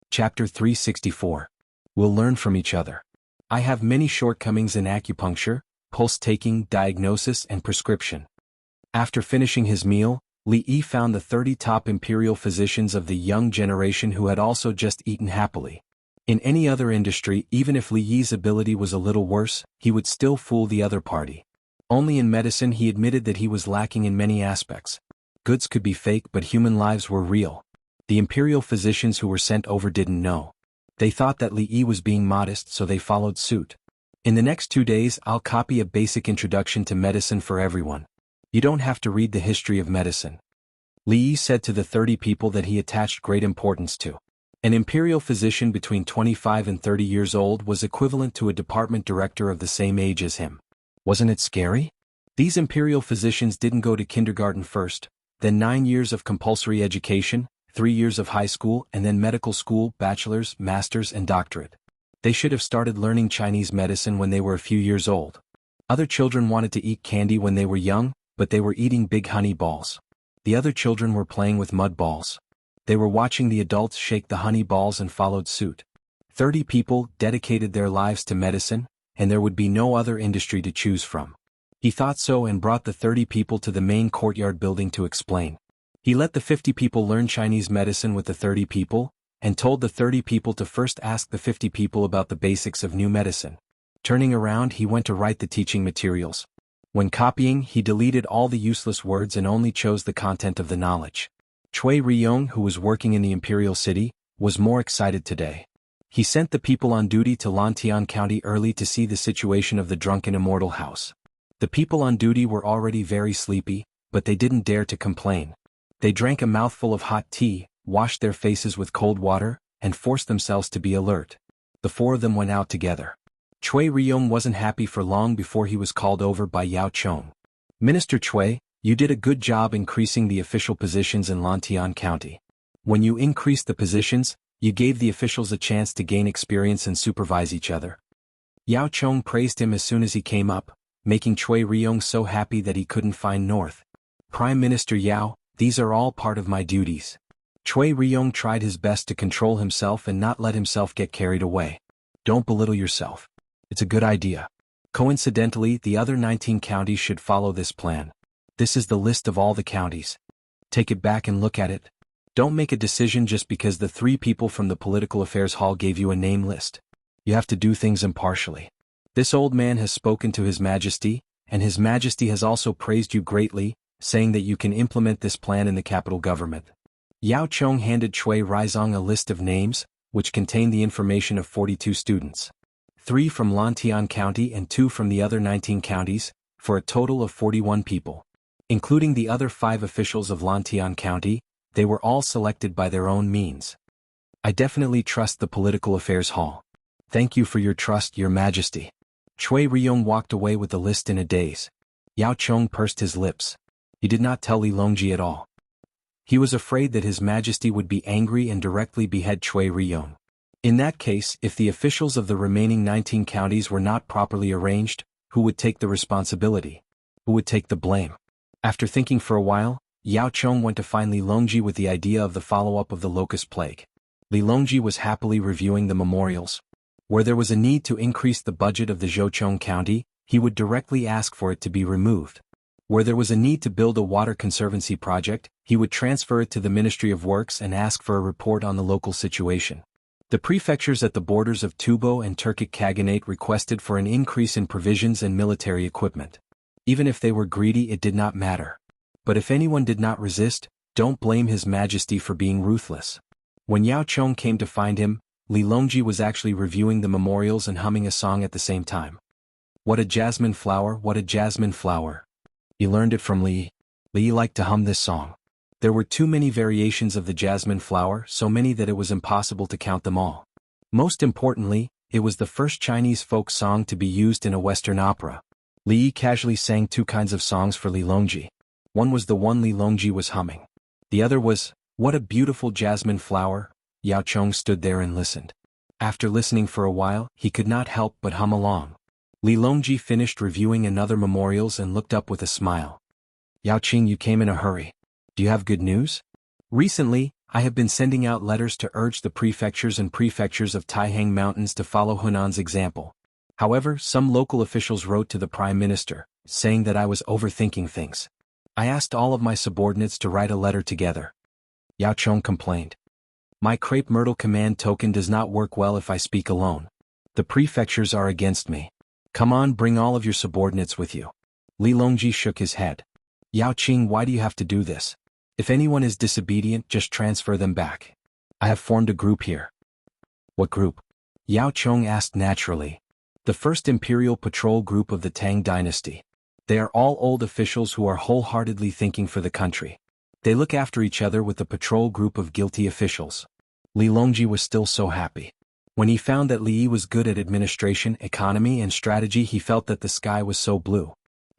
S1: Chapter 364. We'll learn from each other. I have many shortcomings in acupuncture, pulse-taking, diagnosis, and prescription. After finishing his meal, Li Yi found the 30 top imperial physicians of the young generation who had also just eaten happily. In any other industry, even if Li Yi's ability was a little worse, he would still fool the other party. Only in medicine he admitted that he was lacking in many aspects. Goods could be fake, but human lives were real. The imperial physicians who were sent over didn't know. They thought that Li Yi was being modest, so they followed suit. In the next 2 days, I'll copy a basic introduction to medicine for everyone. You don't have to read the history of medicine. Li Yi said to the 30 people that he attached great importance to. An imperial physician between 25 and 30 years old was equivalent to a department director of the same age as him. Wasn't it scary? These imperial physicians didn't go to kindergarten first, then 9 years of compulsory education, 3 years of high school and then medical school, bachelor's, master's and doctorate. They should have started learning Chinese medicine when they were a few years old. Other children wanted to eat candy when they were young, but they were eating big honey balls. The other children were playing with mud balls. They were watching the adults shake the honey balls and followed suit. 30 people dedicated their lives to medicine, and there would be no other industry to choose from. He thought so and brought the 30 people to the main courtyard building to explain. He let the 50 people learn Chinese medicine with the 30 people, and told the 30 people to first ask the 50 people about the basics of new medicine. Turning around, he went to write the teaching materials. When copying, he deleted all the useless words and only chose the content of the knowledge. Cui Riyong, who was working in the imperial city, was more excited today. He sent the people on duty to Lantian County early to see the situation of the drunken immortal house. The people on duty were already very sleepy, but they didn't dare to complain. They drank a mouthful of hot tea, washed their faces with cold water, and forced themselves to be alert. The 4 of them went out together. Cui Riyong wasn't happy for long before he was called over by Yao Chong. Minister Cui, you did a good job increasing the official positions in Lantian County. When you increased the positions, you gave the officials a chance to gain experience and supervise each other. Yao Chong praised him as soon as he came up, making Cui Riyong so happy that he couldn't find north. Prime Minister Yao, these are all part of my duties. Cui Riyong tried his best to control himself and not let himself get carried away. Don't belittle yourself. It's a good idea. Coincidentally, the other 19 counties should follow this plan. This is the list of all the counties. Take it back and look at it. Don't make a decision just because the 3 people from the Political Affairs Hall gave you a name list. You have to do things impartially. This old man has spoken to His Majesty, and His Majesty has also praised you greatly, saying that you can implement this plan in the capital government. Yao Chong handed Cui Riyong a list of names, which contained the information of 42 students. 3 from Lantian County and 2 from the other 19 counties, for a total of 41 people. Including the other 5 officials of Lantian County, they were all selected by their own means. I definitely trust the Political Affairs Hall. Thank you for your trust, Your Majesty. Cui Riyong walked away with the list in a daze. Yao Chong pursed his lips. He did not tell Li Longji at all. He was afraid that His Majesty would be angry and directly behead Cui Riyong. In that case, if the officials of the remaining 19 counties were not properly arranged, who would take the responsibility? Who would take the blame? After thinking for a while, Yao Chong went to find Li Longji with the idea of the follow-up of the locust plague. Li Longji was happily reviewing the memorials. Where there was a need to increase the budget of the Zhouchong County, he would directly ask for it to be removed. Where there was a need to build a water conservancy project, he would transfer it to the Ministry of Works and ask for a report on the local situation. The prefectures at the borders of Tubo and Turkic Khaganate requested for an increase in provisions and military equipment. Even if they were greedy, it did not matter. But if anyone did not resist, don't blame His Majesty for being ruthless. When Yao Chong came to find him, Li Longji was actually reviewing the memorials and humming a song at the same time. What a jasmine flower, what a jasmine flower. He learned it from Li. Li liked to hum this song. There were too many variations of the jasmine flower, so many that it was impossible to count them all. Most importantly, it was the first Chinese folk song to be used in a Western opera. Li casually sang 2 kinds of songs for Li Longji. One was the one Li Longji was humming. The other was, "What a beautiful jasmine flower." Yao Chong stood there and listened. After listening for a while, he could not help but hum along. Li Longji finished reviewing another memorials and looked up with a smile. "Yao Qing, you came in a hurry. Do you have good news?" "Recently, I have been sending out letters to urge the prefectures and prefectures of Taihang Mountains to follow Hunan's example. However, some local officials wrote to the Prime Minister, saying that I was overthinking things. I asked all of my subordinates to write a letter together." Yao Chong complained. "My crepe myrtle command token does not work well if I speak alone. The prefectures are against me. Come on, bring all of your subordinates with you." Li Longji shook his head. "Yao Qing, why do you have to do this? If anyone is disobedient, just transfer them back. I have formed a group here." "What group?" Yao Chong asked naturally. "The first Imperial Patrol Group of the Tang Dynasty. They are all old officials who are wholeheartedly thinking for the country. They look after each other with a patrol group of guilty officials." Li Longji was still so happy. When he found that Li was good at administration, economy and strategy, he felt that the sky was so blue.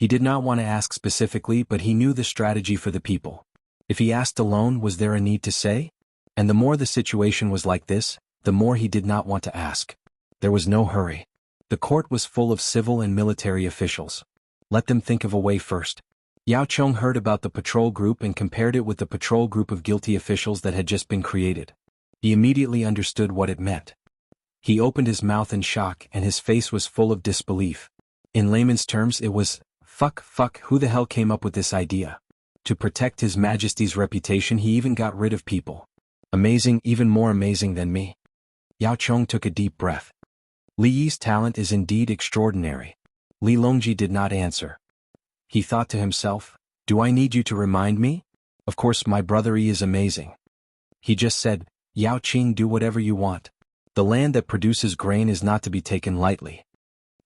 S1: He did not want to ask specifically, but he knew the strategy for the people. If he asked alone, was there a need to say? And the more the situation was like this, the more he did not want to ask. There was no hurry. The court was full of civil and military officials. Let them think of a way first. Yao Chong heard about the patrol group and compared it with the patrol group of guilty officials that had just been created. He immediately understood what it meant. He opened his mouth in shock and his face was full of disbelief. In layman's terms it was, fuck, who the hell came up with this idea? To protect His Majesty's reputation he even got rid of people. Amazing, even more amazing than me. Yao Chong took a deep breath. Li Yi's talent is indeed extraordinary. Li Longji did not answer. He thought to himself, do I need you to remind me? Of course my brother Yi is amazing. He just said, Yao Qing, do whatever you want. The land that produces grain is not to be taken lightly.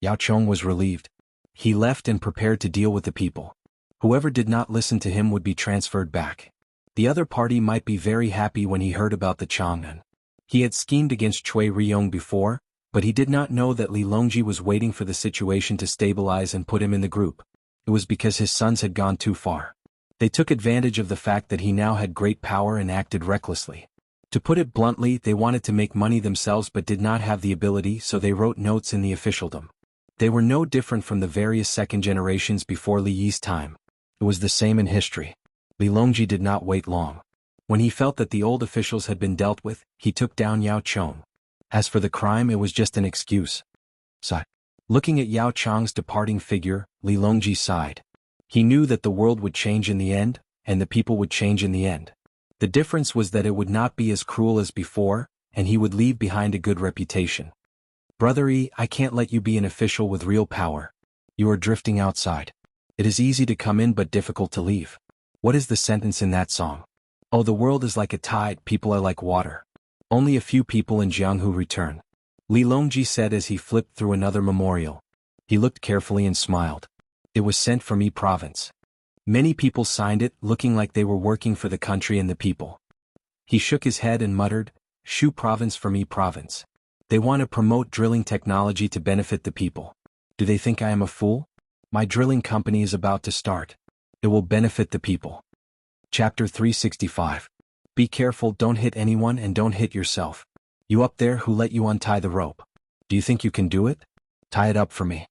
S1: Yao Chong was relieved. He left and prepared to deal with the people. Whoever did not listen to him would be transferred back. The other party might be very happy when he heard about the Chang'an. He had schemed against Cui Ryong before, but he did not know that Li Longji was waiting for the situation to stabilize and put him in the group. It was because his sons had gone too far. They took advantage of the fact that he now had great power and acted recklessly. To put it bluntly, they wanted to make money themselves but did not have the ability, so they wrote notes in the officialdom. They were no different from the various second generations before Li Yi's time. It was the same in history. Li Longji did not wait long. When he felt that the old officials had been dealt with, he took down Yao Chong. As for the crime, it was just an excuse. Sigh. Looking at Yao Chong's departing figure, Li Longji sighed. He knew that the world would change in the end, and the people would change in the end. The difference was that it would not be as cruel as before, and he would leave behind a good reputation. Brother Yi, I can't let you be an official with real power. You are drifting outside. It is easy to come in but difficult to leave. What is the sentence in that song? Oh, the world is like a tide, people are like water. Only a few people in Jianghu return. Li Longji said as he flipped through another memorial. He looked carefully and smiled. It was sent from Yi province. Many people signed it, looking like they were working for the country and the people. He shook his head and muttered, Shu province from Yi province. They want to promote drilling technology to benefit the people. Do they think I am a fool? My drilling company is about to start. It will benefit the people. Chapter 365. Be careful, don't hit anyone and don't hit yourself. You up there who let you untie the rope. Do you think you can do it? Tie it up for me.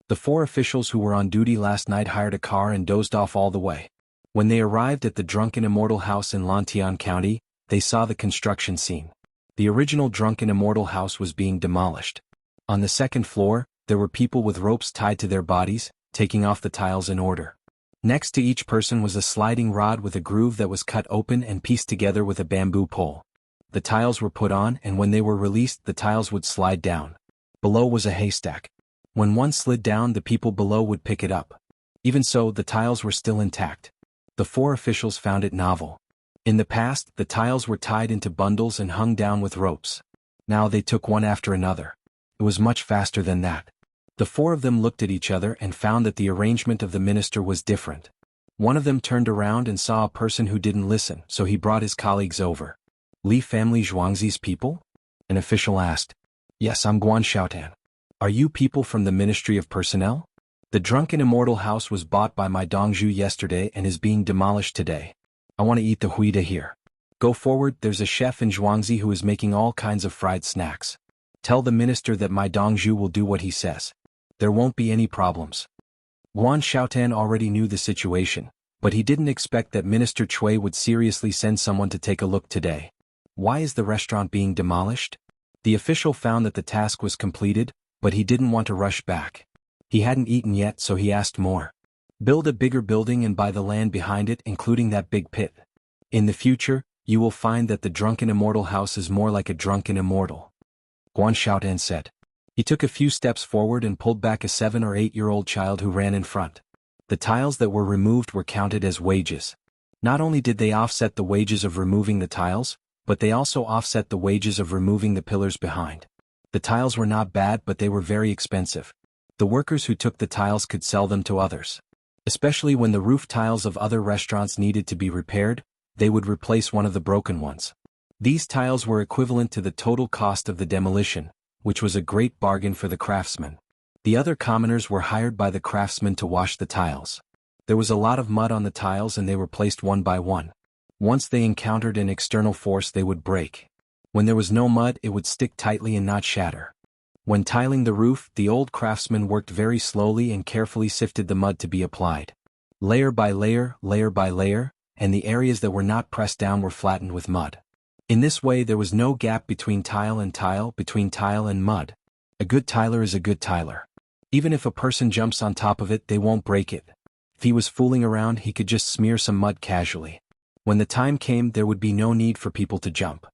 S1: The 4 officials who were on duty last night hired a car and dozed off all the way. When they arrived at the Drunken Immortal House in Lantian County, they saw the construction scene. The original Drunken Immortal House was being demolished. On the second floor, there were people with ropes tied to their bodies, taking off the tiles in order. Next to each person was a sliding rod with a groove that was cut open and pieced together with a bamboo pole. The tiles were put on, and when they were released, the tiles would slide down. Below was a haystack. When one slid down, the people below would pick it up. Even so, the tiles were still intact. The 4 officials found it novel. In the past, the tiles were tied into bundles and hung down with ropes. Now they took one after another. It was much faster than that. The 4 of them looked at each other and found that the arrangement of the minister was different. One of them turned around and saw a person who didn't listen, so he brought his colleagues over. Li family Zhuangzi's people? An official asked. Yes, I'm Guan Xiaotan. Are you people from the Ministry of Personnel? The Drunken Immortal House was bought by my Dongzhu yesterday and is being demolished today. I want to eat the huida here. Go forward, there's a chef in Zhuangzi who is making all kinds of fried snacks. Tell the minister that my Dongzhu will do what he says. There won't be any problems. Guan Xiaotan already knew the situation, but he didn't expect that Minister Cui would seriously send someone to take a look today. Why is the restaurant being demolished? The official found that the task was completed, but he didn't want to rush back. He hadn't eaten yet, so he asked more. Build a bigger building and buy the land behind it, including that big pit. In the future, you will find that the Drunken Immortal House is more like a drunken immortal. Guan Xiaotan said. He took a few steps forward and pulled back a 7 or 8-year-old child who ran in front. The tiles that were removed were counted as wages. Not only did they offset the wages of removing the tiles, but they also offset the wages of removing the pillars behind. The tiles were not bad, but they were very expensive. The workers who took the tiles could sell them to others. Especially when the roof tiles of other restaurants needed to be repaired, they would replace one of the broken ones. These tiles were equivalent to the total cost of the demolition, which was a great bargain for the craftsmen. The other commoners were hired by the craftsmen to wash the tiles. There was a lot of mud on the tiles and they were placed one by one. Once they encountered an external force they would break. When there was no mud it would stick tightly and not shatter. When tiling the roof, the old craftsmen worked very slowly and carefully sifted the mud to be applied. Layer by layer, and the areas that were not pressed down were flattened with mud. In this way there was no gap between tile and tile, between tile and mud. A good tiler is a good tiler. Even if a person jumps on top of it, they won't break it. If he was fooling around, he could just smear some mud casually. When the time came, there would be no need for people to jump.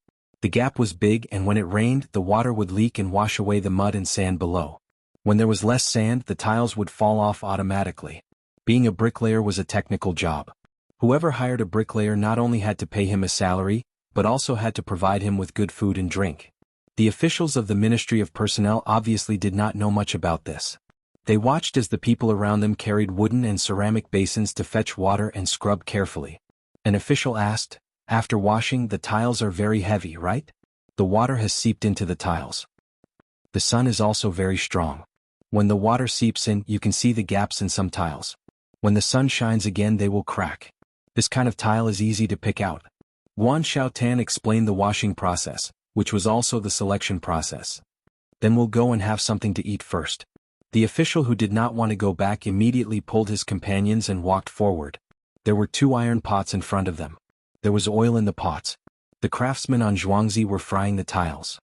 S1: The gap was big, and when it rained, the water would leak and wash away the mud and sand below. When there was less sand, the tiles would fall off automatically. Being a bricklayer was a technical job. Whoever hired a bricklayer not only had to pay him a salary, but also had to provide him with good food and drink. The officials of the Ministry of Personnel obviously did not know much about this. They watched as the people around them carried wooden and ceramic basins to fetch water and scrub carefully. An official asked, "After washing, the tiles are very heavy, right? The water has seeped into the tiles. The sun is also very strong. When the water seeps in, you can see the gaps in some tiles. When the sun shines again, they will crack. This kind of tile is easy to pick out." Guan Xiaotan explained the washing process, which was also the selection process. "Then we'll go and have something to eat first." The official who did not want to go back immediately pulled his companions and walked forward. There were 2 iron pots in front of them. There was oil in the pots. The craftsmen on Zhuangzi were frying the tiles.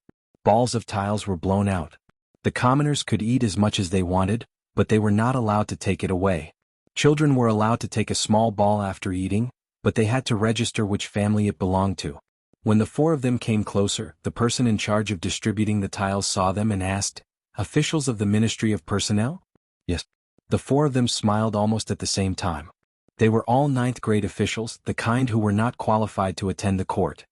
S1: Balls of tiles were blown out. The commoners could eat as much as they wanted, but they were not allowed to take it away. Children were allowed to take a small ball after eating, but they had to register which family it belonged to. When the 4 of them came closer, the person in charge of distributing the tiles saw them and asked, "Officials of the Ministry of Personnel?" "Yes." The 4 of them smiled almost at the same time. They were all 9th grade officials, the kind who were not qualified to attend the court.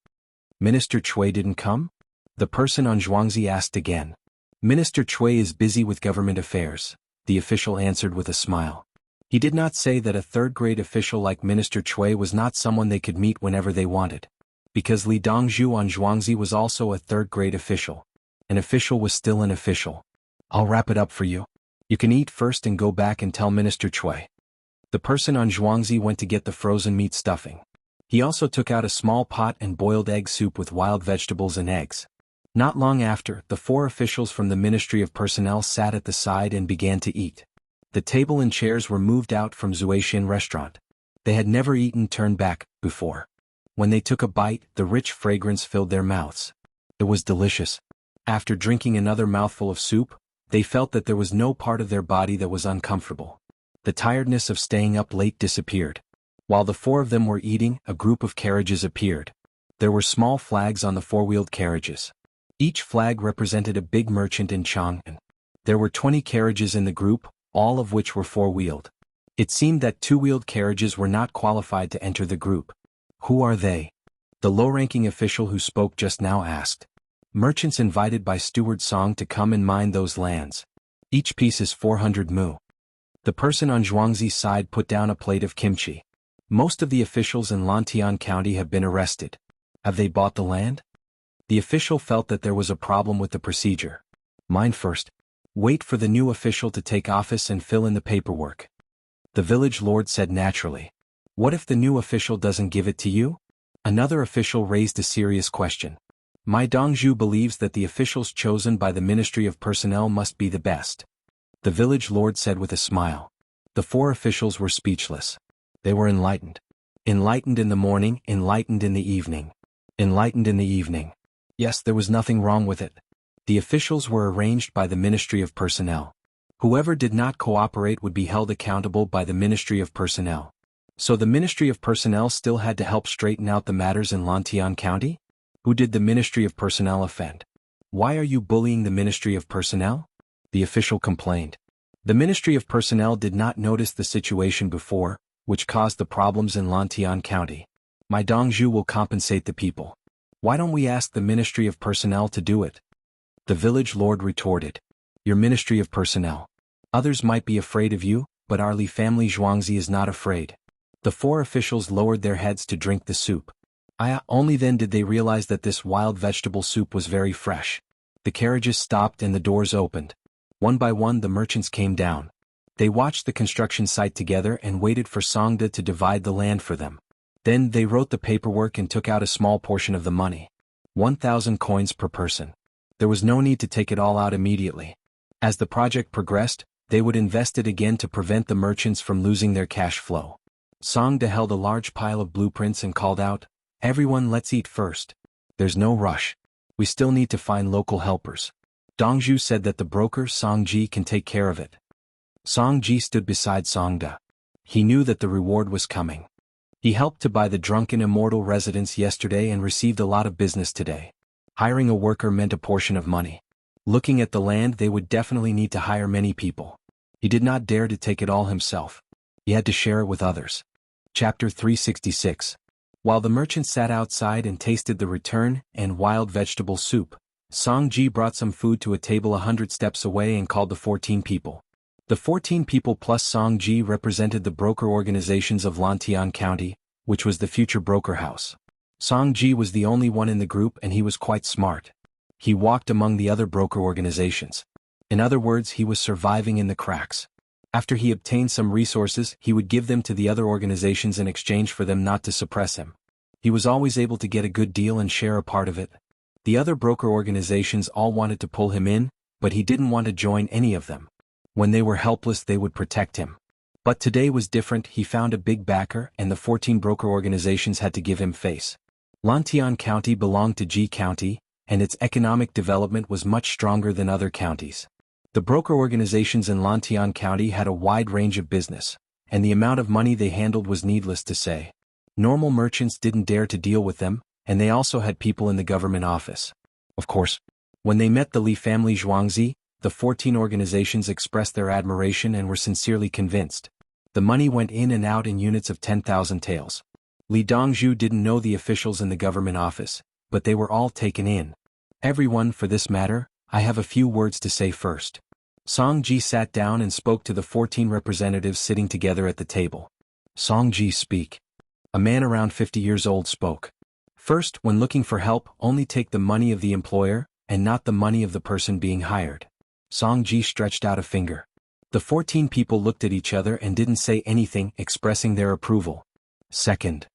S1: "Minister Chui didn't come?" the person on Zhuangzi asked again. "Minister Chui is busy with government affairs," the official answered with a smile. He did not say that a 3rd grade official like Minister Chui was not someone they could meet whenever they wanted. Because Li Dongzhu on Zhuangzi was also a 3rd grade official. An official was still an official. "I'll wrap it up for you. You can eat first and go back and tell Minister Chui." The person on Zhuangzi went to get the frozen meat stuffing. He also took out a small pot and boiled egg soup with wild vegetables and eggs. Not long after, the 4 officials from the Ministry of Personnel sat at the side and began to eat. The table and chairs were moved out from Zuaishin restaurant. They had never eaten turned back before. When they took a bite, the rich fragrance filled their mouths. It was delicious. After drinking another mouthful of soup, they felt that there was no part of their body that was uncomfortable. The tiredness of staying up late disappeared. While the 4 of them were eating, a group of carriages appeared. There were small flags on the 4-wheeled carriages. Each flag represented a big merchant in Chang'an. There were 20 carriages in the group, all of which were 4-wheeled. It seemed that 2-wheeled carriages were not qualified to enter the group. "Who are they?" the low-ranking official who spoke just now asked. "Merchants invited by Steward Song to come and mine those lands. Each piece is 400 mu." The person on Zhuangzi's side put down a plate of kimchi. "Most of the officials in Lantian County have been arrested. Have they bought the land?" The official felt that there was a problem with the procedure. "Mine first. Wait for the new official to take office and fill in the paperwork." The village lord said naturally. "What if the new official doesn't give it to you?" Another official raised a serious question. "My Dongzhu believes that the officials chosen by the Ministry of Personnel must be the best." The village lord said with a smile. The 4 officials were speechless. They were enlightened. Enlightened in the morning, enlightened in the evening. Enlightened in the evening. Yes, there was nothing wrong with it. The officials were arranged by the Ministry of Personnel. Whoever did not cooperate would be held accountable by the Ministry of Personnel. So the Ministry of Personnel still had to help straighten out the matters in Lantian County? Who did the Ministry of Personnel offend? "Why are you bullying the Ministry of Personnel?" the official complained. The Ministry of Personnel did not notice the situation before, which caused the problems in Lantian County. "My Dongzhu will compensate the people. Why don't we ask the Ministry of Personnel to do it?" The village lord retorted. "Your Ministry of Personnel. Others might be afraid of you, but our Li family Zhuangzi is not afraid." The 4 officials lowered their heads to drink the soup. Only then did they realize that this wild vegetable soup was very fresh. The carriages stopped and the doors opened. One by one the merchants came down. They watched the construction site together and waited for Songda to divide the land for them. Then they wrote the paperwork and took out a small portion of the money. 1,000 coins per person. There was no need to take it all out immediately. As the project progressed, they would invest it again to prevent the merchants from losing their cash flow. Songda held a large pile of blueprints and called out, "Everyone, let's eat first. There's no rush. We still need to find local helpers." Dongzhu said that the broker Songji can take care of it. Songji stood beside Songda. He knew that the reward was coming. He helped to buy the drunken immortal residence yesterday and received a lot of business today. Hiring a worker meant a portion of money. Looking at the land, they would definitely need to hire many people. He did not dare to take it all himself. He had to share it with others. Chapter 366. While the merchant sat outside and tasted the return and wild vegetable soup, Songji brought some food to a table 100 steps away and called the 14 people. The 14 people plus Songji represented the broker organizations of Lantian County, which was the future broker house. Songji was the only one in the group and he was quite smart. He walked among the other broker organizations. In other words, he was surviving in the cracks. After he obtained some resources, he would give them to the other organizations in exchange for them not to suppress him. He was always able to get a good deal and share a part of it. The other broker organizations all wanted to pull him in, but he didn't want to join any of them. When they were helpless, they would protect him. But today was different. He found a big backer and the 14 broker organizations had to give him face. Lantian County belonged to Ji County, and its economic development was much stronger than other counties. The broker organizations in Lantian County had a wide range of business, and the amount of money they handled was needless to say. Normal merchants didn't dare to deal with them, and they also had people in the government office. Of course, when they met the Li family Zhuangzi, the 14 organizations expressed their admiration and were sincerely convinced. The money went in and out in units of 10,000 taels. Li Dongzhu didn't know the officials in the government office, but they were all taken in. "Everyone, for this matter, I have a few words to say first." Songji sat down and spoke to the 14 representatives sitting together at the table. "Songji, speak." A man around 50 years old spoke. "First, when looking for help, only take the money of the employer, and not the money of the person being hired." Songji stretched out a finger. The 14 people looked at each other and didn't say anything, expressing their approval. "Second."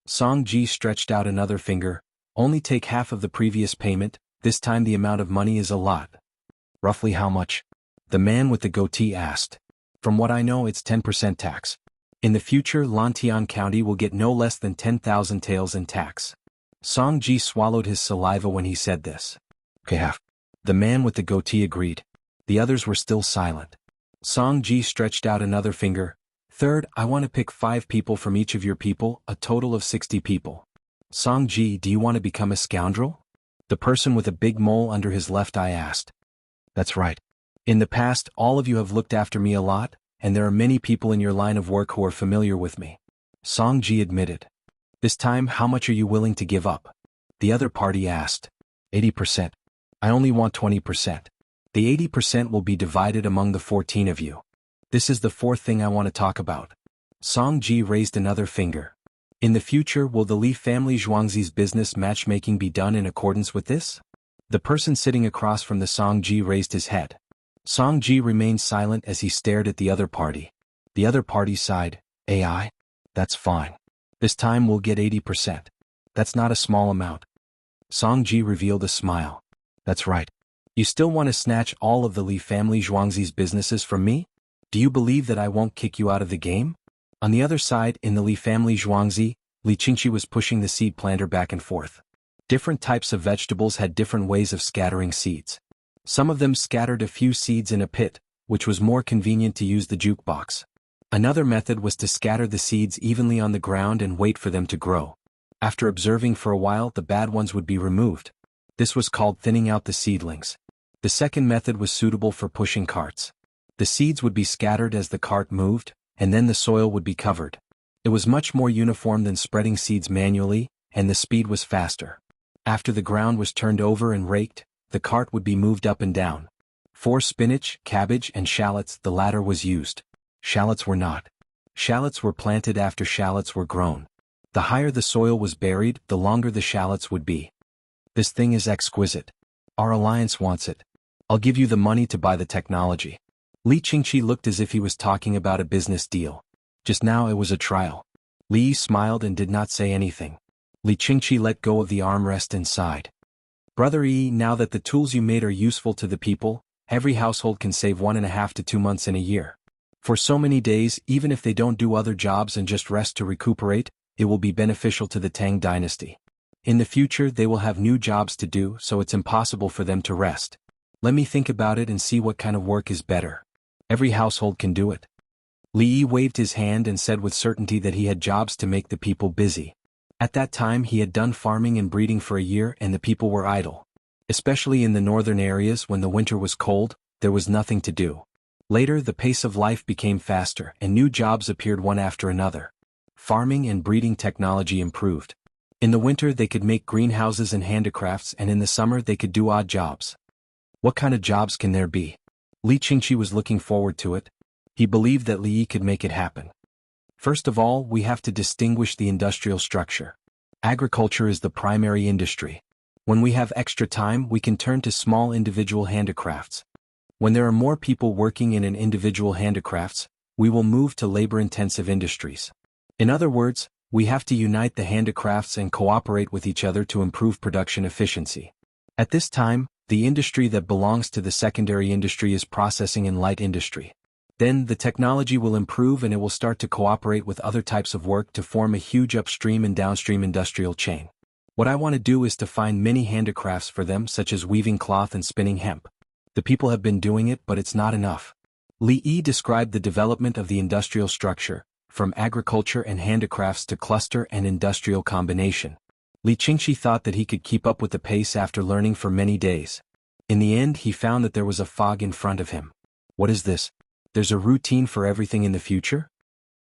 S1: Songji stretched out another finger. "Only take half of the previous payment, this time the amount of money is a lot." "Roughly how much?" the man with the goatee asked. "From what I know, it's 10% tax. In the future, Lantian County will get no less than 10,000 taels in tax." Songji swallowed his saliva when he said this. "Okay, half." The man with the goatee agreed. The others were still silent. Songji stretched out another finger. "Third, I want to pick 5 people from each of your people, a total of 60 people." "Songji, do you want to become a scoundrel?" the person with a big mole under his left eye asked. "That's right. In the past, all of you have looked after me a lot, and there are many people in your line of work who are familiar with me." Songji admitted. "This time, how much are you willing to give up?" the other party asked. 80%. "I only want 20%. The 80% will be divided among the 14 of you. This is the fourth thing I want to talk about." Songji raised another finger. "In the future, will the Li family Zhuangzi's business matchmaking be done in accordance with this?" The person sitting across from the Songji raised his head. Songji remained silent as he stared at the other party. The other party sighed. "AI? That's fine. This time we'll get 80%. That's not a small amount." Songji revealed a smile. "That's right. You still want to snatch all of the Li family Zhuangzi's businesses from me? Do you believe that I won't kick you out of the game?" On the other side, in the Li family Zhuangzi, Li Qingqi was pushing the seed planter back and forth. Different types of vegetables had different ways of scattering seeds. Some of them scattered a few seeds in a pit, which was more convenient to use the jukebox. Another method was to scatter the seeds evenly on the ground and wait for them to grow. After observing for a while, the bad ones would be removed. This was called thinning out the seedlings. The second method was suitable for pushing carts. The seeds would be scattered as the cart moved, and then the soil would be covered. It was much more uniform than spreading seeds manually, and the speed was faster. After the ground was turned over and raked, the cart would be moved up and down. For spinach, cabbage, and shallots, the latter was used. Shallots were not. Shallots were planted after shallots were grown. The higher the soil was buried, the longer the shallots would be. "This thing is exquisite. Our alliance wants it." I'll give you the money to buy the technology. Li Qingqi looked as if he was talking about a business deal. Just now it was a trial. Li Yi smiled and did not say anything. Li Qingqi let go of the armrest and sighed. Brother Yi, now that the tools you made are useful to the people, every household can save 1.5 to 2 months in a year. For so many days, even if they don't do other jobs and just rest to recuperate, it will be beneficial to the Tang dynasty. In the future they will have new jobs to do, so it's impossible for them to rest. Let me think about it and see what kind of work is better. Every household can do it. Li Yi waved his hand and said with certainty that he had jobs to make the people busy. At that time he had done farming and breeding for a year and the people were idle. Especially in the northern areas when the winter was cold, there was nothing to do. Later the pace of life became faster and new jobs appeared one after another. Farming and breeding technology improved. In the winter they could make greenhouses and handicrafts, and in the summer they could do odd jobs. What kind of jobs can there be? Li Qingqi was looking forward to it. He believed that Li Yi could make it happen. First of all, we have to distinguish the industrial structure. Agriculture is the primary industry. When we have extra time, we can turn to small individual handicrafts. When there are more people working in an individual handicrafts, we will move to labor-intensive industries. In other words, we have to unite the handicrafts and cooperate with each other to improve production efficiency. At this time, the industry that belongs to the secondary industry is processing and light industry. Then the technology will improve and it will start to cooperate with other types of work to form a huge upstream and downstream industrial chain. What I want to do is to find many handicrafts for them, such as weaving cloth and spinning hemp. The people have been doing it, but it's not enough. Li Yi described the development of the industrial structure, from agriculture and handicrafts to cluster and industrial combination. Li Qingqi thought that he could keep up with the pace after learning for many days. In the end he found that there was a fog in front of him. What is this? There's a routine for everything in the future?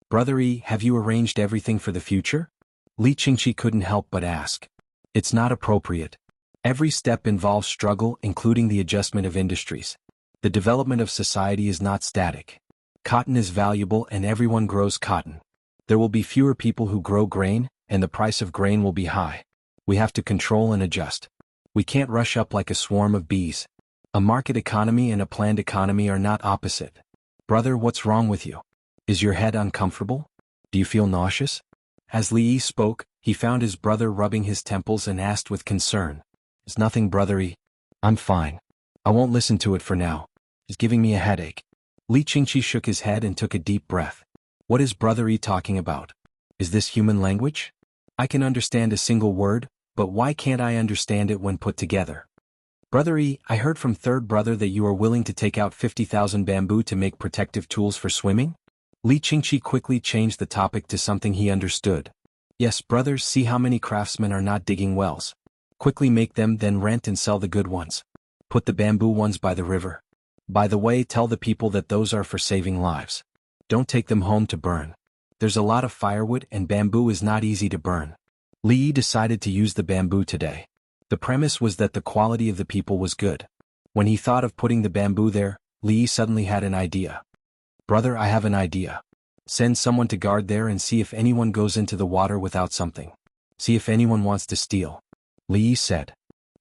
S1: Brother Yi, have you arranged everything for the future? Li Qingqi couldn't help but ask. It's not appropriate. Every step involves struggle, including the adjustment of industries. The development of society is not static. Cotton is valuable and everyone grows cotton. There will be fewer people who grow grain, and the price of grain will be high. We have to control and adjust. We can't rush up like a swarm of bees. A market economy and a planned economy are not opposite. Brother, what's wrong with you? Is your head uncomfortable? Do you feel nauseous? As Li Yi spoke, he found his brother rubbing his temples and asked with concern. It's nothing, Brother Yi. I'm fine. I won't listen to it for now. It's giving me a headache. Li Qingqi shook his head and took a deep breath. What is Brother Yi talking about? Is this human language? I can understand a single word, but why can't I understand it when put together? Brother Yi, I heard from third brother that you are willing to take out 50,000 bamboo to make protective tools for swimming? Li Qingqi quickly changed the topic to something he understood. Yes, brothers, see how many craftsmen are not digging wells. Quickly make them, then rent and sell the good ones. Put the bamboo ones by the river. By the way, tell the people that those are for saving lives. Don't take them home to burn. There's a lot of firewood and bamboo is not easy to burn. Li Yi decided to use the bamboo today. The premise was that the quality of the people was good. When he thought of putting the bamboo there, Li Yi suddenly had an idea. Brother, I have an idea. Send someone to guard there and see if anyone goes into the water without something. See if anyone wants to steal. Li Yi said.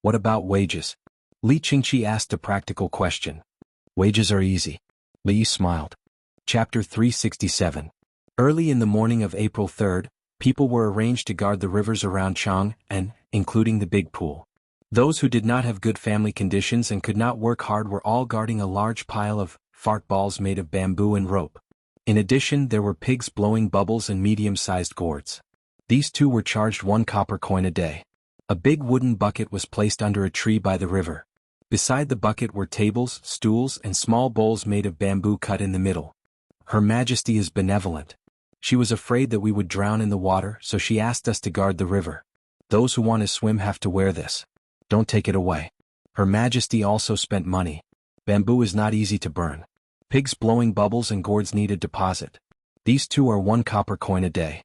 S1: What about wages? Li Qingqi asked a practical question. Wages are easy. Li Yi smiled. Chapter 367. Early in the morning of April 3rd, people were arranged to guard the rivers around Chang'an, including the big pool. Those who did not have good family conditions and could not work hard were all guarding a large pile of fart balls made of bamboo and rope. In addition, there were pigs blowing bubbles and medium-sized gourds. These two were charged 1 copper coin a day. A big wooden bucket was placed under a tree by the river. Beside the bucket were tables, stools, and small bowls made of bamboo cut in the middle. Her Majesty is benevolent. She was afraid that we would drown in the water, so she asked us to guard the river. Those who want to swim have to wear this. Don't take it away. Her Majesty also spent money. Bamboo is not easy to burn. Pigs blowing bubbles and gourds need a deposit. These two are 1 copper coin a day.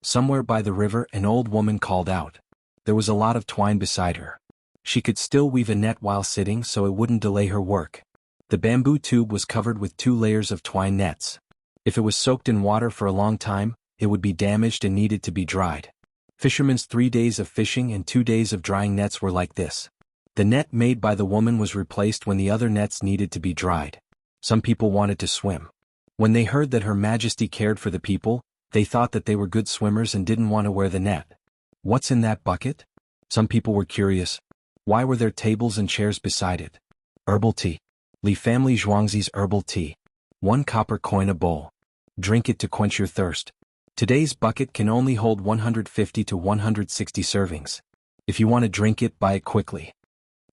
S1: Somewhere by the river an old woman called out. There was a lot of twine beside her. She could still weave a net while sitting so it wouldn't delay her work. The bamboo tube was covered with 2 layers of twine nets. If it was soaked in water for a long time, it would be damaged and needed to be dried. Fishermen's 3 days of fishing and 2 days of drying nets were like this. The net made by the woman was replaced when the other nets needed to be dried. Some people wanted to swim. When they heard that Her Majesty cared for the people, they thought that they were good swimmers and didn't want to wear the net. What's in that bucket? Some people were curious. Why were there tables and chairs beside it? Herbal tea. Li family Zhuangzi's herbal tea. 1 copper coin a bowl. Drink it to quench your thirst. Today's bucket can only hold 150 to 160 servings. If you want to drink it, buy it quickly.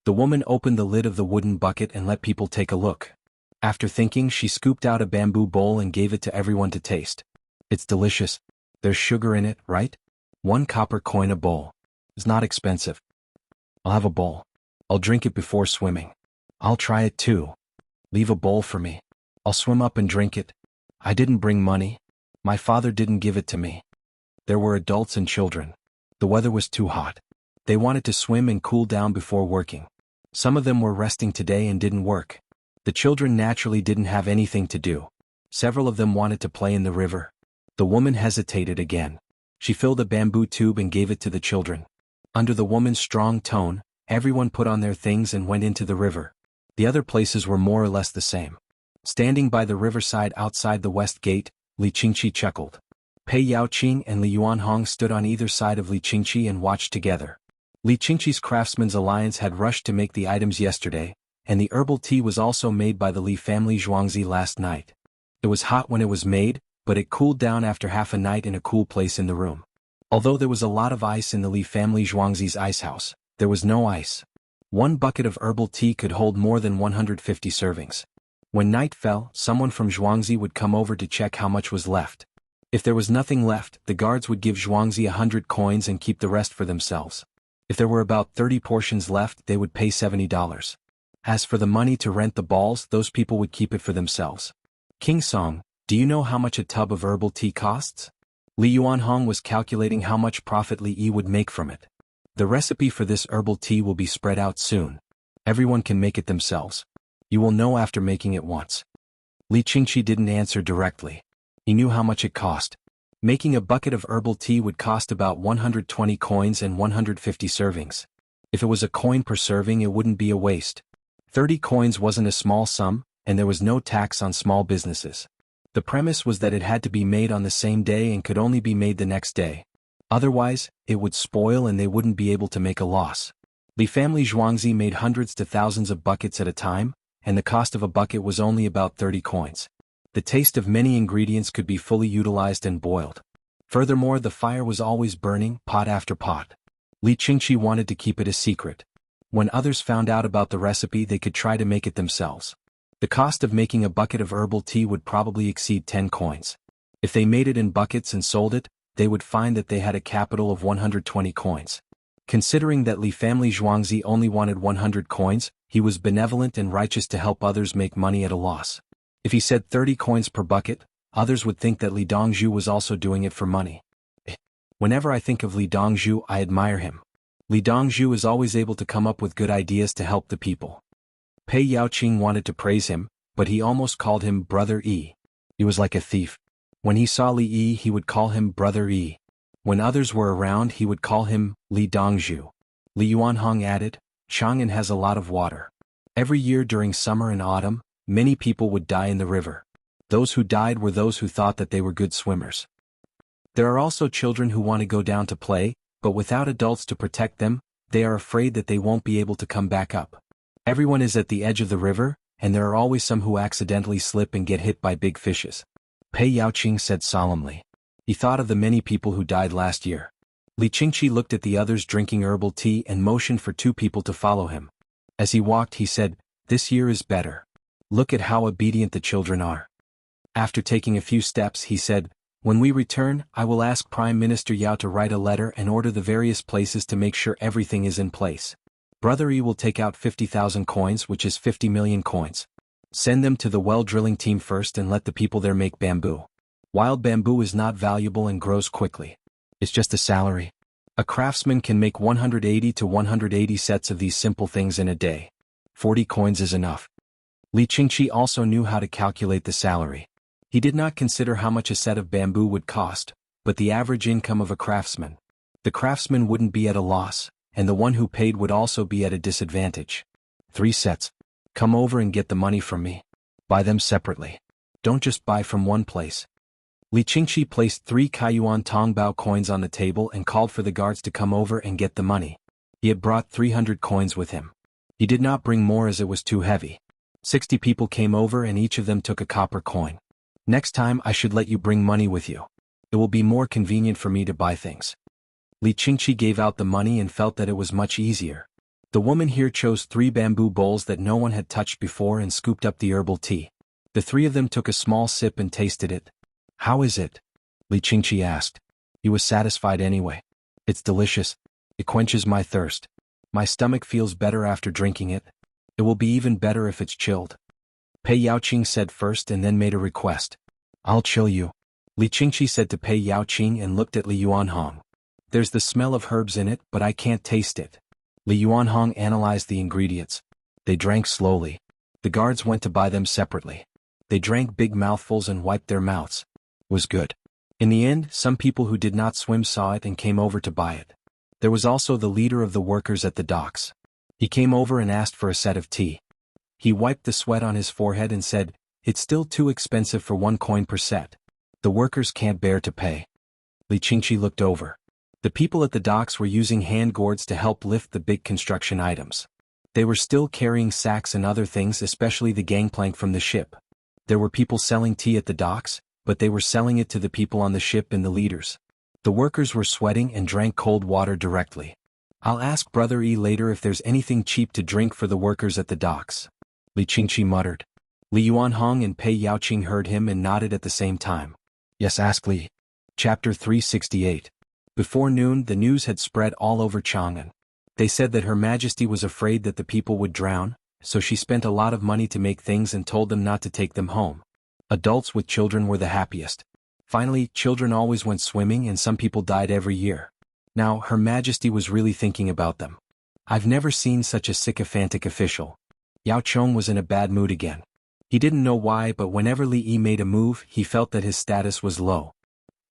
S1: The woman opened the lid of the wooden bucket and let people take a look. After thinking, she scooped out a bamboo bowl and gave it to everyone to taste. It's delicious. There's sugar in it, right? 1 copper coin a bowl. It's not expensive. I'll have a bowl. I'll drink it before swimming. I'll try it too. Leave a bowl for me. I'll swim up and drink it. I didn't bring money. My father didn't give it to me. There were adults and children. The weather was too hot. They wanted to swim and cool down before working. Some of them were resting today and didn't work. The children naturally didn't have anything to do. Several of them wanted to play in the river. The woman hesitated again. She filled a bamboo tube and gave it to the children. Under the woman's strong tone, everyone put on their things and went into the river. The other places were more or less the same. Standing by the riverside outside the west gate, Li Qingqi chuckled. Pei Yaoqing and Li Yuanhong stood on either side of Li Qingqi and watched together. Li Qingqi's Craftsmen's Alliance had rushed to make the items yesterday, and the herbal tea was also made by the Li family Zhuangzi last night. It was hot when it was made, but it cooled down after half a night in a cool place in the room. Although there was a lot of ice in the Li family Zhuangzi's ice house, there was no ice. 1 bucket of herbal tea could hold more than 150 servings. When night fell, someone from Zhuangzi would come over to check how much was left. If there was nothing left, the guards would give Zhuangzi 100 coins and keep the rest for themselves. If there were about 30 portions left, they would pay $70. As for the money to rent the balls, those people would keep it for themselves. King Song, do you know how much a tub of herbal tea costs? Li Yuanhong was calculating how much profit Li Yi would make from it. The recipe for this herbal tea will be spread out soon. Everyone can make it themselves. You will know after making it once. Li Qingqi didn't answer directly. He knew how much it cost. Making a bucket of herbal tea would cost about 120 coins and 150 servings. If it was a coin per serving, it wouldn't be a waste. 30 coins wasn't a small sum, and there was no tax on small businesses. The premise was that it had to be made on the same day and could only be made the next day. Otherwise, it would spoil and they wouldn't be able to make a loss. Li family Zhuangzi made hundreds to thousands of buckets at a time, and the cost of a bucket was only about 30 coins. The taste of many ingredients could be fully utilized and boiled. Furthermore, the fire was always burning, pot after pot. Li Qingqi wanted to keep it a secret. When others found out about the recipe, they could try to make it themselves. The cost of making a bucket of herbal tea would probably exceed 10 coins. If they made it in buckets and sold it, they would find that they had a capital of 120 coins. Considering that Li family Zhuangzi only wanted 100 coins, he was benevolent and righteous to help others make money at a loss. If he said 30 coins per bucket, others would think that Li Dongzhu was also doing it for money. Whenever I think of Li Dongzhu, I admire him. Li Dongzhu is always able to come up with good ideas to help the people. Pei Yaoqing wanted to praise him, but he almost called him Brother Yi. He was like a thief. When he saw Li Yi, he would call him Brother Yi. When others were around, he would call him Li Dongzhu. Li Yuanhong added, Chang'an has a lot of water. Every year during summer and autumn, many people would die in the river. Those who died were those who thought that they were good swimmers. There are also children who want to go down to play, but without adults to protect them, they are afraid that they won't be able to come back up. Everyone is at the edge of the river, and there are always some who accidentally slip and get hit by big fishes. Pei Yaoqing said solemnly. He thought of the many people who died last year. Li Qingqi looked at the others drinking herbal tea and motioned for 2 people to follow him. As he walked, he said, This year is better. Look at how obedient the children are. After taking a few steps, he said, When we return, I will ask Prime Minister Yao to write a letter and order the various places to make sure everything is in place. Brother Yi will take out 50,000 coins, which is 50 million coins. Send them to the well drilling team first and let the people there make bamboo. Wild bamboo is not valuable and grows quickly. It's just a salary. A craftsman can make 180 to 180 sets of these simple things in a day. 40 coins is enough. Li Qingqi also knew how to calculate the salary. He did not consider how much a set of bamboo would cost, but the average income of a craftsman. The craftsman wouldn't be at a loss, and the one who paid would also be at a disadvantage. 3 sets. Come over and get the money from me. Buy them separately. Don't just buy from one place. Li Qingqi placed 3 Kaiyuan Tongbao coins on the table and called for the guards to come over and get the money. He had brought 300 coins with him. He did not bring more as it was too heavy. 60 people came over and each of them took a copper coin. Next time I should let you bring money with you. It will be more convenient for me to buy things. Li Qingqi gave out the money and felt that it was much easier. The woman here chose 3 bamboo bowls that no one had touched before and scooped up the herbal tea. The 3 of them took a small sip and tasted it. How is it? Li Qingqi asked. He was satisfied anyway. It's delicious. It quenches my thirst. My stomach feels better after drinking it. It will be even better if it's chilled. Pei Yaoqing said first and then made a request. I'll chill you. Li Qingqi said to Pei Yaoqing and looked at Li Yuanhong. There's the smell of herbs in it, but I can't taste it. Li Yuanhong analyzed the ingredients. They drank slowly. The guards went to buy them separately. They drank big mouthfuls and wiped their mouths. It was good. In the end, some people who did not swim saw it and came over to buy it. There was also the leader of the workers at the docks. He came over and asked for a set of tea. He wiped the sweat on his forehead and said, "It's still too expensive for 1 coin per set. The workers can't bear to pay." Li Qingqi looked over. The people at the docks were using hand gourds to help lift the big construction items. They were still carrying sacks and other things, especially the gangplank from the ship. There were people selling tea at the docks, but they were selling it to the people on the ship and the leaders. The workers were sweating and drank cold water directly. I'll ask Brother E later if there's anything cheap to drink for the workers at the docks. Li Qingqi muttered. Li Yuanhong and Pei Yaoqing heard him and nodded at the same time. Yes, ask Li. Chapter 368. Before noon, the news had spread all over Chang'an. They said that Her Majesty was afraid that the people would drown, so she spent a lot of money to make things and told them not to take them home. Adults with children were the happiest. Finally, children always went swimming and some people died every year. Now, Her Majesty was really thinking about them. I've never seen such a sycophantic official. Yao Chong was in a bad mood again. He didn't know why, but whenever Li Yi made a move, he felt that his status was low.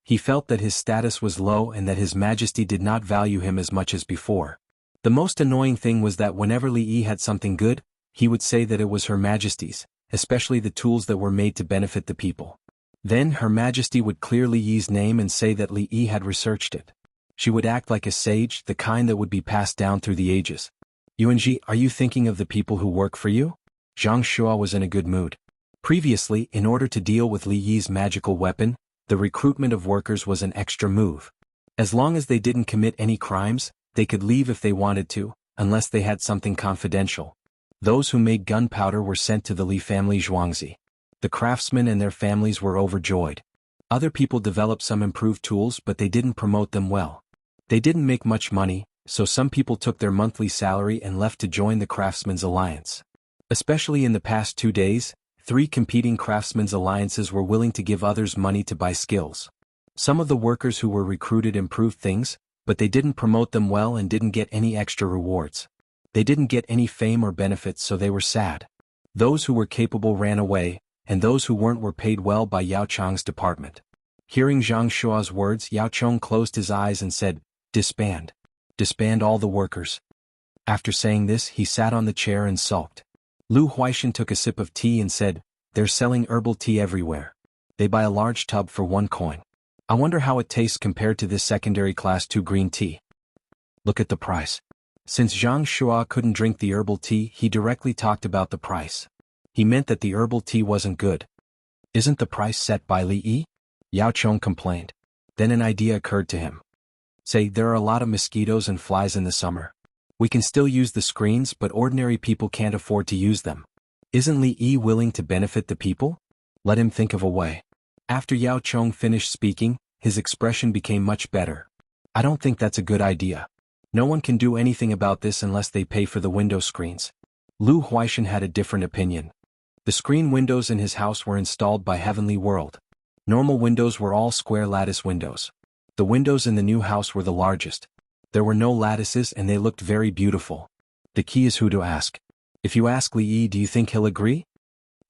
S1: He felt that his status was low and that His Majesty did not value him as much as before. The most annoying thing was that whenever Li Yi had something good, he would say that it was Her Majesty's, especially the tools that were made to benefit the people. Then Her Majesty would clear Li Yi's name and say that Li Yi had researched it. She would act like a sage, the kind that would be passed down through the ages. Yuanji, are you thinking of the people who work for you? Zhang Shua was in a good mood. Previously, in order to deal with Li Yi's magical weapon, the recruitment of workers was an extra move. As long as they didn't commit any crimes, they could leave if they wanted to, unless they had something confidential. Those who made gunpowder were sent to the Li family Zhuangzi. The craftsmen and their families were overjoyed. Other people developed some improved tools, but they didn't promote them well. They didn't make much money, so some people took their monthly salary and left to join the Craftsmen's Alliance. Especially in the past 2 days, 3 competing Craftsmen's Alliances were willing to give others money to buy skills. Some of the workers who were recruited improved things, but they didn't promote them well and didn't get any extra rewards. They didn't get any fame or benefits, so they were sad. Those who were capable ran away, and those who weren't were paid well by Yao Chang's department. Hearing Zhang Shua's words, Yao Chong closed his eyes and said, "Disband. Disband all the workers." After saying this, he sat on the chair and sulked. Lu Huaishan took a sip of tea and said, "They're selling herbal tea everywhere. They buy a large tub for 1 coin. I wonder how it tastes compared to this secondary class 2 green tea. Look at the price." Since Zhang Shua couldn't drink the herbal tea, he directly talked about the price. He meant that the herbal tea wasn't good. "Isn't the price set by Li Yi?" Yao Chong complained. Then an idea occurred to him. "Say, there are a lot of mosquitoes and flies in the summer. We can still use the screens, but ordinary people can't afford to use them. Isn't Li Yi willing to benefit the people? Let him think of a way." After Yao Chong finished speaking, his expression became much better. "I don't think that's a good idea. No one can do anything about this unless they pay for the window screens." Lu Huaishan had a different opinion. The screen windows in his house were installed by Heavenly World. Normal windows were all square lattice windows. The windows in the new house were the largest. There were no lattices and they looked very beautiful. The key is who to ask. If you ask Li Yi, do you think he'll agree?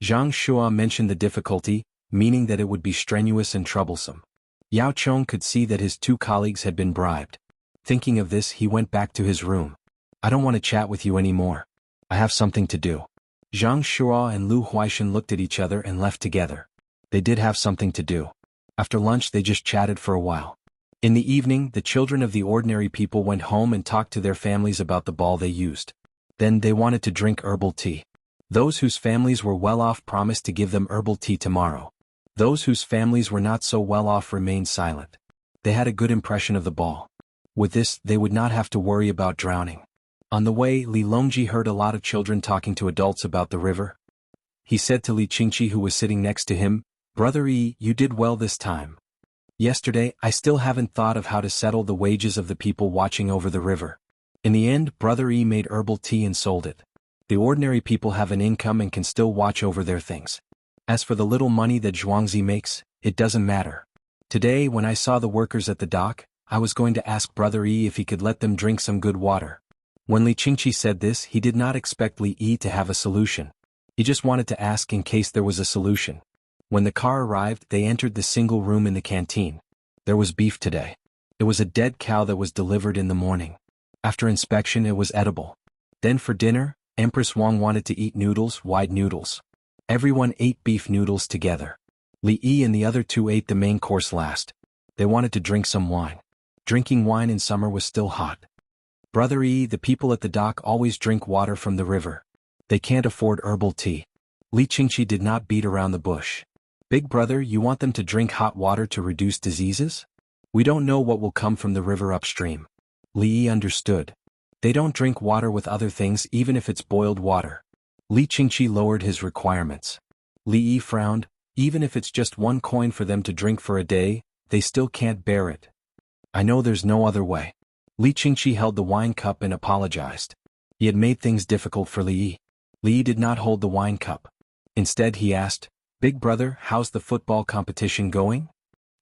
S1: Zhang Shua mentioned the difficulty, meaning that it would be strenuous and troublesome. Yao Chong could see that his 2 colleagues had been bribed. Thinking of this, he went back to his room. I don't want to chat with you anymore. I have something to do. Zhang Shuo and Lu Huaishan looked at each other and left together. They did have something to do. After lunch they just chatted for a while. In the evening, the children of the ordinary people went home and talked to their families about the ball they used. Then they wanted to drink herbal tea. Those whose families were well off promised to give them herbal tea tomorrow. Those whose families were not so well off remained silent. They had a good impression of the ball. With this, they would not have to worry about drowning. On the way, Li Longji heard a lot of children talking to adults about the river. He said to Li Qingqi, who was sitting next to him, "Brother Yi, you did well this time. Yesterday, I still haven't thought of how to settle the wages of the people watching over the river. In the end, Brother Yi made herbal tea and sold it. The ordinary people have an income and can still watch over their things. As for the little money that Zhuangzi makes, it doesn't matter. Today, when I saw the workers at the dock, I was going to ask Brother Yi if he could let them drink some good water." When Li Qingqi said this, he did not expect Li Yi to have a solution. He just wanted to ask in case there was a solution. When the car arrived, they entered the single room in the canteen. There was beef today. It was a dead cow that was delivered in the morning. After inspection, it was edible. Then for dinner, Empress Wang wanted to eat noodles, wide noodles. Everyone ate beef noodles together. Li Yi and the other two ate the main course last. They wanted to drink some wine. Drinking wine in summer was still hot. Brother Yi, the people at the dock always drink water from the river. They can't afford herbal tea. Li Qingqi did not beat around the bush. Big brother, you want them to drink hot water to reduce diseases? We don't know what will come from the river upstream. Li Yi understood. They don't drink water with other things even if it's boiled water. Li Qingqi lowered his requirements. Li Yi frowned. Even if it's just 1 coin for them to drink for a day, they still can't bear it. I know there's no other way. Li Qingqi held the wine cup and apologized. He had made things difficult for Li Yi. Li Yi did not hold the wine cup. Instead he asked, "Big brother, how's the football competition going?"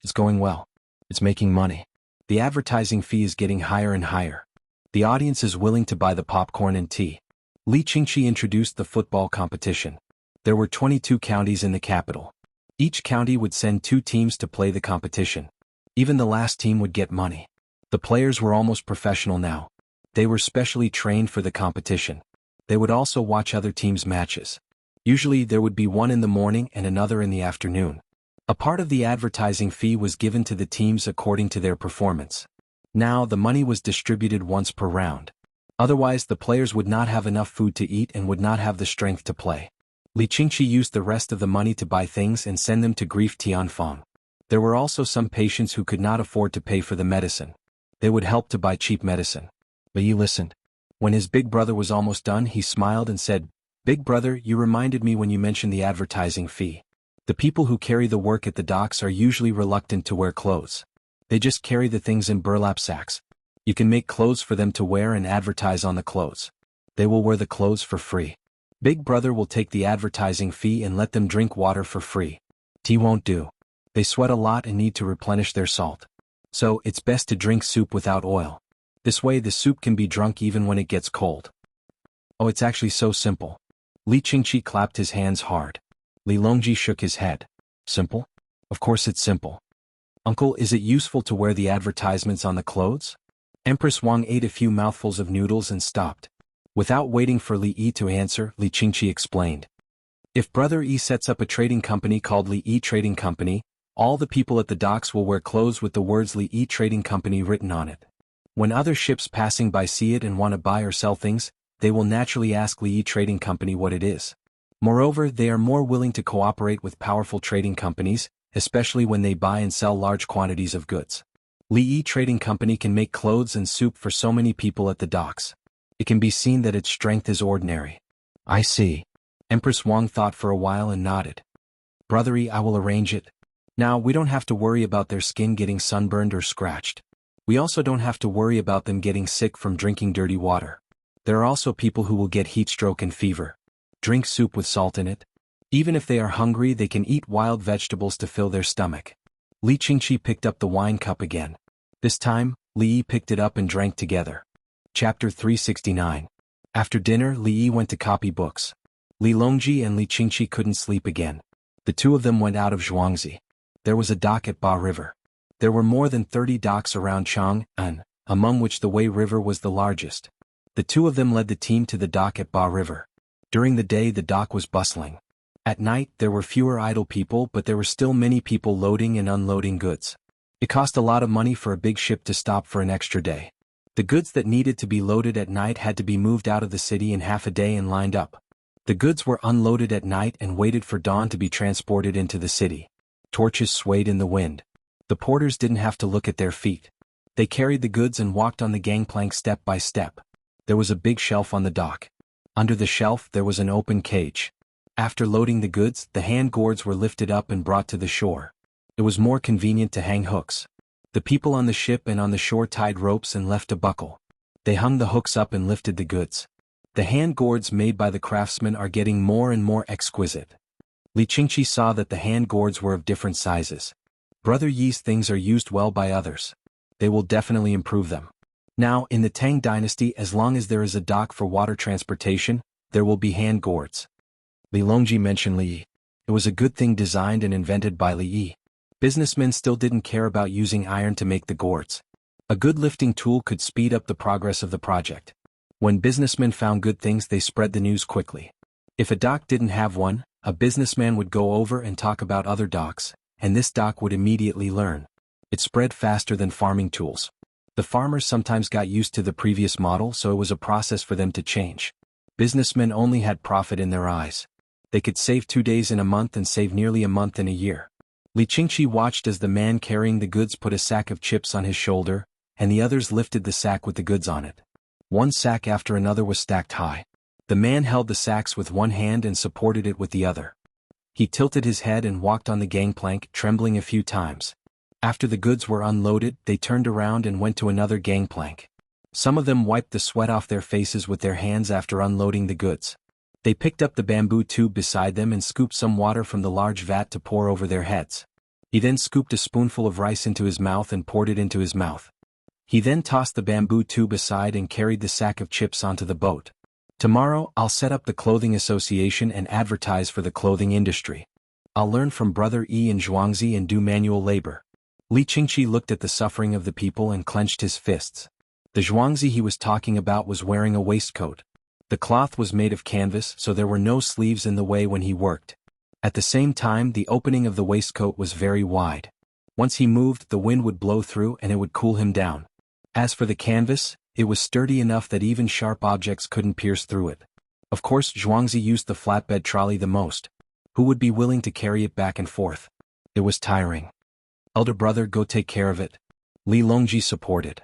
S1: "It's going well. It's making money. The advertising fee is getting higher and higher. The audience is willing to buy the popcorn and tea." Li Qingqi introduced the football competition. There were 22 counties in the capital. Each county would send 2 teams to play the competition. Even the last team would get money. The players were almost professional now. They were specially trained for the competition. They would also watch other teams' matches. Usually there would be one in the morning and another in the afternoon. A part of the advertising fee was given to the teams according to their performance. Now the money was distributed once per round. Otherwise the players would not have enough food to eat and would not have the strength to play. Li Qingqi used the rest of the money to buy things and send them to Grief Tianfang. There were also some patients who could not afford to pay for the medicine. They would help to buy cheap medicine. Li Yi listened. When his big brother was almost done, he smiled and said, "Big brother, you reminded me when you mentioned the advertising fee. The people who carry the work at the docks are usually reluctant to wear clothes. They just carry the things in burlap sacks. You can make clothes for them to wear and advertise on the clothes. They will wear the clothes for free. Big brother will take the advertising fee and let them drink water for free. Tea won't do. They sweat a lot and need to replenish their salt. So it's best to drink soup without oil. This way the soup can be drunk even when it gets cold." "Oh, it's actually so simple." Li Qingqi clapped his hands hard. Li Longji shook his head. "Simple? Of course it's simple. Uncle, is it useful to wear the advertisements on the clothes?" Empress Wang ate a few mouthfuls of noodles and stopped. Without waiting for Li Yi to answer, Li Qingqi explained. "If Brother Yi sets up a trading company called Li Yi Trading Company, all the people at the docks will wear clothes with the words Li Yi Trading Company written on it. When other ships passing by see it and want to buy or sell things, they will naturally ask Li Yi Trading Company what it is. Moreover, they are more willing to cooperate with powerful trading companies, especially when they buy and sell large quantities of goods. Li Yi Trading Company can make clothes and soup for so many people at the docks. It can be seen that its strength is ordinary." "I see." Empress Wang thought for a while and nodded. "Brother Yi, I will arrange it. Now we don't have to worry about their skin getting sunburned or scratched. We also don't have to worry about them getting sick from drinking dirty water. There are also people who will get heat stroke and fever. Drink soup with salt in it. Even if they are hungry, they can eat wild vegetables to fill their stomach." Li Qingqi picked up the wine cup again. This time, Li Yi picked it up and drank together. Chapter 369. After dinner, Li Yi went to copy books. Li Longji and Li Qingqi couldn't sleep again. The two of them went out of Zhuangzi. There was a dock at Ba River. There were more than 30 docks around Chang'an. among which the Wei River was the largest. The two of them led the team to the dock at Ba River. During the day the dock was bustling. At night there were fewer idle people, but there were still many people loading and unloading goods. It cost a lot of money for a big ship to stop for an extra day. The goods that needed to be loaded at night had to be moved out of the city in half a day and lined up. The goods were unloaded at night and waited for dawn to be transported into the city. Torches swayed in the wind. The porters didn't have to look at their feet. They carried the goods and walked on the gangplank step by step. There was a big shelf on the dock. Under the shelf there was an open cage. After loading the goods, the hand gourds were lifted up and brought to the shore. It was more convenient to hang hooks. The people on the ship and on the shore tied ropes and left a buckle. They hung the hooks up and lifted the goods. The hand gourds made by the craftsmen are getting more and more exquisite. Li Qingqi saw that the hand gourds were of different sizes. Brother Yi's things are used well by others. They will definitely improve them. Now, in the Tang dynasty, as long as there is a dock for water transportation, there will be hand gourds. Li Longji mentioned Li Yi. It was a good thing designed and invented by Li Yi. Businessmen still didn't care about using iron to make the gourds. A good lifting tool could speed up the progress of the project. When businessmen found good things, they spread the news quickly. If a dock didn't have one, a businessman would go over and talk about other docks, and this dock would immediately learn. It spread faster than farming tools. The farmers sometimes got used to the previous model, so it was a process for them to change. Businessmen only had profit in their eyes. They could save 2 days in a month and save nearly a month in a year. Li Qingqi watched as the man carrying the goods put a sack of chips on his shoulder, and the others lifted the sack with the goods on it. One sack after another was stacked high. The man held the sacks with one hand and supported it with the other. He tilted his head and walked on the gangplank, trembling a few times. After the goods were unloaded, they turned around and went to another gangplank. Some of them wiped the sweat off their faces with their hands after unloading the goods. They picked up the bamboo tube beside them and scooped some water from the large vat to pour over their heads. He then scooped a spoonful of rice into his mouth and poured it into his mouth. He then tossed the bamboo tube aside and carried the sack of chips onto the boat. Tomorrow, I'll set up the clothing association and advertise for the clothing industry. I'll learn from Brother Yi and Zhuangzi and do manual labor. Li Qingqi looked at the suffering of the people and clenched his fists. The Zhuangzi he was talking about was wearing a waistcoat. The cloth was made of canvas, so there were no sleeves in the way when he worked. At the same time, the opening of the waistcoat was very wide. Once he moved, the wind would blow through and it would cool him down. As for the canvas, it was sturdy enough that even sharp objects couldn't pierce through it. Of course, Zhuangzi used the flatbed trolley the most. Who would be willing to carry it back and forth? It was tiring. Elder brother, go take care of it. Li Longji supported.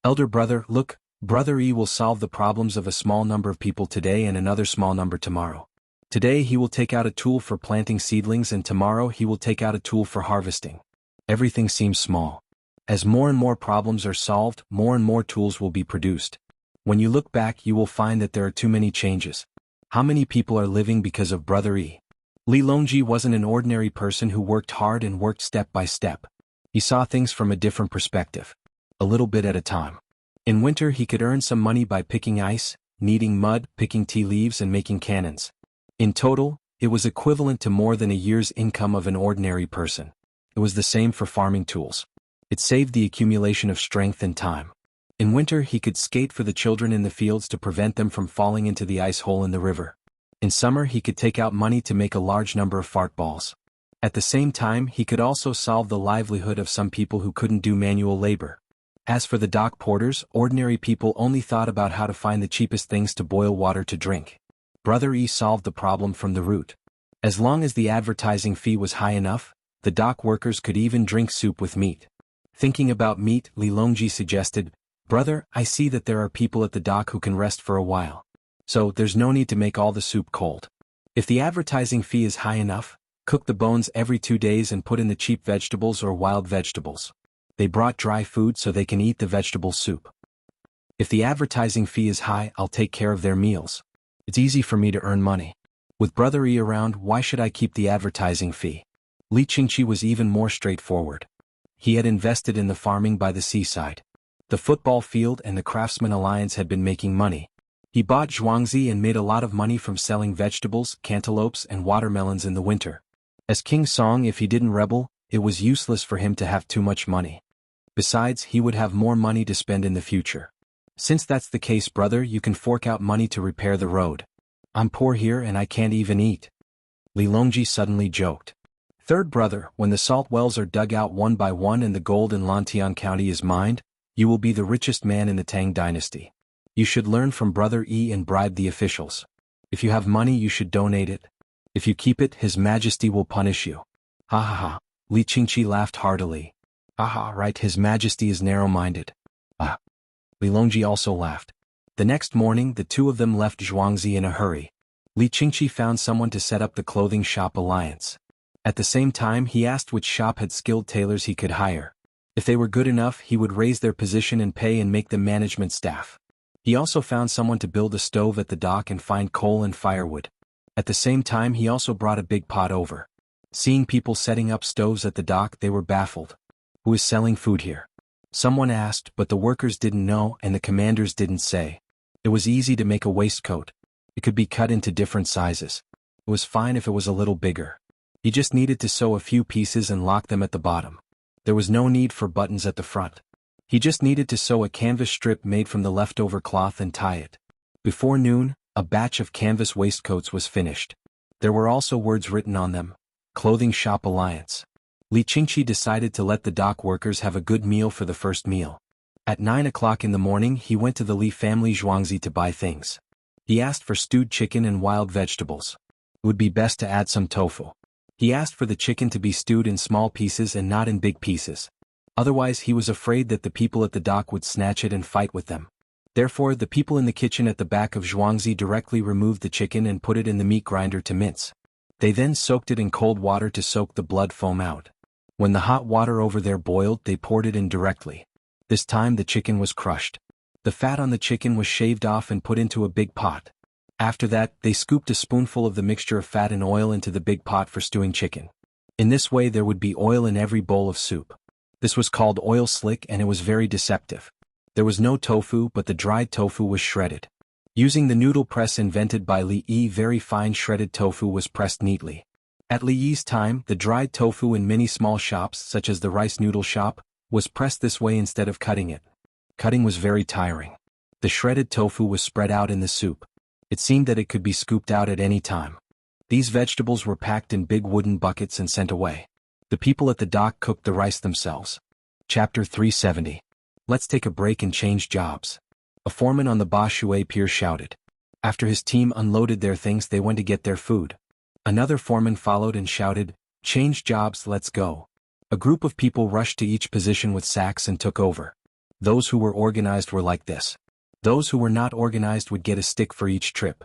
S1: Elder brother, look, Brother Yi will solve the problems of a small number of people today and another small number tomorrow. Today he will take out a tool for planting seedlings and tomorrow he will take out a tool for harvesting. Everything seems small. As more and more problems are solved, more and more tools will be produced. When you look back, you will find that there are too many changes. How many people are living because of Brother Yi? Li Longji wasn't an ordinary person who worked hard and worked step by step. He saw things from a different perspective. A little bit at a time. In winter he could earn some money by picking ice, kneading mud, picking tea leaves and making cannons. In total, it was equivalent to more than a year's income of an ordinary person. It was the same for farming tools. It saved the accumulation of strength and time. In winter he could skate for the children in the fields to prevent them from falling into the ice hole in the river. In summer he could take out money to make a large number of fart balls. At the same time he could also solve the livelihood of some people who couldn't do manual labor. As for the dock porters, ordinary people only thought about how to find the cheapest things to boil water to drink. Brother Yi solved the problem from the root. As long as the advertising fee was high enough, the dock workers could even drink soup with meat. Thinking about meat, Li Longji suggested, "Brother, I see that there are people at the dock who can rest for a while. So there's no need to make all the soup cold. If the advertising fee is high enough, cook the bones every 2 days and put in the cheap vegetables or wild vegetables. They brought dry food so they can eat the vegetable soup. If the advertising fee is high, I'll take care of their meals. It's easy for me to earn money. With Brother Yi around, why should I keep the advertising fee?" Li Qingqi was even more straightforward. He had invested in the farming by the seaside. The football field and the Craftsman Alliance had been making money. He bought Zhuangzi and made a lot of money from selling vegetables, cantaloupes and watermelons in the winter. As King Song, if he didn't rebel, it was useless for him to have too much money. Besides, he would have more money to spend in the future. Since that's the case, brother, you can fork out money to repair the road. I'm poor here and I can't even eat. Li Longji suddenly joked. Third brother, when the salt wells are dug out one by one and the gold in Lantian County is mined, you will be the richest man in the Tang dynasty. You should learn from Brother E and bribe the officials. If you have money, you should donate it. If you keep it, His Majesty will punish you. Ha ha ha. Li Qingqi laughed heartily. Aha, right, His Majesty is narrow-minded. Ah. Li Longji also laughed. The next morning, the two of them left Zhuangzi in a hurry. Li Qingqi found someone to set up the clothing shop alliance. At the same time, he asked which shop had skilled tailors he could hire. If they were good enough, he would raise their position and pay and make them management staff. He also found someone to build a stove at the dock and find coal and firewood. At the same time, he also brought a big pot over. Seeing people setting up stoves at the dock, they were baffled. Who is selling food here? Someone asked, but the workers didn't know and the commanders didn't say. It was easy to make a waistcoat. It could be cut into different sizes. It was fine if it was a little bigger. He just needed to sew a few pieces and lock them at the bottom. There was no need for buttons at the front. He just needed to sew a canvas strip made from the leftover cloth and tie it. Before noon, a batch of canvas waistcoats was finished. There were also words written on them. Clothing Shop Alliance. Li Qingqi decided to let the dock workers have a good meal for the first meal. At 9 o'clock in the morning, he went to the Li family Zhuangzi to buy things. He asked for stewed chicken and wild vegetables. It would be best to add some tofu. He asked for the chicken to be stewed in small pieces and not in big pieces. Otherwise, he was afraid that the people at the dock would snatch it and fight with them. Therefore, the people in the kitchen at the back of Zhuangzi directly removed the chicken and put it in the meat grinder to mince. They then soaked it in cold water to soak the blood foam out. When the hot water over there boiled, they poured it in directly. This time the chicken was crushed. The fat on the chicken was shaved off and put into a big pot. After that, they scooped a spoonful of the mixture of fat and oil into the big pot for stewing chicken. In this way there would be oil in every bowl of soup. This was called oil slick and it was very deceptive. There was no tofu, but the dried tofu was shredded. Using the noodle press invented by Li Yi, very fine shredded tofu was pressed neatly. At Li Yi's time, the dried tofu in many small shops, such as the rice noodle shop, was pressed this way instead of cutting it. Cutting was very tiring. The shredded tofu was spread out in the soup. It seemed that it could be scooped out at any time. These vegetables were packed in big wooden buckets and sent away. The people at the dock cooked the rice themselves. Chapter 370. Let's take a break and change jobs. A foreman on the Ba Shui pier shouted. After his team unloaded their things, they went to get their food. Another foreman followed and shouted, "Change jobs, let's go." A group of people rushed to each position with sacks and took over. Those who were organized were like this. Those who were not organized would get a stick for each trip.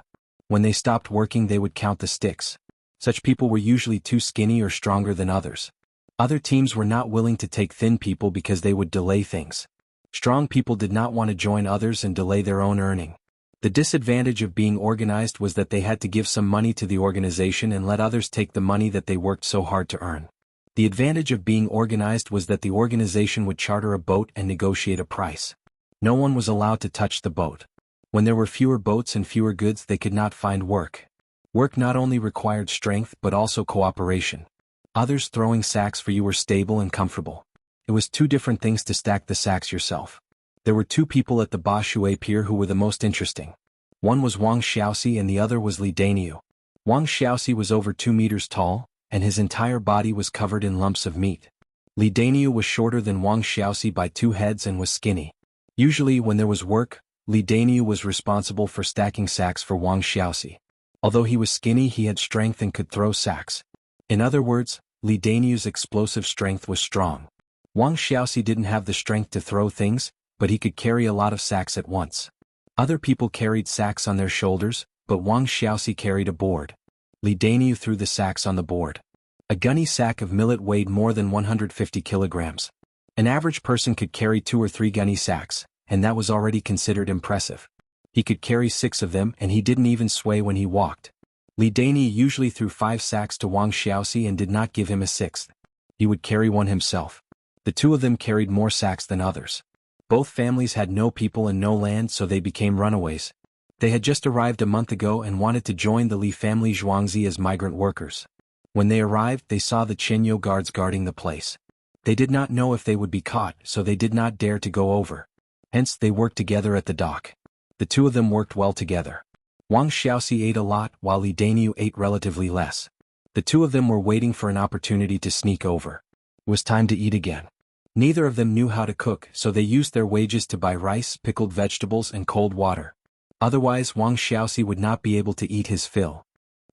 S1: When they stopped working, they would count the sticks. Such people were usually too skinny or stronger than others. Other teams were not willing to take thin people because they would delay things. Strong people did not want to join others and delay their own earning. The disadvantage of being organized was that they had to give some money to the organization and let others take the money that they worked so hard to earn. The advantage of being organized was that the organization would charter a boat and negotiate a price. No one was allowed to touch the boat. When there were fewer boats and fewer goods, they could not find work. Work not only required strength but also cooperation. Others throwing sacks for you were stable and comfortable. It was two different things to stack the sacks yourself. There were two people at the Ba Shui pier who were the most interesting. One was Wang Xiaoxi and the other was Li Daniu. Wang Xiaoxi was over 2 meters tall, and his entire body was covered in lumps of meat. Li Daniu was shorter than Wang Xiaoxi by 2 heads and was skinny. Usually when there was work, Li Daniu was responsible for stacking sacks for Wang Xiaoxi. Although he was skinny, he had strength and could throw sacks. In other words, Li Daniu's explosive strength was strong. Wang Xiaoxi didn't have the strength to throw things, but he could carry a lot of sacks at once. Other people carried sacks on their shoulders, but Wang Xiaoxi carried a board. Li Daniu threw the sacks on the board. A gunny sack of millet weighed more than 150 kilograms. An average person could carry 2 or 3 gunny sacks, and that was already considered impressive. He could carry 6 of them and he didn't even sway when he walked. Li Daniu usually threw 5 sacks to Wang Xiaoxi and did not give him a 6th. He would carry one himself. The two of them carried more sacks than others. Both families had no people and no land, so they became runaways. They had just arrived a month ago and wanted to join the Li family Zhuangzi as migrant workers. When they arrived, they saw the Chenyo guards guarding the place. They did not know if they would be caught, so they did not dare to go over. Hence, they worked together at the dock. The two of them worked well together. Wang Xiaoxi ate a lot, while Li Daniu ate relatively less. The two of them were waiting for an opportunity to sneak over. It was time to eat again. Neither of them knew how to cook, so they used their wages to buy rice, pickled vegetables, and cold water. Otherwise, Wang Xiaoxi would not be able to eat his fill.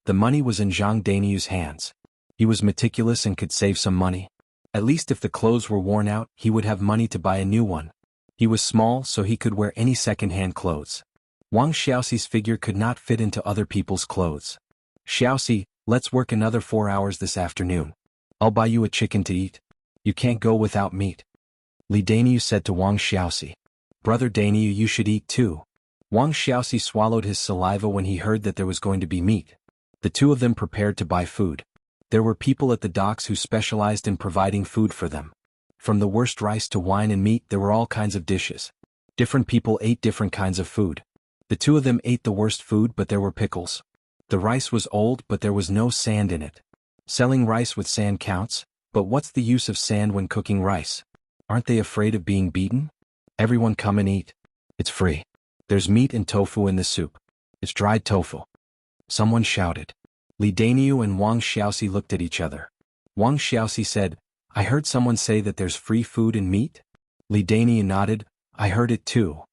S1: The money was in Zhang Daniu's hands. He was meticulous and could save some money. At least if the clothes were worn out, he would have money to buy a new one. He was small, so he could wear any second-hand clothes. Wang Xiaoxi's figure could not fit into other people's clothes. Xiaoxi, let's work another 4 hours this afternoon. I'll buy you a chicken to eat. You can't go without meat. Li Daniu said to Wang Xiaoxi. Brother Daniu, you should eat too. Wang Xiaoxi swallowed his saliva when he heard that there was going to be meat. The two of them prepared to buy food. There were people at the docks who specialized in providing food for them. From the worst rice to wine and meat, there were all kinds of dishes. Different people ate different kinds of food. The two of them ate the worst food, but there were pickles. The rice was old, but there was no sand in it. Selling rice with sand counts, but what's the use of sand when cooking rice? Aren't they afraid of being beaten? Everyone come and eat. It's free. There's meat and tofu in the soup. It's dried tofu. Someone shouted. Li Daniu and Wang Xiaoxi looked at each other. Wang Xiaoxi said, I heard someone say that there's free food and meat? Li Daniu nodded, I heard it too.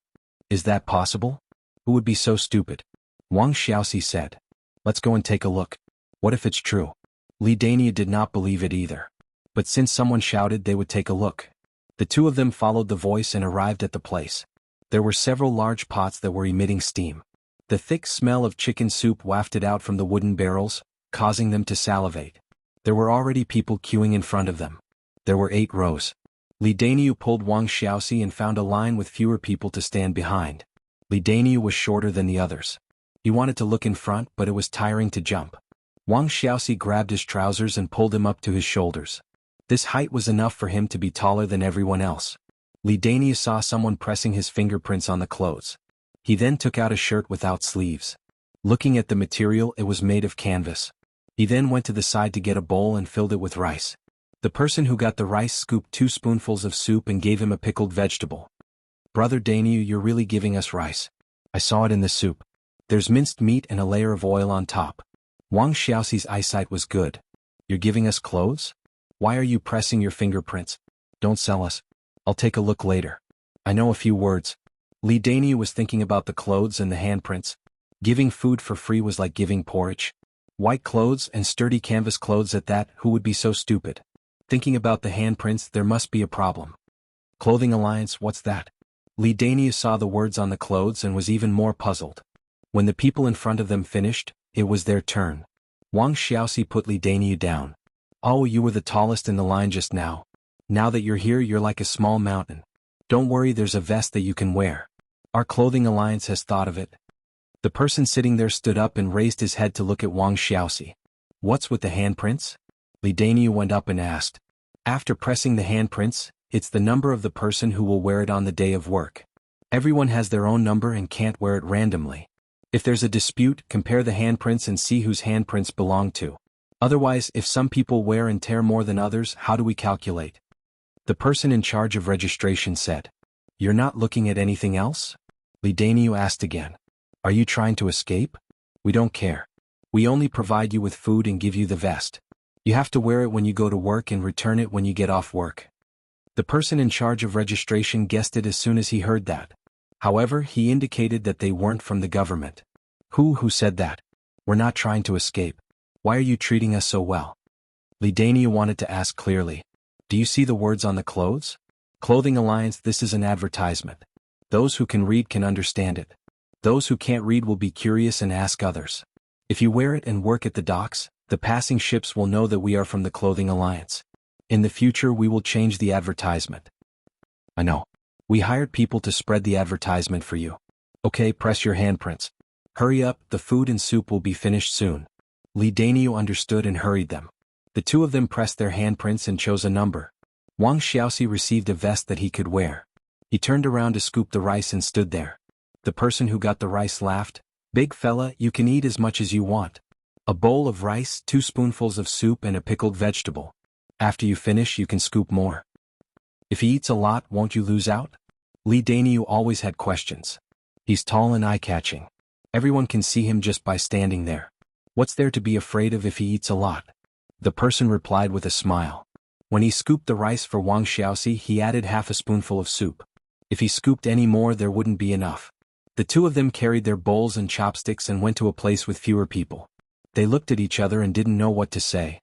S1: Is that possible? Who would be so stupid? Wang Xiaoxi said. Let's go and take a look. What if it's true? Li Daniu did not believe it either. But since someone shouted, they would take a look. The two of them followed the voice and arrived at the place. There were several large pots that were emitting steam. The thick smell of chicken soup wafted out from the wooden barrels, causing them to salivate. There were already people queuing in front of them. There were 8 rows. Li Daniu pulled Wang Xiaoxi and found a line with fewer people to stand behind. Li Daniu was shorter than the others. He wanted to look in front, but it was tiring to jump. Wang Xiaoxi grabbed his trousers and pulled him up to his shoulders. This height was enough for him to be taller than everyone else. Li Daniu saw someone pressing his fingerprints on the clothes. He then took out a shirt without sleeves. Looking at the material, it was made of canvas. He then went to the side to get a bowl and filled it with rice. The person who got the rice scooped 2 spoonfuls of soup and gave him a pickled vegetable. Brother Daniu, you're really giving us rice. I saw it in the soup. There's minced meat and a layer of oil on top. Wang Xiaoxi's eyesight was good. You're giving us clothes? Why are you pressing your fingerprints? Don't sell us. I'll take a look later. I know a few words. Li Daniu was thinking about the clothes and the handprints. Giving food for free was like giving porridge. White clothes and sturdy canvas clothes at that, who would be so stupid? Thinking about the handprints, there must be a problem. Clothing Alliance, what's that? Li Daniu saw the words on the clothes and was even more puzzled. When the people in front of them finished, it was their turn. Wang Xiaoxi put Li Daniu down. Oh, you were the tallest in the line just now. Now that you're here, you're like a small mountain. Don't worry, there's a vest that you can wear. Our Clothing Alliance has thought of it. The person sitting there stood up and raised his head to look at Wang Xiaoxi. What's with the handprints? Li Daniu went up and asked. After pressing the handprints, it's the number of the person who will wear it on the day of work. Everyone has their own number and can't wear it randomly. If there's a dispute, compare the handprints and see whose handprints belong to. Otherwise, if some people wear and tear more than others, how do we calculate? The person in charge of registration said. You're not looking at anything else? Li Daniu asked again. Are you trying to escape? We don't care. We only provide you with food and give you the vest. You have to wear it when you go to work and return it when you get off work. The person in charge of registration guessed it as soon as he heard that. However, he indicated that they weren't from the government. Who said that? We're not trying to escape. Why are you treating us so well? Li Daniu wanted to ask clearly. Do you see the words on the clothes? Clothing Alliance, this is an advertisement. Those who can read can understand it. Those who can't read will be curious and ask others. If you wear it and work at the docks, the passing ships will know that we are from the Clothing Alliance. In the future, we will change the advertisement. I know. We hired people to spread the advertisement for you. Okay, press your handprints. Hurry up, the food and soup will be finished soon. Li Daniu understood and hurried them. The two of them pressed their handprints and chose a number. Wang Xiaoxi received a vest that he could wear. He turned around to scoop the rice and stood there. The person who got the rice laughed. Big fella, you can eat as much as you want. A bowl of rice, 2 spoonfuls of soup and a pickled vegetable. After you finish, you can scoop more. If he eats a lot, won't you lose out? Li Daniu always had questions. He's tall and eye-catching. Everyone can see him just by standing there. What's there to be afraid of if he eats a lot? The person replied with a smile. When he scooped the rice for Wang Xiaoxi, he added half a spoonful of soup. If he scooped any more, there wouldn't be enough. The two of them carried their bowls and chopsticks and went to a place with fewer people. They looked at each other and didn't know what to say.